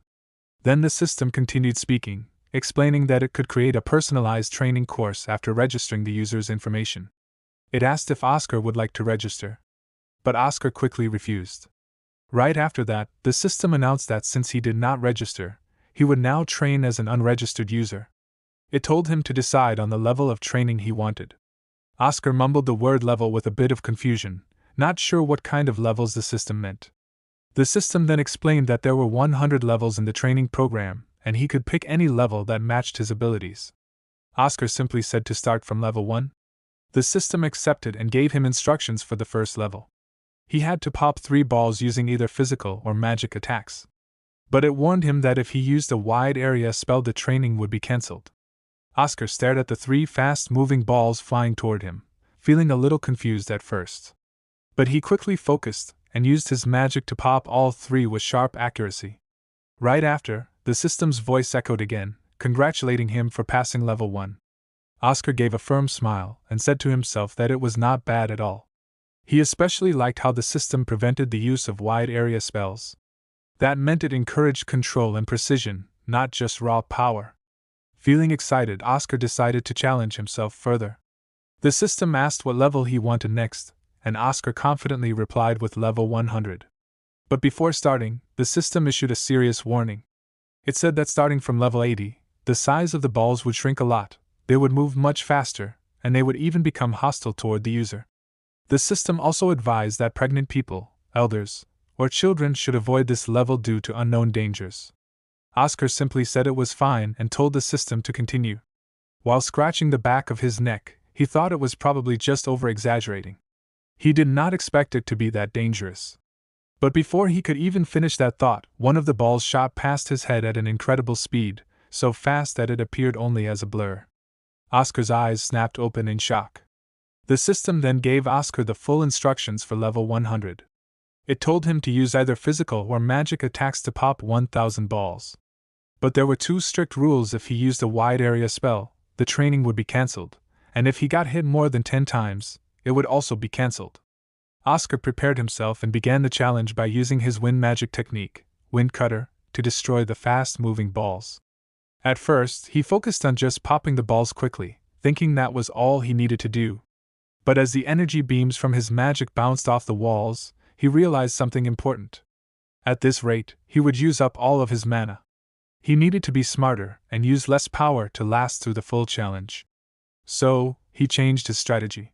Then the system continued speaking, explaining that it could create a personalized training course after registering the user's information. It asked if Oscar would like to register. But Oscar quickly refused. Right after that, the system announced that since he did not register, he would now train as an unregistered user. It told him to decide on the level of training he wanted. Oscar mumbled the word level with a bit of confusion, not sure what kind of levels the system meant. The system then explained that there were 100 levels in the training program, and he could pick any level that matched his abilities. Oscar simply said to start from level 1. The system accepted and gave him instructions for the first level. He had to pop 3 balls using either physical or magic attacks. But it warned him that if he used a wide area spell, the training would be cancelled. Oscar stared at the 3 fast-moving balls flying toward him, feeling a little confused at first. But he quickly focused and used his magic to pop all 3 with sharp accuracy. Right after, the system's voice echoed again, congratulating him for passing level 1. Oscar gave a firm smile and said to himself that it was not bad at all. He especially liked how the system prevented the use of wide-area spells. That meant it encouraged control and precision, not just raw power. Feeling excited, Oscar decided to challenge himself further. The system asked what level he wanted next, and Oscar confidently replied with level 100. But before starting, the system issued a serious warning. It said that starting from level 80, the size of the balls would shrink a lot, they would move much faster, and they would even become hostile toward the user. The system also advised that pregnant people, elders, or children should avoid this level due to unknown dangers. Oscar simply said it was fine and told the system to continue. While scratching the back of his neck, he thought it was probably just over-exaggerating. He did not expect it to be that dangerous. But before he could even finish that thought, one of the balls shot past his head at an incredible speed, so fast that it appeared only as a blur. Oscar's eyes snapped open in shock. The system then gave Oscar the full instructions for level 100. It told him to use either physical or magic attacks to pop 1,000 balls. But there were 2 strict rules: if he used a wide area spell, the training would be cancelled, and if he got hit more than 10 times, it would also be cancelled. Oscar prepared himself and began the challenge by using his wind magic technique, Wind Cutter, to destroy the fast-moving balls. At first, he focused on just popping the balls quickly, thinking that was all he needed to do. But as the energy beams from his magic bounced off the walls, he realized something important. At this rate, he would use up all of his mana. He needed to be smarter and use less power to last through the full challenge. So, he changed his strategy.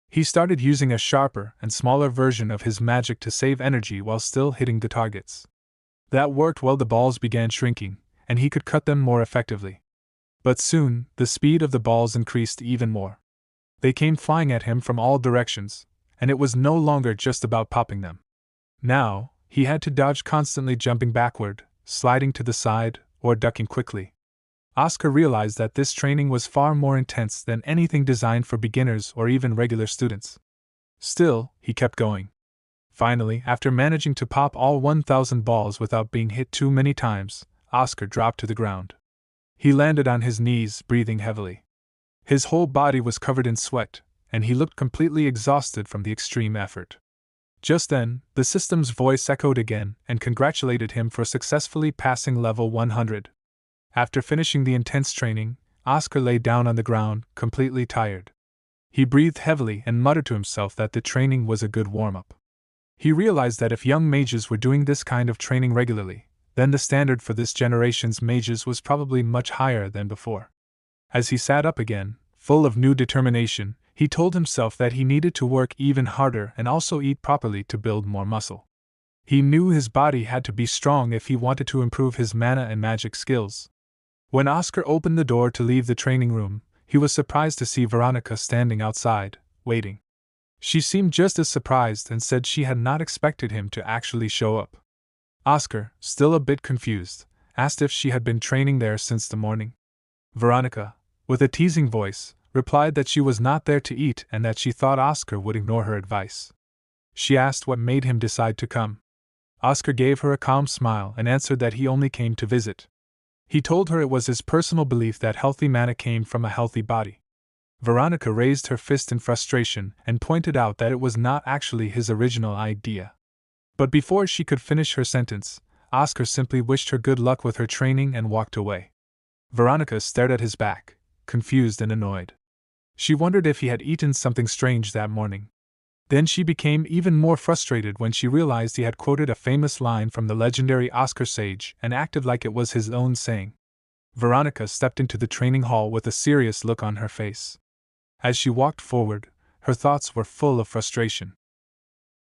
He started using a sharper and smaller version of his magic to save energy while still hitting the targets. That worked well. The balls began shrinking, and he could cut them more effectively. But soon, the speed of the balls increased even more. They came flying at him from all directions, and it was no longer just about popping them. Now, he had to dodge, constantly jumping backward, sliding to the side, or ducking quickly. Oscar realized that this training was far more intense than anything designed for beginners or even regular students. Still, he kept going. Finally, after managing to pop all 1,000 balls without being hit too many times, Oscar dropped to the ground. He landed on his knees, breathing heavily. His whole body was covered in sweat, and he looked completely exhausted from the extreme effort. Just then, the system's voice echoed again and congratulated him for successfully passing level 100. After finishing the intense training, Oscar lay down on the ground, completely tired. He breathed heavily and muttered to himself that the training was a good warm-up. He realized that if young mages were doing this kind of training regularly, then the standard for this generation's mages was probably much higher than before. As he sat up again, full of new determination, he told himself that he needed to work even harder and also eat properly to build more muscle. He knew his body had to be strong if he wanted to improve his mana and magic skills. When Oscar opened the door to leave the training room, he was surprised to see Veronica standing outside, waiting. She seemed just as surprised and said she had not expected him to actually show up. Oscar, still a bit confused, asked if she had been training there since the morning. Veronica, with a teasing voice, replied that she was not there to eat and that she thought Oscar would ignore her advice. She asked what made him decide to come. Oscar gave her a calm smile and answered that he only came to visit. He told her it was his personal belief that healthy mana came from a healthy body. Veronica raised her fist in frustration and pointed out that it was not actually his original idea. But before she could finish her sentence, Oscar simply wished her good luck with her training and walked away. Veronica stared at his back, confused and annoyed. She wondered if he had eaten something strange that morning. Then she became even more frustrated when she realized he had quoted a famous line from the legendary Oscar sage and acted like it was his own saying. Veronica stepped into the training hall with a serious look on her face. As she walked forward, her thoughts were full of frustration.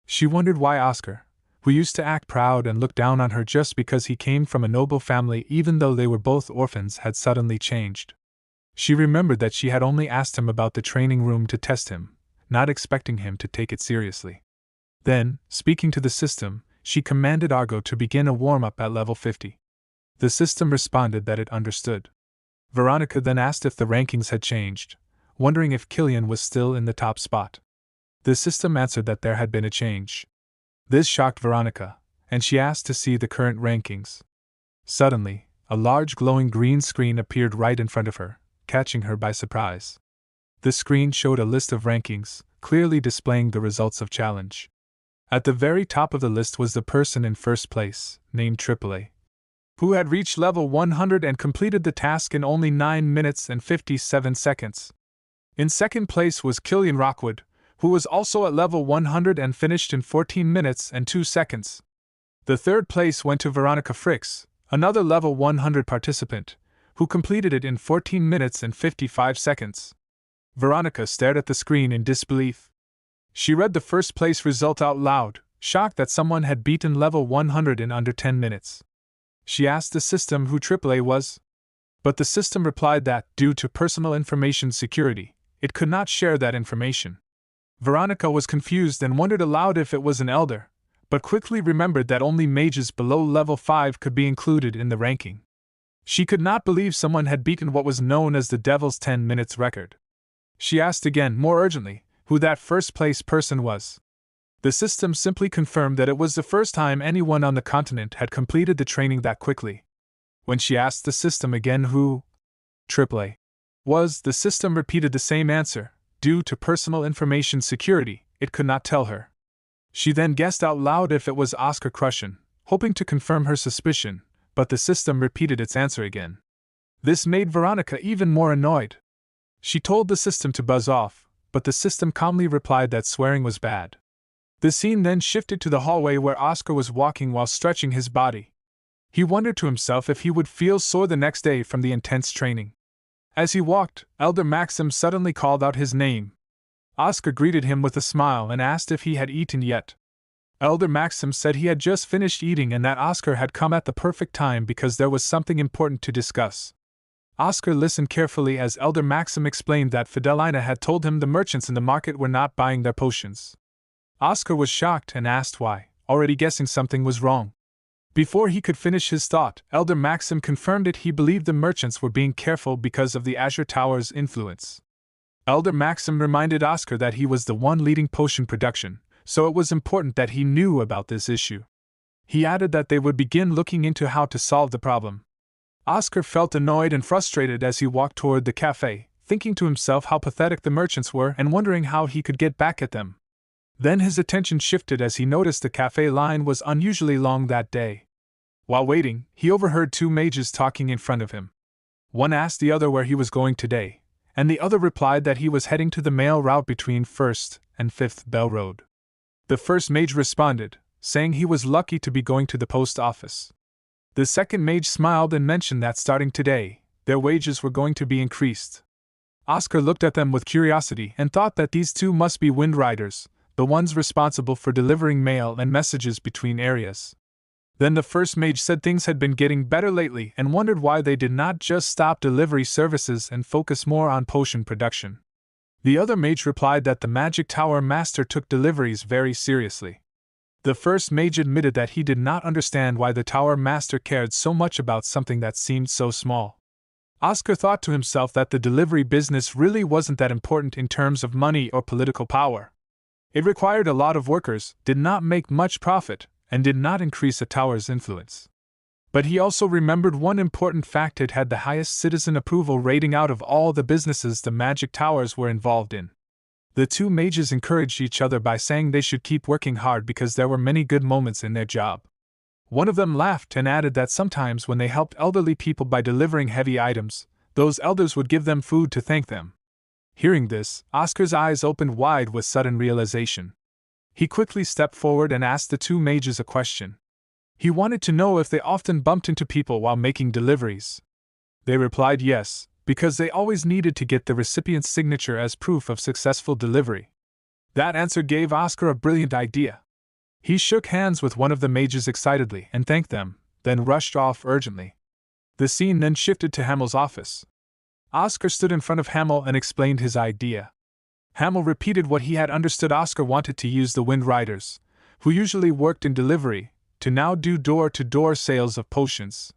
She wondered why Oscar, who used to act proud and look down on her just because he came from a noble family even though they were both orphans, had suddenly changed. She remembered that she had only asked him about the training room to test him, not expecting him to take it seriously. Then, speaking to the system, she commanded Argo to begin a warm-up at level 50. The system responded that it understood. Veronica then asked if the rankings had changed, wondering if Killian was still in the top spot. The system answered that there had been a change. This shocked Veronica, and she asked to see the current rankings. Suddenly, a large glowing green screen appeared right in front of her, catching her by surprise. The screen showed a list of rankings, clearly displaying the results of challenge. At the very top of the list was the person in first place, named AAA, who had reached level 100 and completed the task in only 9 minutes and 57 seconds. In second place was Killian Rockwood, who was also at level 100 and finished in 14 minutes and 2 seconds. The third place went to Veronica Fricks, another level 100 participant, who completed it in 14 minutes and 55 seconds. Veronica stared at the screen in disbelief. She read the first place result out loud, shocked that someone had beaten level 100 in under 10 minutes. She asked the system who AAA was, but the system replied that, due to personal information security, it could not share that information. Veronica was confused and wondered aloud if it was an elder, but quickly remembered that only mages below level 5 could be included in the ranking. She could not believe someone had beaten what was known as the Devil's 10 minutes record. She asked again, more urgently, who that first-place person was. The system simply confirmed that it was the first time anyone on the continent had completed the training that quickly. When she asked the system again who AAA was, the system repeated the same answer. Due to personal information security, it could not tell her. She then guessed out loud if it was Oscar Crushen, hoping to confirm her suspicion, but the system repeated its answer again. This made Veronica even more annoyed. She told the system to buzz off, but the system calmly replied that swearing was bad. The scene then shifted to the hallway where Oscar was walking while stretching his body. He wondered to himself if he would feel sore the next day from the intense training. As he walked, Elder Maxim suddenly called out his name. Oscar greeted him with a smile and asked if he had eaten yet. Elder Maxim said he had just finished eating and that Oscar had come at the perfect time because there was something important to discuss. Oscar listened carefully as Elder Maxim explained that Fidelina had told him the merchants in the market were not buying their potions. Oscar was shocked and asked why, already guessing something was wrong. Before he could finish his thought, Elder Maxim confirmed it. He believed the merchants were being careful because of the Azure Tower's influence. Elder Maxim reminded Oscar that he was the one leading potion production, so it was important that he knew about this issue. He added that they would begin looking into how to solve the problem. Oscar felt annoyed and frustrated as he walked toward the cafe, thinking to himself how pathetic the merchants were and wondering how he could get back at them. Then his attention shifted as he noticed the cafe line was unusually long that day. While waiting, he overheard two mages talking in front of him. One asked the other where he was going today, and the other replied that he was heading to the mail route between 1st and 5th Bell Road. The first mage responded, saying he was lucky to be going to the post office. The second mage smiled and mentioned that starting today, their wages were going to be increased. Oscar looked at them with curiosity and thought that these two must be wind riders, the ones responsible for delivering mail and messages between areas. Then the first mage said things had been getting better lately and wondered why they did not just stop delivery services and focus more on potion production. The other mage replied that the magic tower master took deliveries very seriously. The first mage admitted that he did not understand why the tower master cared so much about something that seemed so small. Oscar thought to himself that the delivery business really wasn't that important in terms of money or political power. It required a lot of workers, did not make much profit, and did not increase a tower's influence. But he also remembered one important fact: it had the highest citizen approval rating out of all the businesses the magic towers were involved in. The two mages encouraged each other by saying they should keep working hard because there were many good moments in their job. One of them laughed and added that sometimes when they helped elderly people by delivering heavy items, those elders would give them food to thank them. Hearing this, Oscar's eyes opened wide with sudden realization. He quickly stepped forward and asked the two mages a question. He wanted to know if they often bumped into people while making deliveries. They replied yes, because they always needed to get the recipient's signature as proof of successful delivery. That answer gave Oscar a brilliant idea. He shook hands with one of the mages excitedly and thanked them, then rushed off urgently. The scene then shifted to Hamel's office. Oscar stood in front of Hamel and explained his idea. Hamel repeated what he had understood. Oscar wanted to use the Wind Riders, who usually worked in delivery, to now do door-to-door sales of potions.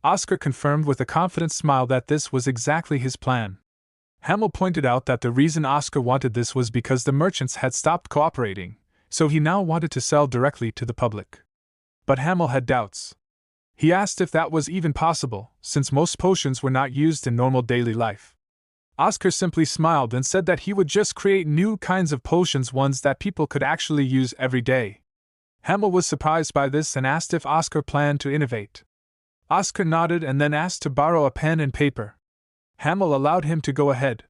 Oscar confirmed with a confident smile that this was exactly his plan. Hamel pointed out that the reason Oscar wanted this was because the merchants had stopped cooperating, so he now wanted to sell directly to the public. But Hamel had doubts. He asked if that was even possible, since most potions were not used in normal daily life. Oscar simply smiled and said that he would just create new kinds of potions, ones that people could actually use every day. Hamel was surprised by this and asked if Oscar planned to innovate. Oscar nodded and then asked to borrow a pen and paper. Hamel allowed him to go ahead.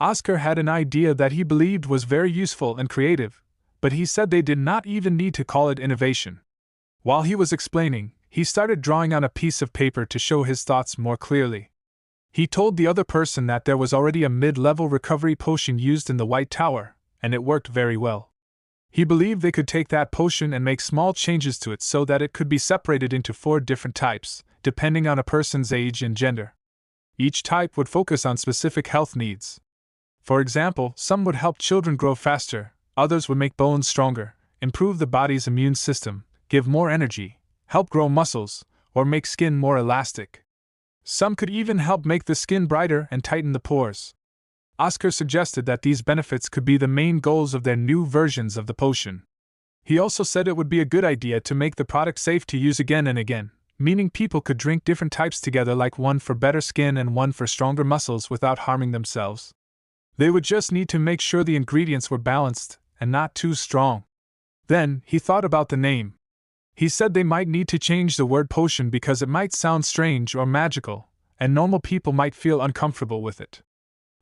Oscar had an idea that he believed was very useful and creative, but he said they did not even need to call it innovation. While he was explaining, he started drawing on a piece of paper to show his thoughts more clearly. He told the other person that there was already a mid-level recovery potion used in the White Tower, and it worked very well. He believed they could take that potion and make small changes to it so that it could be separated into 4 different types, depending on a person's age and gender. Each type would focus on specific health needs. For example, some would help children grow faster, others would make bones stronger, improve the body's immune system, give more energy, help grow muscles, or make skin more elastic. Some could even help make the skin brighter and tighten the pores. Oscar suggested that these benefits could be the main goals of their new versions of the potion. He also said it would be a good idea to make the product safe to use again and again, meaning people could drink different types together, like one for better skin and one for stronger muscles without harming themselves. They would just need to make sure the ingredients were balanced and not too strong. Then, he thought about the name. He said they might need to change the word potion because it might sound strange or magical, and normal people might feel uncomfortable with it.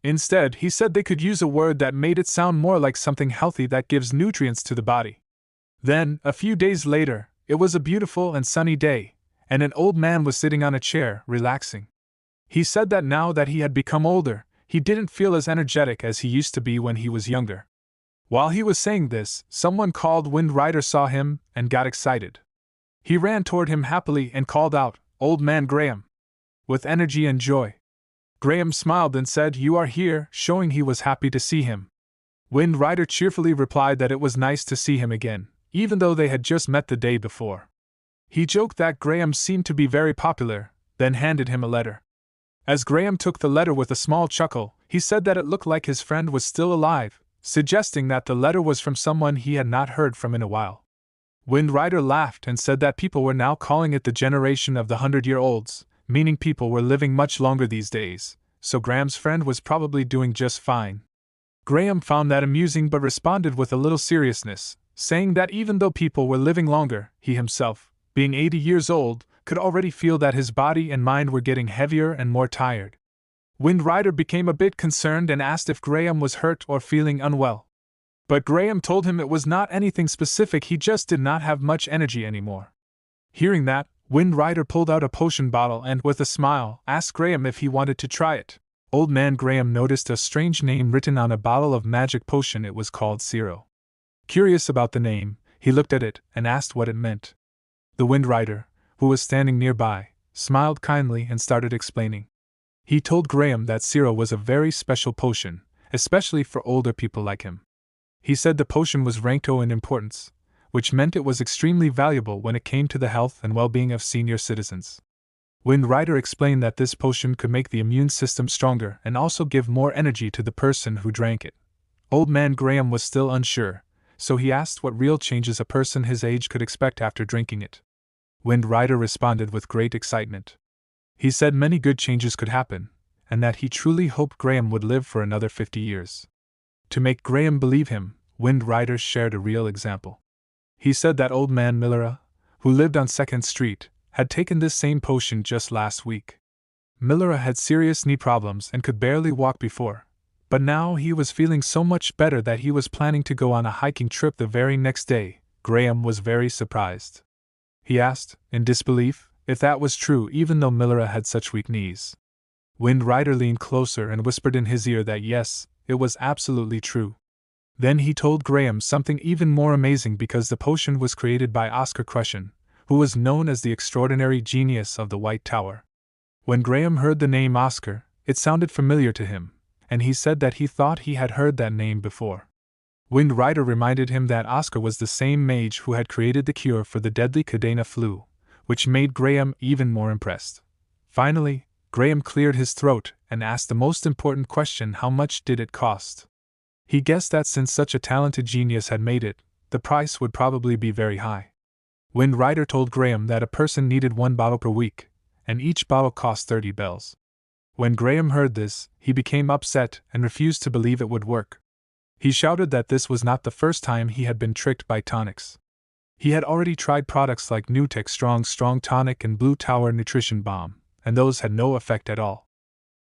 Instead, he said they could use a word that made it sound more like something healthy that gives nutrients to the body. Then, a few days later, it was a beautiful and sunny day, and an old man was sitting on a chair, relaxing. He said that now that he had become older, he didn't feel as energetic as he used to be when he was younger. While he was saying this, someone called Wind Rider saw him and got excited. He ran toward him happily and called out, "Old Man Graham!" with energy and joy. Graham smiled and said, "You are here," showing he was happy to see him. Wind Rider cheerfully replied that it was nice to see him again, even though they had just met the day before. He joked that Graham seemed to be very popular, then handed him a letter. As Graham took the letter with a small chuckle, he said that it looked like his friend was still alive, suggesting that the letter was from someone he had not heard from in a while. Wind Rider laughed and said that people were now calling it the generation of the 100-year-olds, meaning people were living much longer these days, so Graham's friend was probably doing just fine. Graham found that amusing but responded with a little seriousness, saying that even though people were living longer, he himself, being 80 years old, could already feel that his body and mind were getting heavier and more tired. Wind Rider became a bit concerned and asked if Graham was hurt or feeling unwell. But Graham told him it was not anything specific, he just did not have much energy anymore. Hearing that, Wind Rider pulled out a potion bottle and, with a smile, asked Graham if he wanted to try it. Old Man Graham noticed a strange name written on a bottle of magic potion. It was called Zero. Curious about the name, he looked at it and asked what it meant. The Wind Rider, who was standing nearby, smiled kindly and started explaining. He told Graham that Siro was a very special potion, especially for older people like him. He said the potion was ranked O in importance, which meant it was extremely valuable when it came to the health and well-being of senior citizens. Wind Rider explained that this potion could make the immune system stronger and also give more energy to the person who drank it. Old man Graham was still unsure, so he asked what real changes a person his age could expect after drinking it. Wind Rider responded with great excitement. He said many good changes could happen, and that he truly hoped Graham would live for another 50 years. To make Graham believe him, Wind Rider shared a real example. He said that old man Millera, who lived on 2nd Street, had taken this same potion just last week. Millera had serious knee problems and could barely walk before, but now he was feeling so much better that he was planning to go on a hiking trip the very next day. Graham was very surprised. He asked, in disbelief, if that was true even though Millera had such weak knees. Wind Rider leaned closer and whispered in his ear that yes, it was absolutely true. Then he told Graham something even more amazing because the potion was created by Oscar Crushen, who was known as the extraordinary genius of the White Tower. When Graham heard the name Oscar, it sounded familiar to him, and he said that he thought he had heard that name before. Wind Rider reminded him that Oscar was the same mage who had created the cure for the deadly Cadena flu, which made Graham even more impressed. Finally, Graham cleared his throat and asked the most important question: how much did it cost? He guessed that since such a talented genius had made it, the price would probably be very high. Wind Rider told Graham that a person needed 1 bottle per week, and each bottle cost 30 bells. When Graham heard this, he became upset and refused to believe it would work. He shouted that this was not the first time he had been tricked by tonics. He had already tried products like Nutec Strong Tonic and Blue Tower Nutrition Bomb, and those had no effect at all.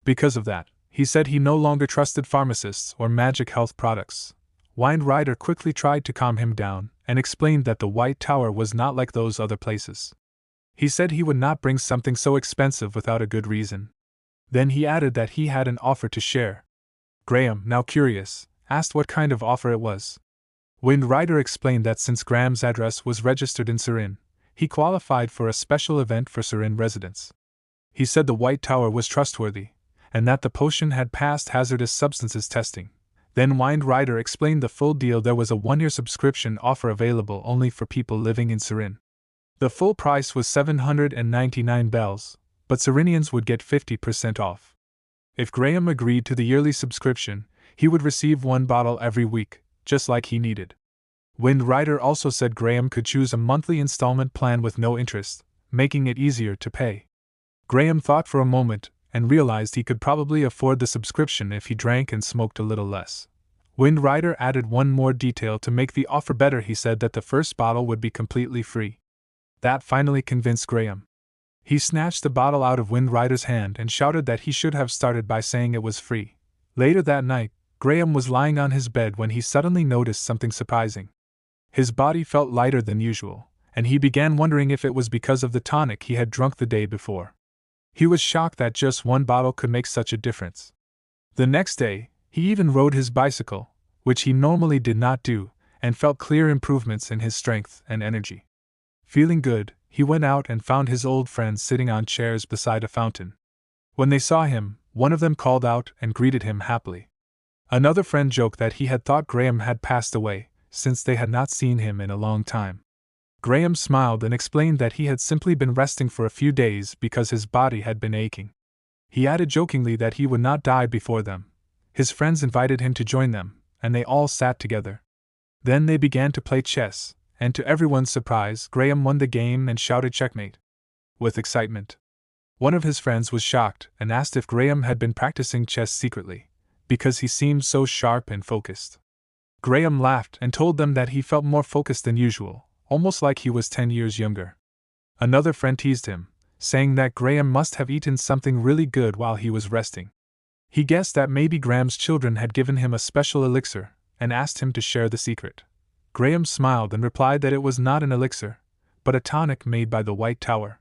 Because of that, he said he no longer trusted pharmacists or magic health products. Wind Rider quickly tried to calm him down and explained that the White Tower was not like those other places. He said he would not bring something so expensive without a good reason. Then he added that he had an offer to share. Graham, now curious, asked what kind of offer it was. Wind Rider explained that since Graham's address was registered in Surin, he qualified for a special event for Surin residents. He said the White Tower was trustworthy, and that the potion had passed hazardous substances testing. Then Wind Rider explained the full deal. There was a 1-year subscription offer available only for people living in Surin. The full price was 799 bells, but Surinians would get 50% off. If Graham agreed to the yearly subscription, he would receive 1 bottle every week, just like he needed. Wind Rider also said Graham could choose a monthly installment plan with no interest, making it easier to pay. Graham thought for a moment and realized he could probably afford the subscription if he drank and smoked a little less. Wind Rider added one more detail to make the offer better. He said that the first bottle would be completely free. That finally convinced Graham. He snatched the bottle out of Wind Rider's hand and shouted that he should have started by saying it was free. Later that night, Graham was lying on his bed when he suddenly noticed something surprising. His body felt lighter than usual, and he began wondering if it was because of the tonic he had drunk the day before. He was shocked that just 1 bottle could make such a difference. The next day, he even rode his bicycle, which he normally did not do, and felt clear improvements in his strength and energy. Feeling good, he went out and found his old friends sitting on chairs beside a fountain. When they saw him, one of them called out and greeted him happily. Another friend joked that he had thought Graham had passed away, since they had not seen him in a long time. Graham smiled and explained that he had simply been resting for a few days because his body had been aching. He added jokingly that he would not die before them. His friends invited him to join them, and they all sat together. Then they began to play chess, and to everyone's surprise, Graham won the game and shouted checkmate with excitement. One of his friends was shocked and asked if Graham had been practicing chess secretly, because he seemed so sharp and focused. Graham laughed and told them that he felt more focused than usual, almost like he was 10 years younger. Another friend teased him, saying that Graham must have eaten something really good while he was resting. He guessed that maybe Graham's children had given him a special elixir, and asked him to share the secret. Graham smiled and replied that it was not an elixir, but a tonic made by the White Tower.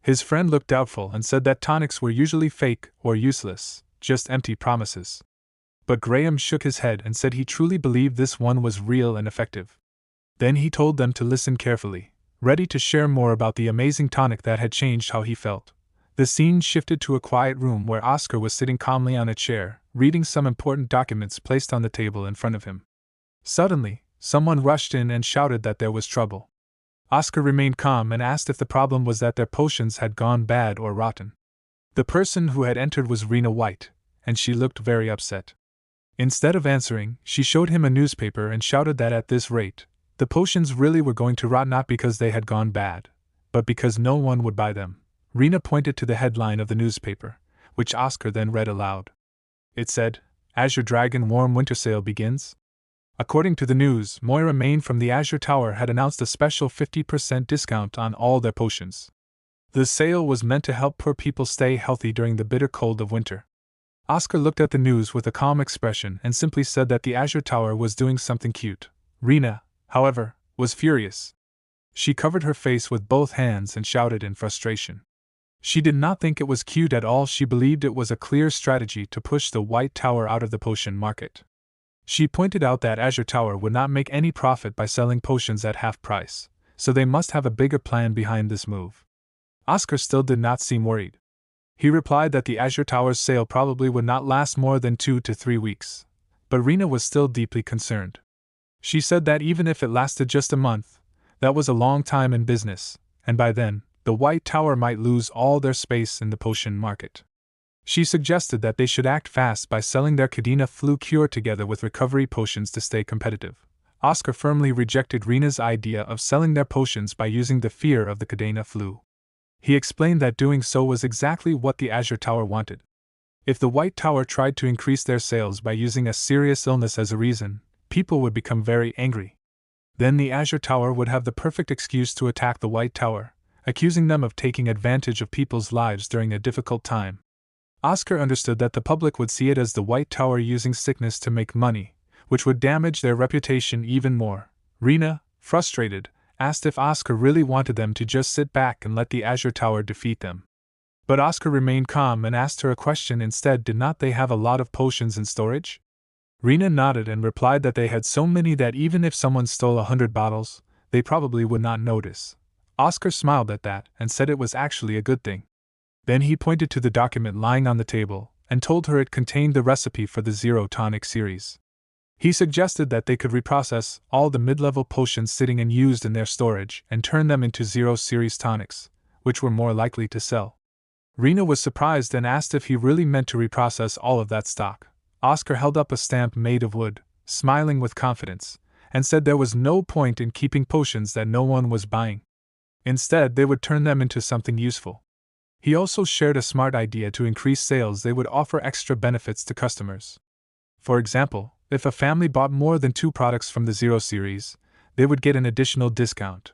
His friend looked doubtful and said that tonics were usually fake or useless, just empty promises. But Graham shook his head and said he truly believed this one was real and effective. Then he told them to listen carefully, ready to share more about the amazing tonic that had changed how he felt. The scene shifted to a quiet room where Oscar was sitting calmly on a chair, reading some important documents placed on the table in front of him. Suddenly, someone rushed in and shouted that there was trouble. Oscar remained calm and asked if the problem was that their potions had gone bad or rotten. The person who had entered was Rena White, and she looked very upset. Instead of answering, she showed him a newspaper and shouted that at this rate, the potions really were going to rot, not because they had gone bad, but because no one would buy them. Rena pointed to the headline of the newspaper, which Oscar then read aloud. It said, "Azure Dragon Warm Winter Sale Begins." According to the news, Moira Main from the Azure Tower had announced a special 50% discount on all their potions. The sale was meant to help poor people stay healthy during the bitter cold of winter. Oscar looked at the news with a calm expression and simply said that the Azure Tower was doing something cute. Rena, however, was furious. She covered her face with both hands and shouted in frustration. She did not think it was cute at all. She believed it was a clear strategy to push the White Tower out of the potion market. She pointed out that Azure Tower would not make any profit by selling potions at half price, so they must have a bigger plan behind this move. Oscar still did not seem worried. He replied that the Azure Tower's sale probably would not last more than 2 to 3 weeks, but Rena was still deeply concerned. She said that even if it lasted just a month, that was a long time in business, and by then, the White Tower might lose all their space in the potion market. She suggested that they should act fast by selling their Cadena flu cure together with recovery potions to stay competitive. Oscar firmly rejected Rena's idea of selling their potions by using the fear of the Cadena flu. He explained that doing so was exactly what the Azure Tower wanted. If the White Tower tried to increase their sales by using a serious illness as a reason, people would become very angry. Then the Azure Tower would have the perfect excuse to attack the White Tower, accusing them of taking advantage of people's lives during a difficult time. Oscar understood that the public would see it as the White Tower using sickness to make money, which would damage their reputation even more. Rena, frustrated, asked if Oscar really wanted them to just sit back and let the Azure Tower defeat them. But Oscar remained calm and asked her a question instead. Did not they have a lot of potions in storage? Rena nodded and replied that they had so many that even if someone stole 100 bottles, they probably would not notice. Oscar smiled at that and said it was actually a good thing. Then he pointed to the document lying on the table and told her it contained the recipe for the Zero Tonic series. He suggested that they could reprocess all the mid-level potions sitting and used in their storage and turn them into Zero series tonics, which were more likely to sell. Rena was surprised and asked if he really meant to reprocess all of that stock. Oscar held up a stamp made of wood, smiling with confidence, and said there was no point in keeping potions that no one was buying. Instead, they would turn them into something useful. He also shared a smart idea to increase sales. They would offer extra benefits to customers. For example, if a family bought more than 2 products from the Zero series, they would get an additional discount.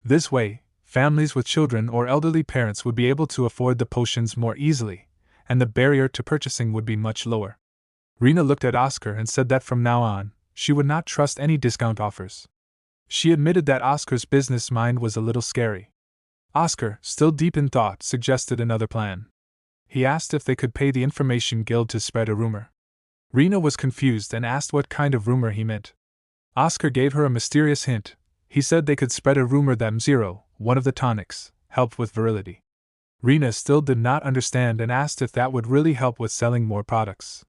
This way, families with children or elderly parents would be able to afford the potions more easily, and the barrier to purchasing would be much lower. Rena looked at Oscar and said that from now on, she would not trust any discount offers. She admitted that Oscar's business mind was a little scary. Oscar, still deep in thought, suggested another plan. He asked if they could pay the Information Guild to spread a rumor. Rena was confused and asked what kind of rumor he meant. Oscar gave her a mysterious hint. He said they could spread a rumor that Zero, one of the tonics, helped with virility. Rena still did not understand and asked if that would really help with selling more products.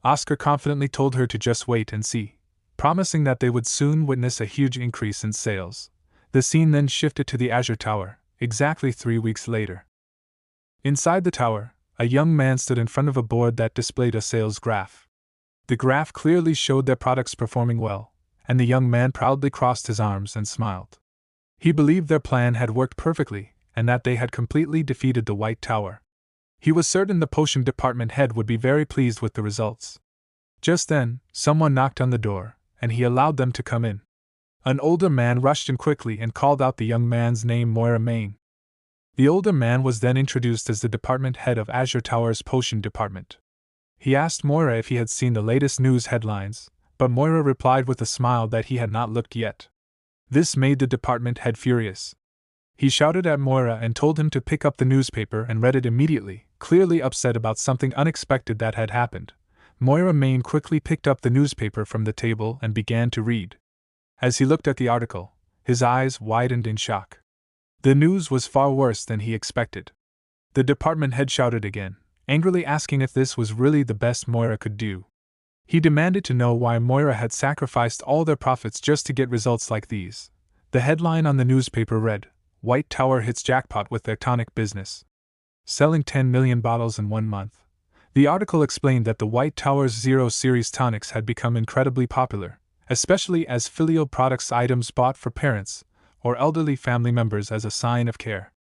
Oscar confidently told her to just wait and see, promising that they would soon witness a huge increase in sales. The scene then shifted to the Azure Tower, exactly 3 weeks later. Inside the tower, a young man stood in front of a board that displayed a sales graph. The graph clearly showed their products performing well, and the young man proudly crossed his arms and smiled. He believed their plan had worked perfectly, and that they had completely defeated the White Tower. He was certain the potion department head would be very pleased with the results. Just then, someone knocked on the door, and he allowed them to come in. An older man rushed in quickly and called out the young man's name, Moira Main. The older man was then introduced as the department head of Azure Tower's potion department. He asked Moira if he had seen the latest news headlines, but Moira replied with a smile that he had not looked yet. This made the department head furious. He shouted at Moira and told him to pick up the newspaper and read it immediately, clearly upset about something unexpected that had happened. Moira Main quickly picked up the newspaper from the table and began to read. As he looked at the article, his eyes widened in shock. The news was far worse than he expected. The department head shouted again, angrily asking if this was really the best Moira could do. He demanded to know why Moira had sacrificed all their profits just to get results like these. The headline on the newspaper read, "White Tower hits jackpot with their tonic business. Selling 10 million bottles in 1 month." The article explained that the White Tower's Zero Series tonics had become incredibly popular, especially as filial products items bought for parents or elderly family members as a sign of care.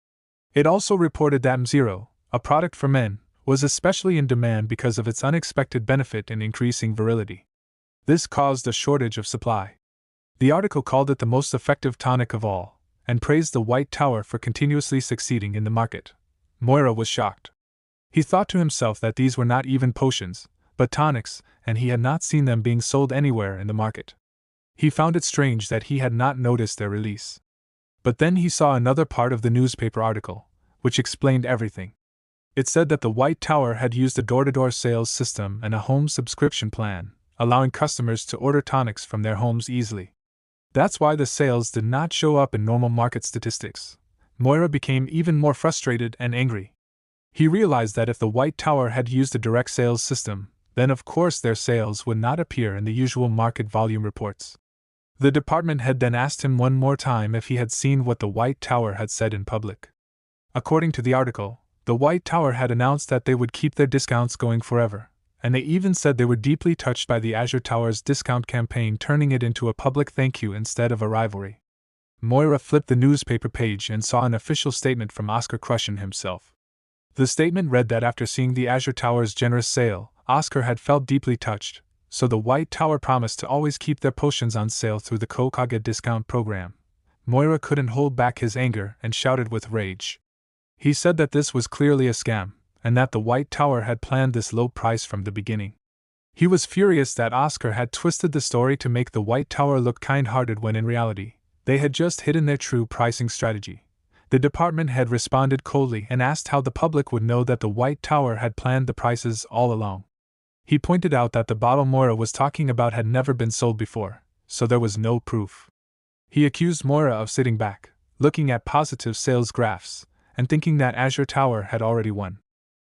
It also reported that Zero, a product for men, was especially in demand because of its unexpected benefit in increasing virility. This caused a shortage of supply. The article called it the most effective tonic of all, and praised the White Tower for continuously succeeding in the market. Moira was shocked. He thought to himself that these were not even potions, but tonics, and he had not seen them being sold anywhere in the market. He found it strange that he had not noticed their release. But then he saw another part of the newspaper article, which explained everything. It said that the White Tower had used a door-to-door sales system and a home subscription plan, allowing customers to order tonics from their homes easily. That's why the sales did not show up in normal market statistics. Moira became even more frustrated and angry. He realized that if the White Tower had used a direct sales system, then of course their sales would not appear in the usual market volume reports. The department head then asked him one more time if he had seen what the White Tower had said in public. According to the article, the White Tower had announced that they would keep their discounts going forever, and they even said they were deeply touched by the Azure Tower's discount campaign, turning it into a public thank you instead of a rivalry. Moira flipped the newspaper page and saw an official statement from Oscar Crushen himself. The statement read that after seeing the Azure Tower's generous sale, Oscar had felt deeply touched, so the White Tower promised to always keep their potions on sale through the Kokage discount program. Moira couldn't hold back his anger and shouted with rage. He said that this was clearly a scam, and that the White Tower had planned this low price from the beginning. He was furious that Oscar had twisted the story to make the White Tower look kind-hearted when in reality, they had just hidden their true pricing strategy. The department head responded coldly and asked how the public would know that the White Tower had planned the prices all along. He pointed out that the bottle Moira was talking about had never been sold before, so there was no proof. He accused Moira of sitting back, looking at positive sales graphs, and thinking that Azure Tower had already won.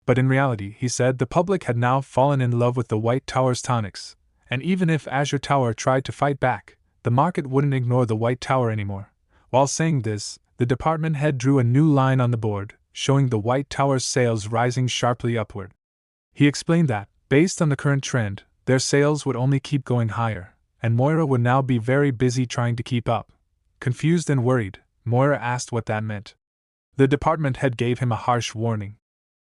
But in reality, he said, the public had now fallen in love with the White Tower's tonics, and even if Azure Tower tried to fight back, the market wouldn't ignore the White Tower anymore. While saying this, the department head drew a new line on the board, showing the White Tower's sales rising sharply upward. He explained that, based on the current trend, their sales would only keep going higher, and Moira would now be very busy trying to keep up. Confused and worried, Moira asked what that meant. The department head gave him a harsh warning.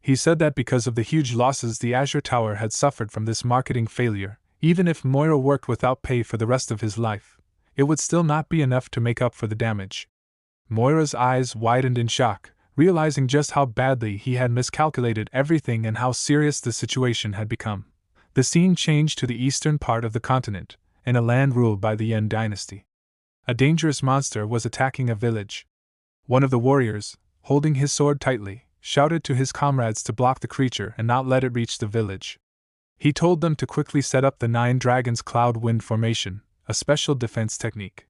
He said that because of the huge losses the Azure Tower had suffered from this marketing failure, even if Moira worked without pay for the rest of his life, it would still not be enough to make up for the damage. Moira's eyes widened in shock, realizing just how badly he had miscalculated everything and how serious the situation had become. The scene changed to the eastern part of the continent, in a land ruled by the Yen dynasty. A dangerous monster was attacking a village. One of the warriors, holding his sword tightly, shouted to his comrades to block the creature and not let it reach the village. He told them to quickly set up the 9 Dragons Cloud Wind Formation, a special defense technique.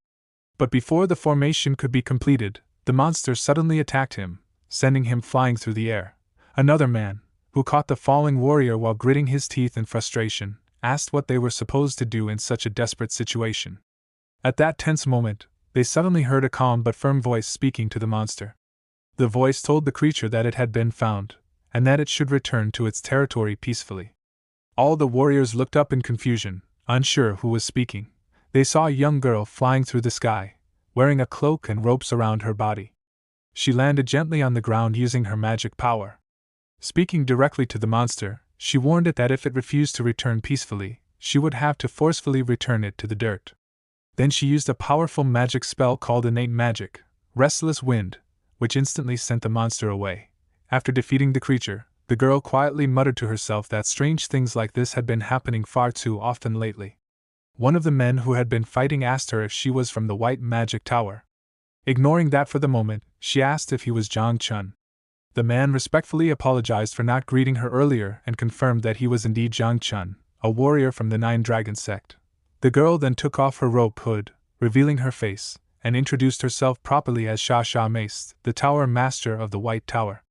But before the formation could be completed, the monster suddenly attacked him, sending him flying through the air. Another man, who caught the falling warrior while gritting his teeth in frustration, asked what they were supposed to do in such a desperate situation. At that tense moment, they suddenly heard a calm but firm voice speaking to the monster. The voice told the creature that it had been found, and that it should return to its territory peacefully. All the warriors looked up in confusion, unsure who was speaking. They saw a young girl flying through the sky, wearing a cloak and ropes around her body. She landed gently on the ground using her magic power. Speaking directly to the monster, she warned it that if it refused to return peacefully, she would have to forcefully return it to the dirt. Then she used a powerful magic spell called Innate Magic, Restless Wind, which instantly sent the monster away. After defeating the creature, the girl quietly muttered to herself that strange things like this had been happening far too often lately. One of the men who had been fighting asked her if she was from the White Magic Tower. Ignoring that for the moment, she asked if he was Zhang Chun. The man respectfully apologized for not greeting her earlier and confirmed that he was indeed Zhang Chun, a warrior from the 9 Dragon sect. The girl then took off her robe hood, revealing her face, and introduced herself properly as Sha Mace, the Tower Master of the White Tower.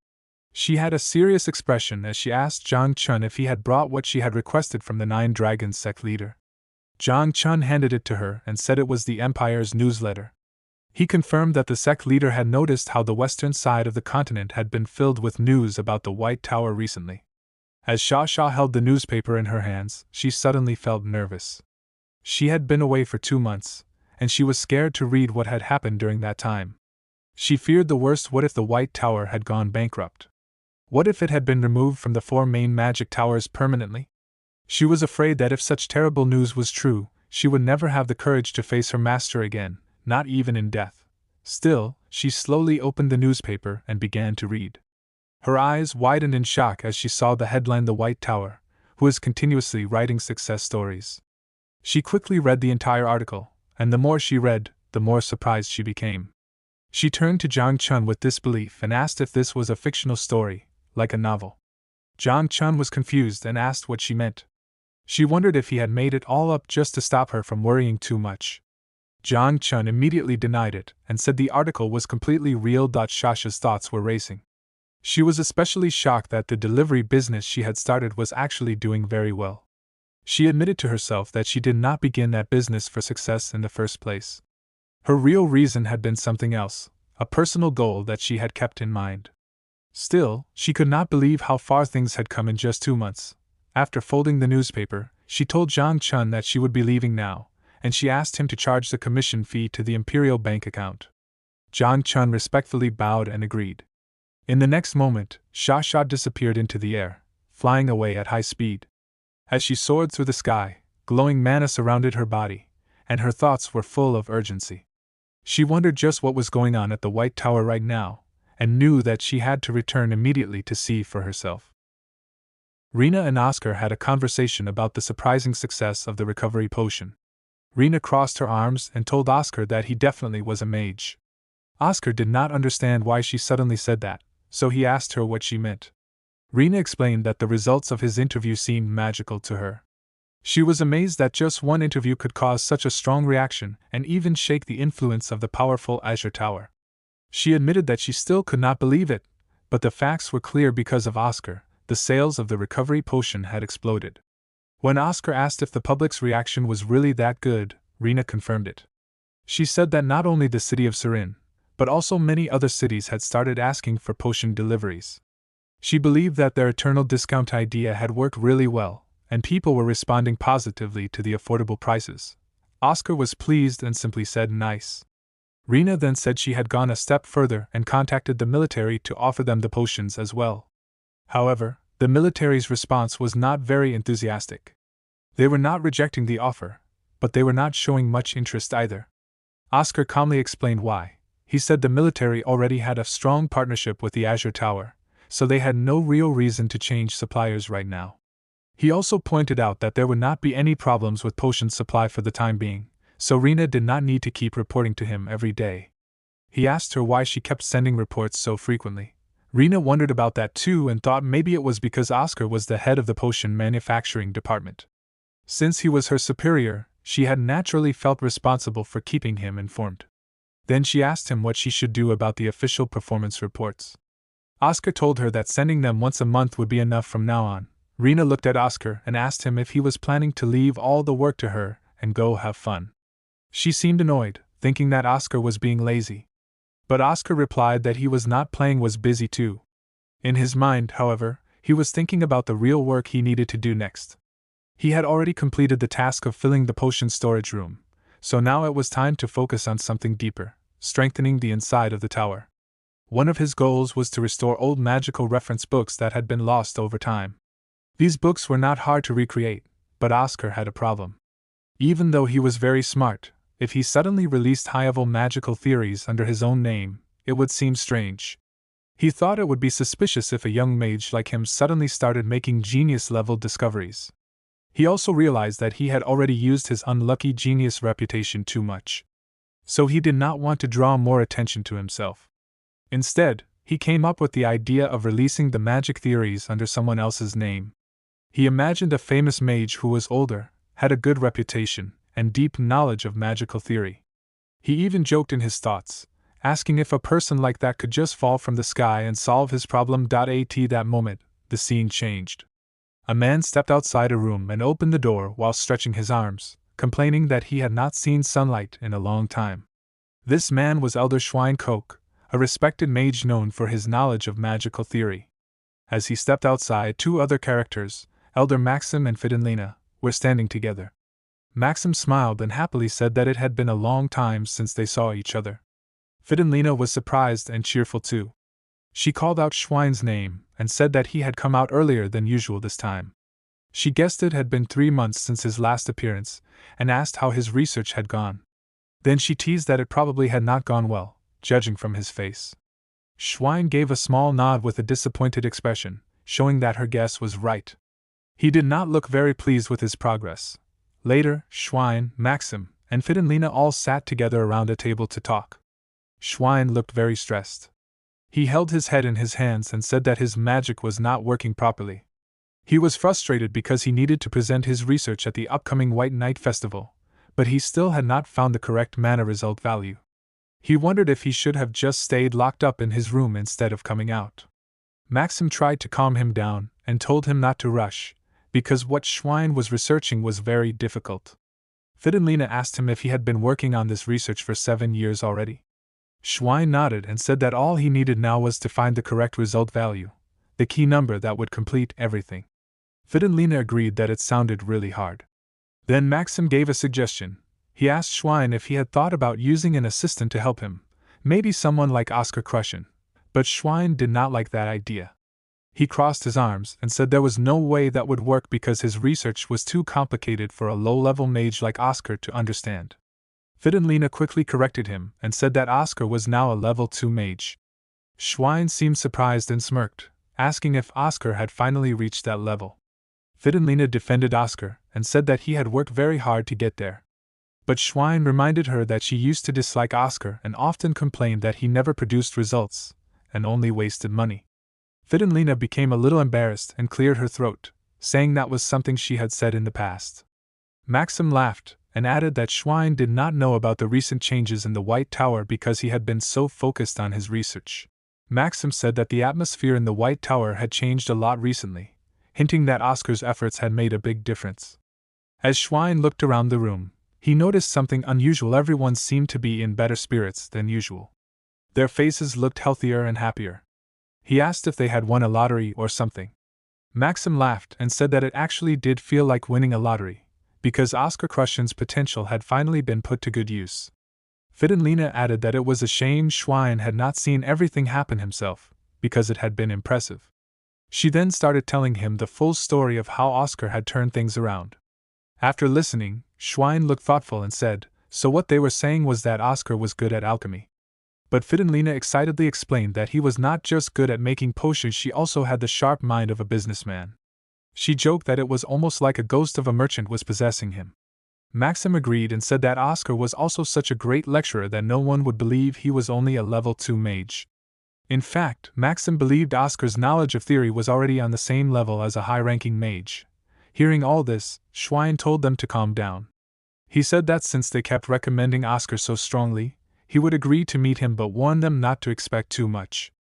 She had a serious expression as she asked Zhang Chun if he had brought what she had requested from the Nine Dragons sect leader. Zhang Chun handed it to her and said it was the Empire's newsletter. He confirmed that the sect leader had noticed how the western side of the continent had been filled with news about the White Tower recently. As Sha held the newspaper in her hands, she suddenly felt nervous. She had been away for 2 months, and she was scared to read what had happened during that time. She feared the worst. What if the White Tower had gone bankrupt? What if it had been removed from the 4 main magic towers permanently? She was afraid that if such terrible news was true, she would never have the courage to face her master again, not even in death. Still, she slowly opened the newspaper and began to read. Her eyes widened in shock as she saw the headline "The White Tower, who is continuously writing success stories." She quickly read the entire article, and the more she read, the more surprised she became. She turned to Zhang Chun with disbelief and asked if this was a fictional story, like a novel. Zhang Chun was confused and asked what she meant. She wondered if he had made it all up just to stop her from worrying too much. Zhang Chun immediately denied it and said the article was completely real. Shasha's thoughts were racing. She was especially shocked that the delivery business she had started was actually doing very well. She admitted to herself that she did not begin that business for success in the first place. Her real reason had been something else, a personal goal that she had kept in mind. Still, she could not believe how far things had come in just 2 months. After folding the newspaper, she told Zhang Chun that she would be leaving now, and she asked him to charge the commission fee to the Imperial Bank account. Zhang Chun respectfully bowed and agreed. In the next moment, Sha disappeared into the air, flying away at high speed. As she soared through the sky, glowing mana surrounded her body, and her thoughts were full of urgency. She wondered just what was going on at the White Tower right now, and knew that she had to return immediately to see for herself. Rena and Oscar had a conversation about the surprising success of the recovery potion. Rena crossed her arms and told Oscar that he definitely was a mage. Oscar did not understand why she suddenly said that, so he asked her what she meant. Rena explained that the results of his interview seemed magical to her. She was amazed that just one interview could cause such a strong reaction and even shake the influence of the powerful Azure Tower. She admitted that she still could not believe it, but the facts were clear because of Oscar. The sales of the recovery potion had exploded. When Oscar asked if the public's reaction was really that good, Rena confirmed it. She said that not only the city of Surin, but also many other cities had started asking for potion deliveries. She believed that their eternal discount idea had worked really well, and people were responding positively to the affordable prices. Oscar was pleased and simply said nice. Rena then said she had gone a step further and contacted the military to offer them the potions as well. However, the military's response was not very enthusiastic. They were not rejecting the offer, but they were not showing much interest either. Oscar calmly explained why. He said the military already had a strong partnership with the Azure Tower, so they had no real reason to change suppliers right now. He also pointed out that there would not be any problems with potion supply for the time being, so Rena did not need to keep reporting to him every day. He asked her why she kept sending reports so frequently. Rena wondered about that too and thought maybe it was because Oscar was the head of the potion manufacturing department. Since he was her superior, she had naturally felt responsible for keeping him informed. Then she asked him what she should do about the official performance reports. Oscar told her that sending them once a month would be enough from now on. Rena looked at Oscar and asked him if he was planning to leave all the work to her and go have fun. She seemed annoyed, thinking that Oscar was being lazy. But Oscar replied that he was not playing, was busy too. In his mind, however, he was thinking about the real work he needed to do next. He had already completed the task of filling the potion storage room, so now it was time to focus on something deeper, strengthening the inside of the tower. One of his goals was to restore old magical reference books that had been lost over time. These books were not hard to recreate, but Oscar had a problem. Even though he was very smart, if he suddenly released high-level magical theories under his own name, it would seem strange. He thought it would be suspicious if a young mage like him suddenly started making genius-level discoveries. He also realized that he had already used his unlucky genius reputation too much. So he did not want to draw more attention to himself. Instead, he came up with the idea of releasing the magic theories under someone else's name. He imagined a famous mage who was older, had a good reputation, and deep knowledge of magical theory. He even joked in his thoughts, asking if a person like that could just fall from the sky and solve his problem. At that moment, the scene changed. A man stepped outside a room and opened the door while stretching his arms, complaining that he had not seen sunlight in a long time. This man was Elder Schweinkok, a respected mage known for his knowledge of magical theory. As he stepped outside, two other characters, Elder Maxim and Fidenlina, were standing together. Maxim smiled and happily said that it had been a long time since they saw each other. Fidenlina was surprised and cheerful too. She called out Schwein's name and said that he had come out earlier than usual this time. She guessed it had been 3 months since his last appearance and asked how his research had gone. Then she teased that it probably had not gone well, judging from his face. Schwein gave a small nod with a disappointed expression, showing that her guess was right. He did not look very pleased with his progress. Later, Schwein, Maxim, and Fidenlina all sat together around a table to talk. Schwein looked very stressed. He held his head in his hands and said that his magic was not working properly. He was frustrated because he needed to present his research at the upcoming White Night Festival, but he still had not found the correct mana result value. He wondered if he should have just stayed locked up in his room instead of coming out. Maxim tried to calm him down and told him not to rush, because what Schwein was researching was very difficult. Fidenlina asked him if he had been working on this research for 7 years already. Schwein nodded and said that all he needed now was to find the correct result value, the key number that would complete everything. Fidenlina agreed that it sounded really hard. Then Maxim gave a suggestion. He asked Schwein if he had thought about using an assistant to help him, maybe someone like Oscar Crushen, but Schwein did not like that idea. He crossed his arms and said there was no way that would work because his research was too complicated for a low-level mage like Oscar to understand. Fidenlina quickly corrected him and said that Oscar was now a level 2 mage. Schwein seemed surprised and smirked, asking if Oscar had finally reached that level. Fidenlina defended Oscar and said that he had worked very hard to get there. But Schwein reminded her that she used to dislike Oscar and often complained that he never produced results, and only wasted money. Fidenlina became a little embarrassed and cleared her throat, saying that was something she had said in the past. Maxim laughed and added that Schwein did not know about the recent changes in the White Tower because he had been so focused on his research. Maxim said that the atmosphere in the White Tower had changed a lot recently, hinting that Oscar's efforts had made a big difference. As Schwein looked around the room, he noticed something unusual. Everyone seemed to be in better spirits than usual. Their faces looked healthier and happier. He asked if they had won a lottery or something. Maxim laughed and said that it actually did feel like winning a lottery, because Oscar Crushen's potential had finally been put to good use. Fidenlina added that it was a shame Schwein had not seen everything happen himself, because it had been impressive. She then started telling him the full story of how Oscar had turned things around. After listening, Schwein looked thoughtful and said, "So what they were saying was that Oscar was good at alchemy." But Fidenlina excitedly explained that he was not just good at making potions, she also had the sharp mind of a businessman. She joked that it was almost like a ghost of a merchant was possessing him. Maxim agreed and said that Oscar was also such a great lecturer that no one would believe he was only a level 2 mage. In fact, Maxim believed Oscar's knowledge of theory was already on the same level as a high-ranking mage. Hearing all this, Schwein told them to calm down. He said that since they kept recommending Oscar so strongly, he would agree to meet him but warned them not to expect too much.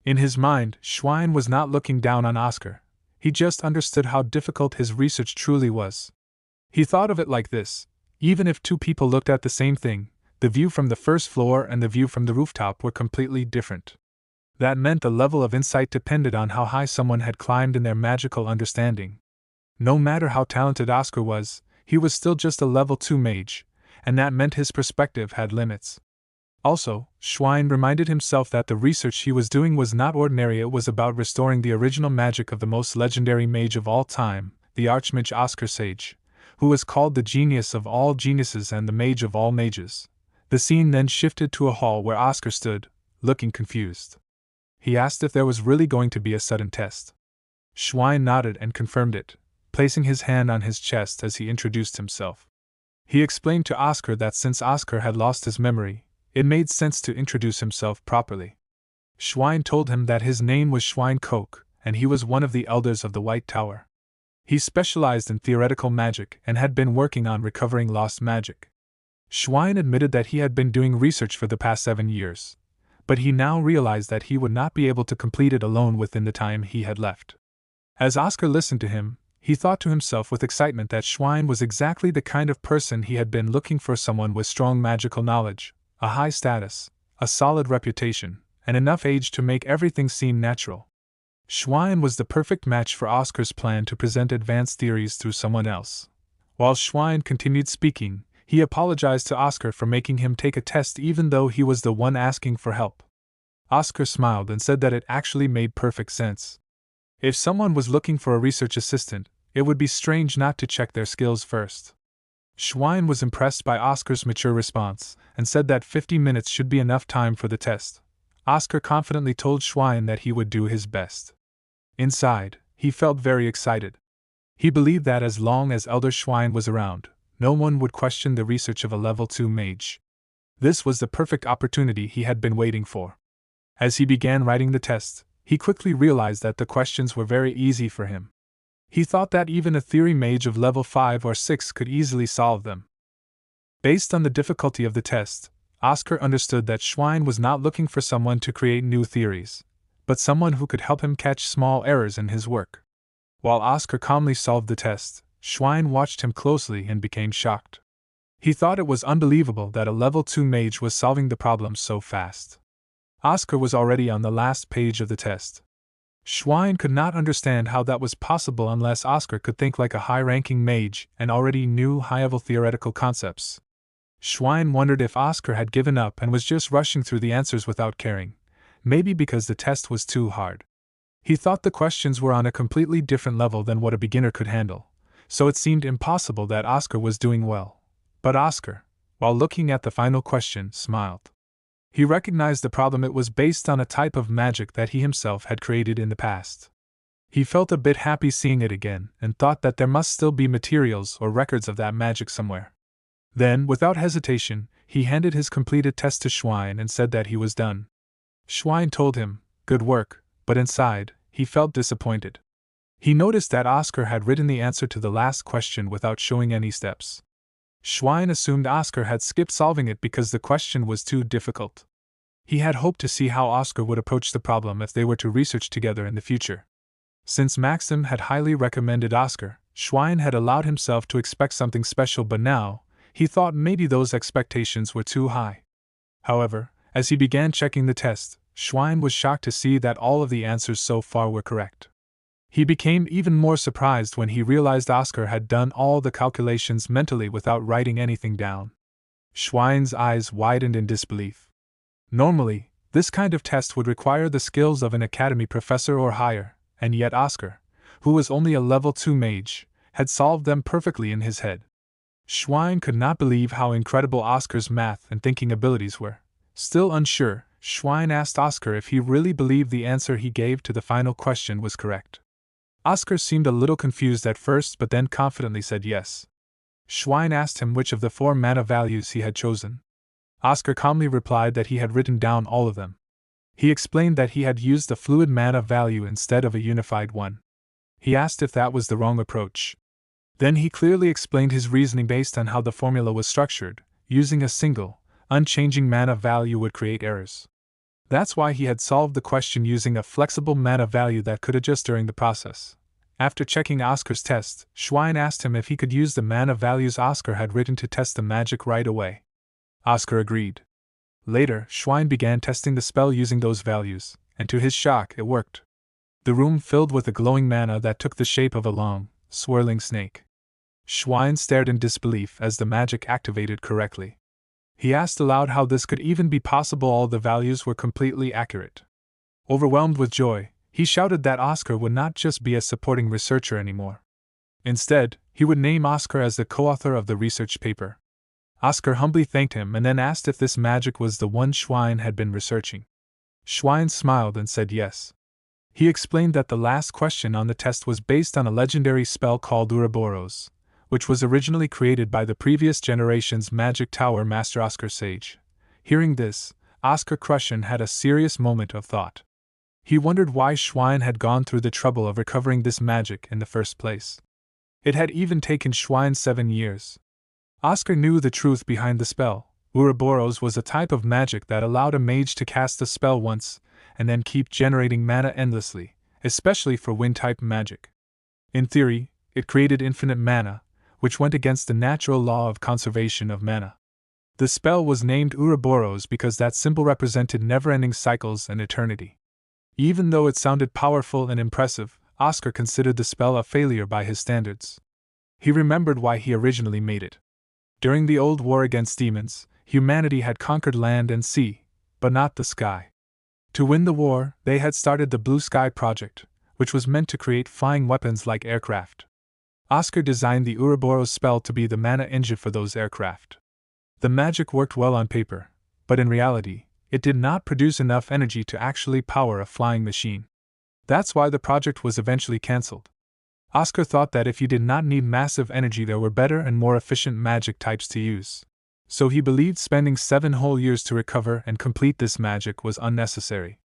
In his mind, Schwein was not looking down on Oscar. He just understood how difficult his research truly was. He thought of it like this: even if two people looked at the same thing, the view from the first floor and the view from the rooftop were completely different. That meant the level of insight depended on how high someone had climbed in their magical understanding. No matter how talented Oscar was, he was still just a level 2 mage, and that meant his perspective had limits. Also, Schwein reminded himself that the research he was doing was not ordinary. It was about restoring the original magic of the most legendary mage of all time, the Archmage Oscar Sage, who was called the genius of all geniuses and the mage of all mages. The scene then shifted to a hall where Oscar stood, looking confused. He asked if there was really going to be a sudden test. Schwein nodded and confirmed it, placing his hand on his chest as he introduced himself. He explained to Oscar that since Oscar had lost his memory, it made sense to introduce himself properly. Schwein told him that his name was Schweinkok, and he was one of the elders of the White Tower. He specialized in theoretical magic and had been working on recovering lost magic. Schwein admitted that he had been doing research for the past 7 years, but he now realized that he would not be able to complete it alone within the time he had left. As Oscar listened to him, he thought to himself with excitement that Schwein was exactly the kind of person he had been looking for, someone with strong magical knowledge, a high status, a solid reputation, and enough age to make everything seem natural. Schwein was the perfect match for Oscar's plan to present advanced theories through someone else. While Schwein continued speaking, he apologized to Oscar for making him take a test even though he was the one asking for help. Oscar smiled and said that it actually made perfect sense. If someone was looking for a research assistant, it would be strange not to check their skills first. Schwein was impressed by Oscar's mature response and said that 50 minutes should be enough time for the test. Oscar confidently told Schwein that he would do his best. Inside, he felt very excited. He believed that as long as Elder Schwein was around, no one would question the research of a level 2 mage. This was the perfect opportunity he had been waiting for. As he began writing the test, he quickly realized that the questions were very easy for him. He thought that even a theory mage of level 5 or 6 could easily solve them. Based on the difficulty of the test, Oscar understood that Schwein was not looking for someone to create new theories, but someone who could help him catch small errors in his work. While Oscar calmly solved the test, Schwein watched him closely and became shocked. He thought it was unbelievable that a level 2 mage was solving the problem so fast. Oscar was already on the last page of the test. Schwein could not understand how that was possible unless Oscar could think like a high-ranking mage and already knew high-level theoretical concepts. Schwein wondered if Oscar had given up and was just rushing through the answers without caring, maybe because the test was too hard. He thought the questions were on a completely different level than what a beginner could handle, so it seemed impossible that Oscar was doing well. But Oscar, while looking at the final question, smiled. He recognized the problem. It was based on a type of magic that he himself had created in the past. He felt a bit happy seeing it again and thought that there must still be materials or records of that magic somewhere. Then, without hesitation, he handed his completed test to Schwein and said that he was done. Schwein told him, "Good work," but inside, he felt disappointed. He noticed that Oscar had written the answer to the last question without showing any steps. Schwein assumed Oscar had skipped solving it because the question was too difficult. He had hoped to see how Oscar would approach the problem if they were to research together in the future. Since Maxim had highly recommended Oscar, Schwein had allowed himself to expect something special, but now, he thought maybe those expectations were too high. However, as he began checking the test, Schwein was shocked to see that all of the answers so far were correct. He became even more surprised when he realized Oscar had done all the calculations mentally without writing anything down. Schwein's eyes widened in disbelief. Normally, this kind of test would require the skills of an academy professor or higher, and yet Oscar, who was only a level 2 mage, had solved them perfectly in his head. Schwein could not believe how incredible Oscar's math and thinking abilities were. Still unsure, Schwein asked Oscar if he really believed the answer he gave to the final question was correct. Oscar seemed a little confused at first but then confidently said yes. Schwein asked him which of the 4 mana values he had chosen. Oscar calmly replied that he had written down all of them. He explained that he had used a fluid mana value instead of a unified one. He asked if that was the wrong approach. Then he clearly explained his reasoning based on how the formula was structured. Using a single, unchanging mana value would create errors. That's why he had solved the question using a flexible mana value that could adjust during the process. After checking Oscar's test, Schwein asked him if he could use the mana values Oscar had written to test the magic right away. Oscar agreed. Later, Schwein began testing the spell using those values, and to his shock, it worked. The room filled with a glowing mana that took the shape of a long, swirling snake. Schwein stared in disbelief as the magic activated correctly. He asked aloud how this could even be possible. All the values were completely accurate. Overwhelmed with joy, he shouted that Oscar would not just be a supporting researcher anymore. Instead, he would name Oscar as the co-author of the research paper. Oscar humbly thanked him and then asked if this magic was the one Schwein had been researching. Schwein smiled and said yes. He explained that the last question on the test was based on a legendary spell called Ouroboros, which was originally created by the previous generation's magic tower master Oscar Sage. Hearing this, Oscar Crushen had a serious moment of thought. He wondered why Schwein had gone through the trouble of recovering this magic in the first place. It had even taken Schwein 7 years. Oscar knew the truth behind the spell. Ouroboros was a type of magic that allowed a mage to cast a spell once and then keep generating mana endlessly, especially for wind-type magic. In theory, it created infinite mana, which went against the natural law of conservation of mana. The spell was named Ouroboros because that symbol represented never-ending cycles and eternity. Even though it sounded powerful and impressive, Oscar considered the spell a failure by his standards. He remembered why he originally made it. During the old war against demons, humanity had conquered land and sea, but not the sky. To win the war, they had started the Blue Sky Project, which was meant to create flying weapons like aircraft. Oscar designed the Ouroboros spell to be the mana engine for those aircraft. The magic worked well on paper, but in reality, it did not produce enough energy to actually power a flying machine. That's why the project was eventually cancelled. Oscar thought that if you did not need massive energy, there were better and more efficient magic types to use. So he believed spending 7 whole years to recover and complete this magic was unnecessary.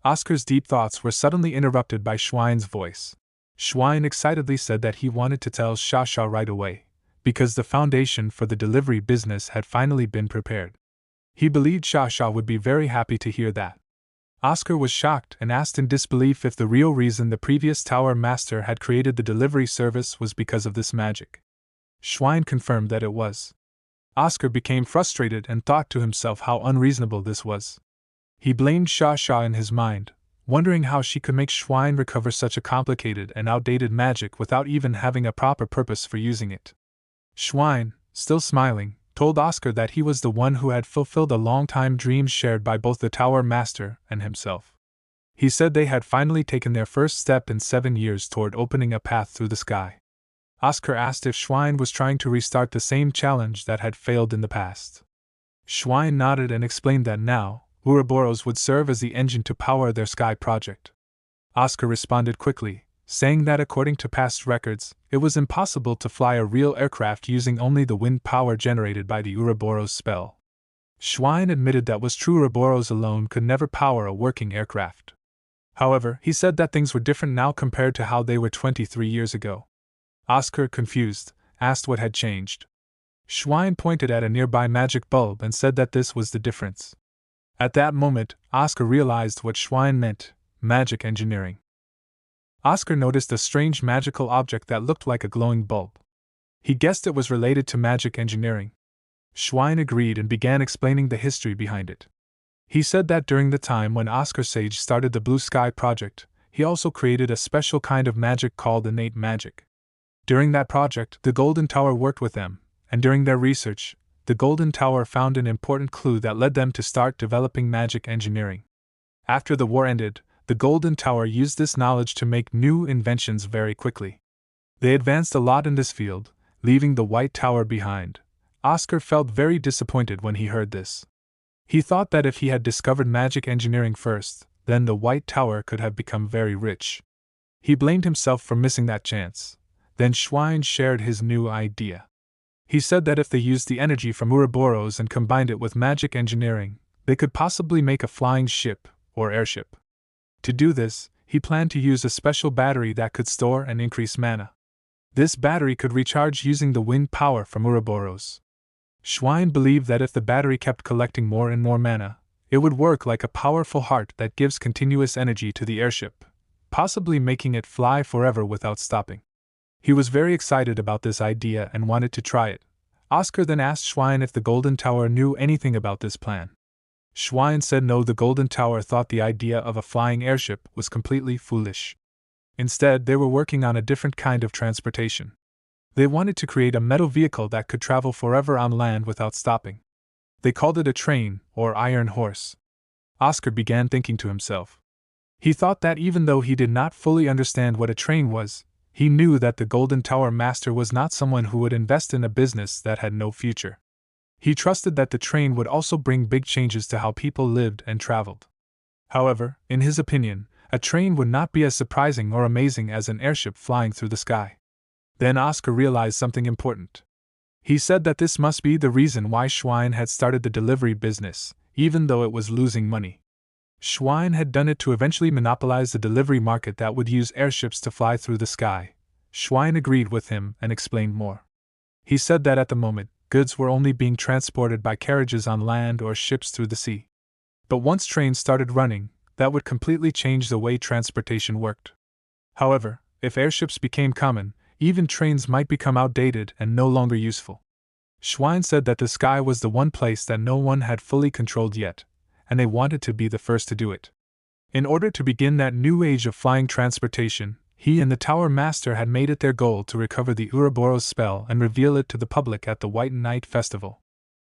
Oscar's deep thoughts were suddenly interrupted by Schwein's voice. Schwein excitedly said that he wanted to tell Shasha right away, because the foundation for the delivery business had finally been prepared. He believed Shasha would be very happy to hear that. Oscar was shocked and asked in disbelief if the real reason the previous tower master had created the delivery service was because of this magic. Schwein confirmed that it was. Oscar became frustrated and thought to himself how unreasonable this was. He blamed Shasha in his mind, wondering how she could make Schwein recover such a complicated and outdated magic without even having a proper purpose for using it. Schwein, still smiling, told Oscar that he was the one who had fulfilled a long-time dream shared by both the Tower Master and himself. He said they had finally taken their first step in 7 years toward opening a path through the sky. Oscar asked if Schwein was trying to restart the same challenge that had failed in the past. Schwein nodded and explained that now, Ouroboros would serve as the engine to power their sky project. Oscar responded quickly, saying that according to past records, it was impossible to fly a real aircraft using only the wind power generated by the Ouroboros spell. Schwein admitted that was true. Ouroboros alone could never power a working aircraft. However, he said that things were different now compared to how they were 23 years ago. Oscar, confused, asked what had changed. Schwein pointed at a nearby magic bulb and said that this was the difference. At that moment, Oscar realized what Schwein meant: magic engineering. Oscar noticed a strange magical object that looked like a glowing bulb. He guessed it was related to magic engineering. Schwein agreed and began explaining the history behind it. He said that during the time when Oscar Sage started the Blue Sky Project, he also created a special kind of magic called innate magic. During that project, the Golden Tower worked with them, and during their research, the Golden Tower found an important clue that led them to start developing magic engineering. After the war ended, the Golden Tower used this knowledge to make new inventions very quickly. They advanced a lot in this field, leaving the White Tower behind. Oscar felt very disappointed when he heard this. He thought that if he had discovered magic engineering first, then the White Tower could have become very rich. He blamed himself for missing that chance. Then Schwein shared his new idea. He said that if they used the energy from Ouroboros and combined it with magic engineering, they could possibly make a flying ship, or airship. To do this, he planned to use a special battery that could store and increase mana. This battery could recharge using the wind power from Ouroboros. Schwein believed that if the battery kept collecting more and more mana, it would work like a powerful heart that gives continuous energy to the airship, possibly making it fly forever without stopping. He was very excited about this idea and wanted to try it. Oscar then asked Schwein if the Golden Tower knew anything about this plan. Schwein said no, the Golden Tower thought the idea of a flying airship was completely foolish. Instead, they were working on a different kind of transportation. They wanted to create a metal vehicle that could travel forever on land without stopping. They called it a train, or iron horse. Oscar began thinking to himself. He thought that even though he did not fully understand what a train was, he knew that the Golden Tower Master was not someone who would invest in a business that had no future. He trusted that the train would also bring big changes to how people lived and traveled. However, in his opinion, a train would not be as surprising or amazing as an airship flying through the sky. Then Oscar realized something important. He said that this must be the reason why Schwein had started the delivery business, even though it was losing money. Schwein had done it to eventually monopolize the delivery market that would use airships to fly through the sky. Schwein agreed with him and explained more. He said that at the moment, goods were only being transported by carriages on land or ships through the sea. But once trains started running, that would completely change the way transportation worked. However, if airships became common, even trains might become outdated and no longer useful. Schwein said that the sky was the one place that no one had fully controlled yet, and they wanted to be the first to do it. In order to begin that new age of flying transportation, he and the Tower Master had made it their goal to recover the Ouroboros spell and reveal it to the public at the White Night Festival.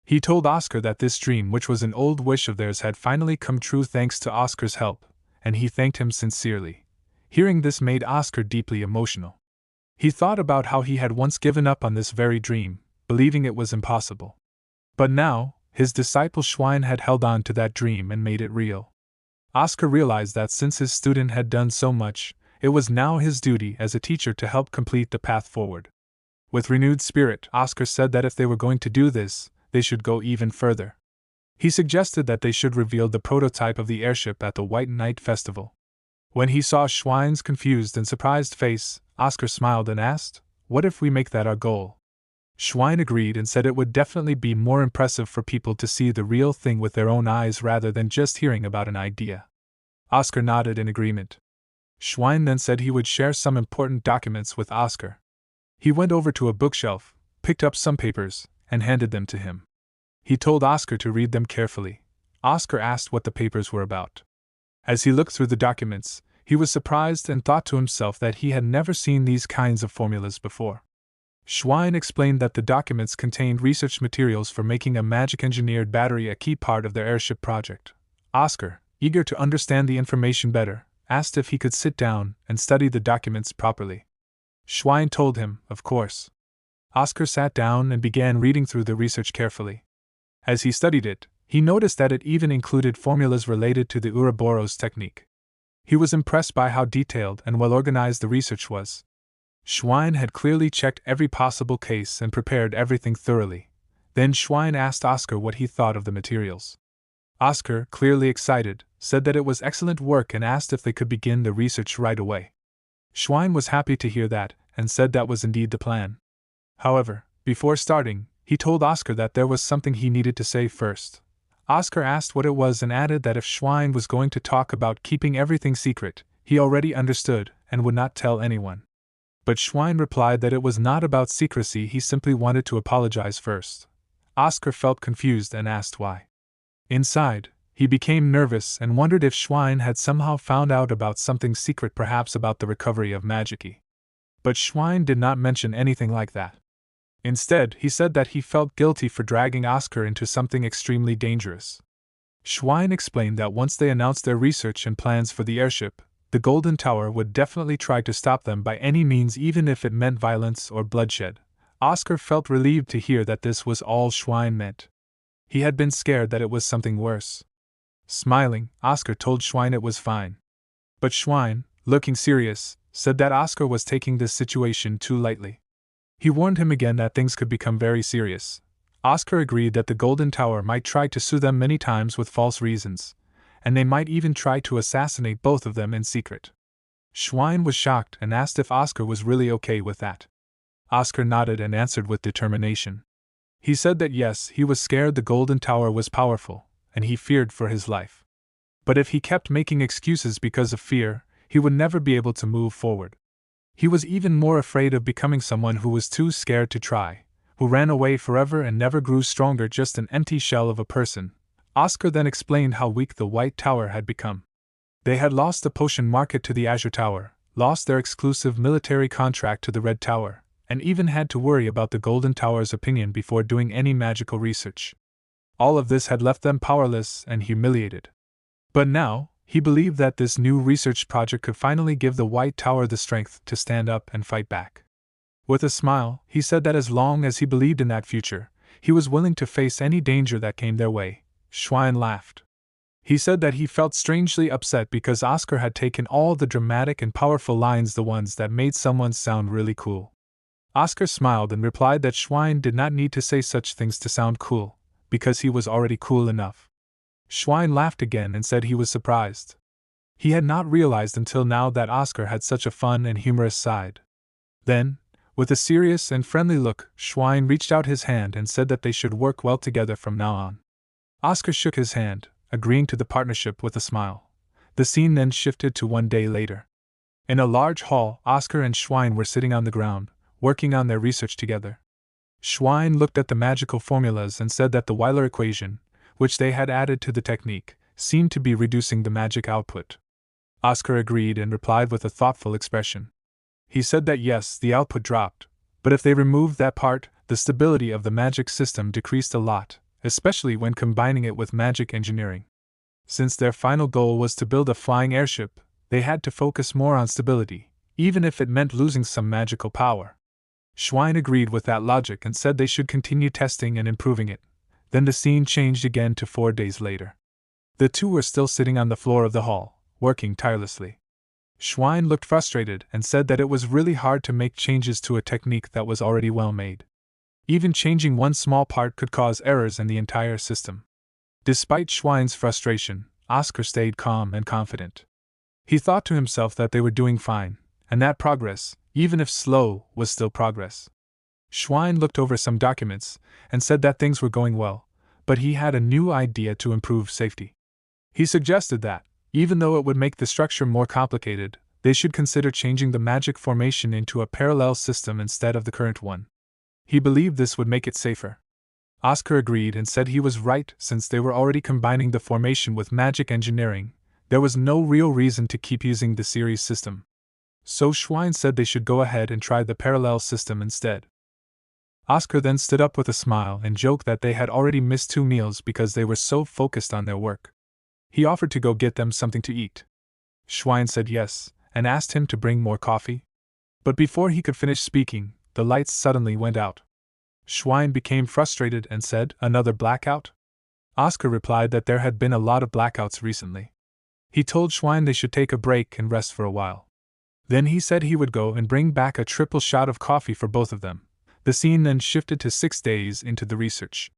He told Oscar that this dream, which was an old wish of theirs, had finally come true thanks to Oscar's help, and he thanked him sincerely. Hearing this made Oscar deeply emotional. He thought about how he had once given up on this very dream, believing it was impossible. But now, his disciple Schwein had held on to that dream and made it real. Oscar realized that since his student had done so much, it was now his duty as a teacher to help complete the path forward. With renewed spirit, Oscar said that if they were going to do this, they should go even further. He suggested that they should reveal the prototype of the airship at the White Night Festival. When he saw Schwein's confused and surprised face, Oscar smiled and asked, "What if we make that our goal?" Schwein agreed and said it would definitely be more impressive for people to see the real thing with their own eyes rather than just hearing about an idea. Oscar nodded in agreement. Schwein then said he would share some important documents with Oscar. He went over to a bookshelf, picked up some papers, and handed them to him. He told Oscar to read them carefully. Oscar asked what the papers were about. As he looked through the documents, he was surprised and thought to himself that he had never seen these kinds of formulas before. Schwein explained that the documents contained research materials for making a magic-engineered battery a key part of their airship project. Oscar, eager to understand the information better, asked if he could sit down and study the documents properly. Schwein told him, of course. Oscar sat down and began reading through the research carefully. As he studied it, he noticed that it even included formulas related to the Ouroboros technique. He was impressed by how detailed and well-organized the research was. Schwein had clearly checked every possible case and prepared everything thoroughly. Then Schwein asked Oscar what he thought of the materials. Oscar, clearly excited, said that it was excellent work and asked if they could begin the research right away. Schwein was happy to hear that, and said that was indeed the plan. However, before starting, he told Oscar that there was something he needed to say first. Oscar asked what it was and added that if Schwein was going to talk about keeping everything secret, he already understood and would not tell anyone. But Schwein replied that it was not about secrecy, he simply wanted to apologize first. Oscar felt confused and asked why. Inside, he became nervous and wondered if Schwein had somehow found out about something secret, perhaps about the recovery of Magic. But Schwein did not mention anything like that. Instead, he said that he felt guilty for dragging Oscar into something extremely dangerous. Schwein explained that once they announced their research and plans for the airship, the Golden Tower would definitely try to stop them by any means, even if it meant violence or bloodshed. Oscar felt relieved to hear that this was all Schwein meant. He had been scared that it was something worse. Smiling, Oscar told Schwein it was fine. But Schwein, looking serious, said that Oscar was taking this situation too lightly. He warned him again that things could become very serious. Oscar agreed that the Golden Tower might try to sue them many times with false reasons, and they might even try to assassinate both of them in secret. Schwein was shocked and asked if Oscar was really okay with that. Oscar nodded and answered with determination. He said that yes, he was scared the Golden Tower was powerful, and he feared for his life. But if he kept making excuses because of fear, he would never be able to move forward. He was even more afraid of becoming someone who was too scared to try, who ran away forever and never grew stronger, just an empty shell of a person. Oscar then explained how weak the White Tower had become. They had lost the potion market to the Azure Tower, lost their exclusive military contract to the Red Tower, and even had to worry about the Golden Tower's opinion before doing any magical research. All of this had left them powerless and humiliated. But now, he believed that this new research project could finally give the White Tower the strength to stand up and fight back. With a smile, he said that as long as he believed in that future, he was willing to face any danger that came their way. Schwein laughed. He said that he felt strangely upset because Oscar had taken all the dramatic and powerful lines, the ones that made someone sound really cool. Oscar smiled and replied that Schwein did not need to say such things to sound cool, because he was already cool enough. Schwein laughed again and said he was surprised. He had not realized until now that Oscar had such a fun and humorous side. Then, With a serious and friendly look, Schwein reached out his hand and said that they should work well together from now on. Oscar shook his hand, agreeing to the partnership with a smile. The scene then shifted to one day later. In a large hall, Oscar and Schwein were sitting on the ground, working on their research together. Schwein looked at the magical formulas and said that the Euler equation, which they had added to the technique, seemed to be reducing the magic output. Oscar agreed and replied with a thoughtful expression. He said that yes, the output dropped, but if they removed that part, the stability of the magic system decreased a lot, especially when combining it with magic engineering. Since their final goal was to build a flying airship, they had to focus more on stability, even if it meant losing some magical power. Schwein agreed with that logic and said they should continue testing and improving it. Then the scene changed again to 4 days later. The two were still sitting on the floor of the hall, working tirelessly. Schwein looked frustrated and said that it was really hard to make changes to a technique that was already well made. Even changing one small part could cause errors in the entire system. Despite Schwein's frustration, Oscar stayed calm and confident. He thought to himself that they were doing fine, and that progress, even if slow, was still progress. Schwein looked over some documents and said that things were going well, but he had a new idea to improve safety. He suggested that, even though it would make the structure more complicated, they should consider changing the magic formation into a parallel system instead of the current one. He believed this would make it safer. Oscar agreed and said he was right since they were already combining the formation with magic engineering. There was no real reason to keep using the series system. So Schwein said they should go ahead and try the parallel system instead. Oscar then stood up with a smile and joked that they had already missed 2 meals because they were so focused on their work. He offered to go get them something to eat. Schwein said yes, and asked him to bring more coffee. But before he could finish speaking, the lights suddenly went out. Schwein became frustrated and said, "Another blackout?" Oscar replied that there had been a lot of blackouts recently. He told Schwein they should take a break and rest for a while. Then he said he would go and bring back a triple shot of coffee for both of them. The scene then shifted to 6 days into the research.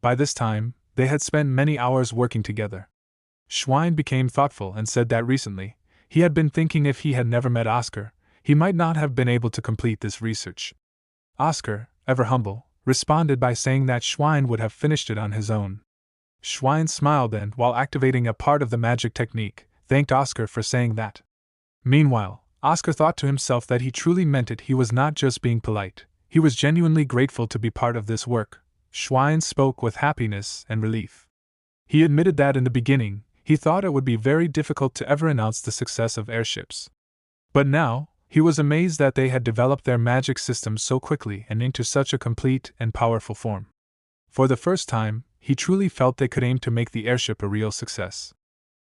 By this time, they had spent many hours working together. Schwein became thoughtful and said that recently, he had been thinking if he had never met Oscar, he might not have been able to complete this research. Oscar, ever humble, responded by saying that Schwein would have finished it on his own. Schwein smiled and, while activating a part of the magic technique, thanked Oscar for saying that. Meanwhile, Oscar thought to himself that he truly meant it. He was not just being polite, he was genuinely grateful to be part of this work. Schwein spoke with happiness and relief. He admitted that in the beginning, he thought it would be very difficult to ever announce the success of airships. But now, he was amazed that they had developed their magic system so quickly and into such a complete and powerful form. For the first time, he truly felt they could aim to make the airship a real success.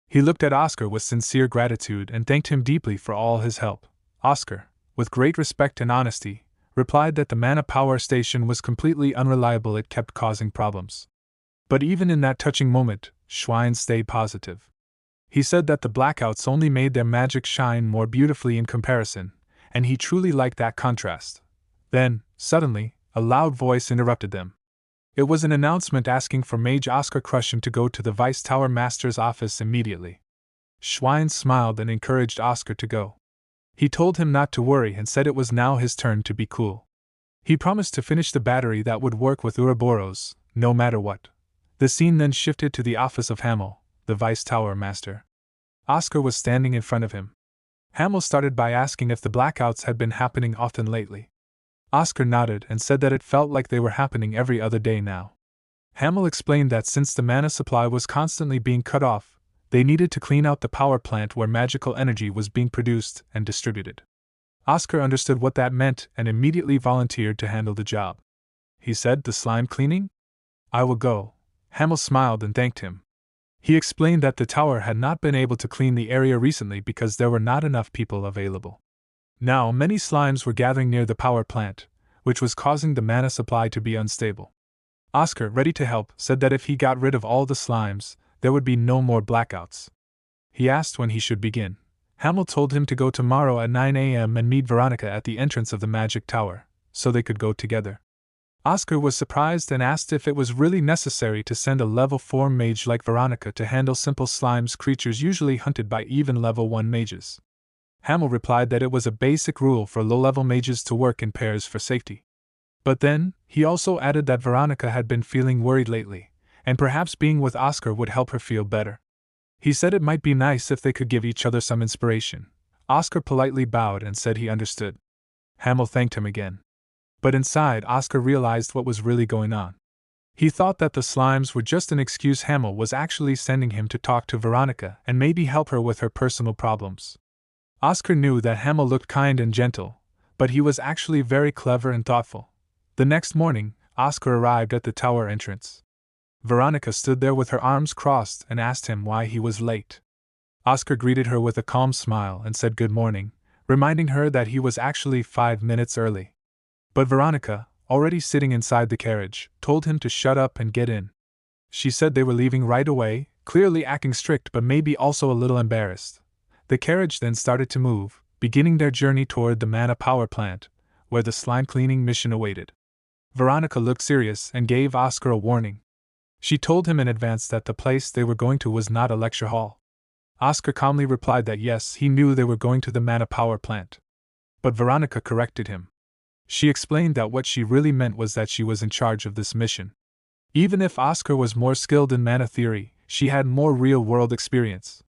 He looked at Oscar with sincere gratitude and thanked him deeply for all his help. Oscar, with great respect and honesty, replied that the Manhwa power station was completely unreliable. It kept causing problems. But even in that touching moment, Schwein stayed positive. He said that the blackouts only made their magic shine more beautifully in comparison, and he truly liked that contrast. Then, suddenly, a loud voice interrupted them. It was an announcement asking for Mage Oscar Crushen to go to the Vice Tower Master's office immediately. Schwein smiled and encouraged Oscar to go. He told him not to worry and said it was now his turn to be cool. He promised to finish the battery that would work with Ouroboros, no matter what. The scene then shifted to the office of Hamel, the Vice Tower Master. Oscar was standing in front of him. Hamel started by asking if the blackouts had been happening often lately. Oscar nodded and said that it felt like they were happening every other day now. Hamel explained that since the mana supply was constantly being cut off, they needed to clean out the power plant where magical energy was being produced and distributed. Oscar understood what that meant and immediately volunteered to handle the job. He said, "The slime cleaning? I will go." Hamel smiled and thanked him. He explained that the tower had not been able to clean the area recently because there were not enough people available. Now many slimes were gathering near the power plant, which was causing the mana supply to be unstable. Oscar, ready to help, said that if he got rid of all the slimes, there would be no more blackouts. He asked when he should begin. Hamel told him to go tomorrow at 9 a.m. and meet Veronica at the entrance of the magic tower, so they could go together. Oscar was surprised and asked if it was really necessary to send a level 4 mage like Veronica to handle simple slimes, creatures usually hunted by even level 1 mages. Hamel replied that it was a basic rule for low-level mages to work in pairs for safety. But then, he also added that Veronica had been feeling worried lately, and perhaps being with Oscar would help her feel better. He said it might be nice if they could give each other some inspiration. Oscar politely bowed and said he understood. Hamel thanked him again. But inside, Oscar realized what was really going on. He thought that the slimes were just an excuse. Hamel was actually sending him to talk to Veronica and maybe help her with her personal problems. Oscar knew that Hamel looked kind and gentle, but he was actually very clever and thoughtful. The next morning, Oscar arrived at the tower entrance. Veronica stood there with her arms crossed and asked him why he was late. Oscar greeted her with a calm smile and said good morning, reminding her that he was actually 5 minutes early. But Veronica, already sitting inside the carriage, told him to shut up and get in. She said they were leaving right away, clearly acting strict but maybe also a little embarrassed. The carriage then started to move, beginning their journey toward the Manhwa power plant, where the slime cleaning mission awaited. Veronica looked serious and gave Oscar a warning. She told him in advance that the place they were going to was not a lecture hall. Oscar calmly replied that yes, he knew they were going to the Manhwa power plant. But Veronica corrected him. She explained that what she really meant was that she was in charge of this mission. Even if Oscar was more skilled in mana theory, she had more real-world experience.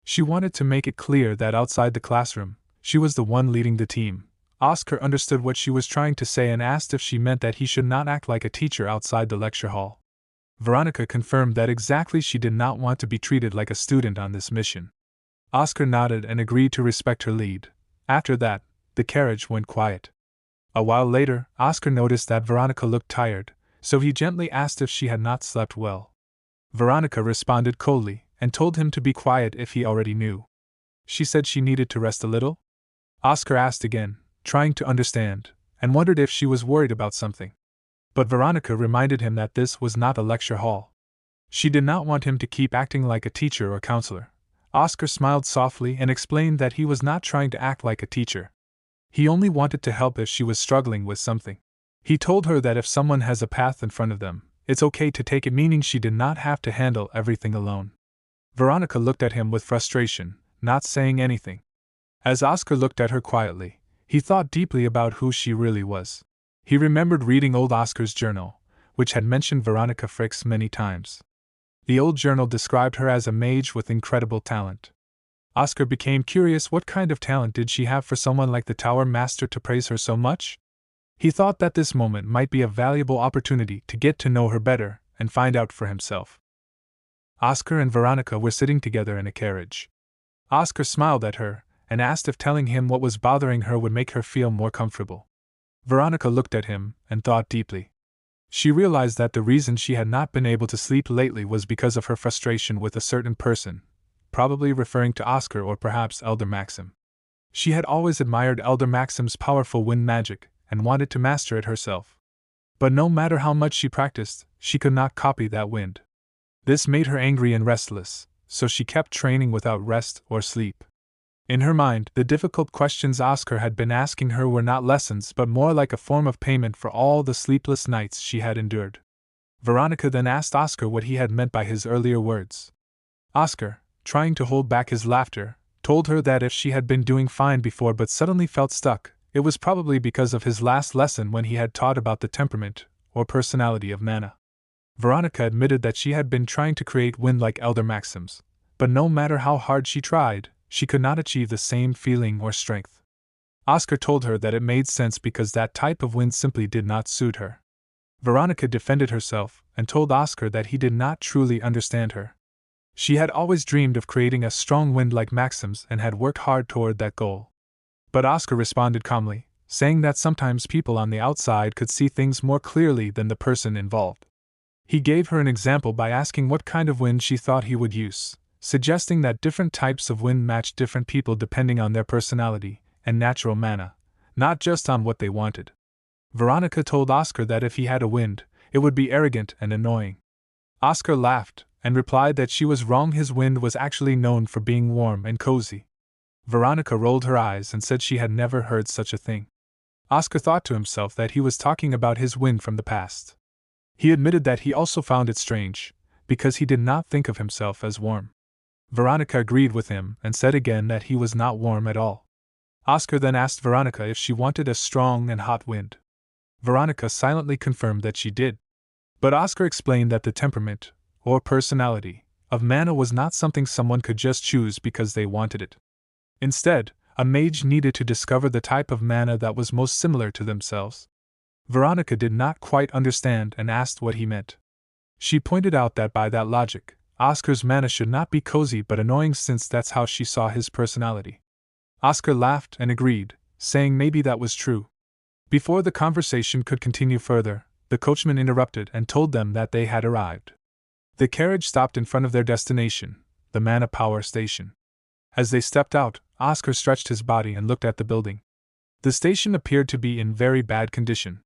She wanted to make it clear that outside the classroom, she was the one leading the team. Oscar understood what she was trying to say and asked if she meant that he should not act like a teacher outside the lecture hall. Veronica confirmed that exactly she did not want to be treated like a student on this mission. Oscar nodded and agreed to respect her lead. After that, the carriage went quiet. A while later, Oscar noticed that Veronica looked tired, so he gently asked if she had not slept well. Veronica responded coldly and told him to be quiet if he already knew. She said she needed to rest a little. Oscar asked again, trying to understand, and wondered if she was worried about something. But Veronica reminded him that this was not a lecture hall. She did not want him to keep acting like a teacher or counselor. Oscar smiled softly and explained that he was not trying to act like a teacher. He only wanted to help if she was struggling with something. He told her that if someone has a path in front of them, it's okay to take it, meaning she did not have to handle everything alone. Veronica looked at him with frustration, not saying anything. As Oscar looked at her quietly, he thought deeply about who she really was. He remembered reading old Oscar's journal, which had mentioned Veronica Fricks many times. The old journal described her as a mage with incredible talent. Oscar became curious, what kind of talent did she have for someone like the Tower Master to praise her so much? He thought that this moment might be a valuable opportunity to get to know her better and find out for himself. Oscar and Veronica were sitting together in a carriage. Oscar smiled at her and asked if telling him what was bothering her would make her feel more comfortable. Veronica looked at him and thought deeply. She realized that the reason she had not been able to sleep lately was because of her frustration with a certain person, probably referring to Oscar or perhaps Elder Maxim. She had always admired Elder Maxim's powerful wind magic and wanted to master it herself. But no matter how much she practiced, she could not copy that wind. This made her angry and restless, so she kept training without rest or sleep. In her mind, the difficult questions Oscar had been asking her were not lessons but more like a form of payment for all the sleepless nights she had endured. Veronica then asked Oscar what he had meant by his earlier words. Oscar, trying to hold back his laughter, told her that if she had been doing fine before but suddenly felt stuck, it was probably because of his last lesson when he had taught about the temperament, or personality of mana. Veronica admitted that she had been trying to create wind like Elder Maxim's, but no matter how hard she tried, she could not achieve the same feeling or strength. Oscar told her that it made sense because that type of wind simply did not suit her. Veronica defended herself and told Oscar that he did not truly understand her. She had always dreamed of creating a strong wind like Maxim's and had worked hard toward that goal. But Oscar responded calmly, saying that sometimes people on the outside could see things more clearly than the person involved. He gave her an example by asking what kind of wind she thought he would use, suggesting that different types of wind matched different people depending on their personality and natural mana, not just on what they wanted. Veronica told Oscar that if he had a wind, it would be arrogant and annoying. Oscar laughed and replied that she was wrong. His wind was actually known for being warm and cozy. Veronica rolled her eyes and said she had never heard such a thing. Oscar thought to himself that he was talking about his wind from the past. He admitted that he also found it strange, because he did not think of himself as warm. Veronica agreed with him and said again that he was not warm at all. Oscar then asked Veronica if she wanted a strong and hot wind. Veronica silently confirmed that she did. But Oscar explained that the temperament, or personality, of mana was not something someone could just choose because they wanted it. Instead, a mage needed to discover the type of mana that was most similar to themselves. Veronica did not quite understand and asked what he meant. She pointed out that by that logic, Oscar's mana should not be cozy but annoying, since that's how she saw his personality. Oscar laughed and agreed, saying maybe that was true. Before the conversation could continue further, the coachman interrupted and told them that they had arrived. The carriage stopped in front of their destination, the Mana Power Station. As they stepped out, Oscar stretched his body and looked at the building. The station appeared to be in very bad condition.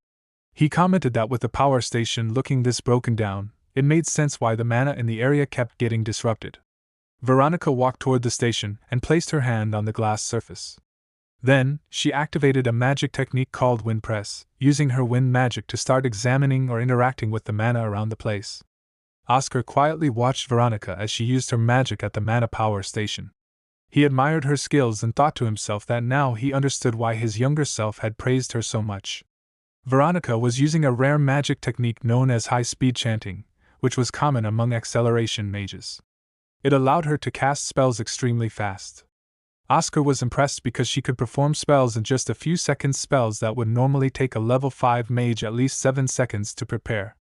He commented that with the power station looking this broken down, it made sense why the mana in the area kept getting disrupted. Veronica walked toward the station and placed her hand on the glass surface. Then, she activated a magic technique called Wind Press, using her wind magic to start examining or interacting with the mana around the place. Oscar quietly watched Veronica as she used her magic at the Mana Power Station. He admired her skills and thought to himself that now he understood why his younger self had praised her so much. Veronica was using a rare magic technique known as high-speed chanting, which was common among acceleration mages. It allowed her to cast spells extremely fast. Oscar was impressed because she could perform spells in just a few seconds, spells that would normally take a level 5 mage at least 7 seconds to prepare.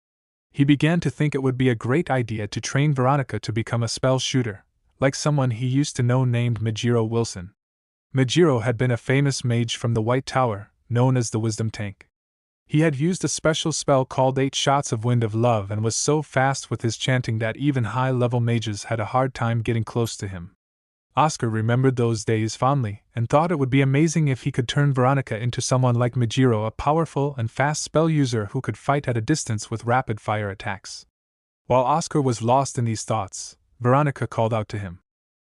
He began to think it would be a great idea to train Veronica to become a spell shooter, like someone he used to know named Majiro Wilson. Majiro had been a famous mage from the White Tower, known as the Wisdom Tank. He had used a special spell called 8 Shots of Wind of Love and was so fast with his chanting that even high-level mages had a hard time getting close to him. Oscar remembered those days fondly and thought it would be amazing if he could turn Veronica into someone like Majiro, a powerful and fast spell user who could fight at a distance with rapid-fire attacks. While Oscar was lost in these thoughts, Veronica called out to him.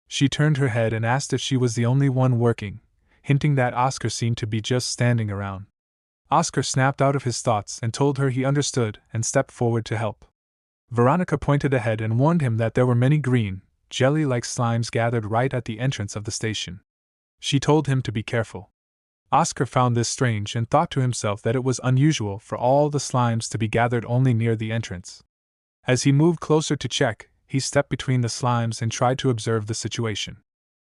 She turned her head and asked if she was the only one working, hinting that Oscar seemed to be just standing around. Oscar snapped out of his thoughts and told her he understood and stepped forward to help. Veronica pointed ahead and warned him that there were many green, jelly-like slimes gathered right at the entrance of the station. She told him to be careful. Oscar found this strange and thought to himself that it was unusual for all the slimes to be gathered only near the entrance. As he moved closer to check, he stepped between the slimes and tried to observe the situation.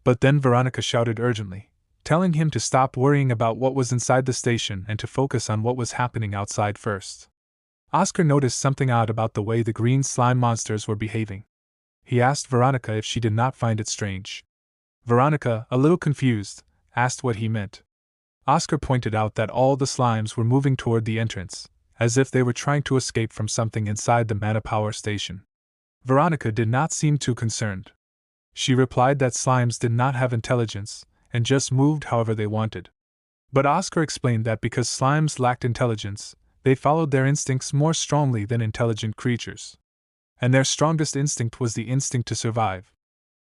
But then Veronica shouted urgently, telling him to stop worrying about what was inside the station and to focus on what was happening outside first. Oscar noticed something odd about the way the green slime monsters were behaving. He asked Veronica if she did not find it strange. Veronica, a little confused, asked what he meant. Oscar pointed out that all the slimes were moving toward the entrance, as if they were trying to escape from something inside the Mana Power Station. Veronica did not seem too concerned. She replied that slimes did not have intelligence, and just moved however they wanted. But Oscar explained that because slimes lacked intelligence, they followed their instincts more strongly than intelligent creatures. And their strongest instinct was the instinct to survive.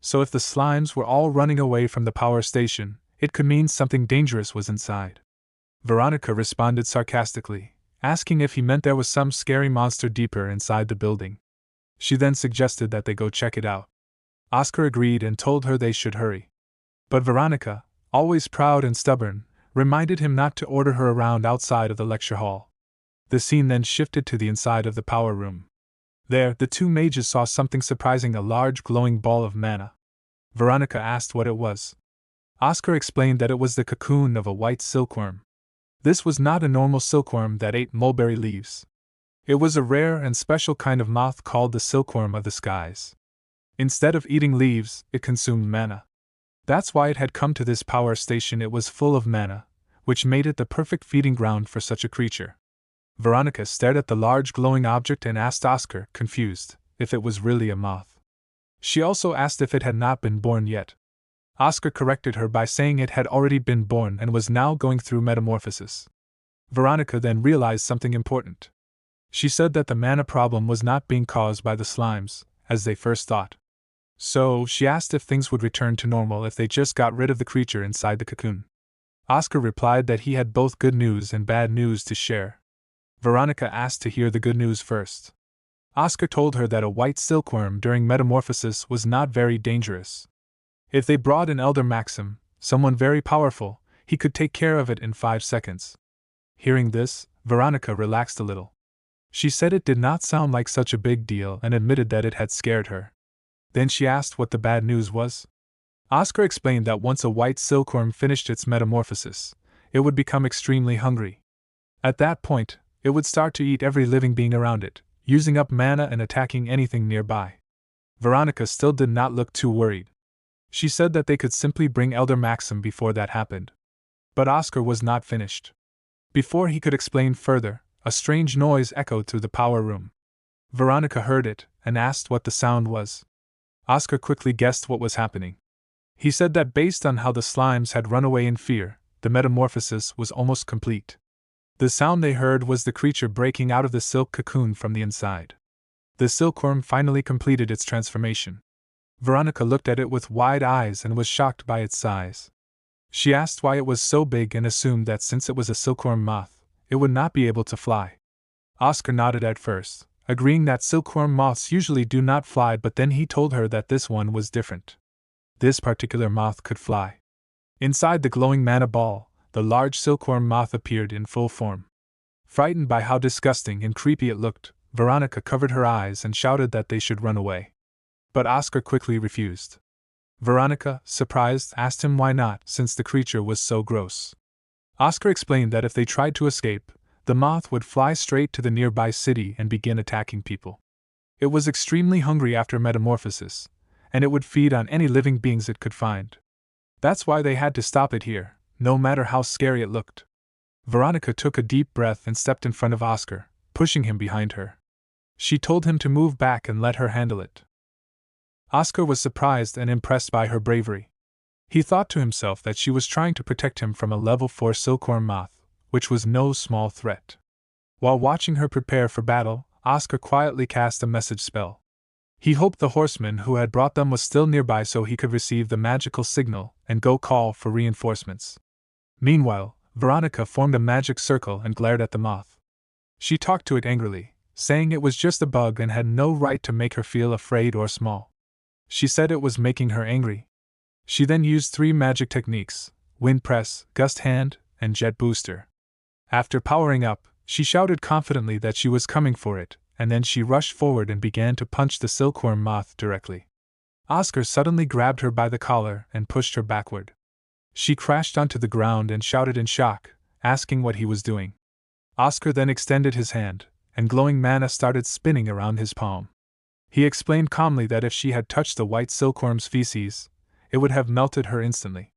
So if the slimes were all running away from the power station, it could mean something dangerous was inside. Veronica responded sarcastically, asking if he meant there was some scary monster deeper inside the building. She then suggested that they go check it out. Oscar agreed and told her they should hurry. But Veronica, always proud and stubborn, reminded him not to order her around outside of the lecture hall. The scene then shifted to the inside of the power room. There, the two mages saw something surprising, a large glowing ball of mana. Veronica asked what it was. Oscar explained that it was the cocoon of a white silkworm. This was not a normal silkworm that ate mulberry leaves. It was a rare and special kind of moth called the silkworm of the skies. Instead of eating leaves, it consumed mana. That's why it had come to this power station. It was full of mana, which made it the perfect feeding ground for such a creature. Veronica stared at the large glowing object and asked Oscar, confused, if it was really a moth. She also asked if it had not been born yet. Oscar corrected her by saying it had already been born and was now going through metamorphosis. Veronica then realized something important. She said that the mana problem was not being caused by the slimes, as they first thought. So, she asked if things would return to normal if they just got rid of the creature inside the cocoon. Oscar replied that he had both good news and bad news to share. Veronica asked to hear the good news first. Oscar told her that a white silkworm during metamorphosis was not very dangerous. If they brought an elder Maxim, someone very powerful, He could take care of it in 5 seconds. Hearing this, Veronica relaxed a little. She said it did not sound like such a big deal and admitted that it had scared her. Then she asked what the bad news was. Oscar explained that once a white silkworm finished its metamorphosis, it would become extremely hungry. At that point, it would start to eat every living being around it, using up mana and attacking anything nearby. Veronica still did not look too worried. She said that they could simply bring Elder Maxim before that happened. But Oscar was not finished. Before he could explain further, a strange noise echoed through the power room. Veronica heard it and asked what the sound was. Oscar quickly guessed what was happening. He said that based on how the slimes had run away in fear, the metamorphosis was almost complete. The sound they heard was the creature breaking out of the silk cocoon from the inside. The silkworm finally completed its transformation. Veronica looked at it with wide eyes and was shocked by its size. She asked why it was so big and assumed that since it was a silkworm moth, it would not be able to fly. Oscar nodded at first, agreeing that silkworm moths usually do not fly, but then he told her that this one was different. This particular moth could fly. Inside the glowing mana ball, the large silkworm moth appeared in full form. Frightened by how disgusting and creepy it looked, Veronica covered her eyes and shouted that they should run away. But Oscar quickly refused. Veronica, surprised, asked him why not, since the creature was so gross. Oscar explained that if they tried to escape, the moth would fly straight to the nearby city and begin attacking people. It was extremely hungry after metamorphosis, and it would feed on any living beings it could find. That's why they had to stop it here, no matter how scary it looked. Veronica took a deep breath and stepped in front of Oscar, pushing him behind her. She told him to move back and let her handle it. Oscar was surprised and impressed by her bravery. He thought to himself that she was trying to protect him from a level 4 silkworm moth, which was no small threat. While watching her prepare for battle, Oscar quietly cast a message spell. He hoped the horseman who had brought them was still nearby so he could receive the magical signal and go call for reinforcements. Meanwhile, Veronica formed a magic circle and glared at the moth. She talked to it angrily, saying it was just a bug and had no right to make her feel afraid or small. She said it was making her angry. She then used 3 magic techniques: Wind Press, Gust Hand, and Jet Booster. After powering up, she shouted confidently that she was coming for it, and then she rushed forward and began to punch the silkworm moth directly. Oscar suddenly grabbed her by the collar and pushed her backward. She crashed onto the ground and shouted in shock, asking what he was doing. Oscar then extended his hand, and glowing mana started spinning around his palm. He explained calmly that if she had touched the white silkworm's feces, it would have melted her instantly.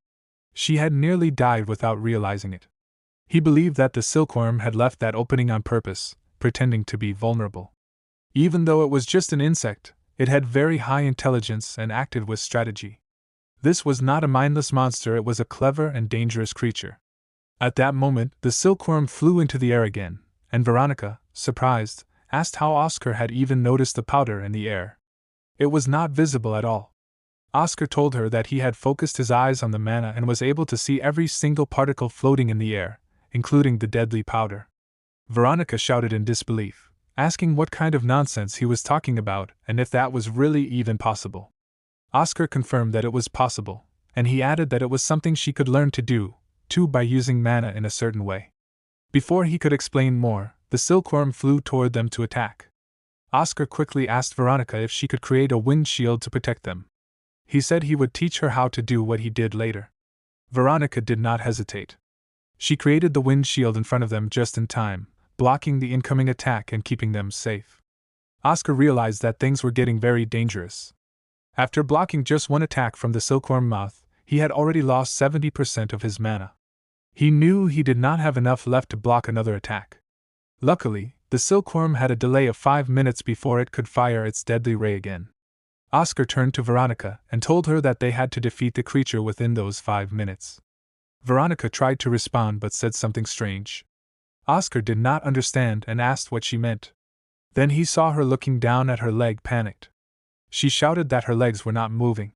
She had nearly died without realizing it. He believed that the silkworm had left that opening on purpose, pretending to be vulnerable. Even though it was just an insect, it had very high intelligence and acted with strategy. This was not a mindless monster, it was a clever and dangerous creature. At that moment, the silkworm flew into the air again, and Veronica, surprised, asked how Oscar had even noticed the powder in the air. It was not visible at all. Oscar told her that he had focused his eyes on the mana and was able to see every single particle floating in the air, including the deadly powder. Veronica shouted in disbelief, asking what kind of nonsense he was talking about and if that was really even possible. Oscar confirmed that it was possible, and he added that it was something she could learn to do, too, by using mana in a certain way. Before he could explain more, the silkworm flew toward them to attack. Oscar quickly asked Veronica if she could create a wind shield to protect them. He said he would teach her how to do what he did later. Veronica did not hesitate. She created the wind shield in front of them just in time, blocking the incoming attack and keeping them safe. Oscar realized that things were getting very dangerous. After blocking just one attack from the silkworm moth, he had already lost 70% of his mana. He knew he did not have enough left to block another attack. Luckily, the silkworm had a delay of 5 minutes before it could fire its deadly ray again. Oscar turned to Veronica and told her that they had to defeat the creature within those 5 minutes. Veronica tried to respond but said something strange. Oscar did not understand and asked what she meant. Then he saw her looking down at her leg, panicked. She shouted that her legs were not moving.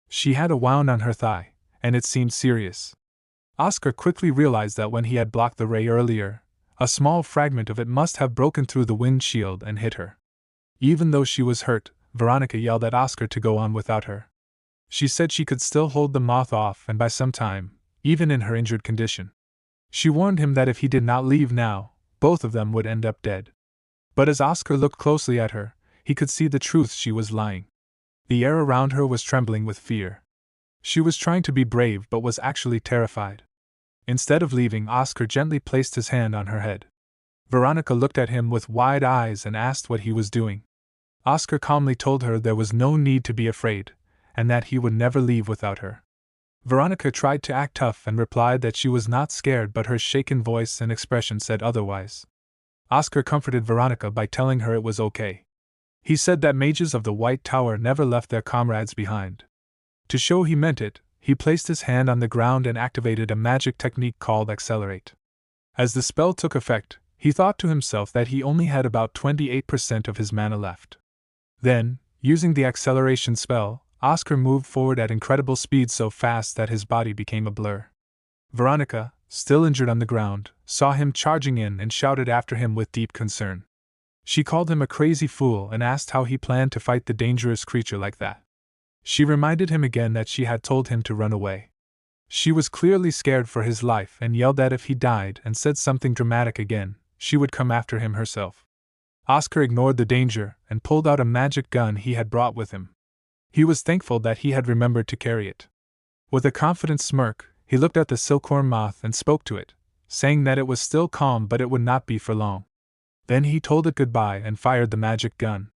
She had a wound on her thigh, and it seemed serious. Oscar quickly realized that when he had blocked the ray earlier, a small fragment of it must have broken through the wind shield and hit her. Even though she was hurt, Veronica yelled at Oscar to go on without her. She said she could still hold the moth off, and by some time, even in her injured condition. She warned him that if he did not leave now, both of them would end up dead. But as Oscar looked closely at her, he could see the truth: she was lying. The air around her was trembling with fear. She was trying to be brave but was actually terrified. Instead of leaving, Oscar gently placed his hand on her head. Veronica looked at him with wide eyes and asked what he was doing. Oscar calmly told her there was no need to be afraid, and that he would never leave without her. Veronica tried to act tough and replied that she was not scared, but her shaken voice and expression said otherwise. Oscar comforted Veronica by telling her it was okay. He said that mages of the White Tower never left their comrades behind. To show he meant it, he placed his hand on the ground and activated a magic technique called Accelerate. As the spell took effect, he thought to himself that he only had about 28% of his mana left. Then, using the acceleration spell, Oscar moved forward at incredible speed, so fast that his body became a blur. Veronica, still injured on the ground, saw him charging in and shouted after him with deep concern. She called him a crazy fool and asked how he planned to fight the dangerous creature like that. She reminded him again that she had told him to run away. She was clearly scared for his life and yelled that if he died and said something dramatic again, she would come after him herself. Oscar ignored the danger and pulled out a magic gun he had brought with him. He was thankful that he had remembered to carry it. With a confident smirk, he looked at the silkworm moth and spoke to it, saying that it was still calm but it would not be for long. Then he told it goodbye and fired the magic gun.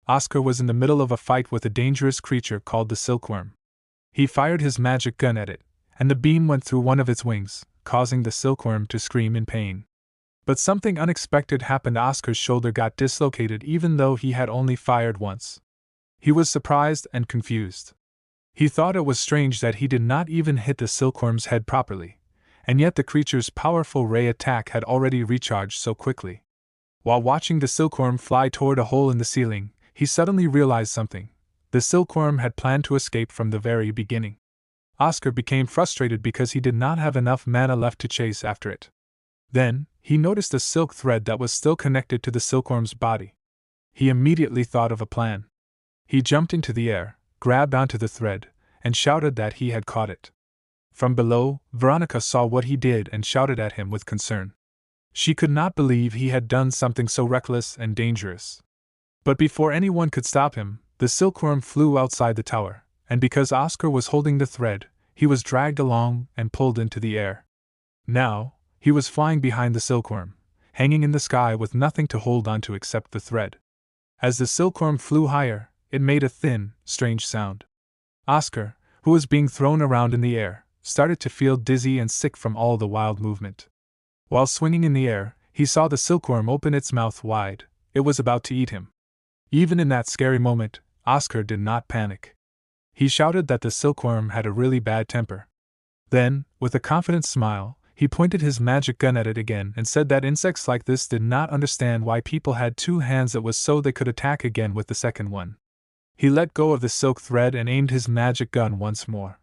Oscar was in the middle of a fight with a dangerous creature called the silkworm. He fired his magic gun at it, and the beam went through one of its wings, causing the silkworm to scream in pain. But something unexpected happened. Oscar's shoulder got dislocated even though he had only fired once. He was surprised and confused. He thought it was strange that he did not even hit the silkworm's head properly, and yet the creature's powerful ray attack had already recharged so quickly. While watching the silkworm fly toward a hole in the ceiling, he suddenly realized something. The silkworm had planned to escape from the very beginning. Oscar became frustrated because he did not have enough mana left to chase after it. Then, he noticed a silk thread that was still connected to the silkworm's body. He immediately thought of a plan. He jumped into the air, grabbed onto the thread, and shouted that he had caught it. From below, Veronica saw what he did and shouted at him with concern. She could not believe he had done something so reckless and dangerous. But before anyone could stop him, the silkworm flew outside the tower, and because Oscar was holding the thread, he was dragged along and pulled into the air. Now, he was flying behind the silkworm, hanging in the sky with nothing to hold onto except the thread. As the silkworm flew higher, it made a thin, strange sound. Oscar, who was being thrown around in the air, started to feel dizzy and sick from all the wild movement. While swinging in the air, he saw the silkworm open its mouth wide. It was about to eat him. Even in that scary moment, Oscar did not panic. He shouted that the silkworm had a really bad temper. Then, with a confident smile, he pointed his magic gun at it again and said that insects like this did not understand why people had two hands. It was so they could attack again with the second one. He let go of the silk thread and aimed his magic gun once more.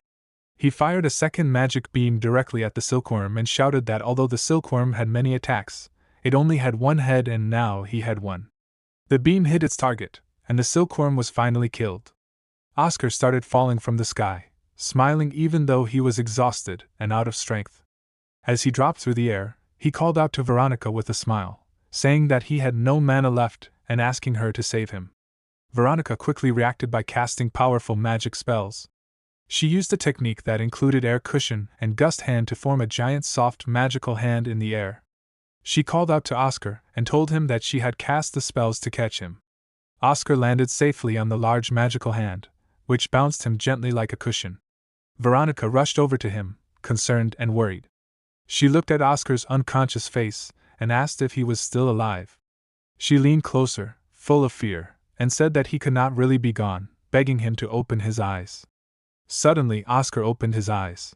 He fired a second magic beam directly at the silkworm and shouted that although the silkworm had many attacks, it only had one head and now he had one. The beam hit its target, and the silkworm was finally killed. Oscar started falling from the sky, smiling even though he was exhausted and out of strength. As he dropped through the air, he called out to Veronica with a smile, saying that he had no mana left and asking her to save him. Veronica quickly reacted by casting powerful magic spells. She used a technique that included air cushion and gust hand to form a giant soft magical hand in the air. She called out to Oscar and told him that she had cast the spells to catch him. Oscar landed safely on the large magical hand, which bounced him gently like a cushion. Veronica rushed over to him, concerned and worried. She looked at Oscar's unconscious face and asked if he was still alive. She leaned closer, full of fear, and said that he could not really be gone, begging him to open his eyes. Suddenly, Oscar opened his eyes.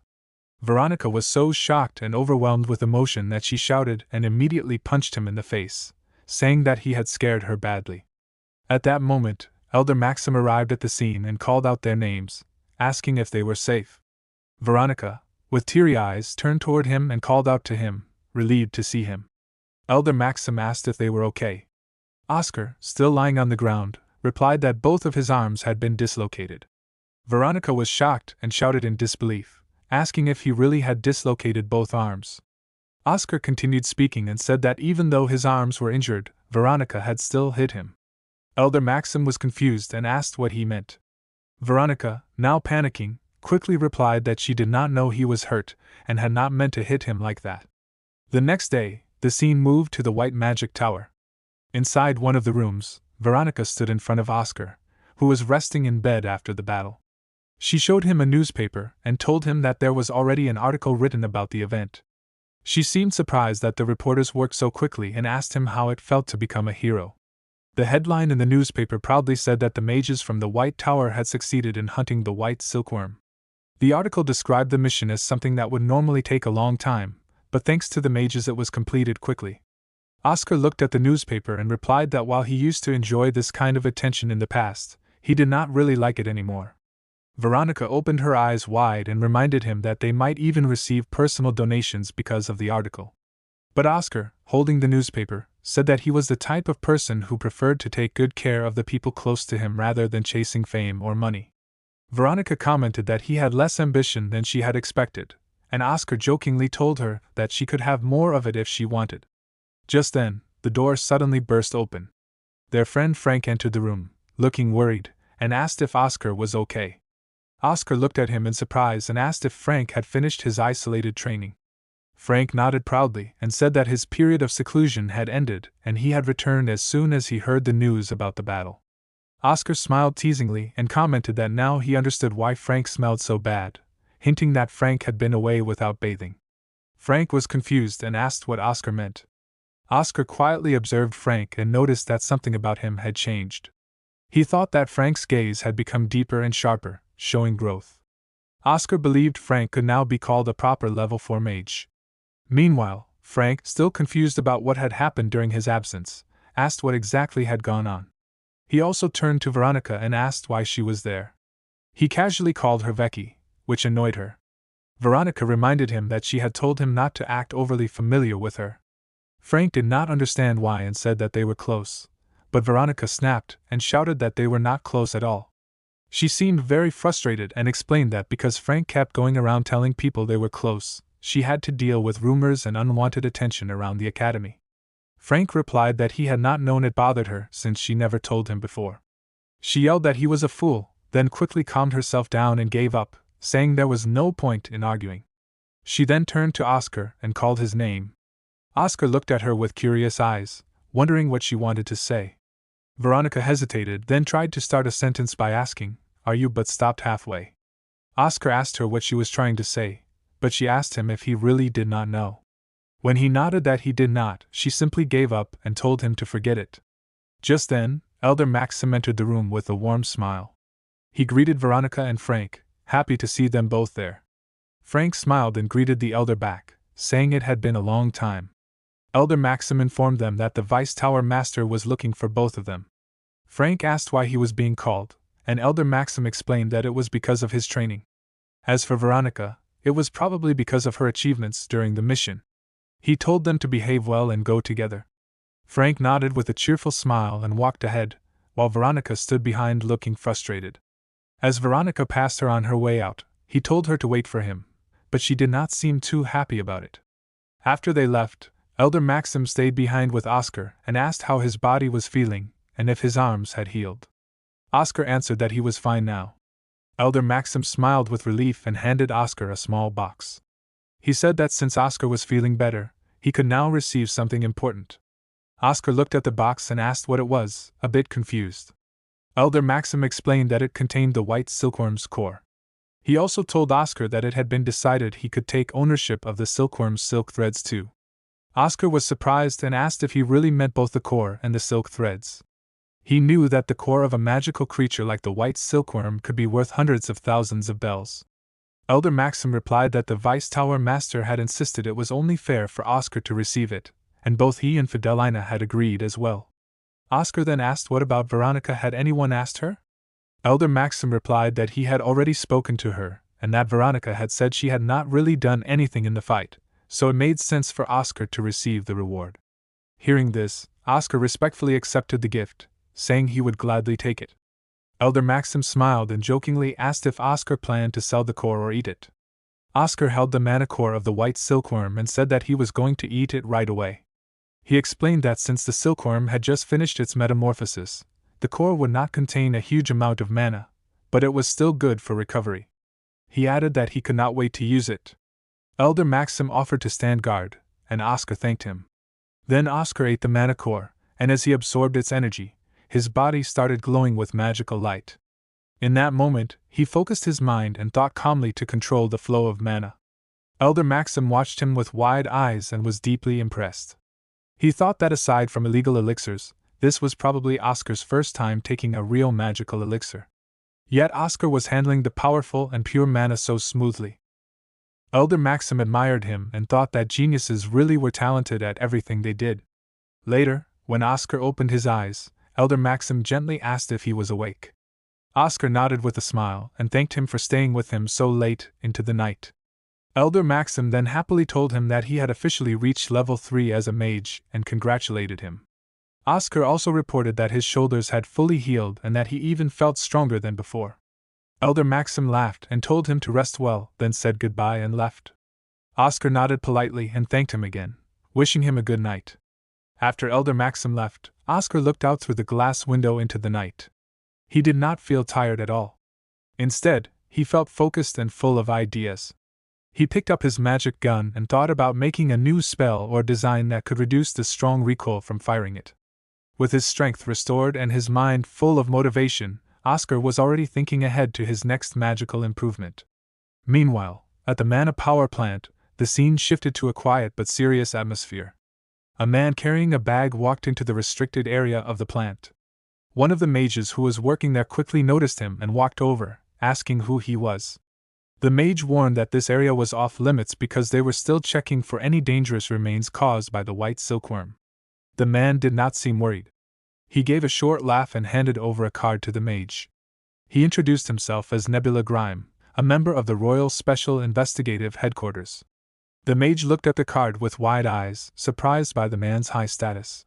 Veronica was so shocked and overwhelmed with emotion that she shouted and immediately punched him in the face, saying that he had scared her badly. At that moment, Elder Maxim arrived at the scene and called out their names, asking if they were safe. Veronica, with teary eyes, turned toward him and called out to him, relieved to see him. Elder Maxim asked if they were okay. Oscar, still lying on the ground, replied that both of his arms had been dislocated. Veronica was shocked and shouted in disbelief, asking if he really had dislocated both arms. Oscar continued speaking and said that even though his arms were injured, Veronica had still hit him. Elder Maxim was confused and asked what he meant. Veronica, now panicking, quickly replied that she did not know he was hurt and had not meant to hit him like that. The next day, the scene moved to the White Magic Tower. Inside one of the rooms, Veronica stood in front of Oscar, who was resting in bed after the battle. She showed him a newspaper and told him that there was already an article written about the event. She seemed surprised that the reporters worked so quickly and asked him how it felt to become a hero. The headline in the newspaper proudly said that the mages from the White Tower had succeeded in hunting the white silkworm. The article described the mission as something that would normally take a long time, but thanks to the mages it was completed quickly. Oscar looked at the newspaper and replied that while he used to enjoy this kind of attention in the past, he did not really like it anymore. Veronica opened her eyes wide and reminded him that they might even receive personal donations because of the article. But Oscar, holding the newspaper, said that he was the type of person who preferred to take good care of the people close to him rather than chasing fame or money. Veronica commented that he had less ambition than she had expected, and Oscar jokingly told her that she could have more of it if she wanted. Just then, the door suddenly burst open. Their friend Frank entered the room, looking worried, and asked if Oscar was okay. Oscar looked at him in surprise and asked if Frank had finished his isolated training. Frank nodded proudly and said that his period of seclusion had ended and he had returned as soon as he heard the news about the battle. Oscar smiled teasingly and commented that now he understood why Frank smelled so bad, hinting that Frank had been away without bathing. Frank was confused and asked what Oscar meant. Oscar quietly observed Frank and noticed that something about him had changed. He thought that Frank's gaze had become deeper and sharper, showing growth. Oscar believed Frank could now be called a proper level 4 mage. Meanwhile, Frank, still confused about what had happened during his absence, asked what exactly had gone on. He also turned to Veronica and asked why she was there. He casually called her Becky, which annoyed her. Veronica reminded him that she had told him not to act overly familiar with her. Frank did not understand why and said that they were close, but Veronica snapped and shouted that they were not close at all. She seemed very frustrated and explained that because Frank kept going around telling people they were close, she had to deal with rumors and unwanted attention around the academy. Frank replied that he had not known it bothered her since she never told him before. She yelled that he was a fool, then quickly calmed herself down and gave up, saying there was no point in arguing. She then turned to Oscar and called his name. Oscar looked at her with curious eyes, wondering what she wanted to say. Veronica hesitated, then tried to start a sentence by asking, "Are you?" but stopped halfway. Oscar asked her what she was trying to say, but she asked him if he really did not know. When he nodded that he did not, she simply gave up and told him to forget it. Just then, Elder Maxim entered the room with a warm smile. He greeted Veronica and Frank, happy to see them both there. Frank smiled and greeted the elder back, saying it had been a long time. Elder Maxim informed them that the Vice Tower Master was looking for both of them. Frank asked why he was being called, and Elder Maxim explained that it was because of his training. As for Veronica, it was probably because of her achievements during the mission. He told them to behave well and go together. Frank nodded with a cheerful smile and walked ahead, while Veronica stood behind looking frustrated. As Veronica passed her on her way out, he told her to wait for him, but she did not seem too happy about it. After they left, Elder Maxim stayed behind with Oscar and asked how his body was feeling and if his arms had healed. Oscar answered that he was fine now. Elder Maxim smiled with relief and handed Oscar a small box. He said that since Oscar was feeling better, he could now receive something important. Oscar looked at the box and asked what it was, a bit confused. Elder Maxim explained that it contained the white silkworm's core. He also told Oscar that it had been decided he could take ownership of the silkworm's silk threads too. Oscar was surprised and asked if he really meant both the core and the silk threads. He knew that the core of a magical creature like the white silkworm could be worth hundreds of thousands of bells. Elder Maxim replied that the Vice Tower Master had insisted it was only fair for Oscar to receive it, and both he and Fidelina had agreed as well. Oscar then asked what about Veronica, had anyone asked her? Elder Maxim replied that he had already spoken to her, and that Veronica had said she had not really done anything in the fight, so it made sense for Oscar to receive the reward. Hearing this, Oscar respectfully accepted the gift, saying he would gladly take it. Elder Maxim smiled and jokingly asked if Oscar planned to sell the core or eat it. Oscar held the mana core of the white silkworm and said that he was going to eat it right away. He explained that since the silkworm had just finished its metamorphosis, the core would not contain a huge amount of mana, but it was still good for recovery. He added that he could not wait to use it. Elder Maxim offered to stand guard, and Oscar thanked him. Then Oscar ate the mana core, and as he absorbed its energy, his body started glowing with magical light. In that moment, he focused his mind and thought calmly to control the flow of mana. Elder Maxim watched him with wide eyes and was deeply impressed. He thought that aside from illegal elixirs, this was probably Oscar's first time taking a real magical elixir. Yet Oscar was handling the powerful and pure mana so smoothly. Elder Maxim admired him and thought that geniuses really were talented at everything they did. Later, when Oscar opened his eyes, Elder Maxim gently asked if he was awake. Oscar nodded with a smile and thanked him for staying with him so late into the night. Elder Maxim then happily told him that he had officially reached level 3 as a mage and congratulated him. Oscar also reported that his shoulders had fully healed and that he even felt stronger than before. Elder Maxim laughed and told him to rest well, then said goodbye and left. Oscar nodded politely and thanked him again, wishing him a good night. After Elder Maxim left, Oscar looked out through the glass window into the night. He did not feel tired at all. Instead, he felt focused and full of ideas. He picked up his magic gun and thought about making a new spell or design that could reduce the strong recoil from firing it. With his strength restored and his mind full of motivation, Oscar was already thinking ahead to his next magical improvement. Meanwhile, at the mana power plant, the scene shifted to a quiet but serious atmosphere. A man carrying a bag walked into the restricted area of the plant. One of the mages who was working there quickly noticed him and walked over, asking who he was. The mage warned that this area was off limits because they were still checking for any dangerous remains caused by the white silkworm. The man did not seem worried. He gave a short laugh and handed over a card to the mage. He introduced himself as Nebula Grime, a member of the Royal Special Investigative Headquarters. The mage looked at the card with wide eyes, surprised by the man's high status.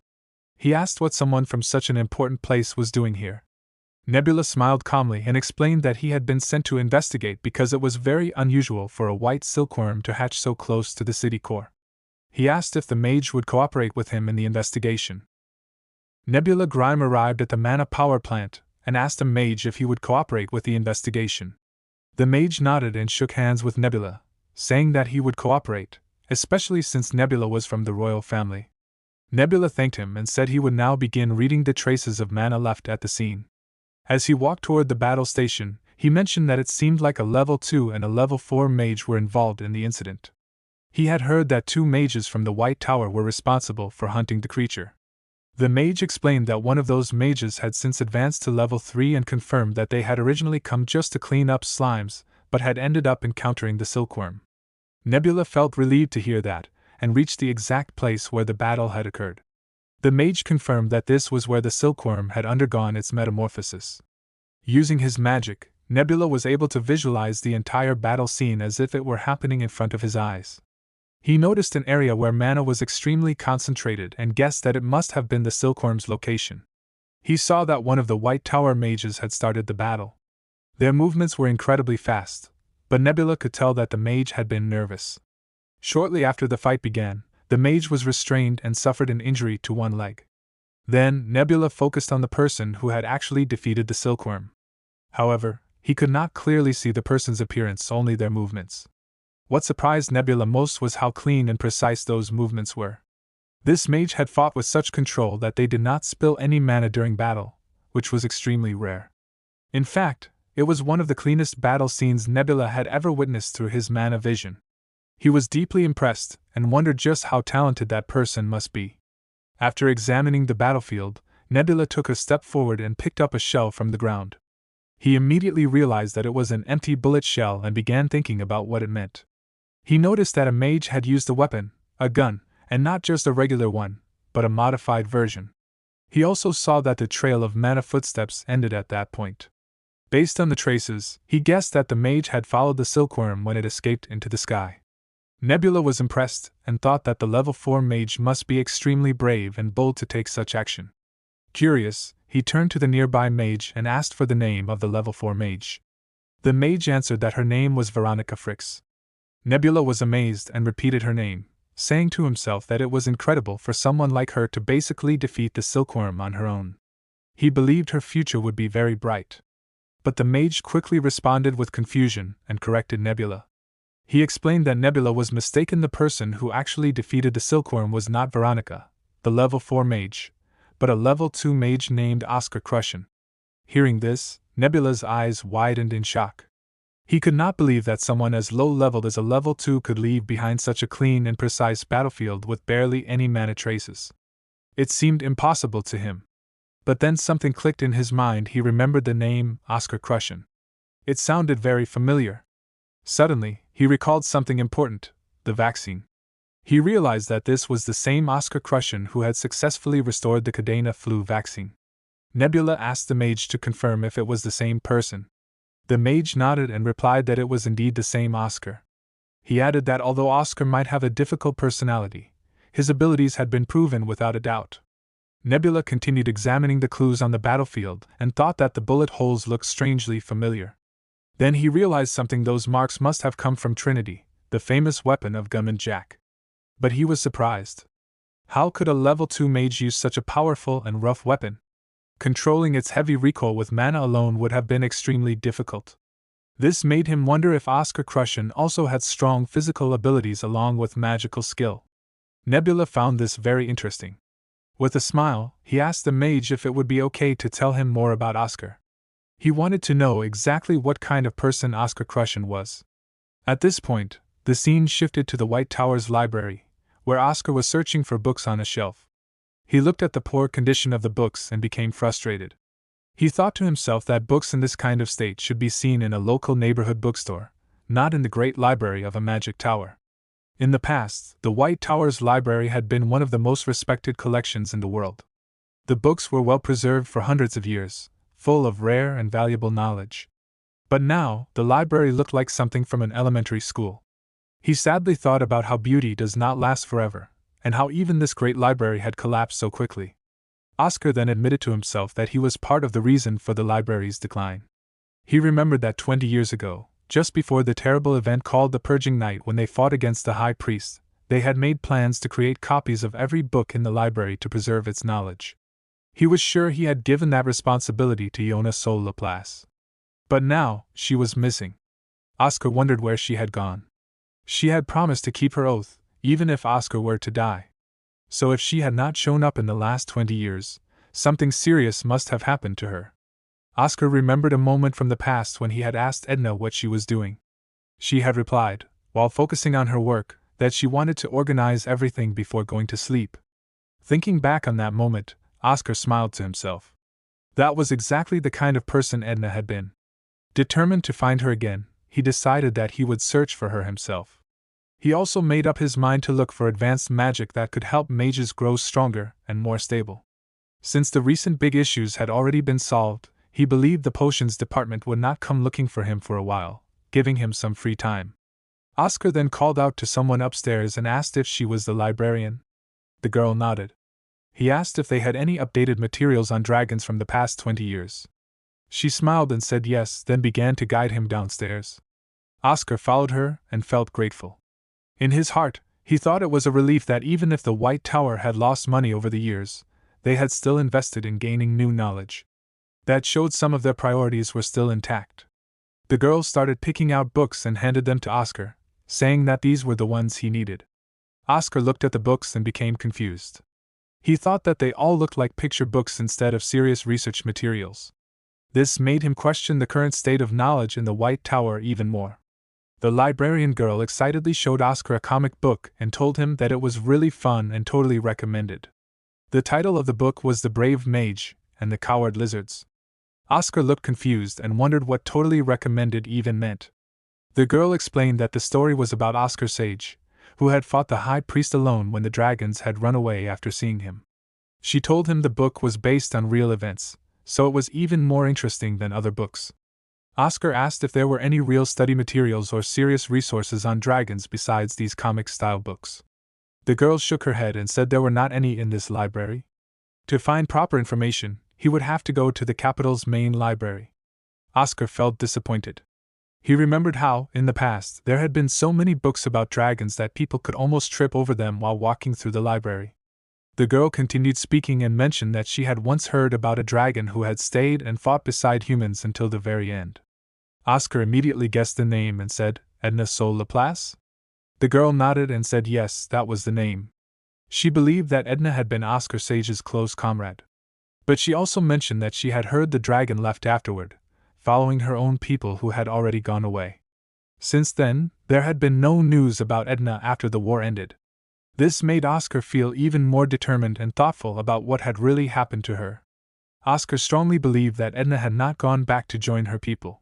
He asked what someone from such an important place was doing here. Nebula smiled calmly and explained that he had been sent to investigate because it was very unusual for a white silkworm to hatch so close to the city core. He asked if the mage would cooperate with him in the investigation. Nebula Grime arrived at the mana power plant and asked a mage if he would cooperate with the investigation. The mage nodded and shook hands with Nebula, saying that he would cooperate, especially since Nebula was from the royal family. Nebula thanked him and said he would now begin reading the traces of mana left at the scene. As he walked toward the battle station, he mentioned that it seemed like a level 2 and a level 4 mage were involved in the incident. He had heard that 2 mages from the White Tower were responsible for hunting the creature. The mage explained that one of those mages had since advanced to level 3 and confirmed that they had originally come just to clean up slimes, but had ended up encountering the silkworm. Nebula felt relieved to hear that, and reached the exact place where the battle had occurred. The mage confirmed that this was where the silkworm had undergone its metamorphosis. Using his magic, Nebula was able to visualize the entire battle scene as if it were happening in front of his eyes. He noticed an area where mana was extremely concentrated and guessed that it must have been the silkworm's location. He saw that one of the White Tower mages had started the battle. Their movements were incredibly fast, but Nebula could tell that the mage had been nervous. Shortly after the fight began, the mage was restrained and suffered an injury to one leg. Then, Nebula focused on the person who had actually defeated the silkworm. However, he could not clearly see the person's appearance, only their movements. What surprised Nebula most was how clean and precise those movements were. This mage had fought with such control that they did not spill any mana during battle, which was extremely rare. In fact, it was one of the cleanest battle scenes Nebula had ever witnessed through his mana vision. He was deeply impressed and wondered just how talented that person must be. After examining the battlefield, Nebula took a step forward and picked up a shell from the ground. He immediately realized that it was an empty bullet shell and began thinking about what it meant. He noticed that a mage had used a weapon, a gun, and not just a regular one, but a modified version. He also saw that the trail of mana footsteps ended at that point. Based on the traces, he guessed that the mage had followed the silkworm when it escaped into the sky. Nebula was impressed and thought that the level 4 mage must be extremely brave and bold to take such action. Curious, he turned to the nearby mage and asked for the name of the level 4 mage. The mage answered that her name was Veronica Fricks. Nebula was amazed and repeated her name, saying to himself that it was incredible for someone like her to basically defeat the silkworm on her own. He believed her future would be very bright. But the mage quickly responded with confusion and corrected Nebula. He explained that Nebula was mistaken. The person who actually defeated the silkworm was not Veronica, the level 4 mage, but a level 2 mage named Oscar Crushen. Hearing this, Nebula's eyes widened in shock. He could not believe that someone as low-leveled as a level 2 could leave behind such a clean and precise battlefield with barely any mana traces. It seemed impossible to him. But then something clicked in his mind. He remembered the name, Oscar Crushen. It sounded very familiar. Suddenly, he recalled something important, the vaccine. He realized that this was the same Oscar Crushen who had successfully restored the Cadena flu vaccine. Nebula asked the mage to confirm if it was the same person. The mage nodded and replied that it was indeed the same Oscar. He added that although Oscar might have a difficult personality, his abilities had been proven without a doubt. Nebula continued examining the clues on the battlefield and thought that the bullet holes looked strangely familiar. Then he realized something. Those marks must have come from Trinity, the famous weapon of Gunman Jack. But he was surprised. How could a level 2 mage use such a powerful and rough weapon? Controlling its heavy recoil with mana alone would have been extremely difficult. This made him wonder if Oscar Crushen also had strong physical abilities along with magical skill. Nebula found this very interesting. With a smile, he asked the mage if it would be okay to tell him more about Oscar. He wanted to know exactly what kind of person Oscar Crushen was. At this point, the scene shifted to the White Tower's library, where Oscar was searching for books on a shelf. He looked at the poor condition of the books and became frustrated. He thought to himself that books in this kind of state should be seen in a local neighborhood bookstore, not in the great library of a magic tower. In the past, the White Tower's library had been one of the most respected collections in the world. The books were well preserved for hundreds of years, full of rare and valuable knowledge. But now, the library looked like something from an elementary school. He sadly thought about how beauty does not last forever, and how even this great library had collapsed so quickly. Oscar then admitted to himself that he was part of the reason for the library's decline. He remembered that 20 years ago, just before the terrible event called the Purging Night when they fought against the High Priest, they had made plans to create copies of every book in the library to preserve its knowledge. He was sure he had given that responsibility to Yona Sol Laplace. But now, she was missing. Oscar wondered where she had gone. She had promised to keep her oath, even if Oscar were to die. So if she had not shown up in the last 20 years, something serious must have happened to her. Oscar remembered a moment from the past when he had asked Edna what she was doing. She had replied, while focusing on her work, that she wanted to organize everything before going to sleep. Thinking back on that moment, Oscar smiled to himself. That was exactly the kind of person Edna had been. Determined to find her again, he decided that he would search for her himself. He also made up his mind to look for advanced magic that could help mages grow stronger and more stable. Since the recent big issues had already been solved, he believed the potions department would not come looking for him for a while, giving him some free time. Oscar then called out to someone upstairs and asked if she was the librarian. The girl nodded. He asked if they had any updated materials on dragons from the past 20 years. She smiled and said yes, then began to guide him downstairs. Oscar followed her and felt grateful. In his heart, he thought it was a relief that even if the White Tower had lost money over the years, they had still invested in gaining new knowledge. That showed some of their priorities were still intact. The girl started picking out books and handed them to Oscar, saying that these were the ones he needed. Oscar looked at the books and became confused. He thought that they all looked like picture books instead of serious research materials. This made him question the current state of knowledge in the White Tower even more. The librarian girl excitedly showed Oscar a comic book and told him that it was really fun and totally recommended. The title of the book was The Brave Mage and the Coward Lizards. Oscar looked confused and wondered what totally recommended even meant. The girl explained that the story was about Oscar Sage, who had fought the High Priest alone when the dragons had run away after seeing him. She told him the book was based on real events, so it was even more interesting than other books. Oscar asked if there were any real study materials or serious resources on dragons besides these comic-style books. The girl shook her head and said there were not any in this library. To find proper information, he would have to go to the capital's main library. Oscar felt disappointed. He remembered how, in the past, there had been so many books about dragons that people could almost trip over them while walking through the library. The girl continued speaking and mentioned that she had once heard about a dragon who had stayed and fought beside humans until the very end. Oscar immediately guessed the name and said, Edna Sol Laplace? The girl nodded and said yes, that was the name. She believed that Edna had been Oscar Sage's close comrade. But she also mentioned that she had heard the dragon left afterward, following her own people who had already gone away. Since then, there had been no news about Edna after the war ended. This made Oscar feel even more determined and thoughtful about what had really happened to her. Oscar strongly believed that Edna had not gone back to join her people.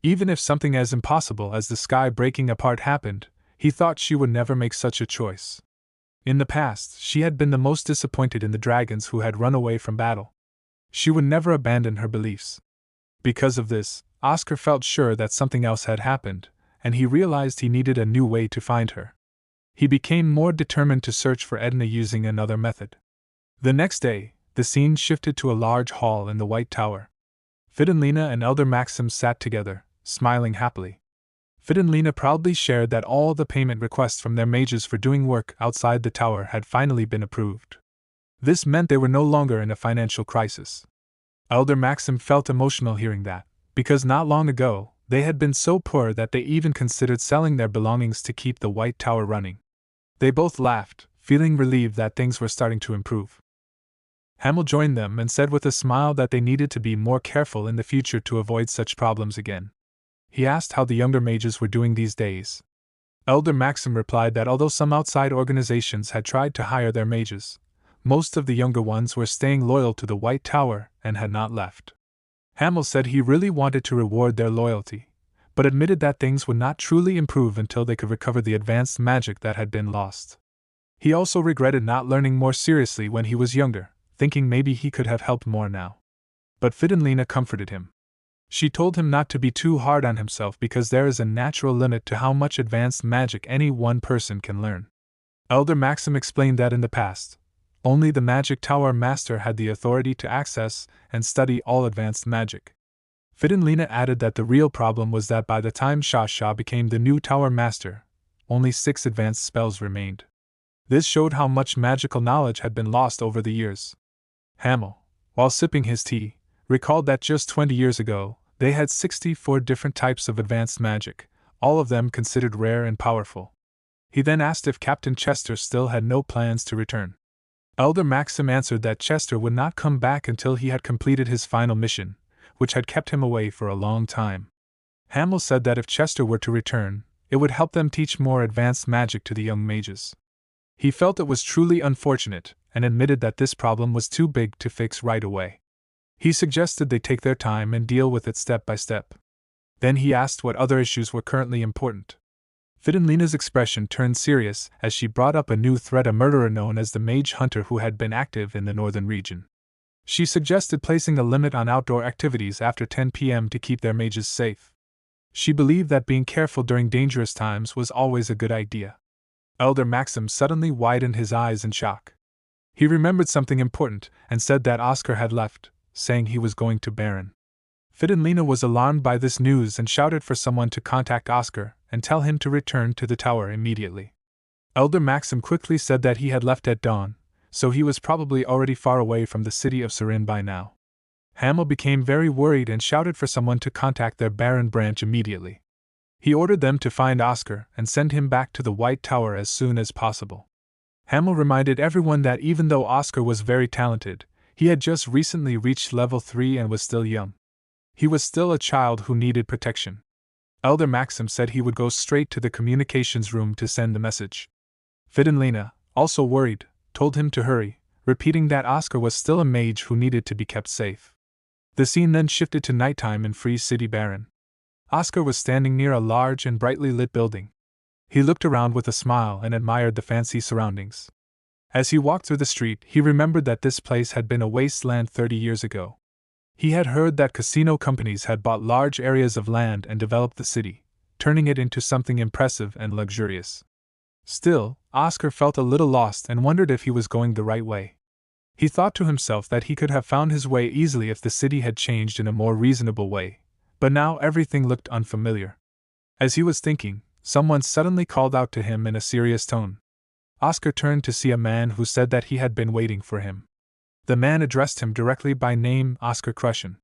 Even if something as impossible as the sky breaking apart happened, he thought she would never make such a choice. In the past, she had been the most disappointed in the dragons who had run away from battle. She would never abandon her beliefs. Because of this, Oscar felt sure that something else had happened, and he realized he needed a new way to find her. He became more determined to search for Edna using another method. The next day, the scene shifted to a large hall in the White Tower. Fidenlina and Elder Maxim sat together, smiling happily. Fidenlina proudly shared that all the payment requests from their mages for doing work outside the tower had finally been approved. This meant they were no longer in a financial crisis. Elder Maxim felt emotional hearing that, because not long ago, they had been so poor that they even considered selling their belongings to keep the White Tower running. They both laughed, feeling relieved that things were starting to improve. Hamel joined them and said with a smile that they needed to be more careful in the future to avoid such problems again. He asked how the younger mages were doing these days. Elder Maxim replied that although some outside organizations had tried to hire their mages, most of the younger ones were staying loyal to the White Tower and had not left. Hamel said he really wanted to reward their loyalty, but admitted that things would not truly improve until they could recover the advanced magic that had been lost. He also regretted not learning more seriously when he was younger, thinking maybe he could have helped more now. But Fidenlina comforted him. She told him not to be too hard on himself because there is a natural limit to how much advanced magic any one person can learn. Elder Maxim explained that in the past, only the Magic Tower Master had the authority to access and study all advanced magic. Fidenlina added that the real problem was that by the time Shasha became the new Tower Master, only 6 advanced spells remained. This showed how much magical knowledge had been lost over the years. Hamel, while sipping his tea, recalled that just 20 years ago, they had 64 different types of advanced magic, all of them considered rare and powerful. He then asked if Captain Chester still had no plans to return. Elder Maxim answered that Chester would not come back until he had completed his final mission, which had kept him away for a long time. Hamel said that if Chester were to return, it would help them teach more advanced magic to the young mages. He felt it was truly unfortunate, and admitted that this problem was too big to fix right away. He suggested they take their time and deal with it step by step. Then he asked what other issues were currently important. Fidenlina's expression turned serious as she brought up a new threat: a murderer known as the Mage Hunter who had been active in the northern region. She suggested placing a limit on outdoor activities after 10 p.m. to keep their mages safe. She believed that being careful during dangerous times was always a good idea. Elder Maxim suddenly widened his eyes in shock. He remembered something important and said that Oscar had left, saying he was going to Baron. Fidenlina was alarmed by this news and shouted for someone to contact Oscar and tell him to return to the tower immediately. Elder Maxim quickly said that he had left at dawn, so he was probably already far away from the city of Surin by now. Hamel became very worried and shouted for someone to contact their Baron branch immediately. He ordered them to find Oscar and send him back to the White Tower as soon as possible. Hamel reminded everyone that even though Oscar was very talented, he had just recently reached level 3 and was still young. He was still a child who needed protection. Elder Maxim said he would go straight to the communications room to send the message. Fidenlina, also worried, told him to hurry, repeating that Oscar was still a mage who needed to be kept safe. The scene then shifted to nighttime in Free City Baron. Oscar was standing near a large and brightly lit building. He looked around with a smile and admired the fancy surroundings. As he walked through the street, he remembered that this place had been a wasteland 30 years ago. He had heard that casino companies had bought large areas of land and developed the city, turning it into something impressive and luxurious. Still, Oscar felt a little lost and wondered if he was going the right way. He thought to himself that he could have found his way easily if the city had changed in a more reasonable way, but now everything looked unfamiliar. As he was thinking, someone suddenly called out to him in a serious tone. Oscar turned to see a man who said that he had been waiting for him. The man addressed him directly by name, Oscar Crushen.